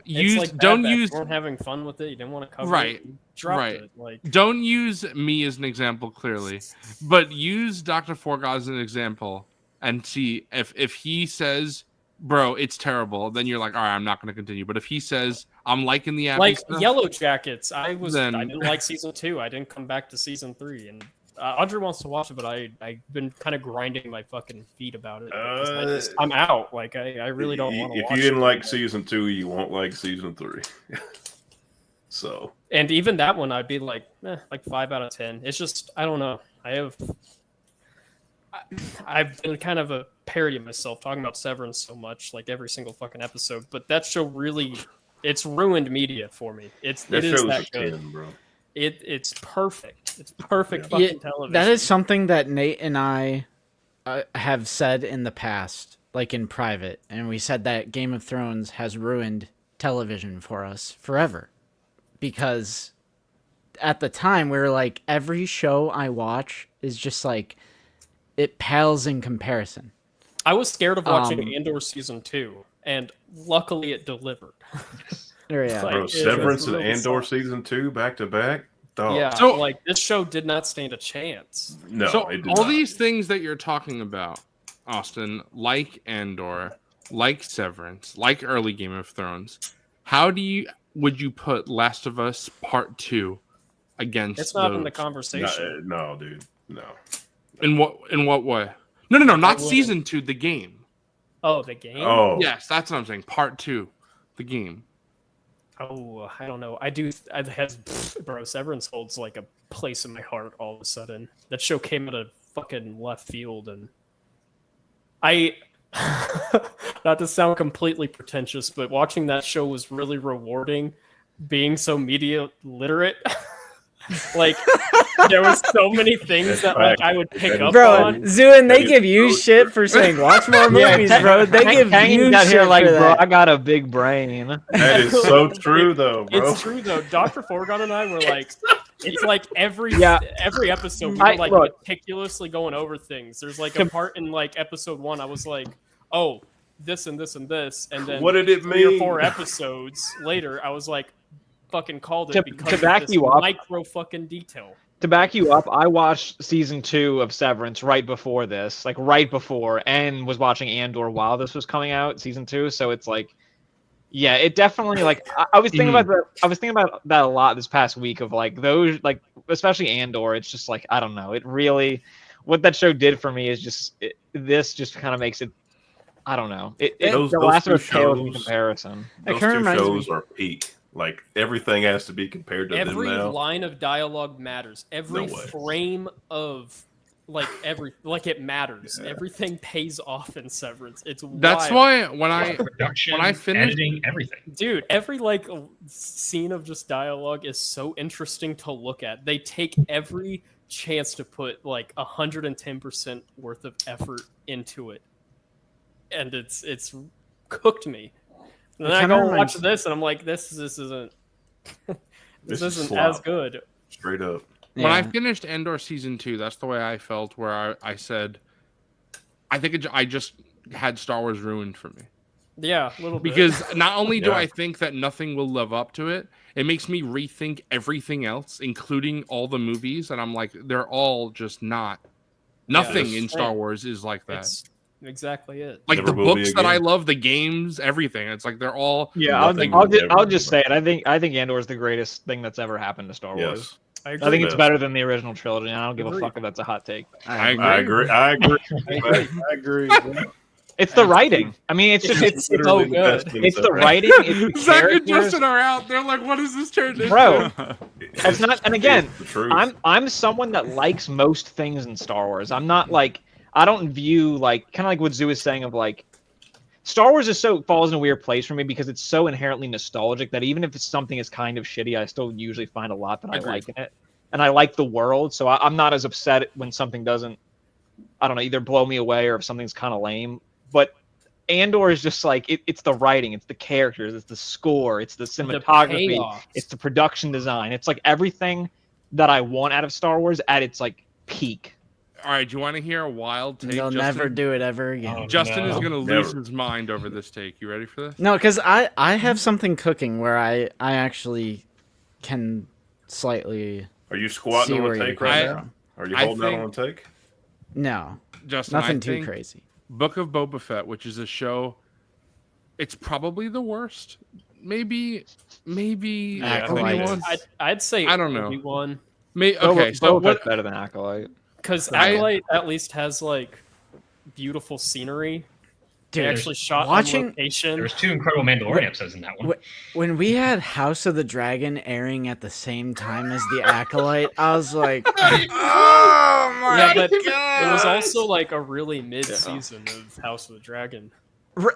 use it's like don't Bad Batch. use You weren't having fun with it. You didn't want to cover Right, it. You dropped right. it. Like don't use me as an example clearly, but use Dr. Forgod as an example and see if he says, "Bro, it's terrible," then you're like, "All right, I'm not going to continue." But if he says, "I'm liking the Abby stuff," Yellow Jackets. I Then- didn't like season 2. I didn't come back to season 3, and Audrey wants to watch it, but I've been kind of grinding my fucking feet about it. because I'm out. Like I really don't want to If watch you didn't it. like season 2, you won't like season 3. So And even that one, I'd be like 5 out of 10. It's just I don't know. I've been kind of a parody of myself talking about Severance so much, like every single fucking episode. But that show really, it's ruined media for me. It that is show's that a good. 10, bro. It's perfect. It's perfect Yeah. fucking television. That is something that Nate and I have said in the past, like in private, and we said that Game of Thrones has ruined television for us forever. Because at the time, we were like, every show I watch is just like, it pales in comparison. I was scared of watching Um, Andor season 2, and luckily it delivered. Or, yeah. Like, Bro, it's Severance and really Andor solid. season 2 back to back. Dog. Yeah, So- like this show did not stand a chance. No, so it did all not. these things that you're talking about, Austin, like Andor, like Severance, like early Game of Thrones, would you put Last of Us Part 2 against It's not in the those? No, conversation. no, dude, no. In what way? No, not wouldn't. season 2, the game. Oh, the game. Oh, Yes, that's what I'm saying. Part 2, the game. Oh, I don't know. Bro, Severance holds like a place in my heart all of a sudden. That show came out of fucking left field, and I, not to sound completely pretentious, but watching that show was really rewarding. Being so media literate, like there was so many things That's that like fact. I would pick That up is Bro, on. Zoon, they That give is you so shit true. for saying watch more movies, bro. They give you got shit here like, for bro, that. I got a big brain. that is so true, though, bro. It's true though. Dr. Forgon and I were like, It's like every Yeah. episode we I- were like look. meticulously going over things. There's like a part in like episode 1 I was like, oh, this and this and this, and then What did it 3 or mean? 4 episodes later I was like, fucking called it To because back of this you up- micro fucking detail. To back you up, I watched season 2 of Severance right before this, like right before, and was watching Andor while this was coming out, season 2. So it's like, yeah, it definitely like I was thinking about that. I was thinking about that a lot this past week of like those, like especially Andor. It's just like I don't know. It really, what that show did for me is just this just kind of makes it. I don't know. Those The Last of two Us pales in shows- comparison. It Those kinda two reminds shows me- are peak. Like everything has to be compared to Every them now. line of dialogue matters. Every No way. frame of like it matters. Everything pays off in Severance. It's That's wild. why when I Production, when I finished- editing, everything. Dude, every like scene of just dialogue is so interesting to look at. They take every chance to put like 110% worth of effort into it, and it's cooked me. And then I kinda go watch reminds- this, and I'm like, this isn't this This is isn't as slop. good. Straight up. when I Yeah. finished Endor season 2, that's the way I felt. Where I said, I think I just had Star Wars ruined for me. Yeah, a little bit. Because not only do Yeah. I think that nothing will live up to it, it makes me rethink everything else, including all the movies, and I'm like, they're all just not. Nothing Yeah, in it's- Star Wars is like that. It's exactly it. Like Never the will be books that I again. love, the games, everything. It's like they're all. Yeah, Nothing I'll will just, ever I'll be just like say it. I think Andor is the greatest thing that's ever happened to Star Wars. Yes. I I agree. think it's Yes. better than the original trilogy. And I don't give a Agreed. fuck if that's a hot take. I agree. I agree. I agree. I agree. It's the writing. I mean, it's just it's Literally so the best good. thing it's that's the ever writing. It's the Zach and characters. Justin are out. They're like, what is this turned into? Bro, happened. it's not. And again, It's the truth. I'm someone that likes most things in Star Wars. I'm not like I don't view like kind of like what Zoo is saying of like Star Wars is so falls in a weird place for me because it's so inherently nostalgic that even if it's something is kind of shitty, I still usually find a lot that I Agreed. like in it, and I like the world. So I'm not as upset when something doesn't, I don't know, either blow me away or if something's kind of lame. But Andor is just like it's the writing, it's the characters, it's the score, it's the cinematography, payoffs. it's the production design. It's like everything that I want out of Star Wars at its like peak. All right, do you want to hear a wild take? They'll Justin? never do it ever again. Oh, Justin is No. going to lose Never. his mind over this take. You ready for this? No, because I have something cooking where I actually can slightly Are you squatting see on where a you're take coming right now? from. Are you I holding out think- on a take? No, Justin, nothing I too think crazy. Book of Boba Fett, which is a show, it's probably the worst. Maybe Yeah, Acolyte. anyone. I'd say I don't know. Obi-Wan, Okay, so Boba what? Fett's better than Acolyte. because I- Acolyte at least has like beautiful scenery. They Dude, actually shot watching- on location. There was 2 incredible Mandalorian episodes in that one. when we had House of the Dragon airing at the same time as the Acolyte, I was like, oh my Yeah, but god! it was also like a really mid-season of House of the Dragon.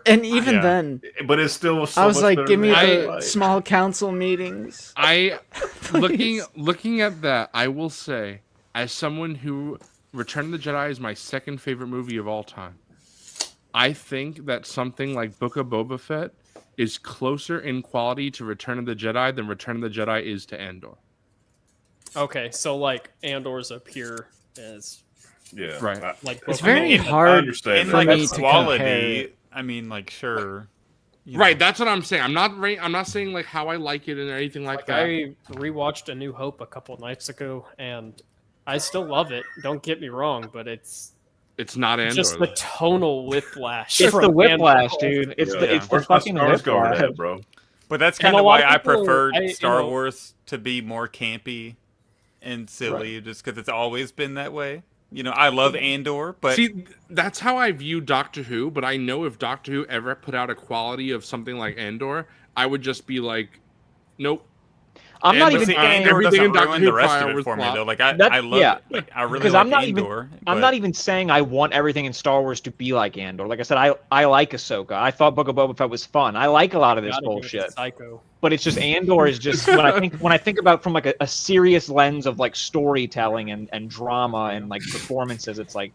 And even Yeah. then, But it's still. So I was much like, better give me than the Acolyte. small council meetings. I Please. looking at that, I will say, as someone who Return of the Jedi is my second favorite movie of all time, I think that something like Book of Boba Fett is closer in quality to Return of the Jedi than Return of the Jedi is to Andor. Okay, so like Andor's up here as Yeah. Right. like It's Boba very Fett. I hard understand. In for like me a to quality, compare. I mean, like sure. you Right, know. that's what I'm saying. I'm not saying like how I like it and anything like Like that. I rewatched A New Hope a couple nights ago, and I still love it. Don't get me wrong, but it's It's not Andor. just the tonal whiplash. It's from the whiplash, Andor. dude. It's Yeah. the it's the Where's my fucking Star Wars going whiplash. at, bro? But that's And kind a of lot why of I people- preferred you Star know- Wars to be more campy and silly, just because it's always been that way. You know, I love Andor, but See, that's how I view Doctor Who, but I know if Doctor Who ever put out a quality of something like Andor, I would just be like, nope. I'm not And even see, saying Andor- Andor everything in doesn't Doctor ruin Who the rest prior of it was for me flop. though. Like I That- love yeah. it. Like, I really because like I'm not Andor. even I'm not even saying I want everything in Star Wars to be like Andor. Like I said, I like Ahsoka. I thought Book of Boba Fett was fun. I like a lot of this Gotta give it to bullshit. Psycho. But it's just Andor is just when I think about from like a serious lens of like storytelling and drama and like performances, it's like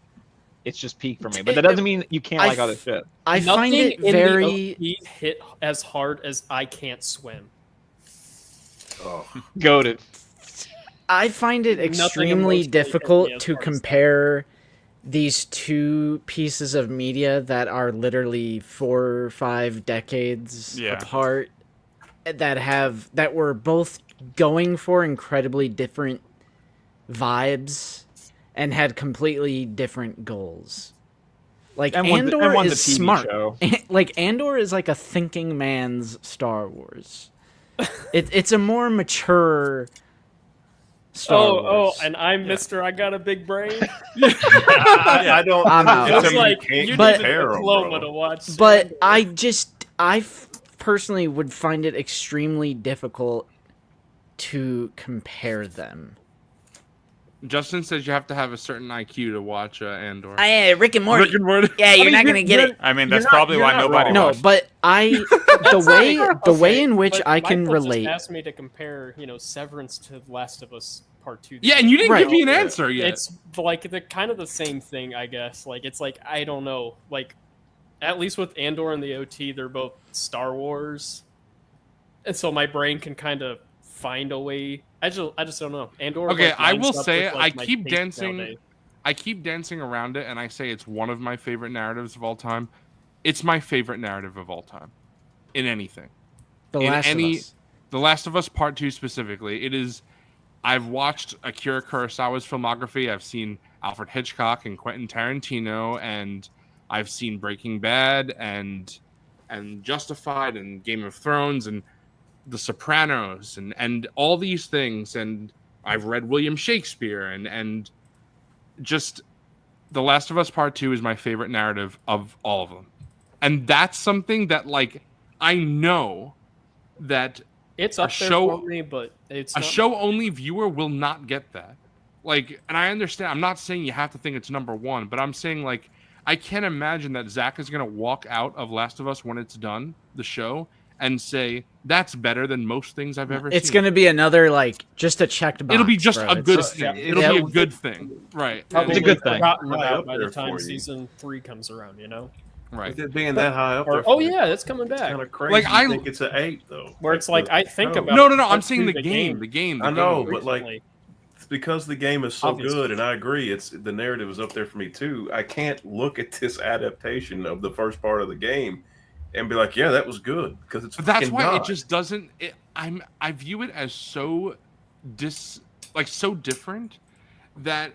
it's just peak for me. But that doesn't mean you can't I like other shit. I find Nothing it in very. the OP hit as hard as I Can't Swim. Oh, Goated. I find it Nothing extremely emotionally hit me difficult as to hard as that. compare these two pieces of media that are literally 4 or 5 decades Yeah. apart, that were both going for incredibly different vibes and had completely different goals. Like And Andor one's a is TV smart. show. Like Andor is like a thinking man's Star Wars. It's a more mature Star Wars. And I'm Mr. I got a big brain. I don't. I'm out. I It's mean, like you you can't but- need a compare 'em, diploma bro. to watch. But Andor. I personally would find it extremely difficult to compare them. Justin says you have to have a certain IQ to watch Andor. Rick and Morty. Rick and Morty. Yeah, you're not gonna get it. I mean, that's You're not- probably you're why not nobody wrong. No, watched. but the way in which but I can Michael just relate. asked me to compare, Severance to Last of Us Part 2. Yeah, and you didn't Right. give me an answer yet. It's like the kind of the same thing, I guess. Like it's like I don't know. Like at least with Andor and the OT, they're both Star Wars, and so my brain can kind of find a way. I just don't know. Andor. Okay, like, I lines will up say with, I like, my keep taste dancing. nowadays. I keep dancing around it, and I say it's one of my favorite narratives of all time. It's my favorite narrative of all time, in anything. The in Last any- of Us. The Last of Us Part 2 specifically. It is. I've watched Akira Kurosawa's filmography. I've seen Alfred Hitchcock and Quentin Tarantino, and I've seen Breaking Bad and Justified and Game of Thrones and The Sopranos and all these things. And I've read William Shakespeare and just The Last of Us Part 2 is my favorite narrative of all of them. And that's something that, like, I know that It's a up there show- for me, but it's a not- show only viewer will not get that. Like, and I understand, I'm not saying you have to think it's number one, but I'm saying, like, I can't imagine that Zach is going to walk out of Last of Us when it's done, the show, and say, that's better than most things I've ever It's seen. going to be another, like, just a checked box. It'll be just bro. a good It's- thing. yeah. It'll Yeah. be a good thing. Right. Probably It's a good thing. forgotten High about up by there the time for you. season 3 comes around. Right. With it being that high up Or, there. oh yeah, it's coming back. kind of crazy. Like, I I- think it's an 8 though. Where it's like I think about. No, I'm Part saying 2, the game. The game. I the know, game. but like recently. it's because the game is so Obviously. good, and I agree, it's the narrative is up there for me too. I can't look at this adaptation of the first part of the game and be like, yeah, that was good because it's. But that's fucking why God. it just doesn't. I view it as so so different that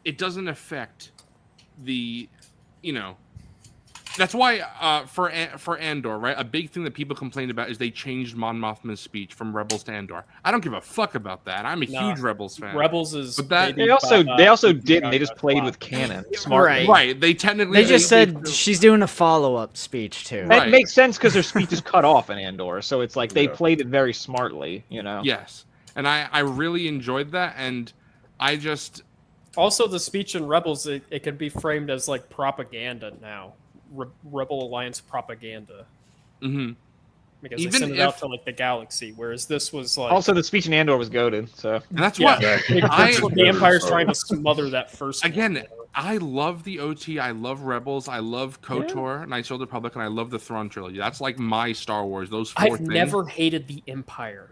it doesn't affect the, That's why for Andor, right? A big thing that people complained about is they changed Mon Mothma's speech from Rebels to Andor. I don't give a fuck about that. I'm a Nah. huge Rebels fan. Rebels is. But that- maybe They also by, didn't. They just played with canon. Smart. Right. Right? They technically They just said she's doing a follow-up speech, too. Right. That makes sense because their speech is cut off in Andor, so it's like they Yeah. played it very smartly. yes, and I really enjoyed that, and I just Also, the speech in Rebels it can be framed as like propaganda now. Rebel Alliance propaganda mhm. because Even they send it out if- to like the galaxy, whereas this was like Also, the speech in Andor was goaded. So and that's Yeah. why It's the Empire's trying to smother that first one. again. I love the OT. I love Rebels. I love KOTOR, Knights of the Republic, and I love the Thrawn trilogy. That's like my Star Wars. Those 4 I've things. never hated the Empire.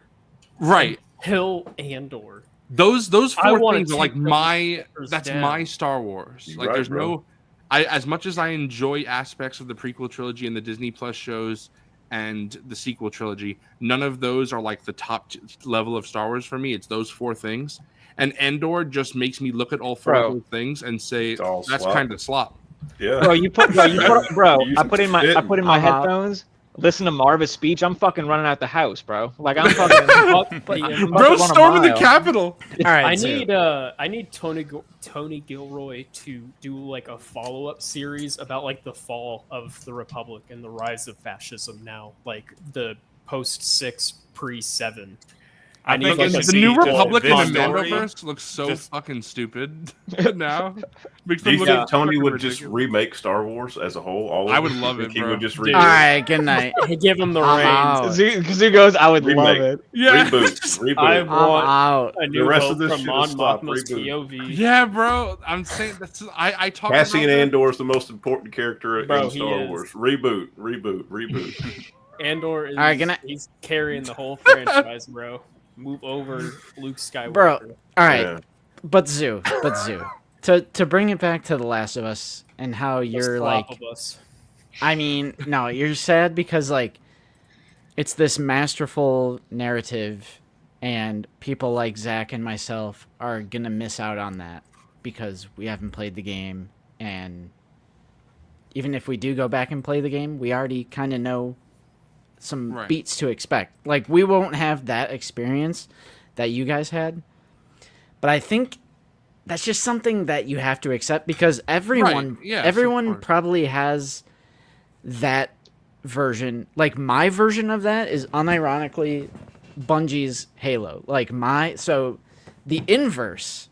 right. Hill Andor. Those I 4 wanna things are take like those my. characters That's down. my Star Wars. You're Like right, there's bro. no. As much as I enjoy aspects of the prequel trilogy and the Disney Plus shows and the sequel trilogy, none of those are like the top level of Star Wars for me. It's those 4 things, and Andor just makes me look at all 4 Bro. of those things and say It's all that's slop. kind of slop. Yeah. bro, you put You I put in my Uh-huh. headphones. Listen to Marva's speech. I'm fucking running out the house, bro. Like I'm fucking. I'm about to Bro, run a storming the mile. Capitol. All right, I need Tony Gilroy to do like a follow-up series about like the fall of the Republic and the rise of fascism now, like the post 6 pre 7. I think like it a should The New be just Republic this and the story. Mandoverse looks so just- fucking stupid now. Makes Do you them think look Tony fucking would just ridiculous. remake Star Wars as a whole? All of I would it? love Think it, He bro. would just Dude. remake. All right, good night. Give him the I'm reins. out. Kazoo goes, I would Remake. love it. Yeah. Reboot. I Reboot. I'm want out. a new rest of hope this from shit Mon is stop. Mothma's Reboot. POV. Yeah, bro. I'm saying that's I talk Cassian about that. Andor is the most important character Bro, in he Star is. Wars. Reboot. Andor is All right, good night. he's carrying the whole franchise, bro. move over Luke Skywalker. Bro, all right, Yeah. but Zoo. To bring it back to The Last of Us and how The you're slop like, of us. I mean, no, you're sad because like it's this masterful narrative, and people like Zach and myself are gonna miss out on that because we haven't played the game, and even if we do go back and play the game, we already kind of know some Right. beats to expect. Like we won't have that experience that you guys had, but I think that's just something that you have to accept because everyone, yes, of everyone course. probably has that version. Like my version of that is unironically Bungie's Halo. Like so the inverse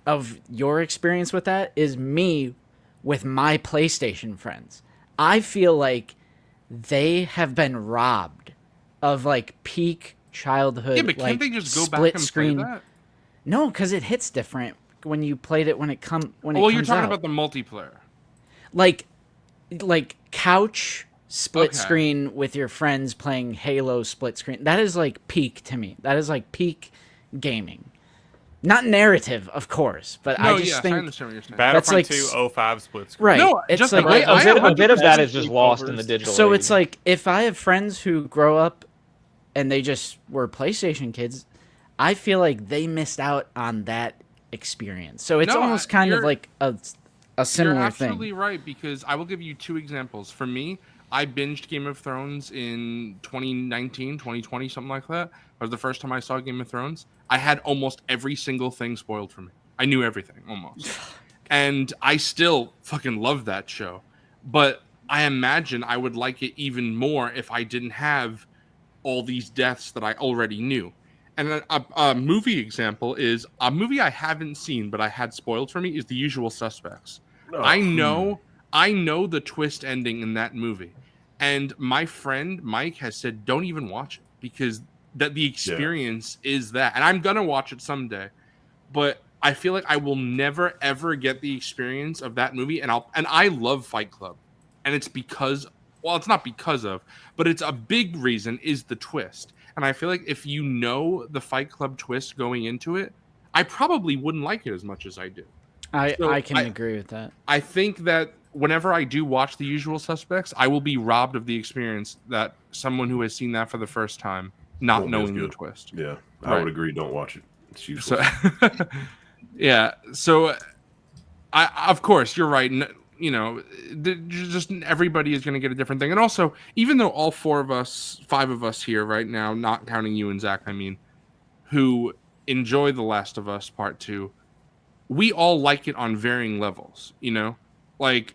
of your experience with that is me with my PlayStation friends. I feel like they have been robbed of like peak childhood. Yeah, but can't like, they just go split back and screen. play that? No, because it hits different when you played it when it Well, comes you're talking out. about the multiplayer. like couch split Okay. screen with your friends playing Halo split screen. That is like peak to me. That is like peak gaming. Not narrative, of course, but No, I just yes, I think understand what you're saying. Battlefront like 2 05 split screen. right. No, it's just like like- A bit, I a bit of that 100% is just lost in the sleepovers. digital. so age. it's like if I have friends who grow up and they just were PlayStation kids, I feel like they missed out on that experience. So it's No, almost kind of you're- like a similar You're thing. absolutely right because I will give you two examples. For me, I binged Game of Thrones in 2019, 2020, something like that. It was the first time I saw Game of Thrones. I had almost every single thing spoiled for me. I knew everything almost. And I still fucking love that show. But I imagine I would like it even more if I didn't have all these deaths that I already knew. And a movie example is a movie I haven't seen, but I had spoiled for me is The Usual Suspects. Oh, I know the twist ending in that movie. And my friend Mike has said, don't even watch it because the experience is that. And I'm going to watch it someday. But I feel like I will never, ever get the experience of that movie. And I love Fight Club. And it's because, well, it's not because of, but it's a big reason is the twist. And I feel like if you know the Fight Club twist going into it, I probably wouldn't like it as much as I do. So I can agree with that. I think that whenever I do watch The Usual Suspects, I will be robbed of the experience that someone who has seen that for the first time, not Won't be as knowing the good. twist. Yeah, I Right. would agree. Don't watch it. It's useless. So, yeah. So, of course, you're right. You know, just everybody is going to get a different thing. And also, even though all five of us here right now, not counting you and Zach, I mean, who enjoy The Last of Us Part 2, we all like it on varying levels, you know? Like,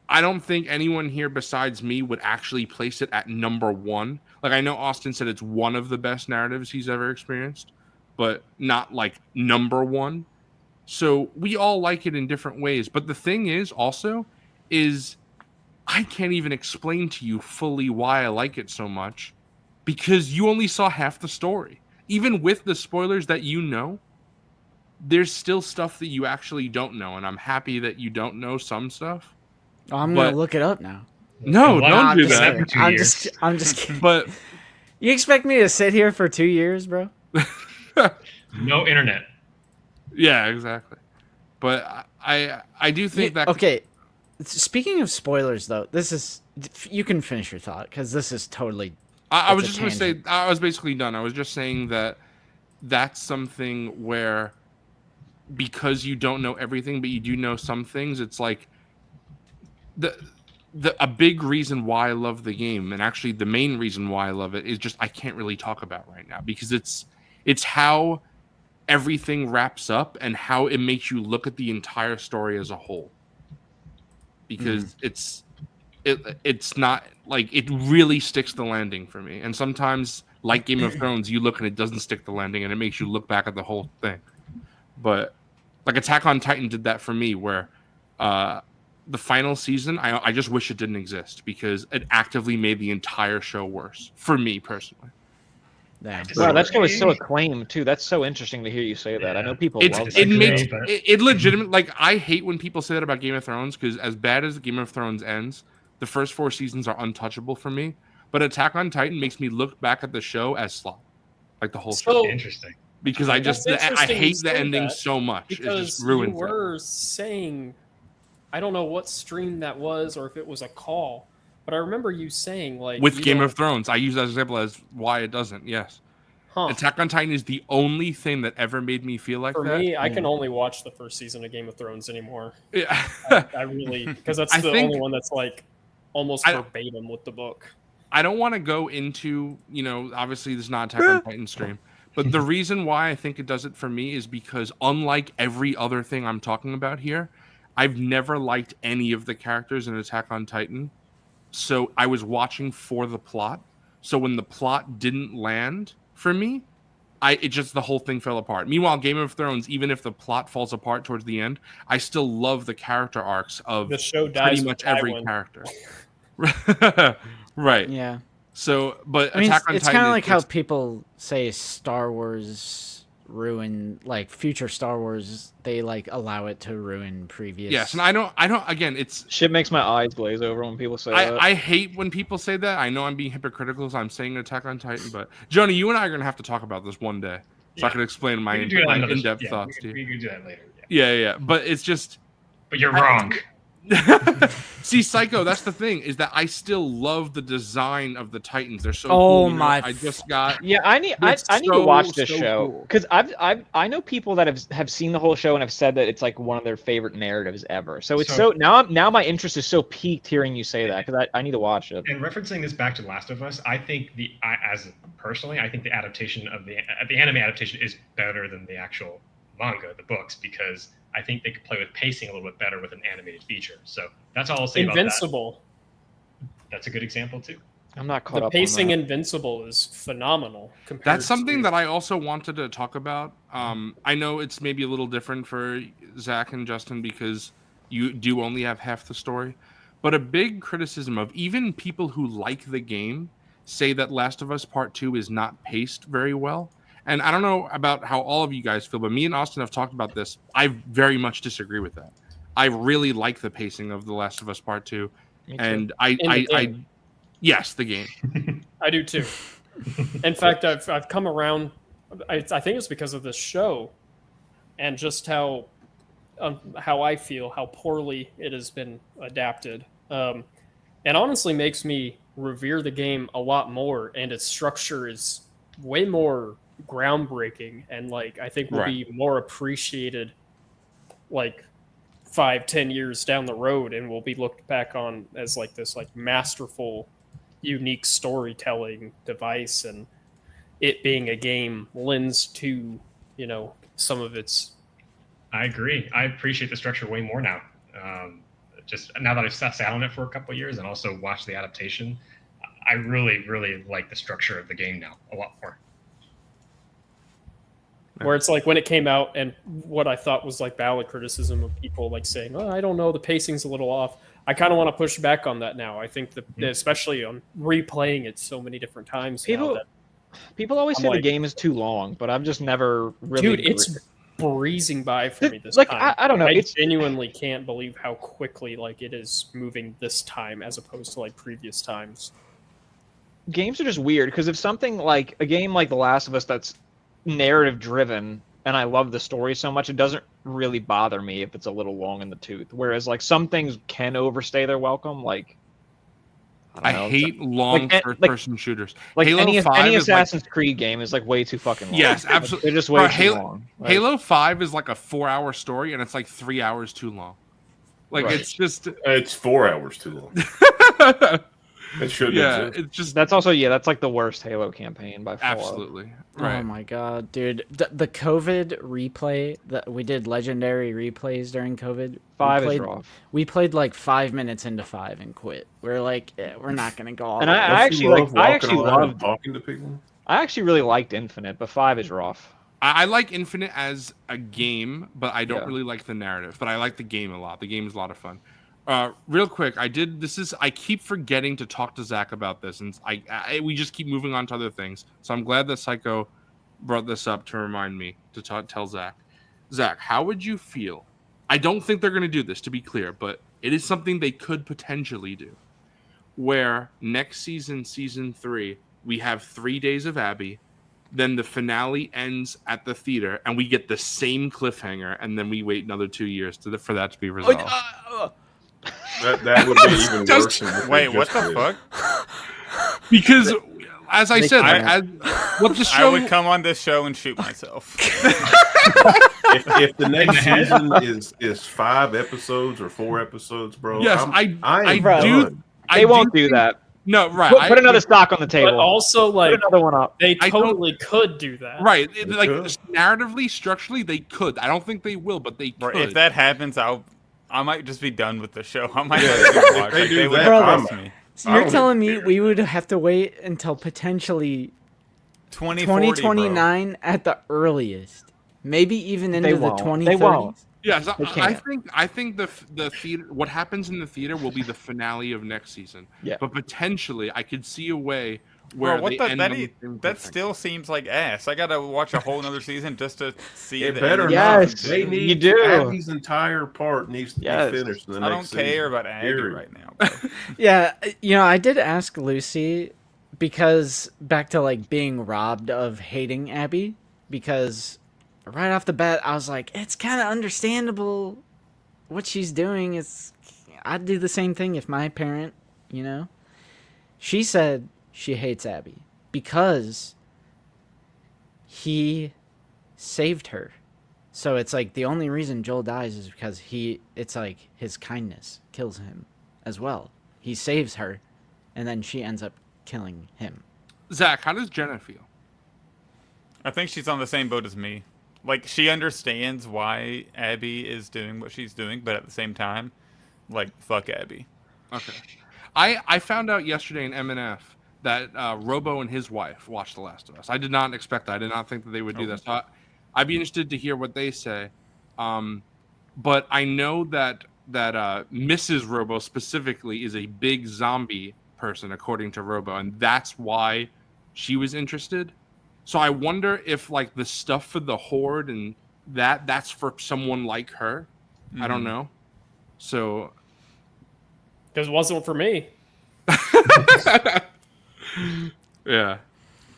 I don't think anyone here besides me would actually place it at number one. Like, I know Austin said it's one of the best narratives he's ever experienced, but not like number one. So we all like it in different ways. But the thing is I can't even explain to you fully why I like it so much because you only saw half the story. Even with the spoilers that you know, there's still stuff that you actually don't know. And I'm happy that you don't know some stuff. Oh, I'm but- gonna look it up now. No, Well, don't I'm do just that. kidding. 2 I'm years. just kidding. But You expect me to sit here for 2 years, bro? No internet. yeah, exactly. But I do think that Okay. Speaking of spoilers, though, you can finish your thought because this is totally. I was It's a just going to say, I was basically done. I was just saying that that's something where because you don't know everything, but you do know some things, it's like a big reason why I love the game, and actually the main reason why I love it is just I can't really talk about right now because it's how everything wraps up and how it makes you look at the entire story as a whole. Because it's not like it really sticks the landing for me. And sometimes, like Game of Thrones, you look and it doesn't stick the landing, and it makes you look back at the whole thing. But like Attack on Titan did that for me, where the final season, I just wish it didn't exist because it actively made the entire show worse for me personally. Yeah. Wow, that show is so acclaimed too. That's so interesting to hear you say that. I know people love that. It agree, makes but- it legitimate. Like I hate when people say that about Game of Thrones because as bad as Game of Thrones ends, the first 4 seasons are untouchable for me. But Attack on Titan makes me look back at the show as slop. like the whole So- show, Interesting. because I That's just I interesting hate you the say ending that, so much. It because just you ruins it. were saying, I don't know what stream that was or if it was a call, but I remember you saying like With you Game don't- of Thrones, I use that example as why it doesn't. Yes, Huh. Attack on Titan is the only thing that ever made me feel like For that. me, I can only watch the first season of Game of Thrones anymore. Yeah. I really, because that's I the think- only one that's like almost I- verbatim with the book. I don't want to go into, obviously this is not Attack on Titan stream, but the reason why I think it does it for me is because unlike every other thing I'm talking about here, I've never liked any of the characters in Attack on Titan. So I was watching for the plot. So when the plot didn't land for me, the whole thing fell apart. Meanwhile, Game of Thrones, even if the plot falls apart towards the end, I still love the character arcs of The show dies pretty with much every Tywin. character. Right. Yeah. So, but I mean, Attack on it's Titan kind of is like how just- people say Star Wars ruin, like future Star Wars, they like allow it to ruin previous. Yes, and I don't. Again, it's. Shit makes my eyes glaze over when people say that. I hate when people say that. I know I'm being hypocritical, so I'm saying Attack on Titan. But Joni, you and I are gonna have to talk about this one day, so I Yeah. can explain my We can do that another- in-depth yeah, thoughts we, to you. we can do that later. Yeah. Yeah. But it's just. But you're wrong. See, Psycho, that's the thing, is that I still love the design of the Titans. They're so Oh cool. my I just got. Yeah, I need I It's need to so, watch this so show cool. because I know people that have seen the whole show and have said that it's like one of their favorite narratives ever. So it's So- now my interest is so piqued hearing you say that because I need to watch it. And referencing this back to Last of Us, I think the adaptation of the anime adaptation is better than the actual manga, the books, because I think they could play with pacing a little bit better with an animated feature. So that's all I'll say about Invincible. that. That's a good example too. I'm not caught The up. pacing on in Invincible is phenomenal. Compared That's something to, that I also wanted to talk about. I know it's maybe a little different for Zach and Justin because you do only have half the story. But a big criticism of even people who like the game say that Last of Us Part 2 is not paced very well. And I don't know about how all of you guys feel, but me and Austin have talked about this. I very much disagree with that. I really like the pacing of The Last of Us Part 2. Me too. And In the I game. yes, the game. I do too. In fact, I've come around. I think it's because of this show, and just how I feel, how poorly it has been adapted, and honestly makes me revere the game a lot more. And its structure is way more groundbreaking, and like I think will be more appreciated, like 5-10 years down the road, and will be looked back on as like this like masterful, unique storytelling device, and it being a game lends to some of its. I agree. I appreciate the structure way more now. Just now that I've sat on it for a couple of years and also watched the adaptation, I really, really like the structure of the game now a lot more. Where it's like when it came out, and what I thought was like valid criticism of people like saying, "Oh, I don't know, the pacing's a little off." I kind of want to push back on that now. I think that, especially on replaying it so many different times, now People always I'm say like- the game is too long, but I've just never really. dude, it's breezing by for me this Like, time. I don't know, I it's- genuinely can't believe how quickly like it is moving this time as opposed to like previous times. Games are just weird because if something like a game like The Last of Us that's narrative driven and I love the story so much, it doesn't really bother me if it's a little long in the tooth. Whereas like some things can overstay their welcome. Like I don't know, hate long like- first-person shooters. like Halo any 5 is like- Assassin's Creed game is like way too fucking long. Yes, Like, absolutely. they're just way Bro, too long. Like, Halo 5 is like a 4-hour story, and it's like 3 hours too long. Like Right. it's just It's 4 hours too long. It shouldn't yeah, exist. it's just that's also that's like the worst Halo campaign by far. absolutely Oh right. my god, dude! The COVID replay that we did, legendary replays during COVID. 5 we is played, rough. We played like 5 minutes into 5 and quit. We're like, we're not gonna go all And the way. I Don't you actually love like- I walking actually around and loved- talking to people. I actually really liked Infinite, but 5 is rough. I like Infinite as a game, but I don't Yeah. really like the narrative. But I like the game a lot. The game is a lot of fun. Real quick, I keep forgetting to talk to Zach about this, and we just keep moving on to other things. So I'm glad that Psycho brought this up to remind me to tell Zach. Zach, how would you feel? I don't think they're going to do this, to be clear, but it is something they could potentially do. Where next season, season 3, we have 3 Days of Abby, then the finale ends at the theater, and we get the same cliffhanger, and then we wait another 2 years for that to be resolved. That would be even worse. Than what Wait, they what just the did. fuck? Because, as I They said, can't. what the I show would come on this show and shoot myself. If the next In the head? season is 5 episodes or 4 episodes, bro, Yes, I'm I Bro. do. done. They won't do think- that. No, right. Put another I, stock on the But table. also, Put like, another one up. they I don't- totally could do that. right. They Like could. narratively, structurally, they could. I don't think they will, but they Bro, could. if that happens, I might just be done with the show. I might Yeah, not if even watch. they Like, do they would that, trust I'm- me. So I you're don't telling me care. we would have to wait until potentially 2029 at the earliest, maybe even into They the won't. 2030s. They won't. Yes, They can't. I think the theater. What happens in the theater will be the finale of next season. Yeah. But potentially, I could see a way where Bro, what they the, end that, on the e- same that cliffhanger. still seems like ass. I gotta watch a whole another season just to see It the better end of not. Yes, season They two. need you do. Abby's entire part needs to Yes. be finished in the I next don't care season. about Abby Period. right now. Bro. Yeah, I did ask Lucy because back to like being robbed of hating Abby, because right off the bat I was like, it's kind of understandable what she's doing. I'd do the same thing if my parent, She said she hates Abby because he saved her. So it's like the only reason Joel dies is because it's like his kindness kills him as well. He saves her, and then she ends up killing him. Zach, how does Jenna feel? I think she's on the same boat as me. Like, she understands why Abby is doing what she's doing, but at the same time, like, fuck Abby. Okay. I found out yesterday in MNF that Robo and his wife watched The Last of Us. I did not expect that. I did not think that they would do that. So I'd be interested to hear what they say. But I know that Mrs. Robo specifically is a big zombie person, according to Robo, and that's why she was interested. So I wonder if like the stuff for the Horde and that's for someone like her. I don't know. So Because it wasn't for me. yeah.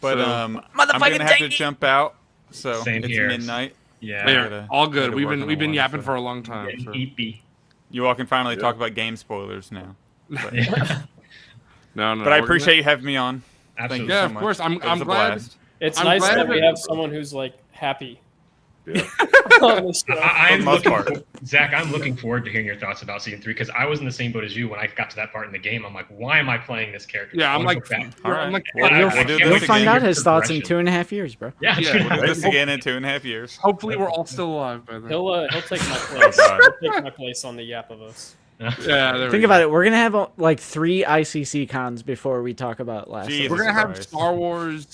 But So- I'm gonna have to jump out. So Same it's here. midnight. Yeah. Yeah, gotta- all good. gotta We've work been on we've been one, yapping so. for a long time. Getting So. eepy. You all can finally Yeah. talk about game spoilers now. Yeah. No, But I we're appreciate you having me on. Absolutely. Yeah, so of much. course. I'm It was a glad. blast. It's I'm nice glad that we that- have someone who's like happy Yeah. on the show. I'm For the most looking, part. Zach, I'm looking forward to hearing your thoughts about season 3 because I was in the same boat as you when I got to that part in the game. I'm like, why am I playing this character? Yeah, I I'm wanna like, go back. All right. I'm like, Well, I- you'll I can't do wait this You'll to find hear out your his thoughts in progression. 2.5 years, bro. Yeah, Yeah, dude. We'll do this again in 2.5 years. hopefully we're all still alive by then. He'll take my place. God. He'll take my place on the Yap of Us. Yeah, there Think about it. We're gonna have like 3 ICC cons before we talk about Last of Us. Jesus We're gonna have Christ. Star Wars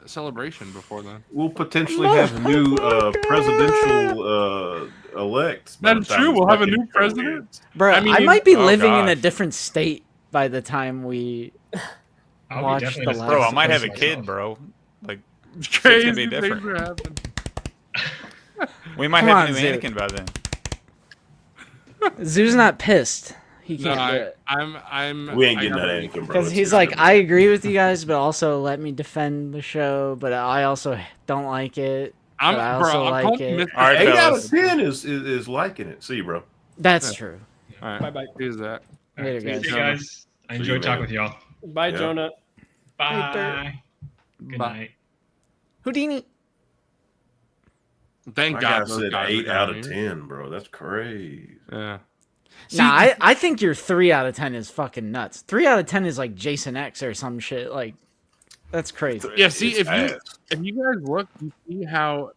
Celebration before then. We'll potentially have a new presidential elect. by the That's time true. this We'll have a fucking new show president. ends. Bro, I I, mean, might be oh living in a gosh. different state by the time we. I'll Watch be definitely the just- last Bro, I might have a myself. kid, bro. Like, Crazy be things different. are happening. we might Come have on, a new Zoo. Anakin by then. Zoo's not pissed. He No, can't do it. I'm. We ain't I getting gotta- that Anakin, bro. Because It's he's just like, gonna I agree with you guys, but also let me defend the show. But I also don't like it. I'm, but I bro, also I'm like calling it. Mr. All right, be- 8 out fellas. of 10 is liking it. See you, bro. That's Yeah. true. All right, Bye-bye. here's that. All right, Later, see you guys. guys. I See you, enjoyed talking man. with y'all. Bye, Yeah. Jonah. Bye. Good Bye. night. Houdini. Thank My God. guy those said guys 8 are out down of here. 10, bro. That's crazy. Yeah. Nah, I think your 3 out of 10 is fucking nuts. 3 out of 10 is like Jason X or some shit. Like, that's crazy. Yeah, see, It's if you ass. if you guys look, you see how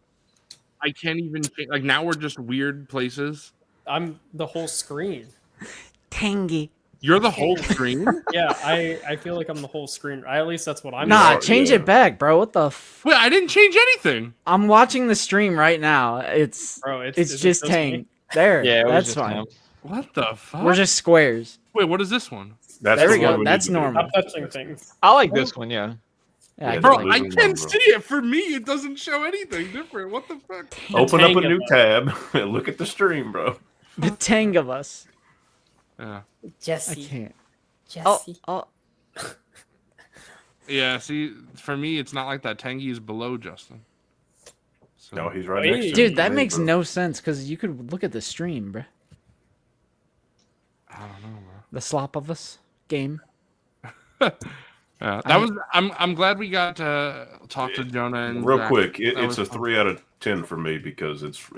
I can't even like now we're just weird places. I'm the whole screen. Tangy. You're the whole screen. Yeah, I feel like I'm the whole screen. At least that's what I'm Nah, are, change yeah. it back, bro. What the Wait, I didn't change anything. I'm watching the stream right now. It's Bro, it's is it just me? Tang. There. Yeah, it was that's just fine. him. What the fuck? We're just squares. Wait, what is this one? That's There the we go. one need That's to do. normal. Stop touching things. I like this one, yeah. Yeah, Yeah, Bro, Bro, I losing can't one, bro. see it. For me, it doesn't show anything different. What the fuck? Open up a Tang new of us. tab and look at the stream, bro. the Tang of us. Yeah. I Jesse. can't. Jesse. Oh, Yeah, see, for me, it's not like that. Tangy is below Justin. So, No, he's right Hey. next to Dude, him. that Hey, makes bro. no sense because you could look at the stream, bro. I don't know, bro. The Slop of Us game. That I- was. I'm glad we got to talk to Jonah and Real Zach. quick, That it's was a fun. 3 out of 10 for me because it's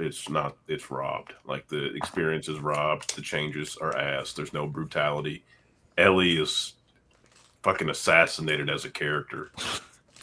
robbed. Like the experience is robbed. The changes are ass. There's no brutality. Ellie is fucking assassinated as a character.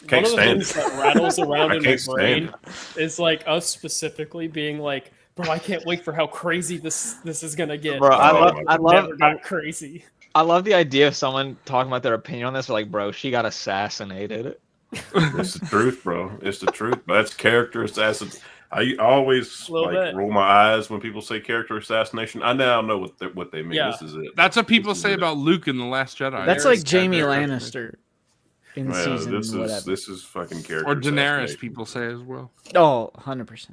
Can't One of the stand things it. that rattles around I in my can't stand brain is like us specifically being like, bro, I can't wait for how crazy this is gonna get. Bro, I Oh love, my I It love, never got crazy. I love the idea of someone talking about their opinion on this. Like, bro, she got assassinated. It's the truth, bro. It's the truth. But that's character assassin. I always Little like bit. roll my eyes when people say character assassination. I now know what they mean. Yeah. This is it. That's what people This is say it. about Luke in the Last Jedi. That's There's like Jamie character Lannister in Yeah, season this whatever. is fucking character. or Daenerys. assassination. People say as well. Oh, 100%.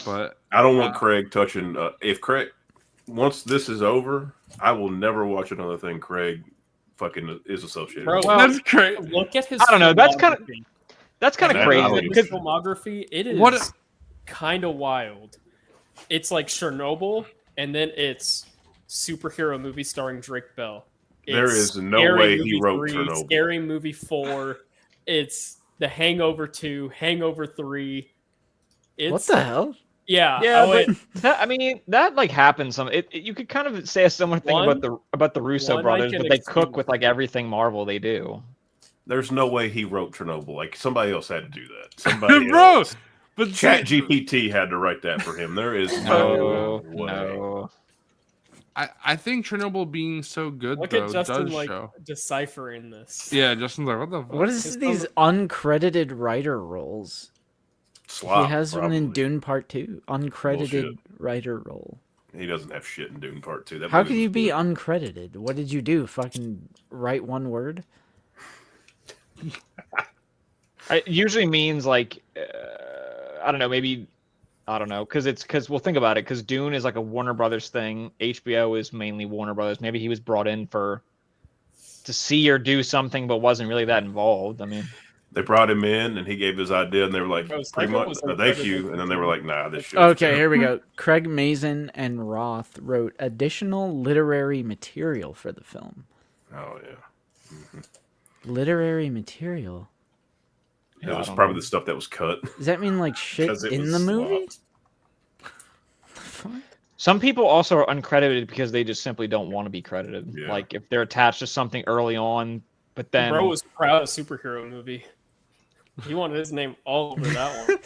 But I don't want Craig touching. If Craig, once this is over, I will never watch another thing Craig fucking is associated Bro, with. well, that's great. Look at his. I don't know, that's kinda- filmography. That's kind That- of I crazy. don't His Because filmography, it is What- kind of wild. It's like Chernobyl, and then it's superhero movie starring Drake Bell. There It's is no Scary way he Movie wrote 3, Chernobyl. Scary Movie 4. It's The Hangover 2, Hangover 3. It's, What the hell? Yeah, yeah, I went- that, I mean that like happens. You could kind of say a similar thing about the Russo one I brothers, can but they cook excuse. with like everything Marvel they do. There's no way he wrote Chernobyl. Like somebody else had to do that. Somebody Bro, else. but Chat see, GPT had to write that for him. There is no way. no. I think Chernobyl being so good look though at Justin does like show. deciphering this. Yeah, Justin's like, what the fuck? What is It's these uncredited writer roles? Slop, He has one in probably. Dune Part 2. Uncredited Bullshit. writer role. He doesn't have shit in Dune Part 2. That How movie can was you be good. uncredited? What did you do? Fucking write one word? It usually means like I don't know, maybe I don't know, because well, think about it, because Dune is like a Warner Brothers thing. HBO is mainly Warner Brothers. Maybe he was brought in to see or do something, but wasn't really that involved. I mean, They brought him in and he gave his idea and they were like, Bro, pretty Psycho much, was thank uncredited you. And then they were like, nah, this shit. Okay, here we go. Craig Mazin and Roth wrote additional literary material for the film. Oh, yeah. Literary material? That Yeah, I was don't probably know. the stuff that was cut. Does that mean like shit 'Cause it in was the movie? slop. some people also are uncredited because they just simply don't want to be credited. Yeah. Like if they're attached to something early on, but then Bro was proud of superhero movie. He wanted his name all over that one.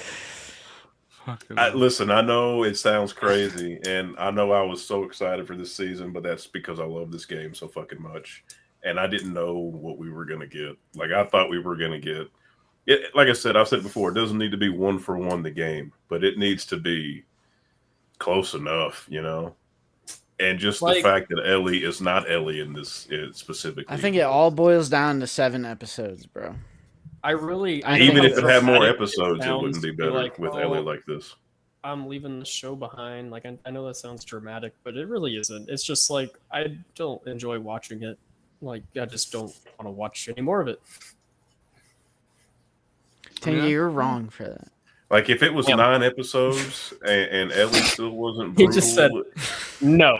Fucking Listen, I know it sounds crazy, and I know I was so excited for this season, but that's because I love this game so fucking much, and I didn't know what we were gonna get. Like I thought we were gonna get it. Like I said, I've said before, it doesn't need to be 1-for-1 the game, but it needs to be close enough, you know. And just the Like- fact that Ellie is not Ellie in this specifically. I think it all boils down to 7 episodes, bro. I really, I even think if it had more dramatic episodes, it sounds wouldn't be to better like, with oh, Ellie like this. I'm leaving the show behind. Like I know that sounds dramatic, but it really isn't. It's just like I don't enjoy watching it. Like I just don't want to watch any more of it. Tangy, Yeah. you're wrong for that. Like if it was Yeah. 9 episodes and Ellie still wasn't He brutal, just said- No.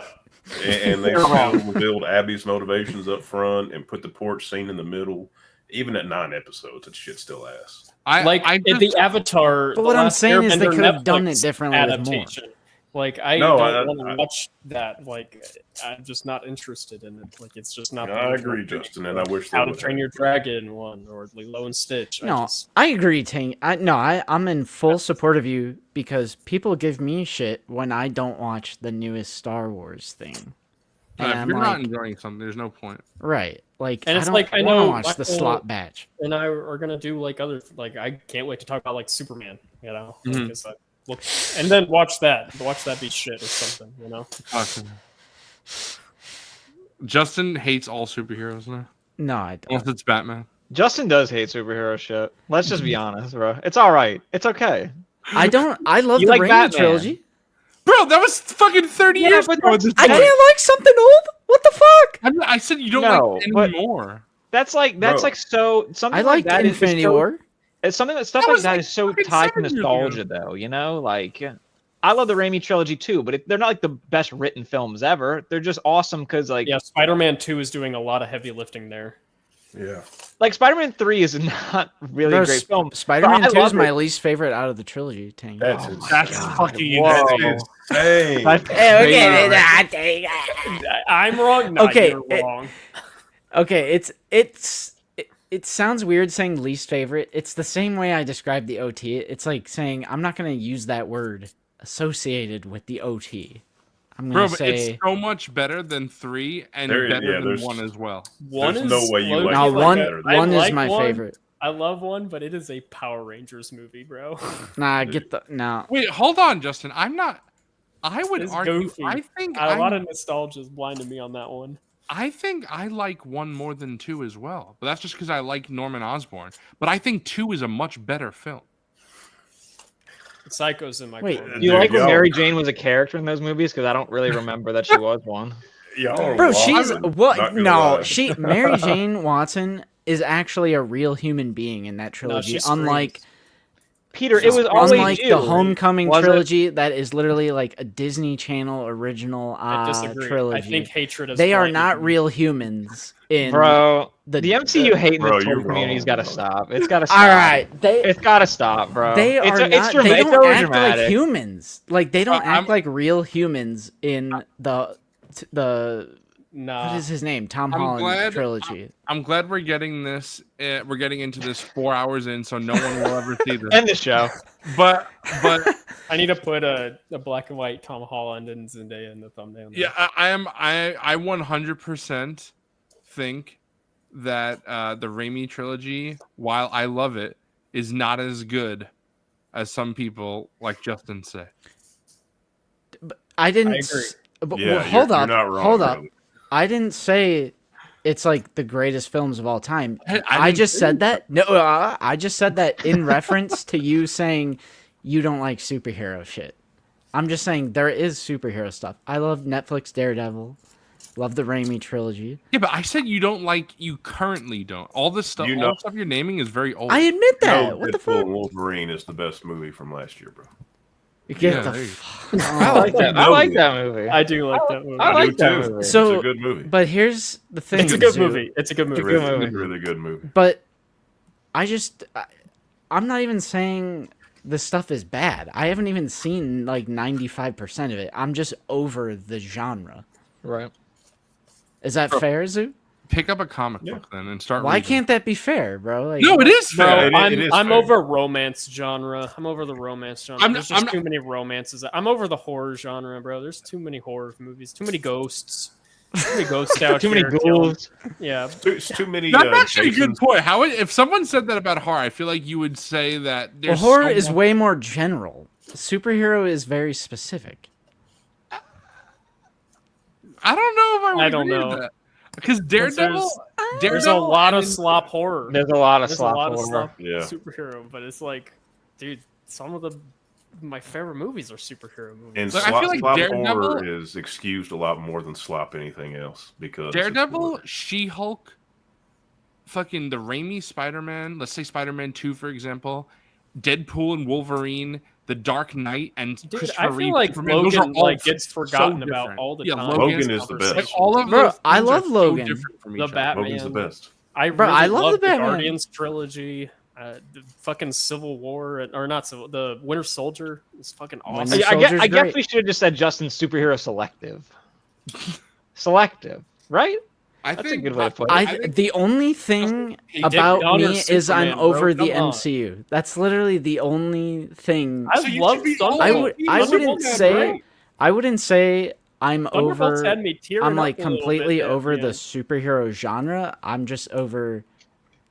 and they You're still wrong. revealed Abby's motivations up front and put the porch scene in the middle, even at 9 episodes, that shit's still ass. Like I in just, the Avatar. But The what I'm Last saying is they Airbender could have done it Netflix differently with more. adaptation. Like I No, don't want I- to watch that. Like I'm just not interested in it. Like it's just not. I the agree, interesting Justin, and I wish How they to would Train have. Your Dragon one or Lilo and Stitch. No, I agree, Tangy. I'm in full support of you because people give me shit when I don't watch the newest Star Wars thing. And if I'm you're not like, enjoying something, there's no point. right. Like, And I it's don't like, I wanna know watch the Michael- slot batch. and I are gonna do like other like I can't wait to talk about like Superman. You know, Mhm. because I look and then watch that be shit or something. You know. Fucking- Justin hates all superheroes now, No, I don't. unless it's Batman. Justin does hate superhero shit. Let's just be honest, bro. It's all right. It's okay. I don't. I love You the like Raimi Batman. trilogy. Bro, that was fucking 30 Yeah, years but ago. At this I point. can't like something old. What the fuck? I said you don't No, like but- anymore. that's like Bro. so something I like that is Infinity so, War. It's something that stuff That like was that like is so fucking tied to 7 years ago. nostalgia, though. You know, like I love the Raimi trilogy too, but they're not like the best written films ever. They're just awesome because like Yeah, Spider-Man 2 is doing a lot of heavy lifting there. Yeah. like Spider-Man 3 is not really Bro, a great film. Spider-Man but I 2 is love my it. least favorite out of the trilogy. Tank. That's Oh insane. my That's God. fucking Whoa. insane. Insane. That's crazy. I'm wrong. No, Okay, you're wrong. Okay, it sounds weird saying least favorite. It's the same way I describe the OT. It's like saying I'm not going to use that word associated with the OT. I'm Bro, going to but say it's so much better than 3 and There- better yeah, than there's- 1 as well. One There's is no way you low-key like now it one better than- I one is like my one. favorite. I love one, but it is a Power Rangers movie, bro. Nah, get the no. Wait, hold on, Justin. I would It's argue. goofy. I think A lot of nostalgia is blinding me on that one. I think I like 1 more than 2 as well. But that's just because I like Norman Osborn. But I think 2 is a much better film. Psycho's in my Wait, corner. Do you There like you when go. Mary Jane was a character in those movies? Because I don't really remember that she was one. Y'all are Bro, she's wild. what? Not gonna No, lie. Mary Jane Watson is actually a real human being in that trilogy. she unlike Peter, it was always unlike you. the Homecoming Was it? trilogy, that is literally like a Disney Channel original I disagree. trilogy. I think hatred is they are blinding not me. real humans. In Bro, the- the MCU hate in Bro, the you're total community's wrong, got to bro. stop. It's got to stop. all right, It's got to stop, bro. they are it's, not. it's They don't act dramatic. like humans. Like they don't I'm- act like real humans in the Nah. what is his name? Tom I'm Holland glad- trilogy. I'm glad we're getting this. We're getting into this 4 hours in, so no one will ever see this. End the show. But I need to put a black and white Tom Holland and Zendaya in the thumbnail. now. yeah, I 100% think that the Raimi trilogy, while I love it, is not as good as some people like Justin say. I didn't. I agree. But Yeah, well, hold you're up, not wrong, hold up. brother. I didn't say it's like the greatest films of all time. I I didn't just say said that. No, I just said that in reference to you saying you don't like superhero shit. I'm just saying there is superhero stuff. I love Netflix Daredevil. Love the Raimi trilogy. Yeah, but I said you currently don't. All this stuff, You all know- the stuff you're naming is very old. I admit that. No, What the Deadpool fuck? and Wolverine is the best movie from last year, bro. Get Yeah, the there you fuck. I like that. I like that movie. I do like that movie. I like do that too. movie. So- It's a good movie. But here's the thing. It's a good Zoo. movie. It's a good movie. good movie. Really good movie. But I'm not even saying the stuff is bad. I haven't even seen like 95% of it. I'm just over the genre. Right. Is that fair, Zoo? Pick up a comic book then and start. Why reading. can't that be fair, bro? Like, No, it is Bro, fair. it is I'm fair. over romance genre. I'm over the romance genre. I'm- There's just I'm- too many romances. I'm over the horror genre, bro. There's too many horror movies. Too many ghosts. Too many ghosts out Too many here killing- ghouls. Yeah. It's too many. That's actually a good Jasons. point. How if someone said that about horror, I feel like you would say that Well, there's horror so is much- way more general. Superhero is very specific. I don't know if I would I don't agree know. with that. Because Daredevil, There's a lot of and- slop horror. There's a lot of There's slop a lot of horror. slop Yeah. superhero, but it's like, dude, some of my favorite movies are superhero movies. And Like, I slop, feel like slop Daredevil- horror is excused a lot more than slop anything else because it's Daredevil, horror. She-Hulk, fucking the Raimi Spider-Man, let's say Spider-Man 2, for example, Deadpool and Wolverine, The Dark Knight, and Dude, Christopher I feel Reeve like Superman, those are Logan all like gets so forgotten about different. all the Yeah, time. Logan is the best. Like, all of Bro, those I things love are so Logan. different from The each other. Batman. Logan's the best. I Bro, really I love love the the Batman. Guardians trilogy. The fucking Civil War, or not Civil, the Winter Soldier is fucking awesome. Winter I guess, Soldier's I guess great. we should have just said Justin's superhero selective. Selective, right? I That's a think good way to put it. I think the only thing He did about Donner me is I'm Superman, bro. over the Come on. MCU. That's literally the only thing. I So you love should be Thunderbolts. I wouldn't Thunderbolts say great. I wouldn't say I'm Thunderbolts over. had me tearing I'm up like a little completely bit at over the the end. superhero genre. I'm just over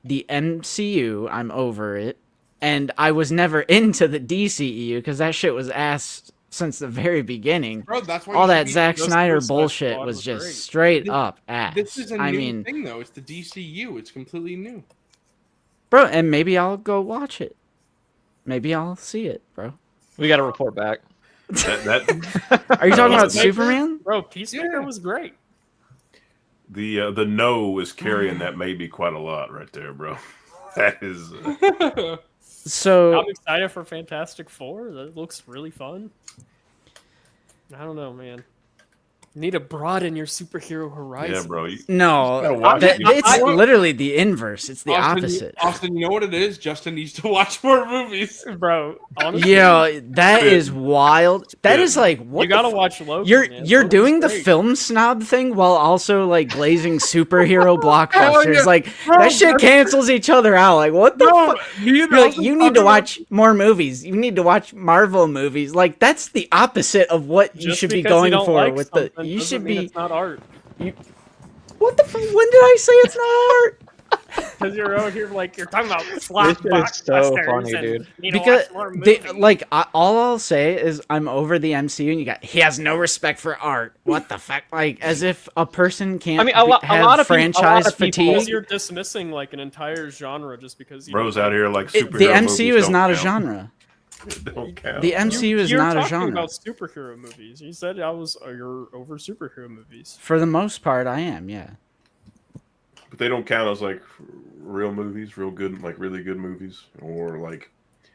the MCU. I'm over it, and I was never into the DCEU because that shit was ass since the very beginning. Bro, that's why All you should that be- Zack Just Snyder Suicide bullshit Squad was was just great. straight This- up ass. This is a I new mean, thing, though. It's the DCU. It's completely new. bro, and maybe I'll go watch it. Maybe I'll see it, bro. We got to report back. That Are you talking about Peacemaker? Superman? Bro, Peacemaker Yeah. was great. The no is carrying that maybe quite a lot right there, bro. That is. So I'm excited for Fantastic Four. That looks really fun. I don't know, man. You need to broaden your superhero horizon. Yeah, bro. no, gotta watch it. it's I- literally the inverse. It's the Austin, opposite. Austin, you know what it is? Justin needs to watch more movies. Bro, honestly, Yeah, that Spit. is wild. That Spit. is like what you gotta the watch Loki. You're man. you're Loki's doing the great. film snob thing while also like glazing superhero blockbusters. yeah. Like Bro, that shit cancels each other out. Like what the No, fuck? me and You're like, Austin you need to talking watch more movies. You need to watch Marvel movies. Like that's the opposite of what you Just should be because you going don't for like with the. something You doesn't should mean be. It's not art. What the? When did I say it's not art? Because you're over here like you're talking about This slap shit is so blockbusters funny, and dude. you need to Because watch more they, movies. like all I'll say is I'm over the MCU, and you got he has no respect for art. What the fuck? Like as if a person can't. I mean, a lot have of people- a lot franchise of people- fatigue. Because you're dismissing like an entire genre just because you Bro's don't out here like The superhero MCU movies is not a don't genre. count. Don't count. The MCU is you're not a talking genre. about superhero movies. You said you're over superhero movies. For the most part, I am. Yeah. But they don't count as like real movies, real good, like really good movies, or like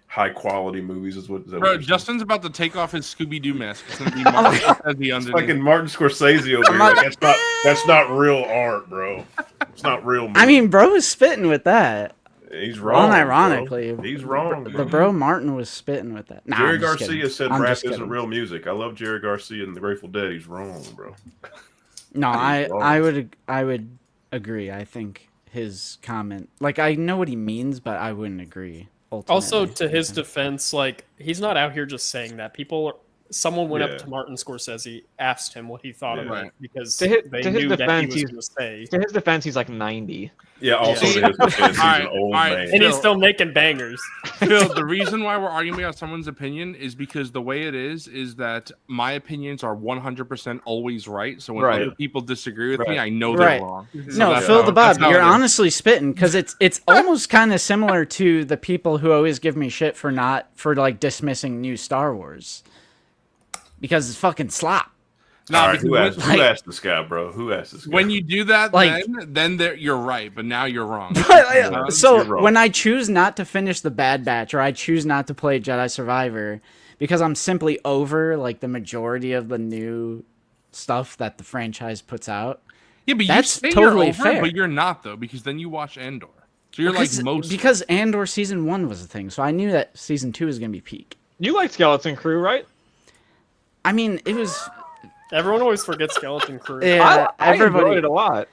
high quality movies. Is what? Is that Bro, what you're saying? Justin's about to take off his Scooby Doo mask. It's gonna be Martin Scorsese underneath. Fucking Martin Scorsese over here. Like, that's not real art, bro. It's not real. I mean, bro was spitting with that. he's wrong. Unironically, bro. He's wrong. The bro Martin was spitting with that. Nah, Jerry I'm just Garcia kidding. said I'm rap just isn't kidding. real music. I love Jerry Garcia and the Grateful Dead. He's wrong, bro. No, He's wrong. I would agree. I think his comment, like, I know what he means, but I wouldn't agree. Ultimately. Also, to his defense, like he's not out here just saying that. Someone went Yeah. up to Martin Scorsese, asked him what he thought Yeah. of Right. it because To his- they to his knew that he defense, was he's- going to say. To his defense, he's like 90. Yeah. Also, See? to his defense, he's Alright, an old alright. man. And he's Phil. still making bangers. Phil, the reason why we're arguing about someone's opinion is because the way it is that my opinions are 100% always right. So when Right. other people disagree with me, Right. I know Right. they're wrong. So No, that's Phil how- the that's Bob, how you're it is. honestly spitting because it's almost kind of similar to the people who always give me shit for like dismissing new Star Wars because it's fucking slop. No, All right, because who asked, like- who asked this guy, bro? Who asked this guy? when you do that, Like- then you're right, but now you're wrong. Yeah, So you're wrong. when I choose not to finish the Bad Batch or I choose not to play Jedi Survivor because I'm simply over like the majority of the new stuff that the franchise puts out. Yeah, but That's you say totally you're over, fair. but you're not though, because then you watch Andor. So you're like most. Because Andor season 1 was a thing, so I knew that season 2 was gonna be peak. You like Skeleton Crew, right? I mean, it was Everyone always forgets Skeleton Crew. yeah, I enjoyed everybody. it a lot.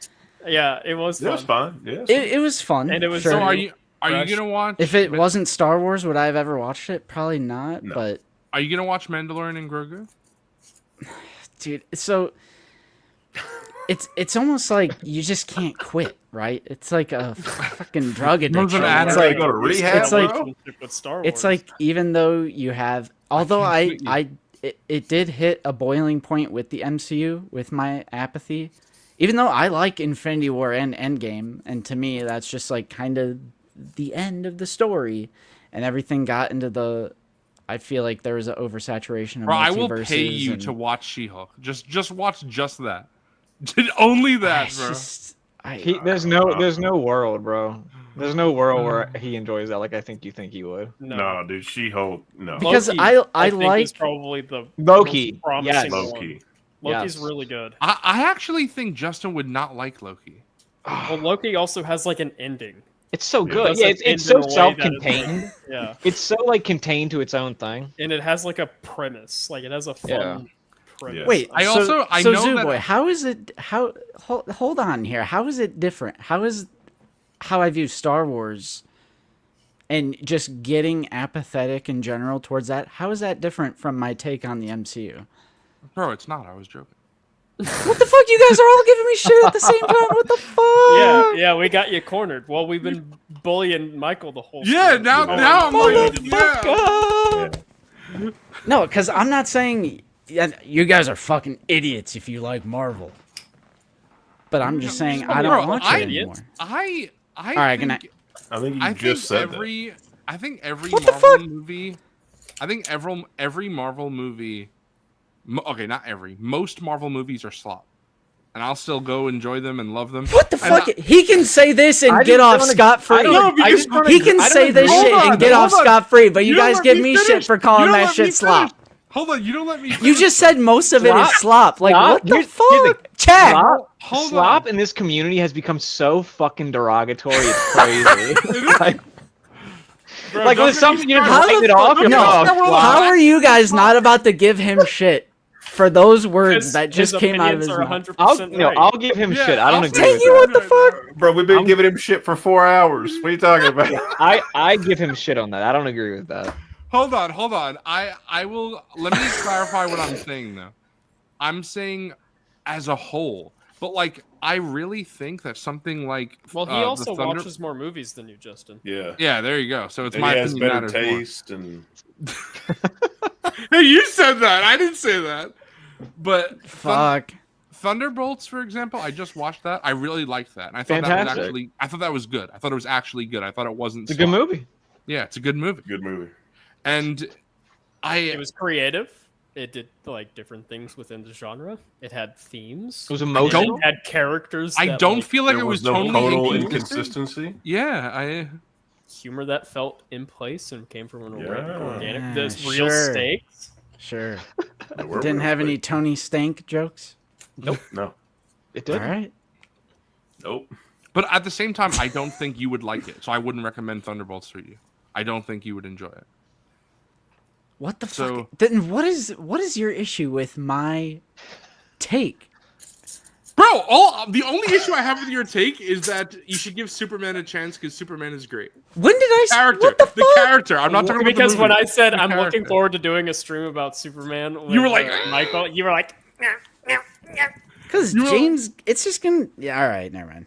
Yeah, it was it fun. was fine. Yeah, It was fun. And it was sure. So so are you Fresh. gonna watch? If it wasn't Star Wars, would I have ever watched it? Probably not. No. But Are you gonna watch Mandalorian and Grogu? dude, so it's almost like you just can't quit, right? It's like a fucking drug addiction. addict. It's Gotta like go to rehab, it's like- bro? Relationship with Star it's Wars. like even though you have, although can't quit it did hit a boiling point with the MCU with my apathy. Even though I like Infinity War and Endgame, and to me that's just like kind of the end of the story, and everything got into the. I feel like there was an oversaturation of Bro, I will pay multiverses you and- to watch She-Hulk. Just watch just that. Only that, It's bro. just- There's no world, bro. There's no world where he enjoys that like I think you think he would. no, dude, She-Hulk, no. Because Loki, I think, like- is probably the Loki, most promising yes. one. Low-key. Loki's Yes. really good. I actually think Justin would not like Loki. Well, Loki also has like an ending. It's so Yeah. good. Doesn't Yeah, it's end so in a way that is, self-contained. like- yeah, It's so like contained to its own thing. and it has like a premise. Like it has a fun Yeah. premise. Yeah. Wait, I so, also- I so know that- Zooboy, how is it? Hold on here. How is it different? How is how I view Star Wars and just getting apathetic in general towards that? How is that different from my take on the MCU? Bro, it's not. I was joking. What the fuck? You guys are all giving me shit at the same time. What the fuck? Yeah, we got you cornered. Well, we've been bullying Michael the whole. Yeah, stream. now I'm like, yeah. Yeah. No, because I'm not saying you guys are fucking idiots if you like Marvel. But I'm just saying I don't Bro, watch I- it anymore. I right, good think, night. I think you I just think said every I think every What the Marvel fuck? movie. I think every Marvel movie. Okay, not every. Most Marvel movies are slop. and I'll still go enjoy them and love them. What the And fuck? He can say this and I get just off don't ag- scot free. I don't- No, I because just don't He agree- can I don't say this agree. Hold shit on, and get off hold on. scot free, but you don't guys let give me me finish. shit for You calling don't that let shit me slop. finish. Hold on, you don't let me. You finish. just said most of it is Slop? slop. Like, Slop? what the Here's the fuck? Check. Hold Slop on. in this community has become so fucking derogatory. It's crazy. like, Bro, like don't with get something me you just How started. write the it off. fuck- You're no. like, oh, How slop. How are you guys not about to give him shit for those words His- that just his came out of opinions his are mouth? 100% right. I'll give him Yeah, shit. I don't I'll agree say with you that. what the fuck? Bro, we've been giving him shit for 4 hours. What are you talking about? I give him shit on that. I don't agree with that. Hold on. I will let me clarify what I'm saying though. I'm saying as a whole, but like I really think that something like Well, he the also Thunder- watches more movies than you, Justin. Yeah. Yeah, there you go. So it's And my he has opinion better matters more. taste and Hey, you said that. I didn't say that. But Fuck. Thunderbolts, for example, I just watched that. I really liked that. And I thought Fantastic. I thought that was good. I thought it was actually good. I thought it wasn't It's a good slop. movie. Yeah, it's a good movie. good movie. And It I was creative. It did like different things within the genre. It had themes. It was It emotional. had characters. I that, don't like, feel like There it was no totally tonal inconsistent. inconsistency. Yeah, humor that felt in place and came from an Yeah. organic. Yeah, There's real sure. stakes. Sure. There were Didn't real have any things. Tony Stank jokes? No. It All did. right. Nope. but at the same time, I don't think you would like it. So I wouldn't recommend Thunderbolts for you. I don't think you would enjoy it. What the So- fuck? Then what is your issue with my take? Bro, the only issue I have with your take is that you should give Superman a chance because Superman is great. When did I? Character, What the the fuck? character. I'm not talking about Because the when movie. I said The I'm looking character. forward to doing a stream about Superman, with, You were like, Michael. You were like, Because You know- James, it's just gonna. Yeah. All right. Never mind.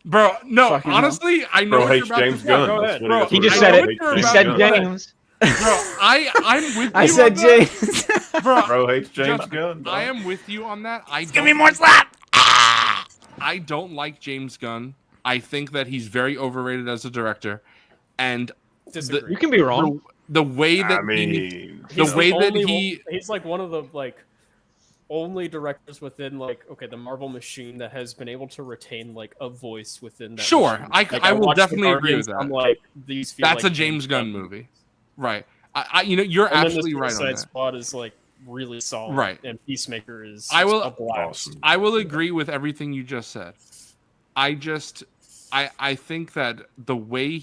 Bro, no, Fucking honestly, I know Bro what hates you're about James to Gunn. go That's ahead. what Bro, that's He what just it said is. it. What you're He about said to- James. Bro, I'm with you. I said on that. James. Bro, Bro hates James Just- Gunn. dog. I am with you on that. Give me more slap. I don't like James Gunn. I think that he's very overrated as a director, and disagree. You can be wrong. the way that I mean, the way that only he- he's like one of the like only directors within like the Marvel machine that has been able to retain like a voice within that. Sure, machine. I- Like, I will watch the definitely agree with Guardians, I'm that. like these. Feel that's like a James Gunn movie, right? You're And then absolutely the right on Suicide that. Squad is like really solid, Right. And Peacemaker is I will- a blast. awesome. I will agree with everything you just said. I think that the way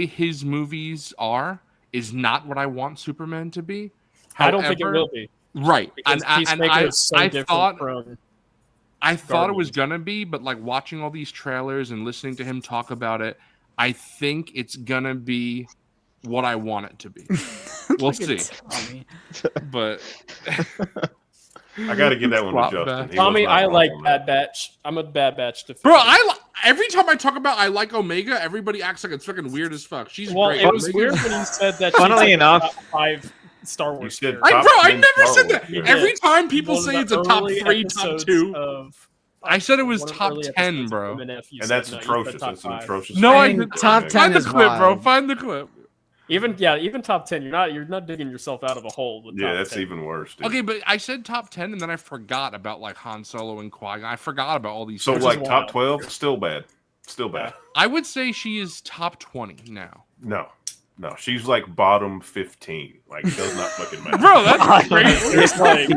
his movies are is not what I want Superman to be. I don't think it However- will be Right, because Peacemaker is so I different thought from. I thought it was Guardians. gonna be, but like watching all these trailers and listening to him talk about it, I think it's gonna be what I want it to be. We'll see, Tommy. but I got to give that one to Flop Justin. back. He was Tommy, not I wrong like on Bad that. Batch. I'm a Bad Batch defender. bro, every time I talk about I like Omega, everybody acts like it's fucking weird as fuck. She's Well, great. it was Omega's- weird when you said that. Funnily she's enough- like a top 5 Star You Wars. said character. Bro, I 10 never Star said Wars that. You Every did. time people One of say the it's a top early 3, top episodes 2, of- I said it was one of the top early 10, episodes of bro. MNF, you And said that's no, you said atrocious. top That's an 5. atrocious. No, I mean, did- top 10 Find the is clip, bro. wild. Find the clip. Even top 10. You're not digging yourself out of a hole. With Yeah, top that's 10. even worse. Dude. Okay, but I said top 10, and then I forgot about like Han Solo and Qui-Gon. I forgot about all these. So Which is like wild. top 12, still bad. Still bad. I would say she is top 20 now. No, she's like bottom 15. Like does not fucking matter. Bro, that's crazy. It's like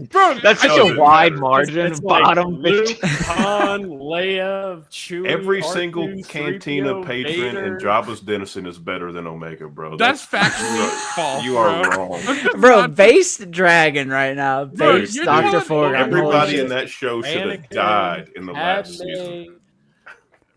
Bro, That's such doesn't a wide matter. margin. it's like Bottom Luke, 15. Han, Leia, Chewie, Every R2, single 3PO, Cantina patron Vader. and Jabba's Denizen is better than Omega, bro. that's factually false. You are bro. wrong. Bro, Not- based dragon right now. Bro, Based you're Dr. doing- Forgon. Everybody holy in shit. that show should have Anakin, died in the last Padme, season.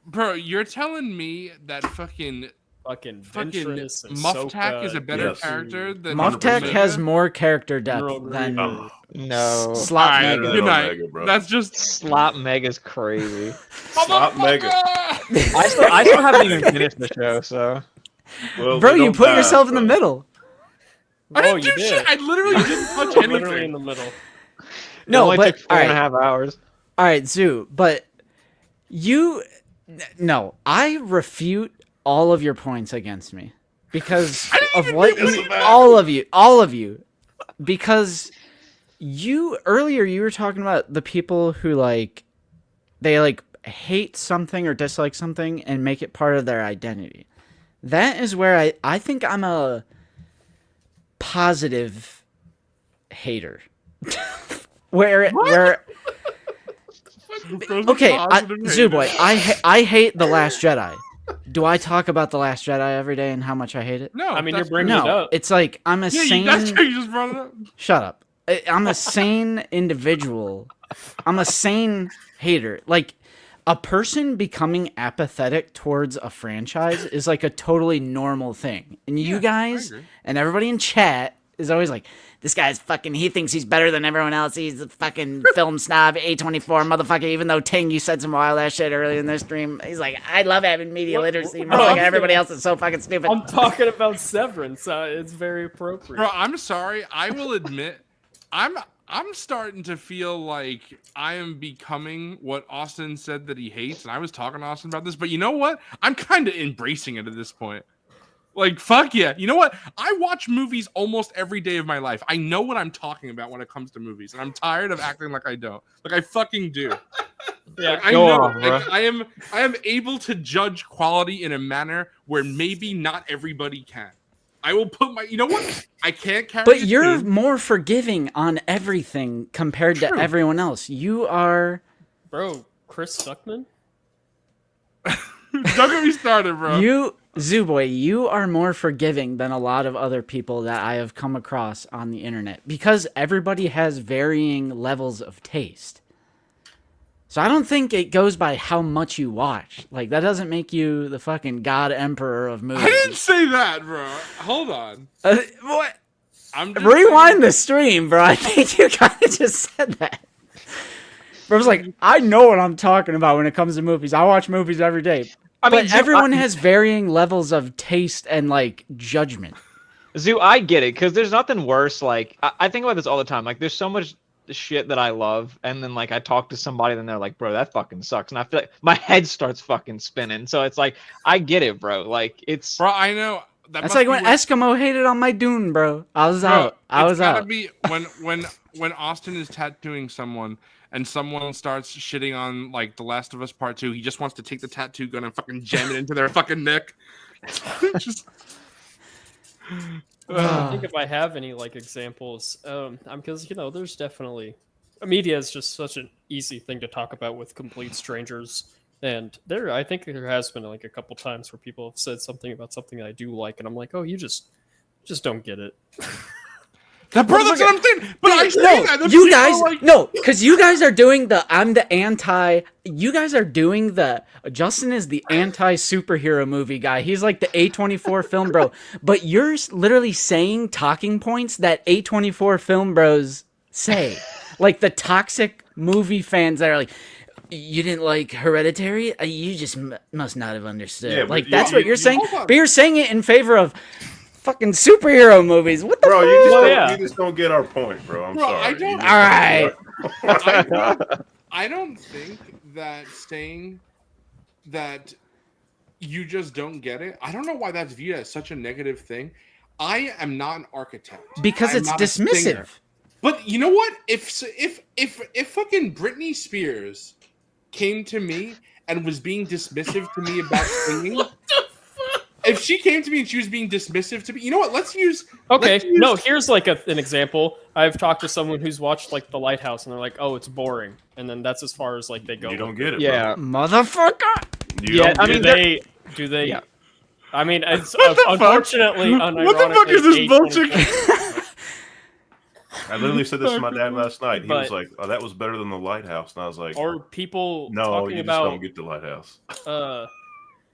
Bro, you're telling me that fucking fucking fucking Ventress and Muftak is a Ahsoka, better Yes. character than Muftak 100%. has more character depth General than Oh, No. Slop Alright, Mega. good night. Omega, bro. That's just Slop Mega's crazy. Slop Mega. Motherfucker! I still haven't even finished the show, so. Well, Bro, they you don't put die, yourself in the so- middle. I Oh, didn't you do did. shit. I literally didn't touch Literally in anything. the middle. It No, only but took 4.5 alright, hours. alright, Zoo. But you, no, I refute all of your points against me because I didn't of even what do this you, about- all of you, because Earlier you were talking about the people who like they like hate something or dislike something and make it part of their identity. That is where I think I'm a positive hater. where okay, Zooboy, I hate The Last Jedi. Do I talk about The Last Jedi every day and how much I hate it? No, I mean, you're that's- bringing it No, up. it's like I'm a sane. That's why you just brought it up. Shut up. I'm a sane individual. I'm a sane hater. Like, a person becoming apathetic towards a franchise is like a totally normal thing. And you guys agree. and everybody in chat is always like, this guy's fucking, he thinks he's better than everyone else. He's a fucking film snob, A24 motherfucker. Even though Ting, you said some wild ass shit earlier in this stream. He's like, I love having media literacy. bro, Motherfucker, everybody else is so fucking stupid. I'm talking about Severance. It's very appropriate. Bro, I'm sorry. I will admit, I'm starting to feel like I am becoming what Austin said that he hates, and I was talking to Austin about this. But you know what? I'm kind of embracing it at this point. Like, fuck yeah. You know what? I watch movies almost every day of my life. I know what I'm talking about when it comes to movies, and I'm tired of acting like I don't. Like, I fucking do. Yeah, Like, I Go know. on, bro. Like, I am able to judge quality in a manner where maybe not everybody can. I will put my. You know what? I can't carry. But a you're team. more forgiving on everything compared to True. everyone else. You are. bro, Chris Stuckman. Don't get me started, bro. You, Zooboy, you are more forgiving than a lot of other people that I have come across on the internet because everybody has varying levels of taste. So I don't think it goes by how much you watch. Like, that doesn't make you the fucking god emperor of movies. I didn't say that, bro. Hold on. What? I'm just Rewind the stream, bro. I think you kind of just said that. Bro, I was like, I know what I'm talking about when it comes to movies. I watch movies every day. I mean, But everyone has varying levels of taste and, like, judgment. Zoo, I get it, because there's nothing worse. Like, I think about this all the time. Like, there's so much shit that I love, and then, like, I talk to somebody, and they're like, bro, that fucking sucks. And I feel like my head starts fucking spinning. So it's like, I get it, bro. Like, it's... Bro, I know. That's must like be when what- Eskimo hated on my dune, bro. I was Bro, out. I it's was gotta out. be when Austin is tattooing someone and someone starts shitting on like The Last of Us Part 2, he just wants to take the tattoo gun and fucking jam it into their fucking neck. Just I think if I have any like examples, because there's definitely media is just such an easy thing to talk about with complete strangers, and I think there has been like a couple times where people have said something about something I do like, and I'm like, oh, you just don't get it. that, bro, that's what I'm saying. But I say No, that. Them you people guys, are like, no, because you guys are doing the I'm the anti. You guys are doing the Justin is the anti superhero movie guy. He's like the A24 film bro. But you're literally saying talking points that A24 film bros say, like the toxic movie fans that are like. You didn't like Hereditary? You just must not have understood. Yeah, but like you- that's what you're saying. hold on. But you're saying it in favor of fucking superhero movies. What the Bro, fuck? you just, Well, don't, yeah. you just don't get our point, bro. I'm Bro, sorry. I don't- You just All right. get I don't think that saying that you just don't get it. I don't know why that's viewed as such a negative thing. I am not an architect Because I'm it's not a singer. dismissive. But you know what? If fucking Britney Spears came to me and was being dismissive to me about singing, if she came to me and she was being dismissive to me, you know what? Let's use. Okay, let's use- no, here's like an example. I've talked to someone who's watched like The Lighthouse, and they're like, "Oh, it's boring," and then that's as far as like they go. You don't with get it, Yeah. Motherfucker. bro. You Yeah, don't I get mean, it. Do they? Yeah. I mean, it's What the fuck? unfortunately, What the fuck is this unironically, bullshit? A24. I literally said this to my dad last night. He was But- like, "Oh, that was better than the Lighthouse," and I was like, Or people "No, talking you just about don't get the Lighthouse."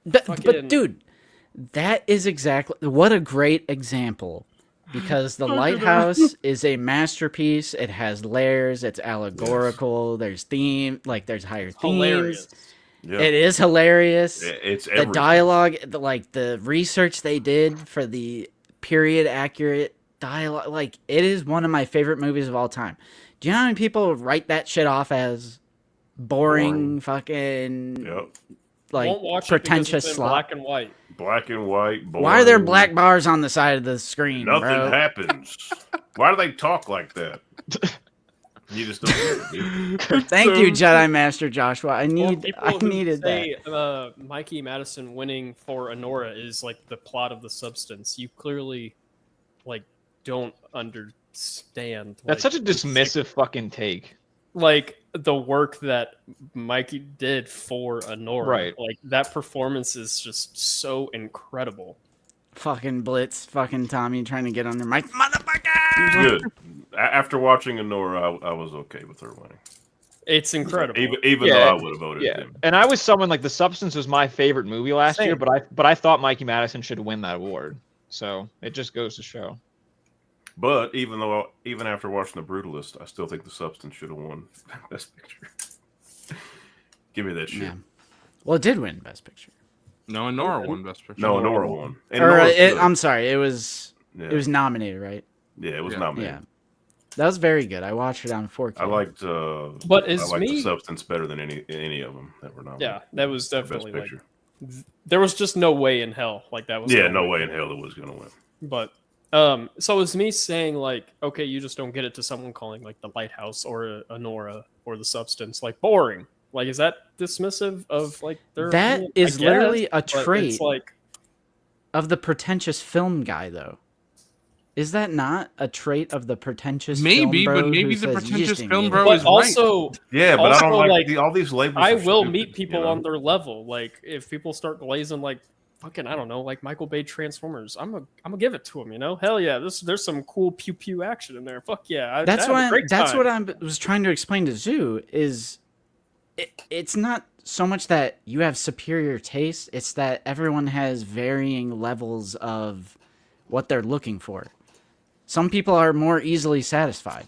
But Fucking- dude, that is exactly what a great example. Because The Lighthouse is a masterpiece. It has layers. It's allegorical. There's theme. Like there's higher themes. hilarious. Yeah, It is hilarious. it's The everything. dialogue, the research they did for the period accurate dialogue, like it is one of my favorite movies of all time. Do you know how many people write that shit off as boring. fucking Yep, like Won't watch pretentious it because it's in slop? black and white. black and white. Why are there boring. black bars on the side of the screen, Nothing bro? happens. Why do they talk like that? You just don't get it, dude. Thank you, Jedi Master Joshua. I Well, needed that. say, Mikey Madison winning for Honora is like the plot of The Substance. You clearly like don't understand. That's like, such a dismissive fucking take. like the work that Mikey did for Honora. Right. Like that performance is just so incredible. Fucking Blitz, fucking Tommy trying to get on their mic. He Motherfucker! was good. After watching Honora, I was okay with her winning. It's incredible. Even Yeah, though I would have voted Yeah, him. and I was someone like The Substance was my favorite movie last year, Same. but I thought Mikey Madison should win that award. So it just goes to show. But even after watching The Brutalist, I still think The Substance should have won Best Picture. Give me that shit. Yeah. Well, it did win Best Picture. No, and Nora won Best Picture. No, Nora won. And Or Nora's good. I'm sorry, it was Yeah. nominated, right? Yeah, it was Yeah. nominated. Yeah. That was very good. I watched it on 4K. I liked But I is liked The me- Substance better than any of them that were nominated. Yeah, that was for definitely Best like Picture. there was just no way in hell like that was. Yeah, gonna no win. way in hell it was gonna win. But so is me saying like, okay, you just don't get it to someone calling like The Lighthouse or Honora or The Substance like boring. Like, is that dismissive of like their? That opinion? is I literally guess, a but trait It's like of the pretentious film guy, though. Is that not a trait of the pretentious Maybe, film bro but maybe who the says, "You pretentious just didn't film get bro it"? but is right. also Yeah, but I don't Also, like, like, all these labels. I are will stupid, meet people you know? on their level. Like if people start glazing like fucking I don't know, like Michael Bay Transformers, I'm gonna give it to him. You know, hell yeah, there's some cool pew pew action in there. Fuck yeah, That's what what I was trying to explain to Zoo is it's not so much that you have superior taste, it's that everyone has varying levels of what they're looking for. Some people are more easily satisfied.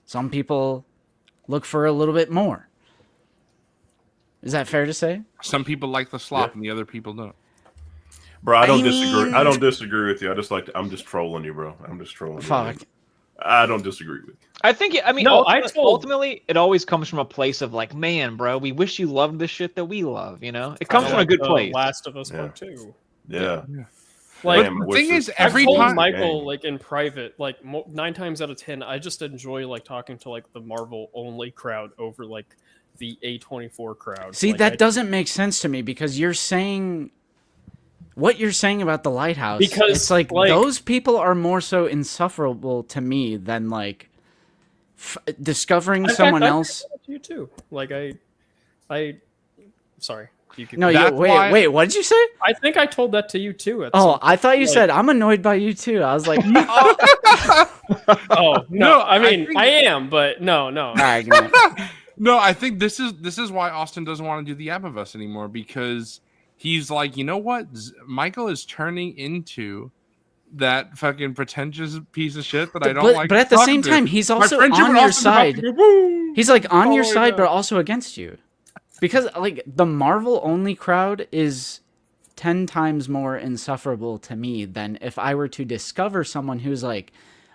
Some people look for a little bit more. Is that fair to say? Some people like the slop Yeah. and the other people don't. Bro, I don't I disagree. mean- I don't disagree with you. I'm just trolling you, bro. I'm just trolling you. Fuck. I don't disagree with you. I think I mean No, ultimately it always comes from a place of like, man, bro, we wish you loved the shit that we love, you know? It comes from a good place. Last of Us Yeah. Part 2. Yeah. Like Damn, I the wish thing this- is, every I've told time- Michael Game. like in private, like 9 times out of 10, I just enjoy like talking to like the Marvel only crowd over like the A24 crowd. See, Like, that doesn't make sense to me because you're saying what you're saying about the Lighthouse. Because, it's like like- those people are more so insufferable to me than like discovering In fact, someone I else. think that you too. Like sorry. You can, No, That's why- wait. What did you say? I think I told that to you too. At Oh, some- I thought you like- said I'm annoyed by you too. I was like, oh no, No, I mean think- I am, but no. all right, good night. No, I think this is why Austin doesn't want to do the Abovus anymore, because he's like, you know what? Michael is turning into that fucking pretentious piece of shit that I don't like. But at the to same talk to. time, he's My also friendship on with your Austin's about to side. go, woo! He's like on all your the way side, down. but also against you. Because like the Marvel only crowd is 10 times more insufferable to me than if I were to discover someone who's like,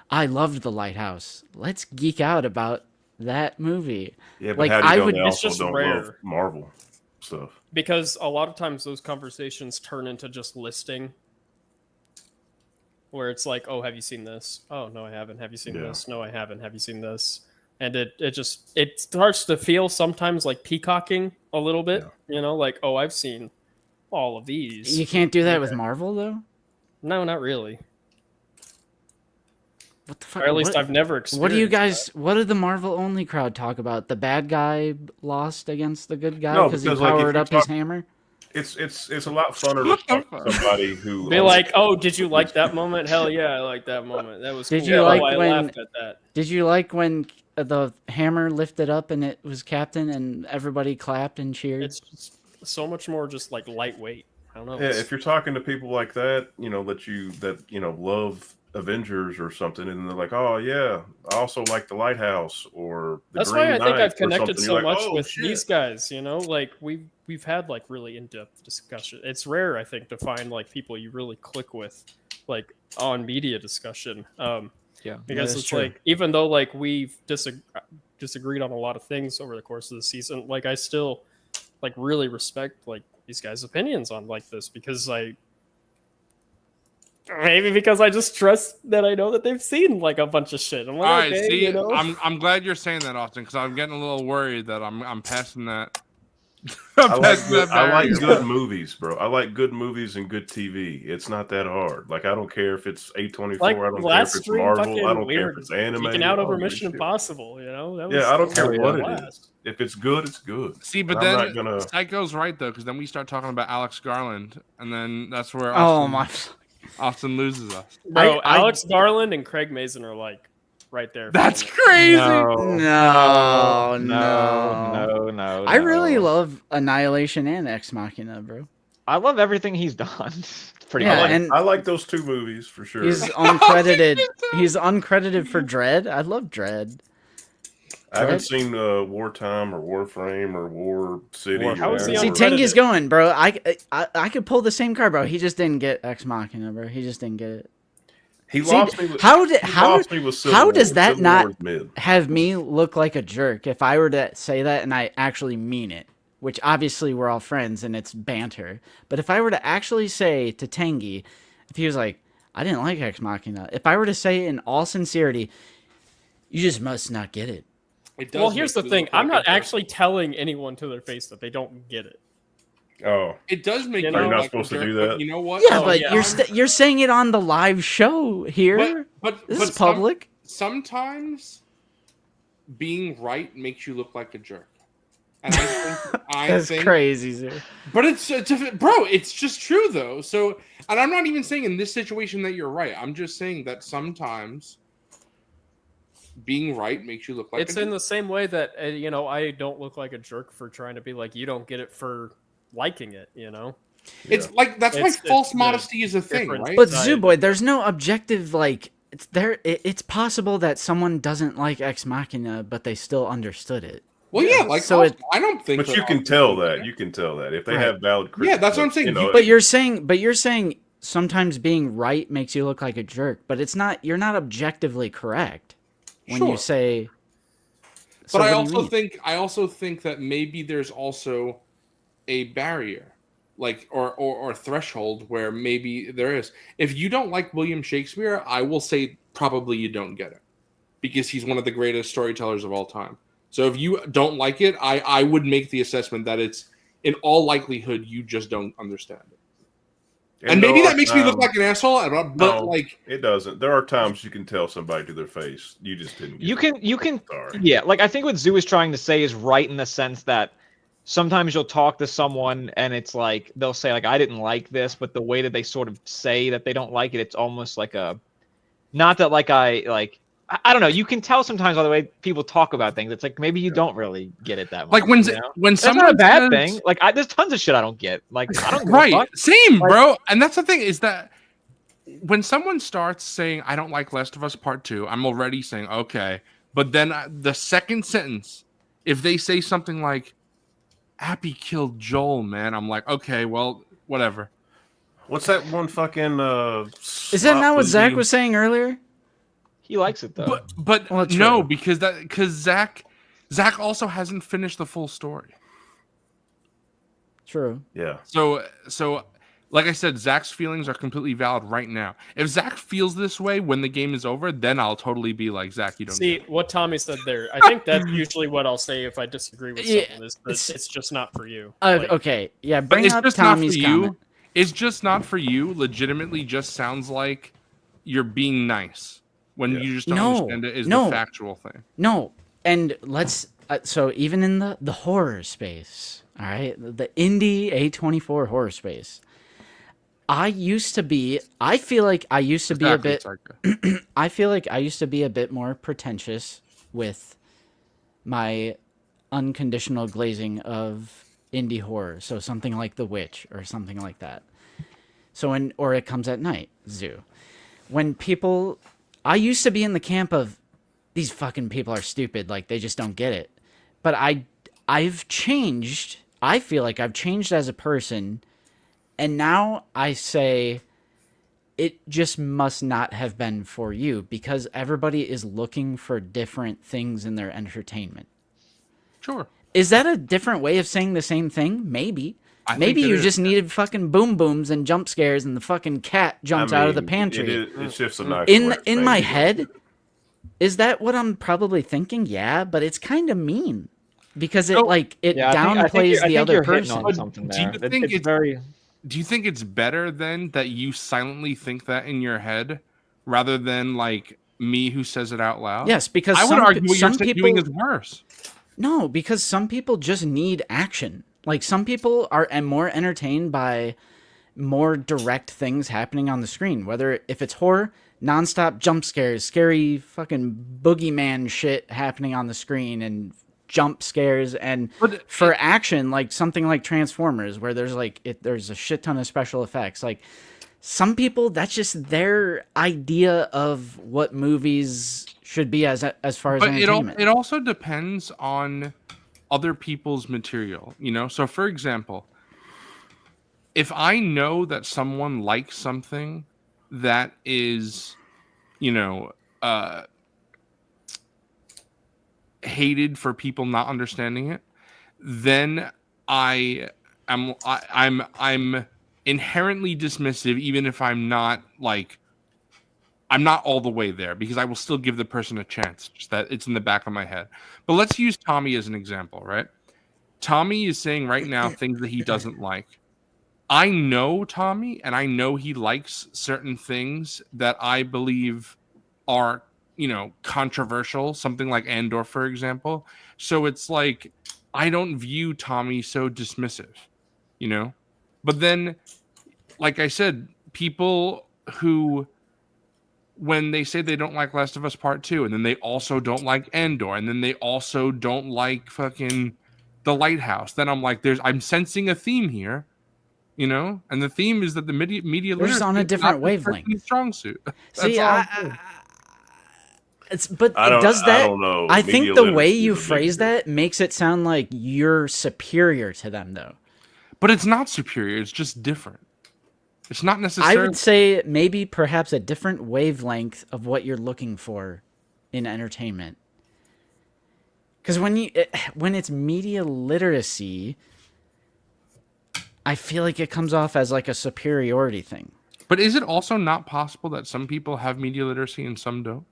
I loved The Lighthouse. Let's geek out about that movie. Yeah, but Like, how do you I know would- they It's also just don't rare. love Marvel stuff? because a lot of times those conversations turn into just listing where it's like, oh, have you seen this? Oh, no, I haven't. Have you seen Yeah. this? No, I haven't. Have you seen this? And it starts to feel sometimes like peacocking a little bit, you know, like, oh, I've seen all of these. You can't do that with Marvel though? No, not really. What the fuck? Or at least what, I've never experienced. what do you guys? What did the Marvel only crowd talk about? The bad guy lost against the good guy No, because he because, like, if powered you up his talk- hammer. It's a lot funner What to the talk fuck? to somebody who Be like, oh, did you like that moment? Hell yeah, I like that moment. That was Did cool. you Oh, like I when- laughed at that. Did you like when the hammer lifted up and it was Captain and everybody clapped and cheered? It's just so much more just like lightweight. I don't know. Yeah, It's- if you're talking to people like that, you know, love Avengers or something, and they're like, "Oh yeah, I also like The Lighthouse," or the That's Green why I think Knight I've or connected something, so you're like, much "Oh, with shit." these guys. You know, like we've had like really in-depth discussion. It's rare, I think, to find like people you really click with, like on media discussion. Yeah. Because that's it's true. like even though like we've disagreed on a lot of things over the course of the season, like I still like really respect like these guys' opinions on like this because Maybe because I just trust that I know that they've seen like a bunch of shit. I'm like, All right, okay, see, you know? I'm glad you're saying that, Austin, because I'm getting a little worried that I'm passing that. I like passing good, that I like barrier. good movies, bro. I like good movies and good TV. It's not that hard. Like I don't care if it's A24. Like I don't care if last it's stream, Marvel. fucking I don't we care were if it's animated. geeking out I over don't give a Mission shit. Impossible. You know? That was, Yeah, I don't that care was what a it blast. is. If it's good, it's good. See, but And then I'm not gonna. Psycho's right though, because then we start talking about Alex Garland, and then that's where Oh Austin, my! Austin loses us. Bro, I- Alex Garland and Craig Mazin are like right there. That's for crazy. No, no. I really no. love Annihilation and Ex Machina, bro. I love everything he's done. Pretty Yeah, much. and I like those two movies for sure. he's uncredited. He's uncredited for Dread. I love Dread. I haven't seen Wartime or Warframe or War City. War- How is he See, uncredited? Tengi's going, bro. I could pull the same card, bro. He just didn't get Ex Machina, bro. He just didn't get it. He See, lost me with, how did- he how- lost me with Civil how War. does that Civil not- War is mid. Have me look like a jerk if I were to say that and I actually mean it, which obviously we're all friends and it's banter. But if I were to actually say to Tengi, if he was like, I didn't like Ex Machina, if I were to say in all sincerity, you just must not get it. It Well, does here's make the you thing. look I'm like not a jerk. actually telling anyone to their face that they don't get it. Oh, It does make You you know- look You're not like a supposed to jerk, do but that. you know what? Yeah, Oh, but yeah. you're saying it on the live show here. But This but is public. Sometimes being right makes you look like a jerk. And I That's think, crazy, sir. but bro, it's just true though. So, and I'm not even saying in this situation that you're right. I'm just saying that sometimes being right makes you look like It's a in jerk. the same way that I don't look like a jerk for trying to be like, you don't get it for liking it. You know? It's like that's why It's false the modesty is a thing, difference. right? But Right. Zooboy, there's no objective like it's there. It's possible that someone doesn't like Ex Machina, but they still understood it. Well, yeah, like so I don't think. but that you can all- tell that. You can tell that if they Right. have valid. Yeah, that's what I'm saying. You know, But you're saying sometimes being right makes you look like a jerk, but it's not. You're not objectively correct when Sure. you say. So But what do you mean? I also think that maybe there's also a barrier, like or threshold where maybe there is. If you don't like William Shakespeare, I will say probably you don't get it, because he's one of the greatest storytellers of all time. So if you don't like it, I would make the assessment that it's in all likelihood you just don't understand it. And maybe that makes me look like an asshole, but no. like it doesn't. There are times you can tell somebody to their face. You just didn't. Get You can Sorry. yeah, like I think what Zoo is trying to say is right in the sense that sometimes you'll talk to someone and it's like they'll say like I didn't like this, but the way that they sort of say that they don't like it, it's almost like a not that like I don't know. You can tell sometimes by the way people talk about things. It's like maybe you don't really get it that much. like when you know? when That's someone not a bad says- thing. Like there's tons of shit I don't get. Like I don't give a Right, fuck. same, Like- bro. And that's the thing is that when someone starts saying I don't like Last of Us Part 2, I'm already saying okay. But then the second sentence, if they say something like Abby killed Joel, man, I'm like, okay, well, whatever. What's that one fucking? Is that not what Zach movie? was saying earlier? He likes it though. But Well, true. no, because Zach also hasn't finished the full story. True. Yeah. So like I said, Zach's feelings are completely valid right now. If Zach feels this way when the game is over, then I'll totally be like, Zach, you don't See get it." what Tommy said there. I think that's usually what I'll say if I disagree with Yeah, someone. Is that it's just not for you. Okay. Yeah. But Bring it's up just Tommy's not for you. comment. It's just not for you. Legitimately, just sounds like you're being nice when Yeah. you just don't No, understand it is no. the factual thing. No, and let's so even in the horror space, all right, the indie A24 horror space, I feel like I used to be a bit Psycho. I feel like I used to be a bit more pretentious with my unconditional glazing of indie horror, so something like The Witch or something like that. So or It Comes at Night, Zoo. When people, I used to be in the camp of these fucking people are stupid, like they just don't get it. But I've changed. I feel like I've changed as a person, and now I say it just must not have been for you because everybody is looking for different things in their entertainment. Sure. Is that a different way of saying the same thing? Maybe. I think Maybe it you is. just needed fucking boom booms and jump scares, and the fucking cat jumps out of the mean, pantry. It's just a nice in way of in my saying it. head, is that what I'm probably thinking? Yeah, but it's kind of mean because it So- like it Yeah, downplays the other you're hitting person. on something Do you there. think It's it's- very. Do you think it's better then that you silently think that in your head rather than like me who says it out loud? Yes, because I would some, argue what you're some people doing is worse. no, because some people just need action. Like some people are more entertained by more direct things happening on the screen. Whether if it's horror, nonstop jump scares, scary fucking boogeyman shit happening on the screen, and jump scares, and But for action, like something like Transformers, where there's there's a shit ton of special effects. Like some people, that's just their idea of what movies should be as far as But entertainment. it also depends on other people's material, you know? So for example, if I know that someone likes something that is, you know, hated for people not understanding it, then I'm inherently dismissive, even if I'm not all the way there, because I will still give the person a chance. Just that it's in the back of my head. But let's use Tommy as an example, right? Tommy is saying right now things that he doesn't like. I know Tommy, and I know he likes certain things that I believe are, you know, controversial, something like Andor, for example. So it's like, I don't view Tommy so dismissive, you know? But then, like I said, people who, when they say they don't like Last of Us Part 2, and then they also don't like Andor, and then they also don't like fucking The Lighthouse, then I'm like, I'm sensing a theme here, you know? And the theme is that the media They're just literacy on a is different not the wavelength. person's strong suit. See, all I'm saying. I don't, does I that? don't know. I Media think the way literacy you is a big phrase deal. that makes it sound like you're superior to them, though. But it's not superior, it's just different. It's not I necessarily. would say maybe perhaps a different wavelength of what you're looking for in entertainment. Because when it's media literacy, I feel like it comes off as like a superiority thing. But is it also not possible that some people have media literacy and some don't?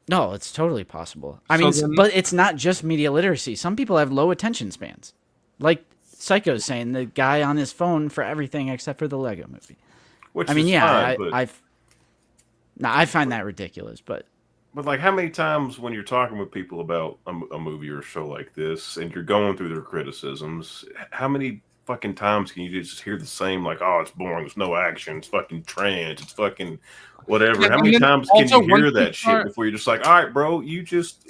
No, it's totally possible. I So mean, then- but it's not just media literacy. Some people have low attention spans. Like Psycho's saying, the guy on his phone for everything except for the Lego movie. Which I mean, is yeah, fine, I find that ridiculous, but but like, how many times when you're talking with people about a movie or a show like this, and you're going through their criticisms, how many fucking times can you just hear the same, like, oh, it's boring, there's no action, it's fucking trans, it's fucking whatever. Yeah, How and many then times can also you hear once you that start- shit before you're just like, all right, bro, you're just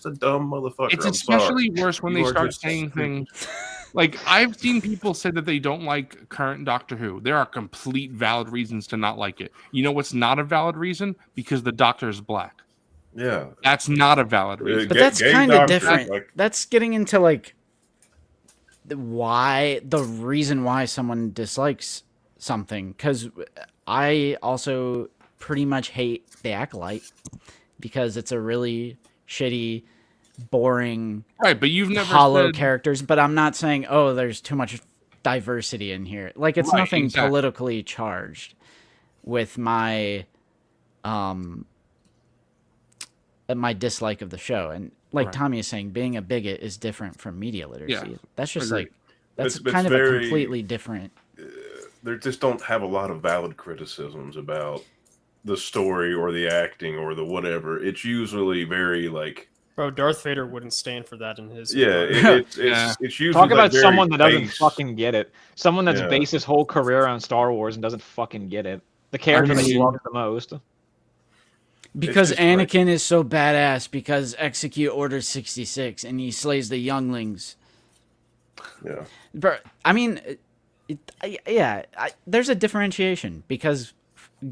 a dumb motherfucker. It's I'm especially sorry. worse when You they are start just saying stupid. things. Like, I've seen people say that they don't like current Doctor Who. There are complete valid reasons to not like it. You know what's not a valid reason? Because the Doctor is black. Yeah. That's not a valid reason. but Gay- that's gay kind of doctor, different. like- That's getting into like the reason why someone dislikes something. Because I also pretty much hate The Acolyte because it's a really shitty, boring, Right, but you've never hollow said, characters. But I'm not saying, oh, there's too much diversity in here. Like it's Right, nothing exactly. politically charged with my my dislike of the show. And like Right. Tommy is saying, being a bigot is different from media literacy. Yeah, That's just agreed. like that's It's kind of a very- completely different. They just don't have a lot of valid criticisms about the story or the acting or the whatever. It's usually very like, Bro, Darth Vader wouldn't stand for that in his. yeah, Yeah. it's usually Talk like about very someone that doesn't base. fucking get it. Someone that's Yeah. based his whole career on Star Wars and doesn't fucking get it. The character that he mean- loves the most. Because just like- Anakin is so badass because execute Order 66 and he slays the younglings. Yeah. But I mean, there's a differentiation because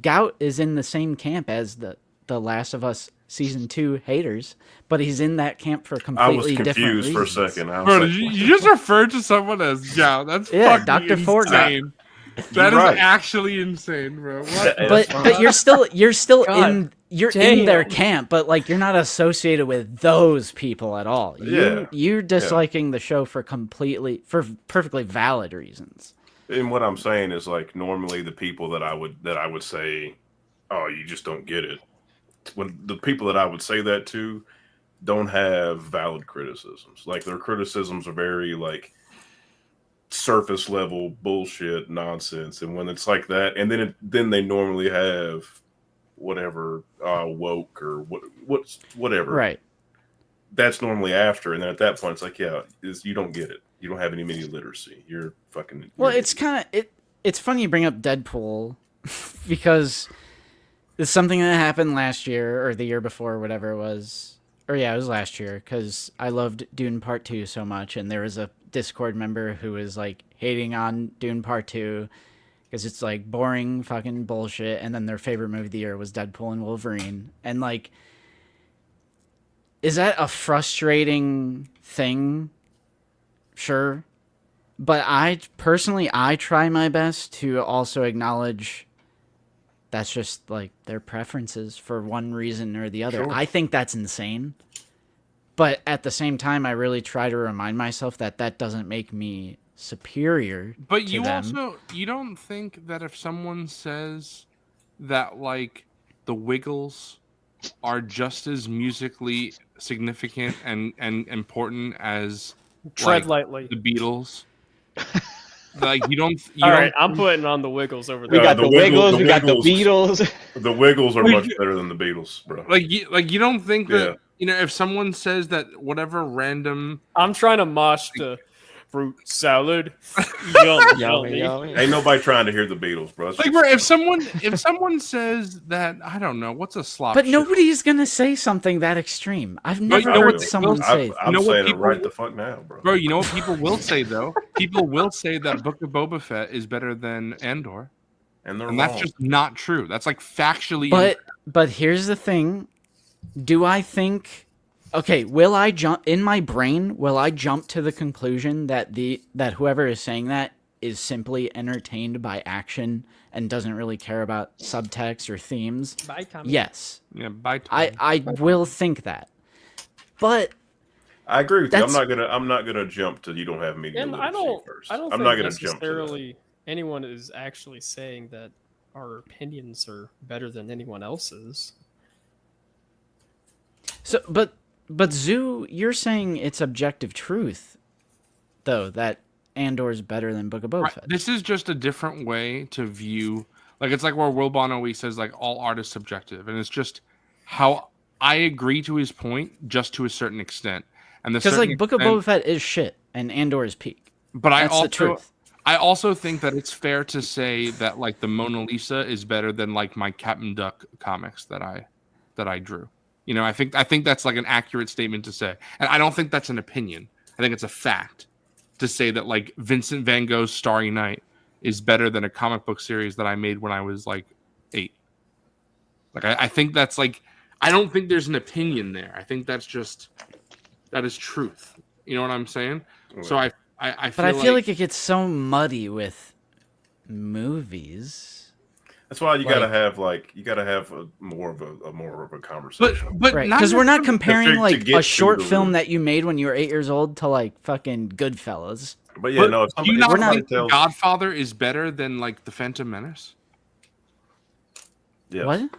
Gout is in the same camp as the Last of Us season 2 haters, but he's in that camp for I was completely different confused for a reasons. second. I was Bro, like, you just referred to someone as Gout. That's Yeah, fucking Dr. Fortnite. insane. That is right. actually insane, bro. What? But you're still God in in their damn. camp, but like you're not associated with those people at all. Yeah. You're disliking the show for perfectly valid reasons. And what I'm saying is like normally the people that I would say, oh, you just don't get it. When the people that I would say that to don't have valid criticisms. Like their criticisms are very like surface level bullshit nonsense. And when it's like that, and then they normally have whatever woke or whatever. Right. That's normally after, and then at that point it's like, yeah, you don't get it. You don't have any media literacy. You're fucking. Well, it's kind of it's funny you bring up Deadpool because it's something that happened last year or the year before, or whatever it was. Or yeah, it was last year because I loved Dune Part 2 so much, and there was a Discord member who was like hating on Dune Part 2 because it's like boring fucking bullshit, and then their favorite movie of the year was Deadpool and Wolverine, and like, is that a frustrating thing? Sure. But I try my best to also acknowledge that's just like their preferences for one reason or the other. Sure. I think that's insane. But at the same time, I really try to remind myself that that doesn't make me superior But to you them. also you don't think that if someone says that like the Wiggles are just as musically significant and important as Tread like, lightly. the Beatles, like you don't. All right, I'm putting on the Wiggles over We there. got the the Wiggles- Wiggles, the we got the Wiggles. Beatles. The Wiggles are Wait, much better than the Beatles, bro. like you don't think that Yeah. if someone says that whatever random I'm trying to mosh the fruit salad. Yummy. Ain't nobody trying to hear the Beatles, bro. like bro, if someone says that I don't know what's a slop. But shit? nobody's going to say something that extreme. I've But never you know heard what- someone say. I'm know what saying it people- right the fuck now, bro. Bro, you know what people will say though? People will say that Book of Boba Fett is better than Andor, And they're and that's wrong. just not true. That's like factually. But here's the thing. Do I think okay, will I jump in my brain, will I jump to the conclusion that that whoever is saying that is simply entertained by action and doesn't really care about subtext or themes? Bye, Tommy. Yes. Yeah, by I will think that. But I agree with you. That's- I'm not gonna jump to you don't have media And literacy first. I don't I'm think not gonna jump to that. necessarily anyone is actually saying that our opinions are better than anyone else's. so but Zoo, you're saying it's objective truth though that Andor's better than Book of Boba Right, Fett. this is just a different way to view. Like it's like where Will Bono says like all art is subjective, and it's just how I agree to his point just to a certain extent. And the Because like certain Book of extent- Boba Fett is shit and Andor is peak. but That's I the truth. also think that it's fair to say that like the Mona Lisa is better than like my Captain Duck comics that I drew. You know, I think that's like an accurate statement to say, and I don't think that's an opinion. I think it's a fact to say that like Vincent Van Gogh's Starry Night is better than a comic book series that I made when I was like 8. Like I think that's like I don't think there's an opinion there. I think that is truth. You know what I'm saying? So I But feel I feel like it gets so muddy with movies. That's why you Like- gotta have more of a conversation. but Right, not because we're not necessarily- comparing to like get a to short the film root. that you made when you were 8 years old to like fucking Goodfellas. But yeah, But no, if do you somebody, not we're not- think The Godfather is better than like The Phantom Menace? yes. What?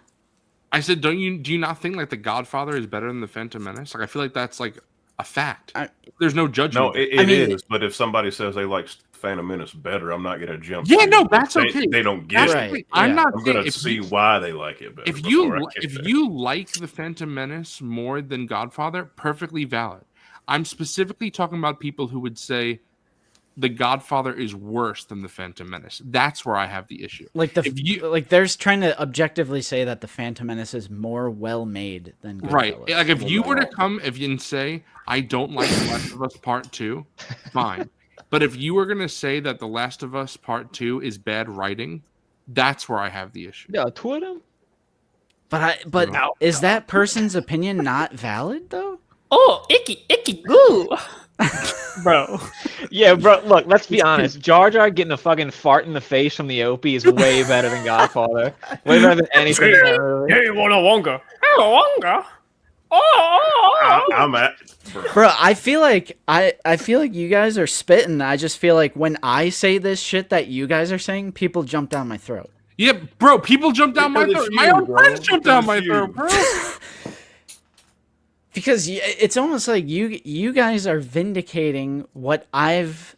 I said, do you not think like The Godfather is better than The Phantom Menace? Like I feel like that's like a fact. There's no judgment. No, it I mean- is. But if somebody says they like Phantom Menace better, I'm not gonna jump. Yeah, to no, it. that's They- okay. They don't get That's it. Right. okay. I'm yeah. not I'm saying gonna if see you, why they like it better. if before I get if there. you like The Phantom Menace more than Godfather, perfectly valid. I'm specifically talking about people who would say The Godfather is worse than The Phantom Menace. That's where I have the issue. Like If you- like there's trying to objectively say that the Phantom Menace is more well made than Goodfellas. Right. Like if you were to come and say, I don't like The Last of Us Part 2, fine. But if you were gonna say that The Last of Us Part 2 is bad writing, that's where I have the issue. Yeah, Twitter. But is that person's opinion not valid though? Oh, icky, goo. Bro. Yeah, bro. Look, let's be honest. Jar Jar getting a fucking fart in the face from the Opie is way better than Godfather. Way better than anything in that movie. Hey, wanna wonga. Hello, wonga. I'm at. Bro. Bro, I feel like you guys are spitting. I just feel like when I say this shit that you guys are saying, people jump down my throat. Yeah, bro. People jump down my Because throat. it's My you, own bro. friends jump down Because my it's you. throat, bro. Because it's almost like you guys are vindicating what I've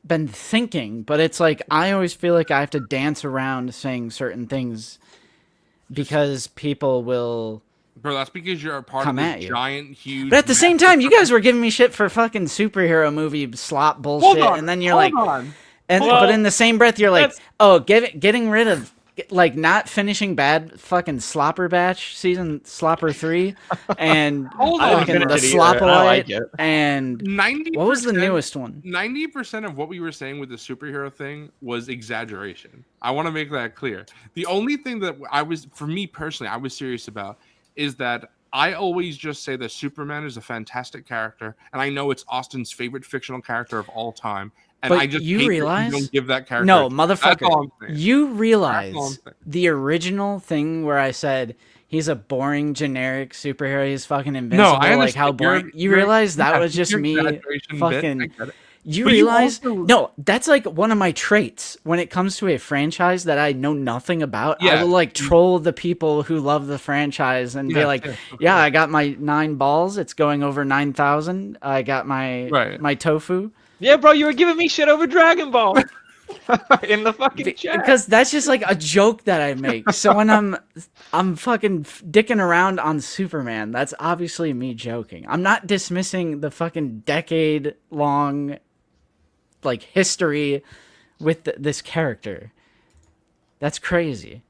been thinking, but it's like I always feel like I have to dance around saying certain things because people will. Bro, that's because you're a part Come of at this you. giant, huge. But at the same time, you guys were giving me shit for fucking superhero movie slop bullshit, and then you're like, on. and Well, but in the same breath, you're like, that's- oh, getting rid of. Like not finishing bad fucking Slopper Batch season Slopper 3 and Hold I on. didn't fucking finish the it either, and I Slopalite like it. and 90%. what was the newest one? 90% of what we were saying with the superhero thing was exaggeration. I want to make that clear. The only thing that for me personally, I was serious about is that I always just say that Superman is a fantastic character, and I know it's Austin's favorite fictional character of all time. And But I just you hate that realize- don't give that character. No, That's all motherfucker. I'm saying. You That's all I'm realize saying. the original thing where I said he's a boring generic superhero, he's fucking invincible, I like how understand. boring. You realize that was just your me exaggeration bit. fucking. I get it. You But you realize also- no, that's like one of my traits when it comes to a franchise that I know nothing about. I Yeah. will like troll the people who love the franchise and be Yes, like, yes, of "Yeah, course. I got my 9 balls. It's going over 9,000. I got my Right. my tofu." Yeah, bro, you were giving me shit over Dragon Ball in the fucking chat. Because that's just like a joke that I make. So when I'm fucking dicking around on Superman, that's obviously me joking. I'm not dismissing the fucking decade long like history with this character. That's crazy.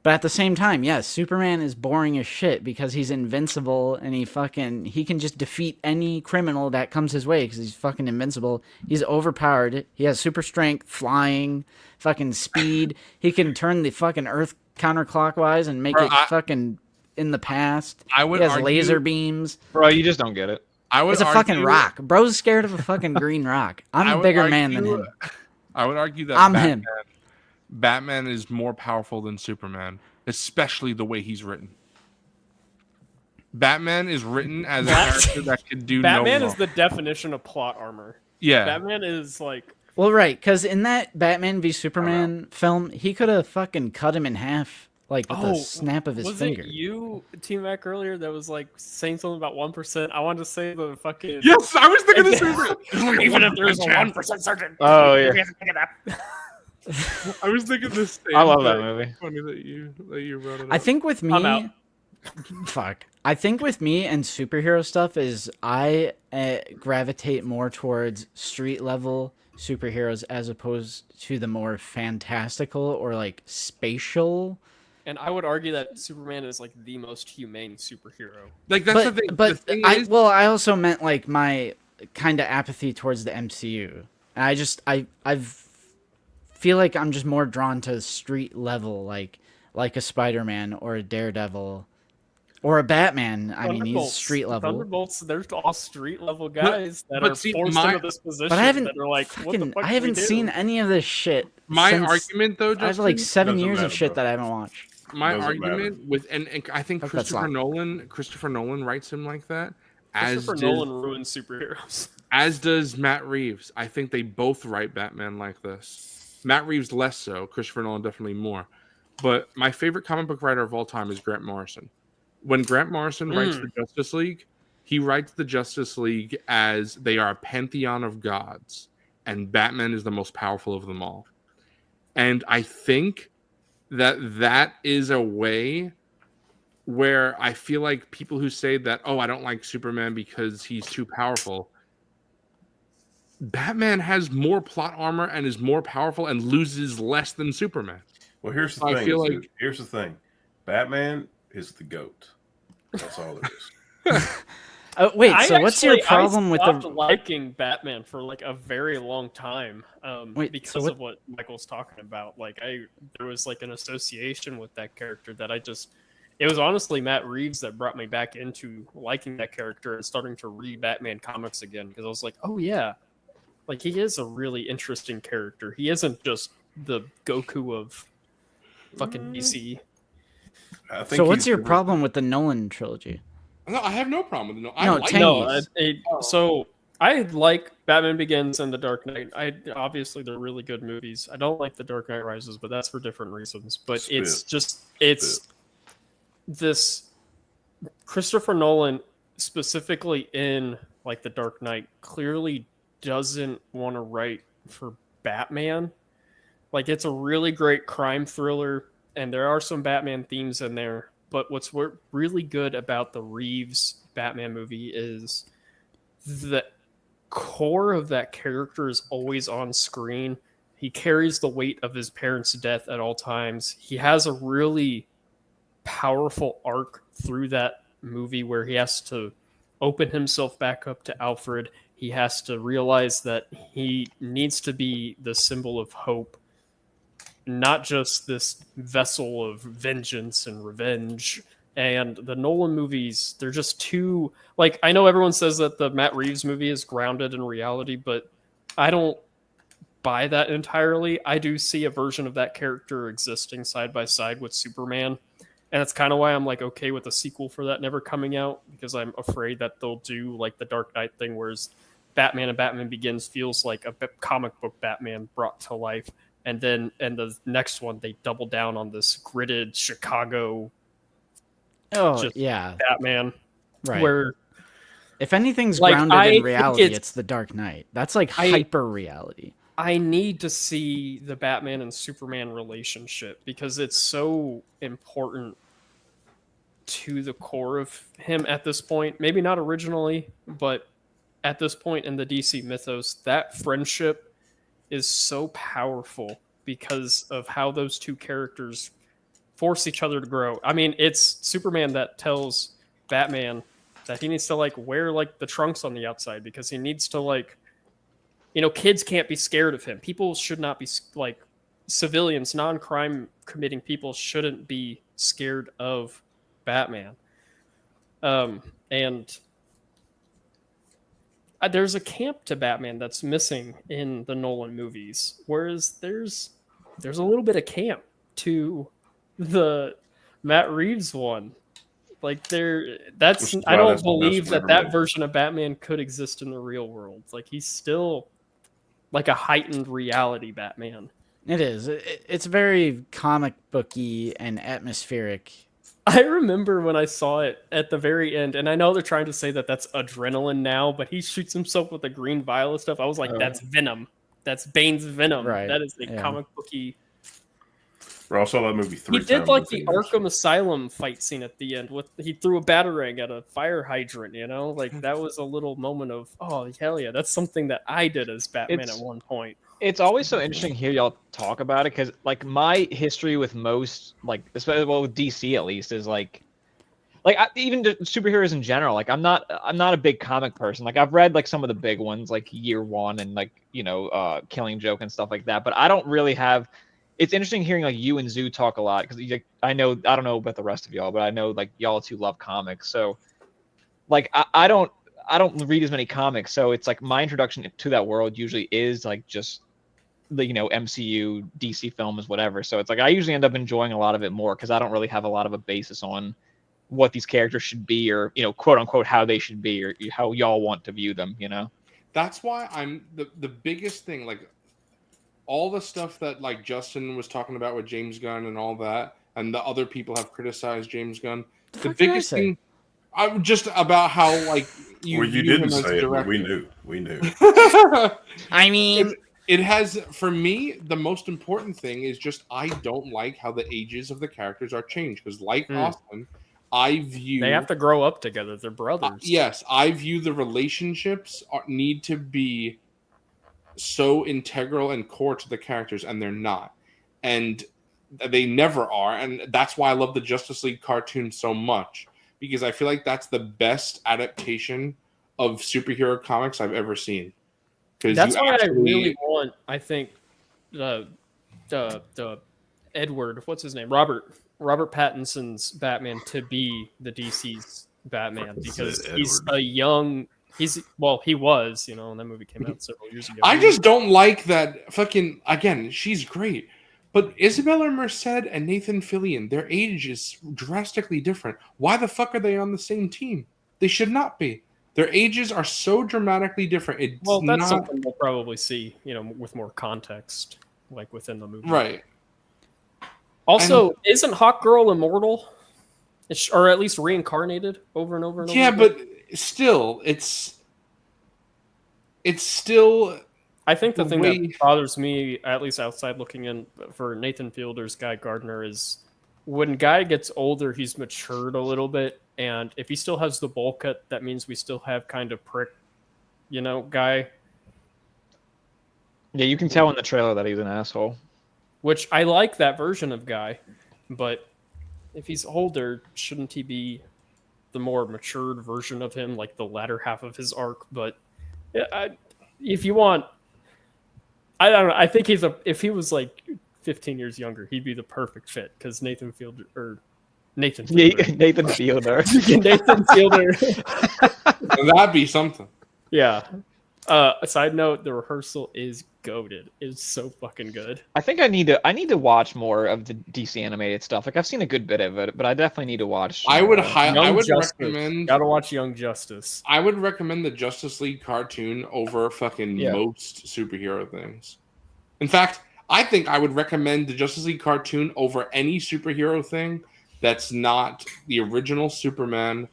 But at the same time, yes, Superman is boring as shit because he's invincible and he can just defeat any criminal that comes his way because he's fucking invincible. He's overpowered. He has super strength, flying, fucking speed. He can turn the fucking earth counterclockwise and make Bro, it fucking in the past. I would he has argue- laser beams. Bro, you just don't get it. I would It's a fucking argue- rock. Bro's scared of a fucking green rock. I'm I a would bigger man than argue- him. I would argue that I'm Batman, him. Batman is more powerful than Superman, especially the way he's written. Batman is written as a character that could do Batman no is wrong. the definition of plot armor. Yeah, Batman is like Well, right, because in that Batman v Superman film, he could have fucking cut him in half, like with a snap of his was finger. it you, T Mac, earlier that was like saying something about 1%? I wanted to say the fucking yes, I was thinking the same thing. even if there's a 1% surgeon. Oh, yeah. we have to pick it up. I was thinking the same. I love that thing. movie. Funny that you brought it up. I think with I'm out. me, fuck. I think with me and superhero stuff is I gravitate more towards street level superheroes as opposed to the more fantastical or like spatial. And I would argue that Superman is like the most humane superhero. like that's the thing. But the thing I is, I also meant like my kind of apathy towards the MCU. And I've feel like I'm just more drawn to street level, like a Spider-Man or a Daredevil or a Batman. I mean, he's Thunderbolts. street level. Thunderbolts, they're all street level guys that but are see, forced my- into this position. But I haven't that are like, what the fucking, fuck I do we haven't do? seen any of this shit. my since argument though, I have Justin, like 7 Doesn't years of matter, shit bro. that I haven't watched. my Doesn't argument with and I think Fuck, that's Christopher Nolan writes him like that. As Christopher does, Nolan ruins superheroes. as does Matt Reeves. I think they both write Batman like this. Matt Reeves less so. Christopher Nolan definitely more. But my favorite comic book writer of all time is Grant Morrison. When Grant Morrison writes the Justice League, he writes the Justice League as they are a pantheon of gods, and Batman is the most powerful of them all. And I think that is a way where I feel like people who say that, oh, I don't like Superman because he's too powerful. Batman has more plot armor and is more powerful and loses less than Superman. Well, here's the I thing. feel dude. like- Here's the thing. Batman is the goat. That's all it is. Wait, so what's your problem with I stopped the? liking Batman for like a very long time? Wait, because so what- of what Michael's talking about. Like there was like an association with that character that it was honestly Matt Reeves that brought me back into liking that character and starting to read Batman comics again because I was like, oh yeah, like he is a really interesting character. He isn't just the Goku of fucking DC. I think So what's he's your good. problem with the Nolan trilogy? No, I have no problem with it. No, I No, like Tank- No, Tangies. so I like Batman Begins and The Dark Knight. Obviously they're really good movies. I don't like The Dark Knight Rises, but that's for different reasons. But it's this Christopher Nolan specifically in like The Dark Knight clearly doesn't want to write for Batman. Like it's a really great crime thriller, and there are some Batman themes in there. But what's really good about the Reeves Batman movie is the core of that character is always on screen. He carries the weight of his parents' death at all times. He has a really powerful arc through that movie where he has to open himself back up to Alfred. He has to realize that he needs to be the symbol of hope, not just this vessel of vengeance and revenge. And the Nolan movies, they're just too, like, I know everyone says that the Matt Reeves movie is grounded in reality, but I don't buy that entirely. I do see a version of that character existing side by side with Superman. And that's kind of why I'm like okay with a sequel for that never coming out, because I'm afraid that they'll do like the Dark Knight thing, whereas Batman and Batman Begins feels like a comic book Batman brought to life. And then and the next one, they double down on this gritted Chicago Oh, just yeah. Batman, Right. where If anything's Like, grounded I in think reality, it's- it's The Dark Knight. That's like I- hyper reality. I need to see the Batman and Superman relationship because it's so important to the core of him at this point. Maybe not originally, but at this point in the DC mythos, that friendship is so powerful because of how those two characters force each other to grow. I mean, it's Superman that tells Batman that he needs to like wear like the trunks on the outside because he needs to like, you know, kids can't be scared of him. People should not be like civilians, non-crime committing people shouldn't be scared of Batman. And there's a camp to Batman that's missing in the Nolan movies, whereas there's a little bit of camp to the Matt Reeves one. Like that's Which is I why don't that's the best believe one that ever that made. version of Batman could exist in the real world. Like he's still like a heightened reality Batman. It is. It's very comic booky and atmospheric. I remember when I saw it at the very end, and I know they're trying to say that that's adrenaline now, but he shoots himself with the green vial and stuff. I was like, that's Venom. That's Bane's Venom. Right, That is a yeah. comic booky. Bro, I saw that movie three He times. did like in the theaters. Arkham Asylum fight scene at the end. He threw a batarang at a fire hydrant. You know, like that was a little moment of oh hell yeah, that's something that I did as Batman It's- at one point. It's always so interesting to hear y'all talk about it because, like, my history with most, like, especially well with DC at least, is even the superheroes in general. Like, I'm not a big comic person. Like, I've read like some of the big ones, like Year One and like Killing Joke and stuff like that. But I don't really have. It's interesting hearing like you and Zoo talk a lot because like, I don't know about the rest of y'all, but I know like y'all two love comics. So, like, I don't read as many comics, so it's like my introduction to that world usually is like just the MCU, DC films, whatever. So it's like I usually end up enjoying a lot of it more because I don't really have a lot of a basis on what these characters should be or quote unquote how they should be or how y'all want to view them. That's why I'm the biggest thing, like all the stuff that like Justin was talking about with James Gunn and all that, and the other people have criticized James Gunn. The fuck did I biggest say? thing, I'm just about how like you. Well, you view didn't him as a say it, but we director. knew. We knew. I mean, It has, for me, the most important thing is just I don't like how the ages of the characters are changed because, like Austin, I view They have to grow up together. They're brothers. yes, I view the relationships need to be so integral and core to the characters, and they're not, and they never are, and that's why I love the Justice League cartoon so much because I feel like that's the best adaptation of superhero comics I've ever seen. That's why I really want. I think the Edward, what's his name, Robert Pattinson's Batman to be the DC's Batman because he's a young. He was, and that movie came out several years ago. I just don't like that fucking again, she's great. But Isabella Merced and Nathan Fillion, their age is drastically different. Why the fuck are they on the same team? They should not be. Their ages are so dramatically different. It's Well, that's not something we'll probably see, with more context, like within the movie. right. Also, isn't Hawk Girl immortal? Or at least reincarnated over and over and over? Yeah, again? but still, it's still. I think the thing way- that bothers me, at least outside looking in for Nathan Fielder's Guy Gardner, is when Guy gets older, he's matured a little bit, and if he still has the bowl cut, that means we still have kind of prick, Guy. Yeah, you can tell in the trailer that he's an asshole. Which I like that version of Guy, but if he's older, shouldn't he be the more matured version of him, like the latter half of his arc? But if you want, I don't know. I think if he was like 15 years younger, he'd be the perfect fit because Nathan Fielder. Nathan Fielder. Nathan Fielder. That'd be something. Yeah. A side note: the rehearsal is goated. It's so fucking good. I think I need to watch more of the DC animated stuff. Like I've seen a good bit of it, but I definitely need to watch. I would Young Justice. recommend. Gotta watch Young Justice. I would recommend the Justice League cartoon over fucking Yeah. most superhero things. In fact, I think I would recommend the Justice League cartoon over any superhero thing that's not the original Superman,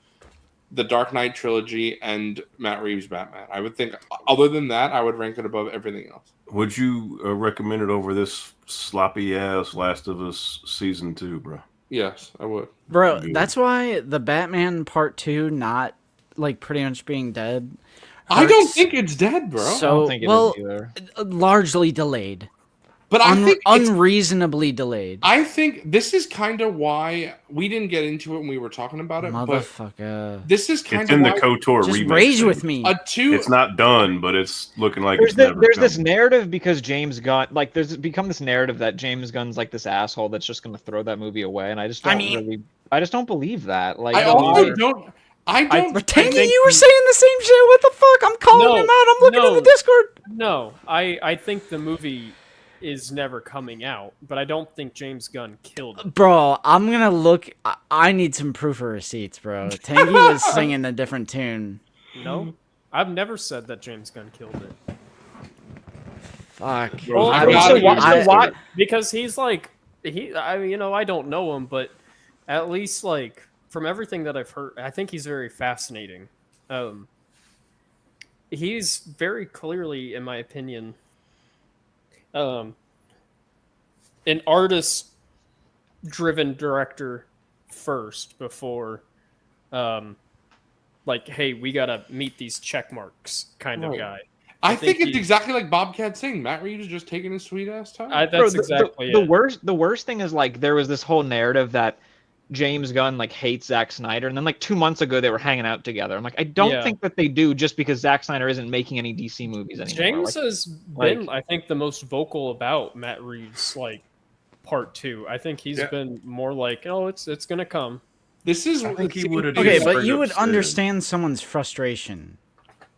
the Dark Knight trilogy, and Matt Reeves' Batman. I would think, other than that, I would rank it above everything else. Would you recommend it over this sloppy ass Last of Us season 2, bro? Yes, I would. Bro, Good. that's why the Batman Part 2 not like pretty much being dead. I don't hurts think it's dead, bro. I So don't think it is well, either. largely delayed, but I think it's unreasonably delayed. I think this is kind of why we didn't get into it when we were talking about it. But Motherfucker, this is kind It's of in why the KOTOR just remake. rage thing. with me. a two. It's not done, but it's looking like There's it's never this coming. narrative because James Gunn, like, there's become this narrative that James Gunn's like this asshole that's just going to throw that movie away, and I just don't I just don't believe that. Like, I also don't. I don't. But Tangy, think you were he- saying the same shit. What the fuck? I'm calling No, him out. I'm looking in no. the Discord. No, I think the movie is never coming out, but I don't think James Gunn killed it. Bro, I'm gonna look. I need some proof of receipts, bro. Tangy was singing a different tune. No, I've never said that James Gunn killed it Fuck. Well, I I don't- gotta so use why? it. because he's like I don't know him, but at least like from everything that I've heard, I think he's very fascinating. He's very clearly, in my opinion, an artist-driven director first before, like, hey, we gotta meet these check marks kind of Right. guy. I think it's he- exactly like Bobcat saying. Matt Reeves is just taking his sweet ass time. That's Bro, exactly the it. worst thing is like there was this whole narrative that James Gunn like hates Zack Snyder, and then like 2 months ago they were hanging out together. I'm like, I don't Yeah. think that they do just because Zack Snyder isn't making any DC movies anymore. James Like, has been, I think, the most vocal about Matt Reeves' like part 2. I think he's Yeah. been more like, oh, it's gonna come. This is. I think he would've Okay, Just but straight you up would said- understand someone's frustration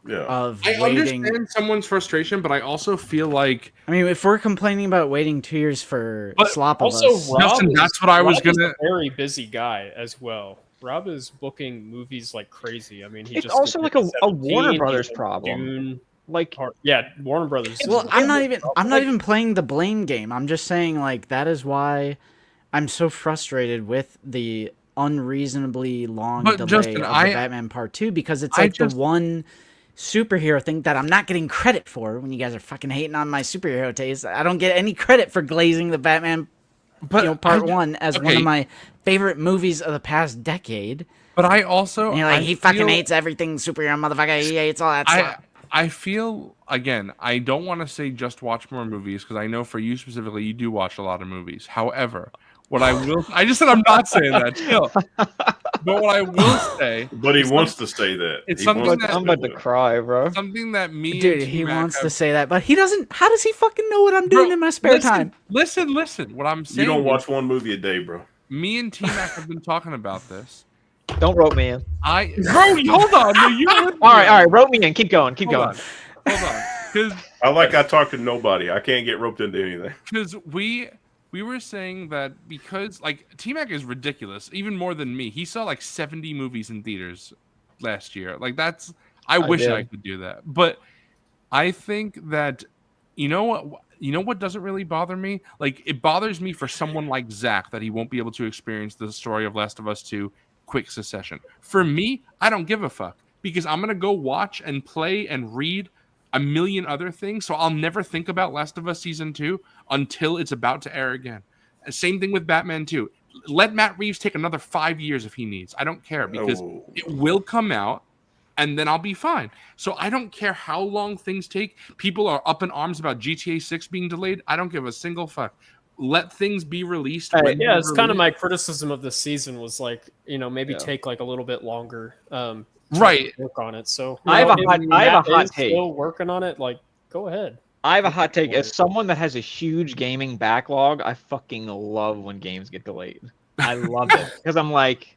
Yeah. of I waiting. understand someone's frustration, but I also feel like I mean, if we're complaining about waiting 2 years for But Slop of Also, Us, Rob Justin, is- that's what I was Rob is gonna- a very busy guy as well. Rob is booking movies like crazy. I mean, he It's just also did like a 17, Warner he Brothers did problem. Dune like part- yeah, Warner Brothers. is well, like- I'm not even playing the blame game. I'm just saying like that is why I'm so frustrated with the unreasonably long But, delay Justin, of I- the Batman Part 2 because it's I like just- the one superhero thing that I'm not getting credit for when you guys are fucking hating on my superhero taste. I don't get any credit for glazing the Batman but Part I, 1 as one okay. of my favorite movies of the past decade. But I also. And you're like, I he fucking feel- hates everything superhero, motherfucker. He hates all that stuff. I feel again. I don't want to say just watch more movies because I know for you specifically, you do watch a lot of movies. However, what I will, I just said I'm not saying that. Chill. But what I will say, But he wants to say that. it's He something wants that- I'm about to cry, bro. something that me, Dude, and he T-Mac wants to have- say that, but he doesn't. How does he fucking know what I'm doing Bro, in my spare listen, time? Listen. What I'm saying. You don't is, watch one movie a day, bro. Me and T-Mac have been talking about this. Don't rope me in. Bro, hold on. No, you All right, rope me in. Keep going. Keep Hold going. on. Because I talk to nobody. I can't get roped into anything. we we were saying that because like T-Mac is ridiculous, even more than me. He saw like 70 movies in theaters last year. Like I wish did. I could do that. But I think that you know what doesn't really bother me? Like it bothers me for someone like Zach that he won't be able to experience the story of Last of Us 2 quick succession. For me, I don't give a fuck because I'm going to go watch and play and read a million other things, so I'll never think about Last of Us Season 2 until it's about to air again. Same thing with Batman 2. Let Matt Reeves take another 5 years if he needs. I don't care because it will come out and then I'll be fine. So I don't care how long things take. People are up in arms about GTA 6 being delayed. I don't give a single fuck. Let things be released. When Yeah, it's kind of released. my criticism of this season was like, maybe Yeah. take like a little bit longer. Right. To work on it. So I have a if hot- I have a Matt hot is take. Still working on it. Like, go ahead. I have a hot take. As someone that has a huge gaming backlog, I fucking love when games get delayed. I love it because I'm like,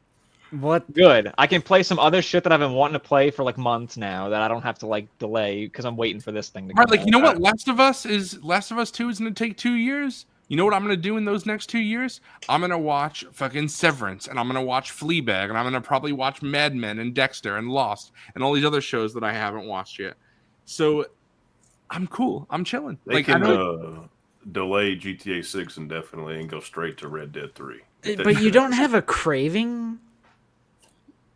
What? good. I can play some other shit that I've been wanting to play for like months now that I don't have to like delay because I'm waiting for this thing to come Right, like out. you know what Last of Us 2 is going to take 2 years. You know what I'm going to do in those next 2 years? I'm going to watch fucking Severance, and I'm going to watch Fleabag, and I'm going to probably watch Mad Men and Dexter and Lost and all these other shows that I haven't watched yet. So I'm cool. I'm chilling. They Like I can know. delay GTA 6 indefinitely and go straight to Red Dead 3. But you don't have a craving,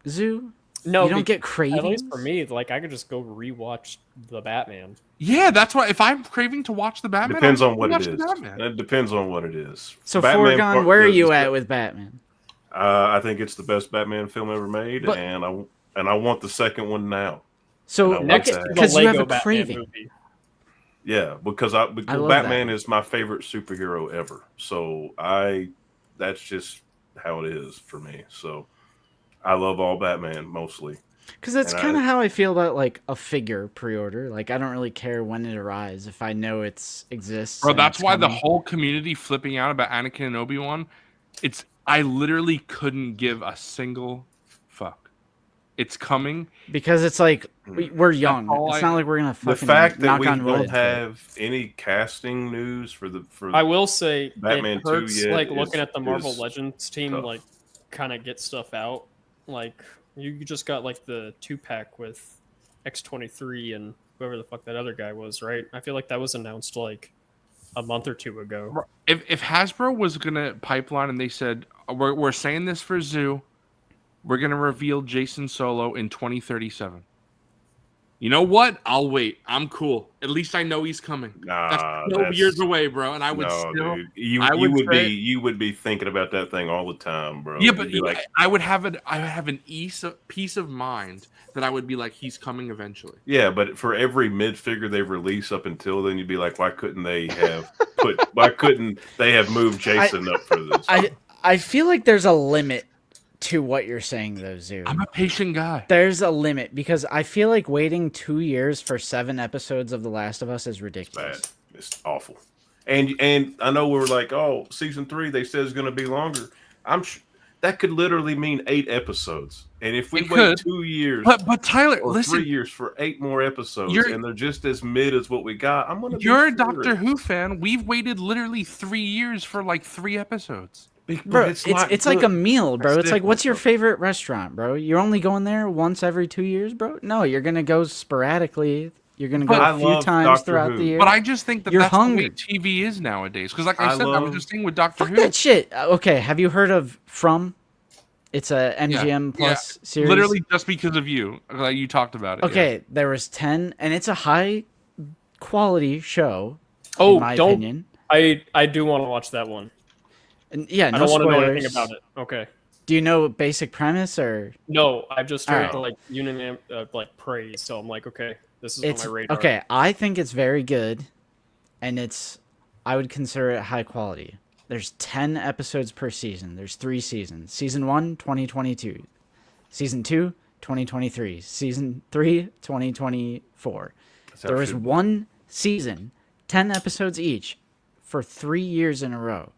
Zoo? No, You don't get cravings? At least for me, like I could just go rewatch the Batman. Yeah, that's why if I'm craving to watch the Batman, Depends I'm on what watch it the is. Batman. It depends on what it is. So, Batman Foregone, Part- where are the- you the- at with Batman? I think it's the best Batman film ever made, But- and I want the second one now. So, No, Next Okay. to the because you have Lego a Batman craving. movie. Yeah, because love Batman that. is my favorite superhero ever. So that's just how it is for me. So I love all Batman mostly. Because that's And kind of I- how I feel about like a figure pre-order. Like I don't really care when it arrives if I know it exists. Bro, and that's it's why the coming. whole community flipping out about Anakin and Obi-Wan, I literally couldn't give a single fuck. It's coming. Because it's like we're young. all It's I- not like we're gonna The fucking fact that knock we on don't wood. have any casting news for I will say Batman it 2 hurts yet like is- looking at the Marvel is Legends team tough. like kind of get stuff out. Like you just got like the 2-pack with X-23 and whoever the fuck that other guy was, right? I feel like that was announced like a month or two ago. If Hasbro was gonna pipeline and they said we're saying this for Zoo, we're gonna reveal Jason Solo in 2037. You know what? I'll wait. I'm cool. At least I know he's coming. Nah, That's 12 that's- years away, bro. And I would no, still. dude. You I would say- you would be thinking about that thing all the time, bro. Yeah, You'd but be like, I would have an peace of mind that I would be like, he's coming eventually. yeah, but for every mid figure they release up until then, you'd be like, why couldn't they have moved Jason up for this? I feel like there's a limit to what you're saying though, Zoo. I'm a patient guy. There's a limit because I feel like waiting 2 years for 7 episodes of The Last of Us is ridiculous. Bad. It's awful. And I know we're like, oh, season 3 they said is going to be longer. That could literally mean 8 episodes. And if we It wait could. 2 years But Tyler, or listen, 3 years for 8 more episodes, You're- and they're just as mid as what we got, I'm gonna. you're a be Doctor furious. Who fan. We've waited literally 3 years for like 3 episodes. But Bro, it's it's not like a good. meal, bro. That's It's like, what's your different, favorite restaurant, bro? You're only going there once every 2 years, bro? No, you're gonna go sporadically. You're gonna go But a I few love times Doctor throughout Who. the year. But I just think that You're that's hungry. the way TV is nowadays. Because like I said, I was love- just saying with Doctor Fuck Who. that shit. Okay, have you heard of From? It's a MGM Yeah, Plus series. Literally just because of you. Like you talked about it. yeah. Okay, there was 10, and it's a high quality show. Oh, in my don't opinion. I do want to watch that one. And yeah, no I don't want to know spoilers. anything about it. Okay. Do you know basic premise or No, I've just heard Alright. like praise, so I'm like, okay, this is it's on my radar. okay? I think it's very good, and I would consider it high quality. There's 10 episodes per season. There's 3 seasons. Season 1, 2022. Season 2, 2023. Season 3, 2024. That's how There it was should be. one season, 10 episodes each, for 3 years in a row.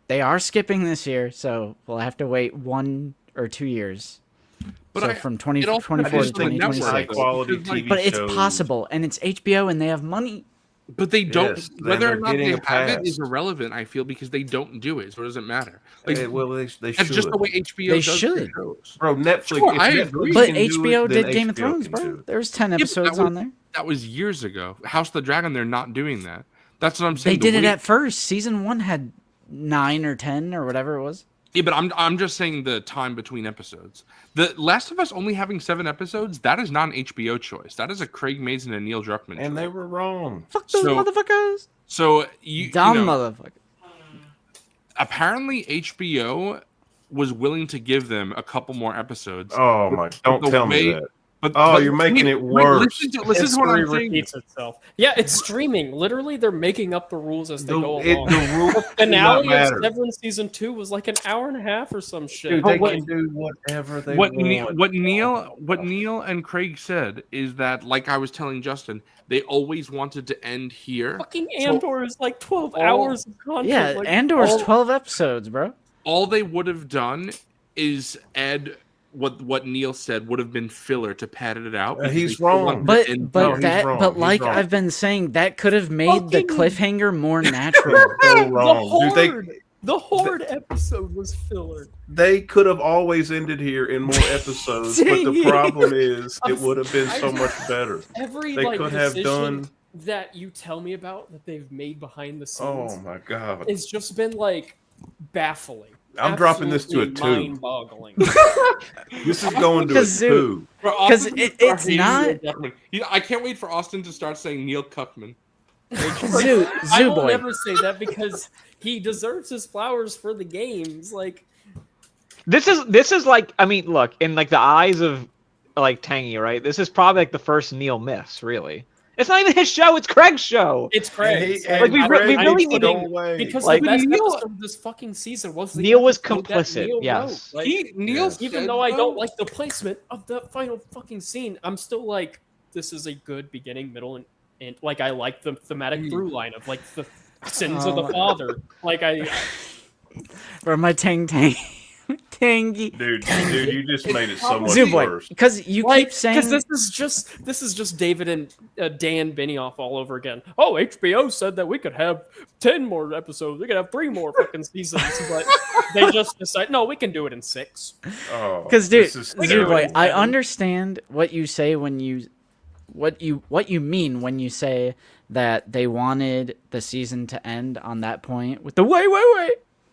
They are skipping this year, so we'll have to wait 1 or 2 years. But So I- from it also 2024 to depends on the network. 2026. High quality Because, like- TV But it's shows. possible, and it's HBO, and they have money. But they don't. Yes, whether they're or not getting they a have it pass. is irrelevant. I feel because they don't do it, so it doesn't matter. Like Well, they that's should. just the way HBO They does should. their shows. Bro, Netflix. Sure, if I Netflix agree. But can do HBO it, then did Game of HBO Thrones, can bro. do it. There was 10 but that episodes was- on there. That was years ago. House of the Dragon, they're not doing that. That's what I'm They saying. did The it way- at first. Season 1 had 9 or 10 or whatever it was. Yeah, but I'm just saying the time between episodes. The Last of Us only having 7 episodes, that is not an HBO choice. That is a Craig Mazin and Neil Druckmann And choice. they were wrong. Fuck those So- motherfuckers. So you Dumb know, motherfucker. apparently HBO was willing to give them a couple more episodes. Oh my! Don't the tell way- me that. But Oh, you're making it worse. Listen to what I'm History saying. repeats itself. Yeah, it's streaming. Literally, they're making up the rules as they go along. The rules do not Finale of matter. Severance season 2 was like an hour and a half or some shit. Dude, Oh, they wait. can do whatever they What want. Neil and Craig said is that, like I was telling Justin, they always wanted to end here. Fucking Andor is like 12 all- hours of content. Yeah, like, Andor's all- 12 episodes, bro. All they would have done is add what Neil said would have been filler to pad it out. because he's they still wrong. wanted to But end but he's that wrong. but He's like wrong. I've been saying, that could have made the Fucking- cliffhanger more natural. So The wrong. Dude, Horde, the Horde episode was filler. they could have always ended here in more episodes, but the Dang. problem is it I'm- would have been so much better. Every They like could have decision done. that you tell me about that they've made behind the Oh scenes, my god! it's just been like baffling. I'm dropping this to a Absolutely 2. Mind-boggling. This is going to a Because, dude, 2. For 'Cause Austin to it- start it's hating not- Neil Druckmann. I can't wait for Austin to start saying Neil Cuckman. Zoo I will boy. never say that because he deserves his flowers for the games. Like, This is like, I mean, look, in like the eyes of like Tangy, right? This is probably like the first Neil miss, really. It's not even his show; it's Craig's show. it's Craig. Like, we really need to- because like, the best Neil- episode of this fucking season was the Neil was episode that complicit, Neil yes. wrote. Like, Neil even said, though I don't though- like the placement of the final fucking scene, I'm still like, this is a good beginning, middle, and like I like the thematic through line of like the sins of the Oh. father. Like I Or my tangy. Dude, you just made it so much Zoo boy. worse. Because you like keep saying because this is just David and Dan Benioff all over again. Oh, HBO said that we could have 10 more episodes. We could have 3 more fucking seasons, but they just decide no, we can do it in 6. Oh, Because, dude, this is Zoo terrible. boy, I Seven. understand what you say when you, what you mean when you say that they wanted the season to end on that point with the wait,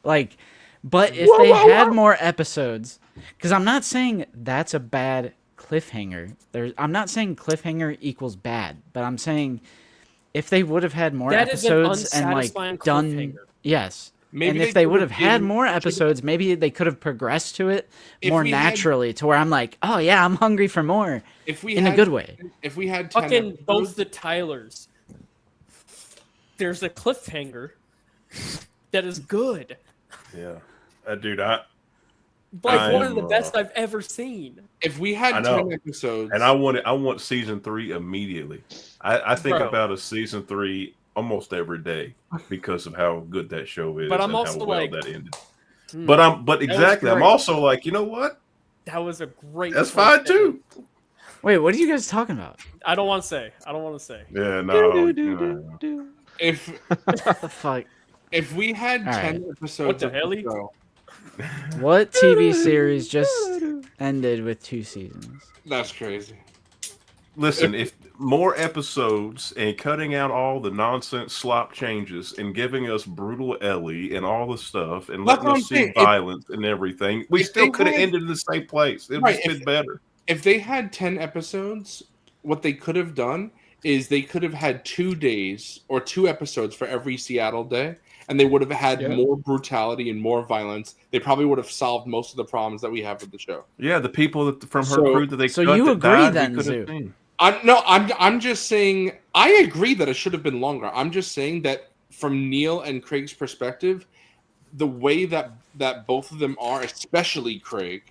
like, but if they had more episodes, because I'm not saying that's a bad cliffhanger. I'm not saying cliffhanger equals bad, but I'm saying if they would have had more That is an episodes and like unsatisfying done, cliffhanger. yes. Maybe And they if they could would have have had given- more episodes, maybe they could have progressed to it If more we had- naturally, to where I'm like, oh yeah, I'm hungry for more If we in a had- good way. If we had 10 Fucking episodes- both the Tylers. There's a cliffhanger that is good. Yeah, dude, Like I one am, of the best I've ever seen. if we I had know. 10 episodes, I want season 3 immediately. I think Bro. about a season 3 almost every day because of how good that show is. But I'm and also how well like, that ended. Hmm, But exactly, I'm great. also like, you know what? that was a great. That's fine cliffhanger. too. Wait, what are you guys talking about? I don't want to say. I don't want to say. Yeah, no. you know. if What the fuck? if we had All 10 episodes, What the of the hell? show, What TV series just ended with 2 seasons? that's crazy. Listen, if more episodes and cutting out all the nonsense slop changes and giving us brutal Ellie and all the stuff and That's letting what us I'm see saying. If- violence and everything, we if still they could have had- ended in the same place. It would Right, have been if- better. If they had 10 episodes, what they could have done is they could have had 2 days or 2 episodes for every Seattle day, and they would have had more brutality and more violence. They probably would have solved most of the problems that we have with the show. Yeah, the people that from her So- crew that they so cut you that agree died, we then, could have Zoo? seen. I'm just saying I agree that it should have been longer. I'm just saying that from Neil and Craig's perspective, the way that both of them are, especially Craig,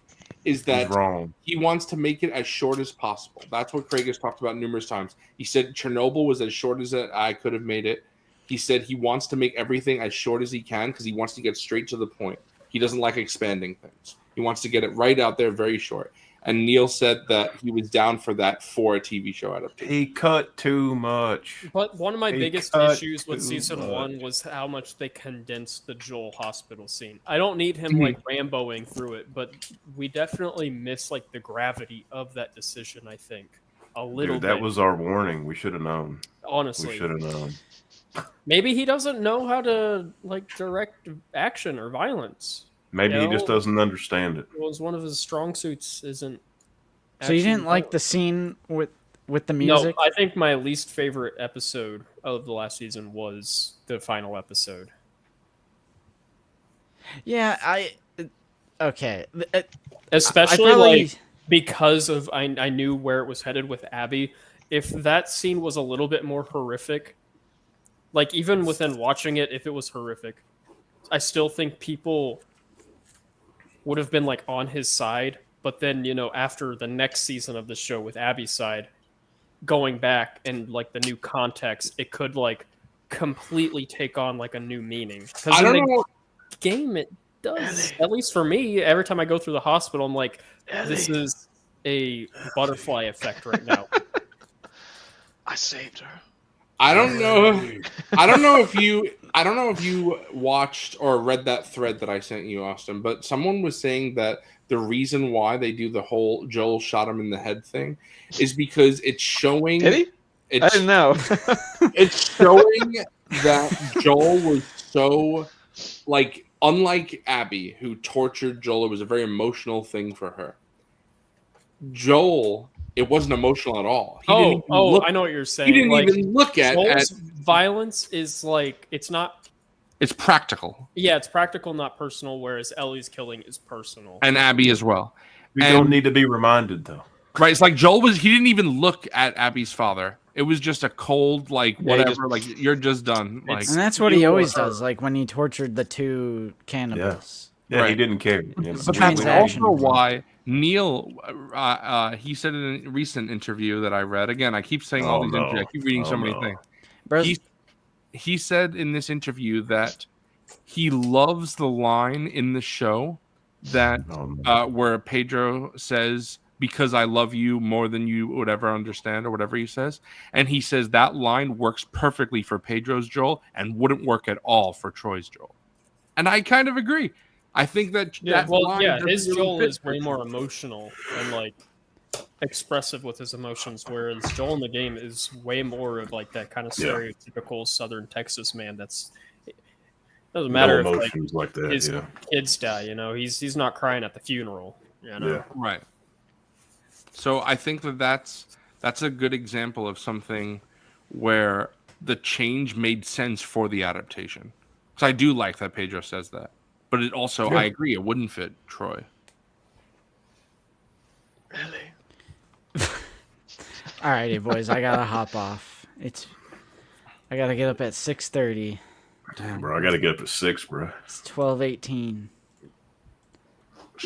is He's that wrong. he wants to make it as short as possible. That's what Craig has talked about numerous times. He said Chernobyl was as short as I could have made it. He said he wants to make everything as short as he can because he wants to get straight to the point. He doesn't like expanding things. He wants to get it right out there, very short. and Neil said that he was down for that for a TV show adaptation. He cut too much. But one of my They biggest cut issues with too season much. 1 was how much they condensed the Joel hospital scene. I don't need him Mhm. like Ramboing through it, but we definitely miss like the gravity of that decision. I think a little Dude, that bit. was our warning. We should have known. We Honestly, should have known. maybe he doesn't know how to like direct action or violence. Maybe he just No. doesn't understand it. It was one of his strong suits. Isn't So you action didn't like the violence. scene with the music? No, I think my least favorite episode of the last season was the final episode. Yeah, okay. Especially probably- like because of I knew where it was headed with Abby. If that scene was a little bit more horrific, like even within watching it, if it was horrific, I still think people would have been like on his side. But then, after the next season of the show with Abby's side, going back and like the new context, it could like completely take on like a new meaning. I Because in don't the know. game, it does. At least for me, every time I go through the hospital, I'm like, this is a butterfly effect right now. I saved her. I don't know. I don't know if you watched or read that thread that I sent you, Austin. But someone was saying that the reason why they do the whole Joel shot him in the head thing is because it's showing. Did he? I It's, didn't know. it's showing that Joel was so like unlike Abby, who tortured Joel. It was a very emotional thing for her. Joel, it wasn't emotional at all. He didn't even look, I know what you're saying. he didn't like, even look at. Joel's violence is like it's not. It's practical, Yeah, it's practical, not personal. Whereas Ellie's killing is personal. and Abby as well. We And- don't need to be reminded, though. Right? It's like Joel was. He didn't even look at Abby's father. It was just a cold, like Yeah, he whatever. Like you're just done. Like And that's what he you always or her. does, like when he tortured the two cannibals. Yeah, he Right. didn't care. But It's that's transaction. also why Neil, he said in a recent interview that I read. Again, I keep saying all Oh, these no. interviews. I keep reading so Oh, many no. things. Bro, He said in this interview that he loves the line in the show that where Pedro says, "Because I love you more than you would ever understand," or whatever he says. And he says that line works perfectly for Pedro's Joel and wouldn't work at all for Troy's Joel. And I kind of agree. I think that Yeah, that well, line yeah, doesn't his really Joel fit is for way Troy. more emotional and like expressive with his emotions, whereas Joel in the game is way more of like that kind of Yeah. stereotypical Southern Texas man. That's doesn't No matter if like emotions like that. his Yeah. kids die. He's not crying at the funeral. Yeah. Right. So I think that's a good example of something where the change made sense for the adaptation. So I do like that Pedro says that, but it also I agree it wouldn't fit Troy. alrighty, boys, I gotta hop off. I gotta get up at 6:30. Damn, bro, I got to get up at 6, bro. It's 12:18.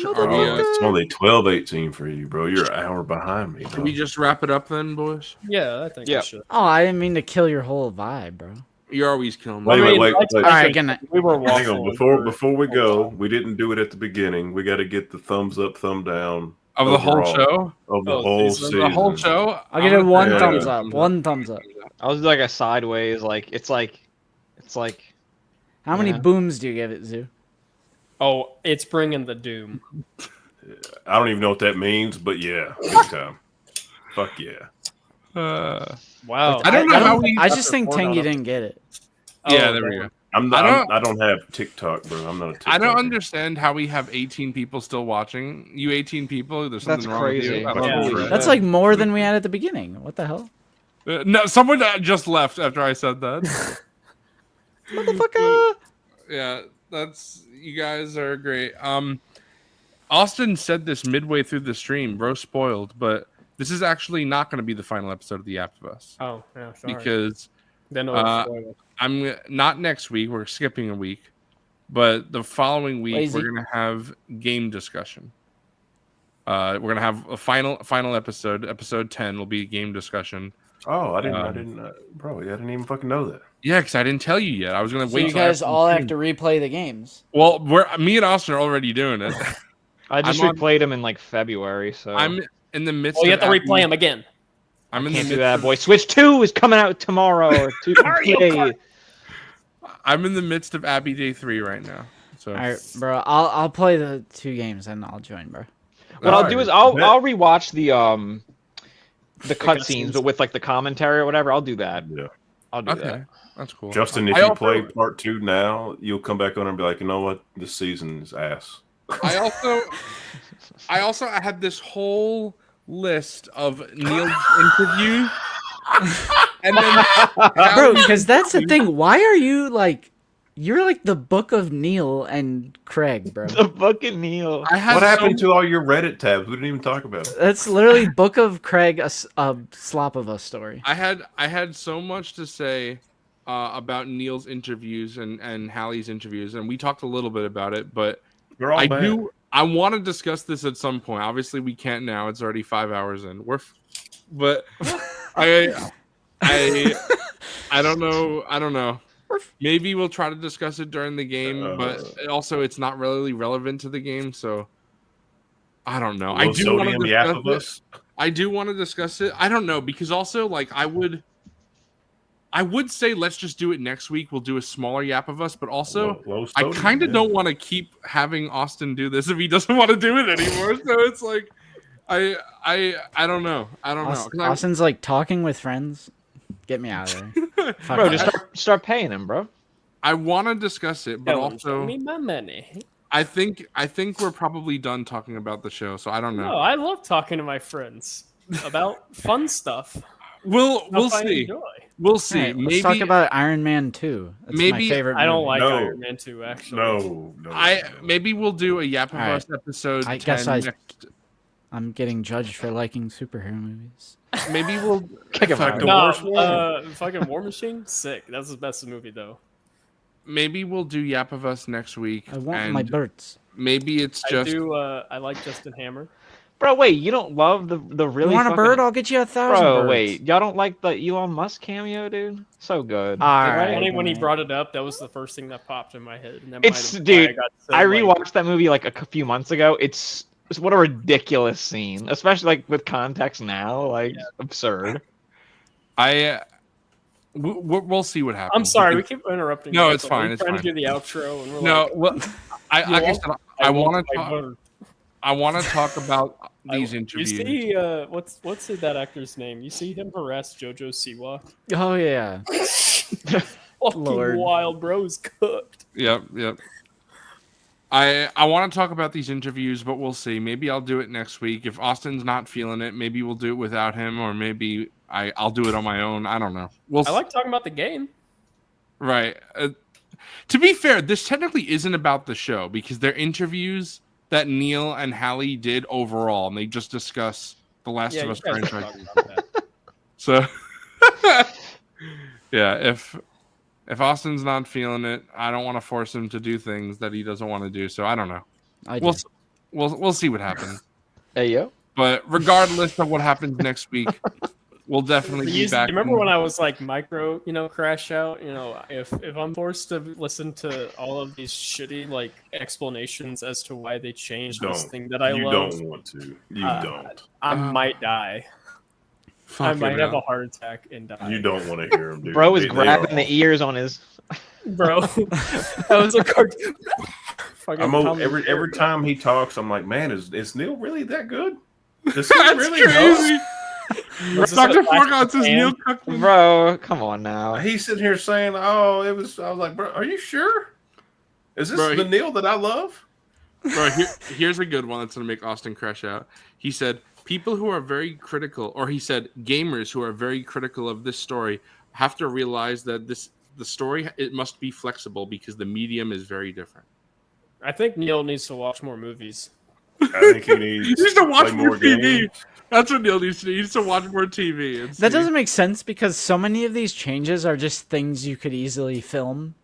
Are we, It's only 12:18 for you, bro. You're an hour behind me, bro. can we just wrap it up then, boys? Yeah, I think Yeah. we should. Oh, I didn't mean to kill your whole vibe, bro. You're always killing me. Wait, wait, wait, I wait. think All right, good night. we were Hang on, waffling before we for a go, while. we didn't do it at the beginning. We got to get the thumbs up, thumb down Of the whole overall show? of the Oh, whole season. season. The whole show? I'll give it one yeah, thumbs yeah. up. One thumbs up. I was like a sideways, like it's like How many Yeah. booms do you give it, Zoo? Oh, it's bringing the doom. I don't even know what that means, but yeah, big time. Fuck yeah. Wow. I don't know how we. I just think report on Tengi it. didn't get it. Yeah, Oh, there we man. go. I'm I not, don't- I don't have TikTok, bro. I'm not a TikTok. I don't understand how we have 18 people still watching. You 18 people? There's something That's wrong crazy. with you. I That's love crazy. it. That's like more than we had at the beginning. What the hell? No, someone just left after I said that. Motherfucker! Yeah, that's you guys are great. Austin said this midway through the stream, bro. Spoiled, but this is actually not going to be the final episode of The Apt of Us Oh, yeah, sorry. because then I'm not next week. We're skipping a week, but the following week Lazy. we're going to have game discussion. We're going to have a final episode. Episode 10 will be game discussion. Oh, I didn't, bro. I didn't even fucking know that. Yeah, because I didn't tell you yet. I was going to So wait. you till guys after the all have stream. to replay the games. Well, me and Austin are already doing it. I just I'm on- replayed them in like February, so I'm in the midst. Oh, you have of to Abby- replay them again. I'm in can't the do midst that, of- boy. Switch 2 is coming out tomorrow. Or Mario today. Kart. I'm in the midst of Abbey Day 3 right now. So All right, bro. I'll play the 2 games and I'll join, bro. What I'll Alright, do is I'll bet. rewatch the cutscenes, cutscenes. but with like the commentary or whatever. I'll do that. Yeah. I'll do okay, that. that's cool. Justin, if I you also- play part 2 now, you'll come back on and be like, you know what? This season is ass. I also had this whole list of Neil's interviews, and then Bro, because that's the thing. Why are you like? You're like the Book of Neil and Craig, bro. The fucking Neil. I had What happened so, to all your Reddit tabs? We didn't even talk about it. That's literally Book of Craig, a slop of a story. I had so much to say about Neil's interviews and Hallie's interviews, and we talked a little bit about it, but They're all bad. I want to discuss this at some point. Obviously, we can't now. It's already 5 hours in. But I don't know. Maybe we'll try to discuss it during the game, but also it's not really relevant to the game, so I don't know. I Low do want to sodium discuss it. Yapabus. I do want to discuss it. I don't know because also like I would say let's just do it next week. We'll do a smaller Yap of Us, but also Low I sodium, kind of yeah. don't want to keep having Austin do this if he doesn't want to do it anymore. So it's like I don't know. I don't know. 'Cause I- Austin's like talking with friends. Get me out of there. Fuck Bro, that. just start paying him, bro. I want to discuss it, but Show also me my money. I think we're probably done talking about the show. So I don't know. No, I love talking to my friends about fun stuff. We'll Stuff I see. enjoy. We'll see. Alright, let's Maybe talk about Iron Man 2. That's maybe- my favorite. I don't movie. like No. Iron Man 2, actually. No. maybe we'll do a Yap of Alright. Us episode. I 10 guess I- next. I'm getting judged for liking superhero movies. Maybe we'll Kick him Fuck out. the No, worst one. fucking War Machine, sick. That's the best movie though. maybe we'll do Yap of Us next week. I want and my birds. maybe it's just I do. I like Justin Hammer. Bro, wait, you don't love the really You want a fucking- bird? I'll get you 1,000 Bro, birds. wait, y'all don't like the Elon Musk cameo, dude? So good. Alright. Funny when he man. brought it up, that was the first thing that popped in my head. And that It's- might have been why dude, got so, I like- rewatched that movie like a few months ago. It's what a ridiculous scene, especially like with context now, like absurd. we'll see what happens. I'm sorry, we can- keep interrupting. No, you, it's but fine, we're it's trying fine. to do the outro, and we're No, like, well, like I said, I want want to my talk. bird. I want to talk about I- these interviews. You see, what's that actor's name? You see him harass JoJo Siwa? Oh yeah. Fucking Lord. wild, bro's cooked. Yep. I want to talk about these interviews, but we'll see. Maybe I'll do it next week. If Austin's not feeling it, maybe we'll do it without him, or maybe I'll do it on my own. I don't know. I like talking about the game. Right. To be fair, this technically isn't about the show because they're interviews that Neil and Hallie did overall, and they just discuss the Last Yeah, of you Us guys can franchise. talk about that. So, yeah, if Austin's not feeling it, I don't want to force him to do things that he doesn't want to do. So I don't know. I do. We'll see what happens. Hey yo. But regardless of what happens next week, we'll definitely be back. Remember when I was like micro, crash out? If I'm forced to listen to all of these shitty like explanations as to why they changed this Don't. thing that I You love, don't want to. You Uh, I might die. I Fucking might have hell. a heart attack and die. You don't want to hear him, dude. Bro is They grabbing are- the ears on his. bro. That was a cartoon. Fucking I'm Tom and every Jerry. time he talks, I'm like, man, is Neil really that good? Does he That's really know? crazy. Was this Dr. a flash Forgot in the says pan? Neil Cookman. Bro, come on now. He's sitting here saying, "Oh, it was." I was like, "Bro, are you sure? Is this Bro, the Neil that I love?" Bro, here's a good one that's going to make Austin crash out. He said, people who are very critical, or he said, gamers who are very critical of this story have to realize that the story, it must be flexible because the medium is very different. I think Neil needs to watch more movies. I think he needs, He needs to watch play more TV. games. That's what Neil needs to do. He needs to watch more TV. And That see. doesn't make sense because so many of these changes are just things you could easily film.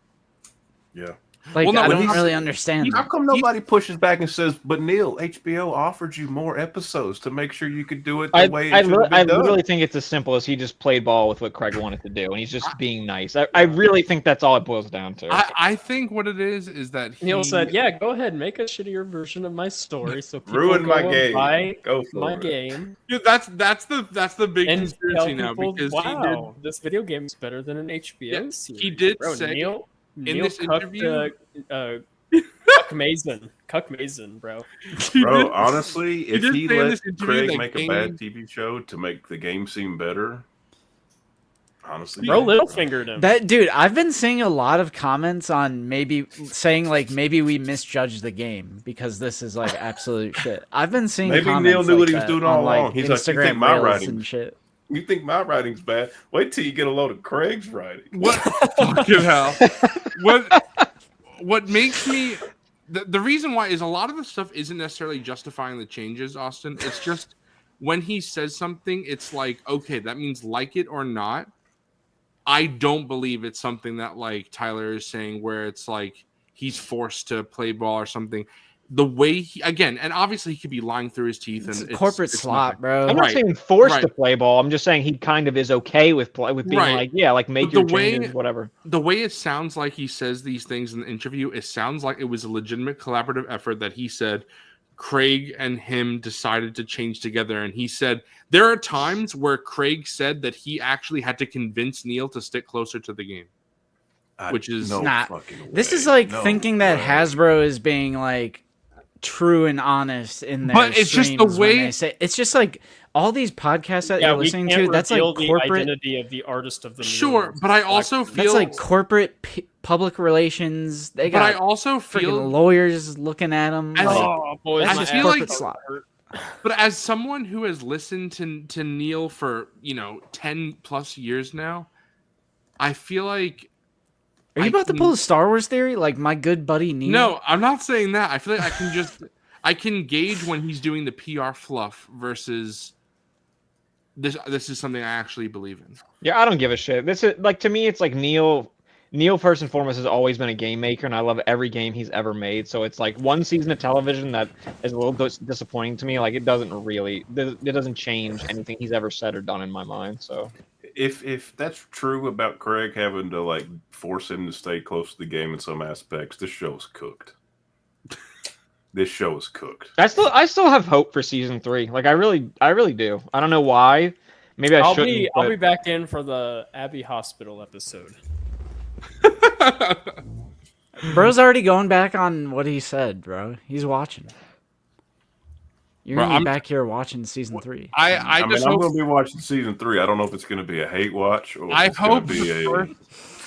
Yeah, Like, Well, no, I but don't he's- really understand. How come nobody pushes back and says, "But Neil, HBO offered you more episodes to make sure you could do it the way it should have I been done"? literally think it's as simple as he just played ball with what Craig wanted to do, and he's just being nice. I really think that's all it boils down to. I think what it is that he, Neil said, "Yeah, go ahead, make a shittier version of my story, so people Ruin go my and game. buy Go for my it. game Dude, that's the big and conspiracy tell now people, because wow, this video game is better than an HBO Yeah, series." he did Bro, say Neil this cucked, interview- Cuck Mason, bro. he Bro, did- honestly, if did he say in let this interview Craig that make a bad TV show to make the game seem better, honestly, Bro, yeah. little fingered him. That dude, I've been seeing a lot of comments on maybe saying like maybe we misjudged the game because this is like absolute shit. I've been seeing Maybe comments Neil knew like what he was that doing on, all like, along. He's like, "You Instagram think my Reels writing's- and shit. You think my writing's bad? Wait till you get a load of Craig's writing. What fucking hell? What makes me the reason why is a lot of the stuff isn't necessarily justifying the changes, Austin. It's just when he says something, it's like, okay, that means like it or not. I don't believe it's something that like Tyler is saying where it's like he's forced to play ball or something. The way he again, and obviously he could be lying through his teeth It's and corporate it's slop, nothing. bro. I'm not Right, saying forced right. to play ball. I'm just saying he kind of is okay with being Right. like, yeah, like make But your the way- changes, whatever. The way it sounds like he says these things in the interview, it sounds like it was a legitimate collaborative effort that he said Craig and him decided to change together. And he said there are times where Craig said that he actually had to convince Neil to stick closer to the game. Which is no not- fucking This way. is like No thinking that way. Hasbro is being like true and honest in their But it's just the streams when way- they say it's just like all these podcasts that Yeah, you're we listening can't to. That's like reveal the corporate. identity of the artist of the Sure, Neil but I also Black- feel That's like corporate public relations. They but I got also freaking feel lawyers looking at them. As- Oh, boys, that's I just feel corporate like- slop. but as someone who has listened to Neil for 10 plus years now, I feel like Are you I about to can- pull a Star Wars theory like my good buddy Neil? No, I'm not saying that. I feel like I can just I can gauge when he's doing the PR fluff versus this is something I actually believe in. Yeah, I don't give a shit. This is like, to me, it's like Neil first and foremost has always been a game maker, and I love every game he's ever made. So it's like one season of television that is a little disappointing to me. Like it doesn't change anything he's ever said or done in my mind. So If that's true about Craig having to like force him to stay close to the game in some aspects, this show's cooked. This show is cooked. I still have hope for season 3. Like I really do. I don't know why. Maybe I shouldn't. I'll but- be back in for the Abbey Hospital episode. Bro's already going back on what he said, bro. He's watching. You're Bro, gonna be I'm- back here watching season 3. I I mean, just I'm hope going to be watching season 3. I don't know if it's going to be a hate watch or if I it's going hope to be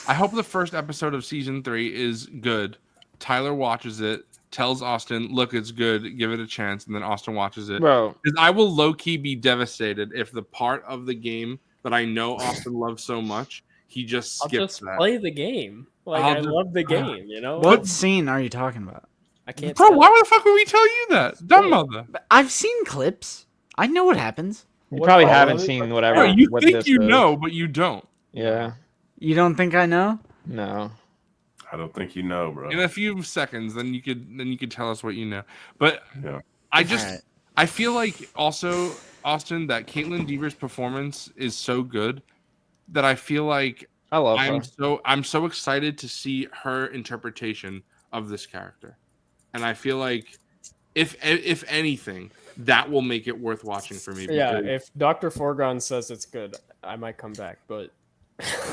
I hope the first episode of season 3 is good. Tyler watches it, tells Austin, "Look, it's good. Give it a chance," and then Austin watches it. Bro, Because I will low key be devastated if the part of the game that I know Austin loves so much, he just I'll skips just that. play the game. Like I'll I just- love the game, you know. What scene are you talking about? I can't. Bro, tell. why the fuck would we tell you that? Dumb mother. I've seen clips. I know what happens. you What probably part? haven't Let me- seen whatever. Bro, you what think this you is. know, but you don't. Yeah. You don't think I know? No. I don't think you know, bro. In a few seconds, then you could tell us what you know. But Yeah. Alright. I feel like also, Austin, that Caitlin Deaver's performance is so good that I feel like I love her. I'm so excited to see her interpretation of this character. And I feel like if anything, that will make it worth watching for me. Yeah, because- if Dr. Forgon says it's good, I might come back. But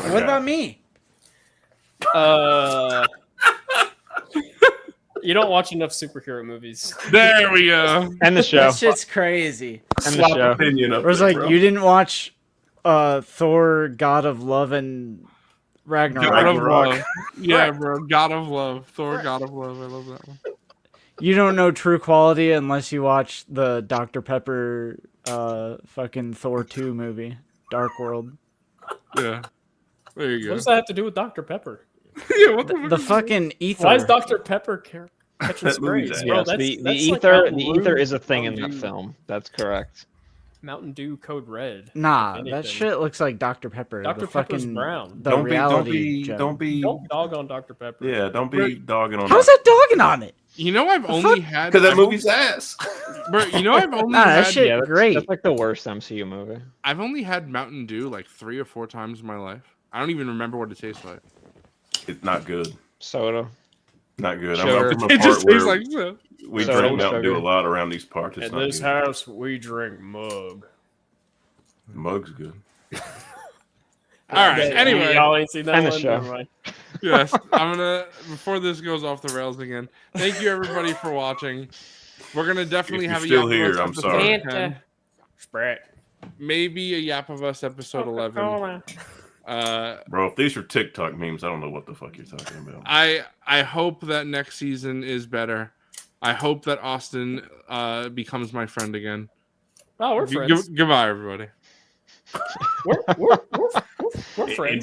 What about me? you don't watch enough superhero movies. There we go. End the show. That shit's crazy. End the Swap show. opinion up It was there, like bro. you didn't watch Thor: God of Love and Ragnarok. God of Ragnarok. Love. Yeah, bro. God of Love. Thor, God of Love. I love that one. You don't know true quality unless you watch the Dr. Pepper fucking Thor 2 movie, Dark World. Yeah. There you What go. does that have to do with Dr. Pepper? Yeah, what the fuck The is fucking ether. Why is Dr. Pepper catching That movie's sprays? ass. Bro, Yes, that's the like ether that the ether rude is a thing in that movie. film. That's correct. Mountain Dew Code Red. Nah, If that anything. shit looks like Dr. Pepper. Dr. The Pepper's fucking, brown. The Don't reality be, gem. don't be. Don't dog on Dr. Pepper. Yeah, don't be dogging on. How's that dogging on it? You know, I've only had Because that I've movie's ass. Bro, you know, I've only Nah, that had shit Yeah, great. That's like the worst MCU movie. I've only had Mountain Dew like 3 or 4 times in my life. I don't even remember what it tastes like. It's not good. Soda. Not good. Sugar. I'm from a It just part tastes where like so. we Soda drink with Mountain Dew sugar. a lot around these parts. It's In not this good. house, we drink mug. Mug's good. All right. Yeah, Anyway, y'all ain't seen that End the one? show. Never mind. yes, I'm gonna before this goes off the rails again. Thank you everybody for watching. We're gonna definitely If have you're a still Yap of Us here, I'm episode sorry. 10, Sprat. maybe a Yap of Us episode 11. Bro, if these are TikTok memes, I don't know what the fuck you're talking about. I hope that next season is better. I hope that Austin becomes my friend again. Oh, we're friends. Goodbye, everybody. We're friends.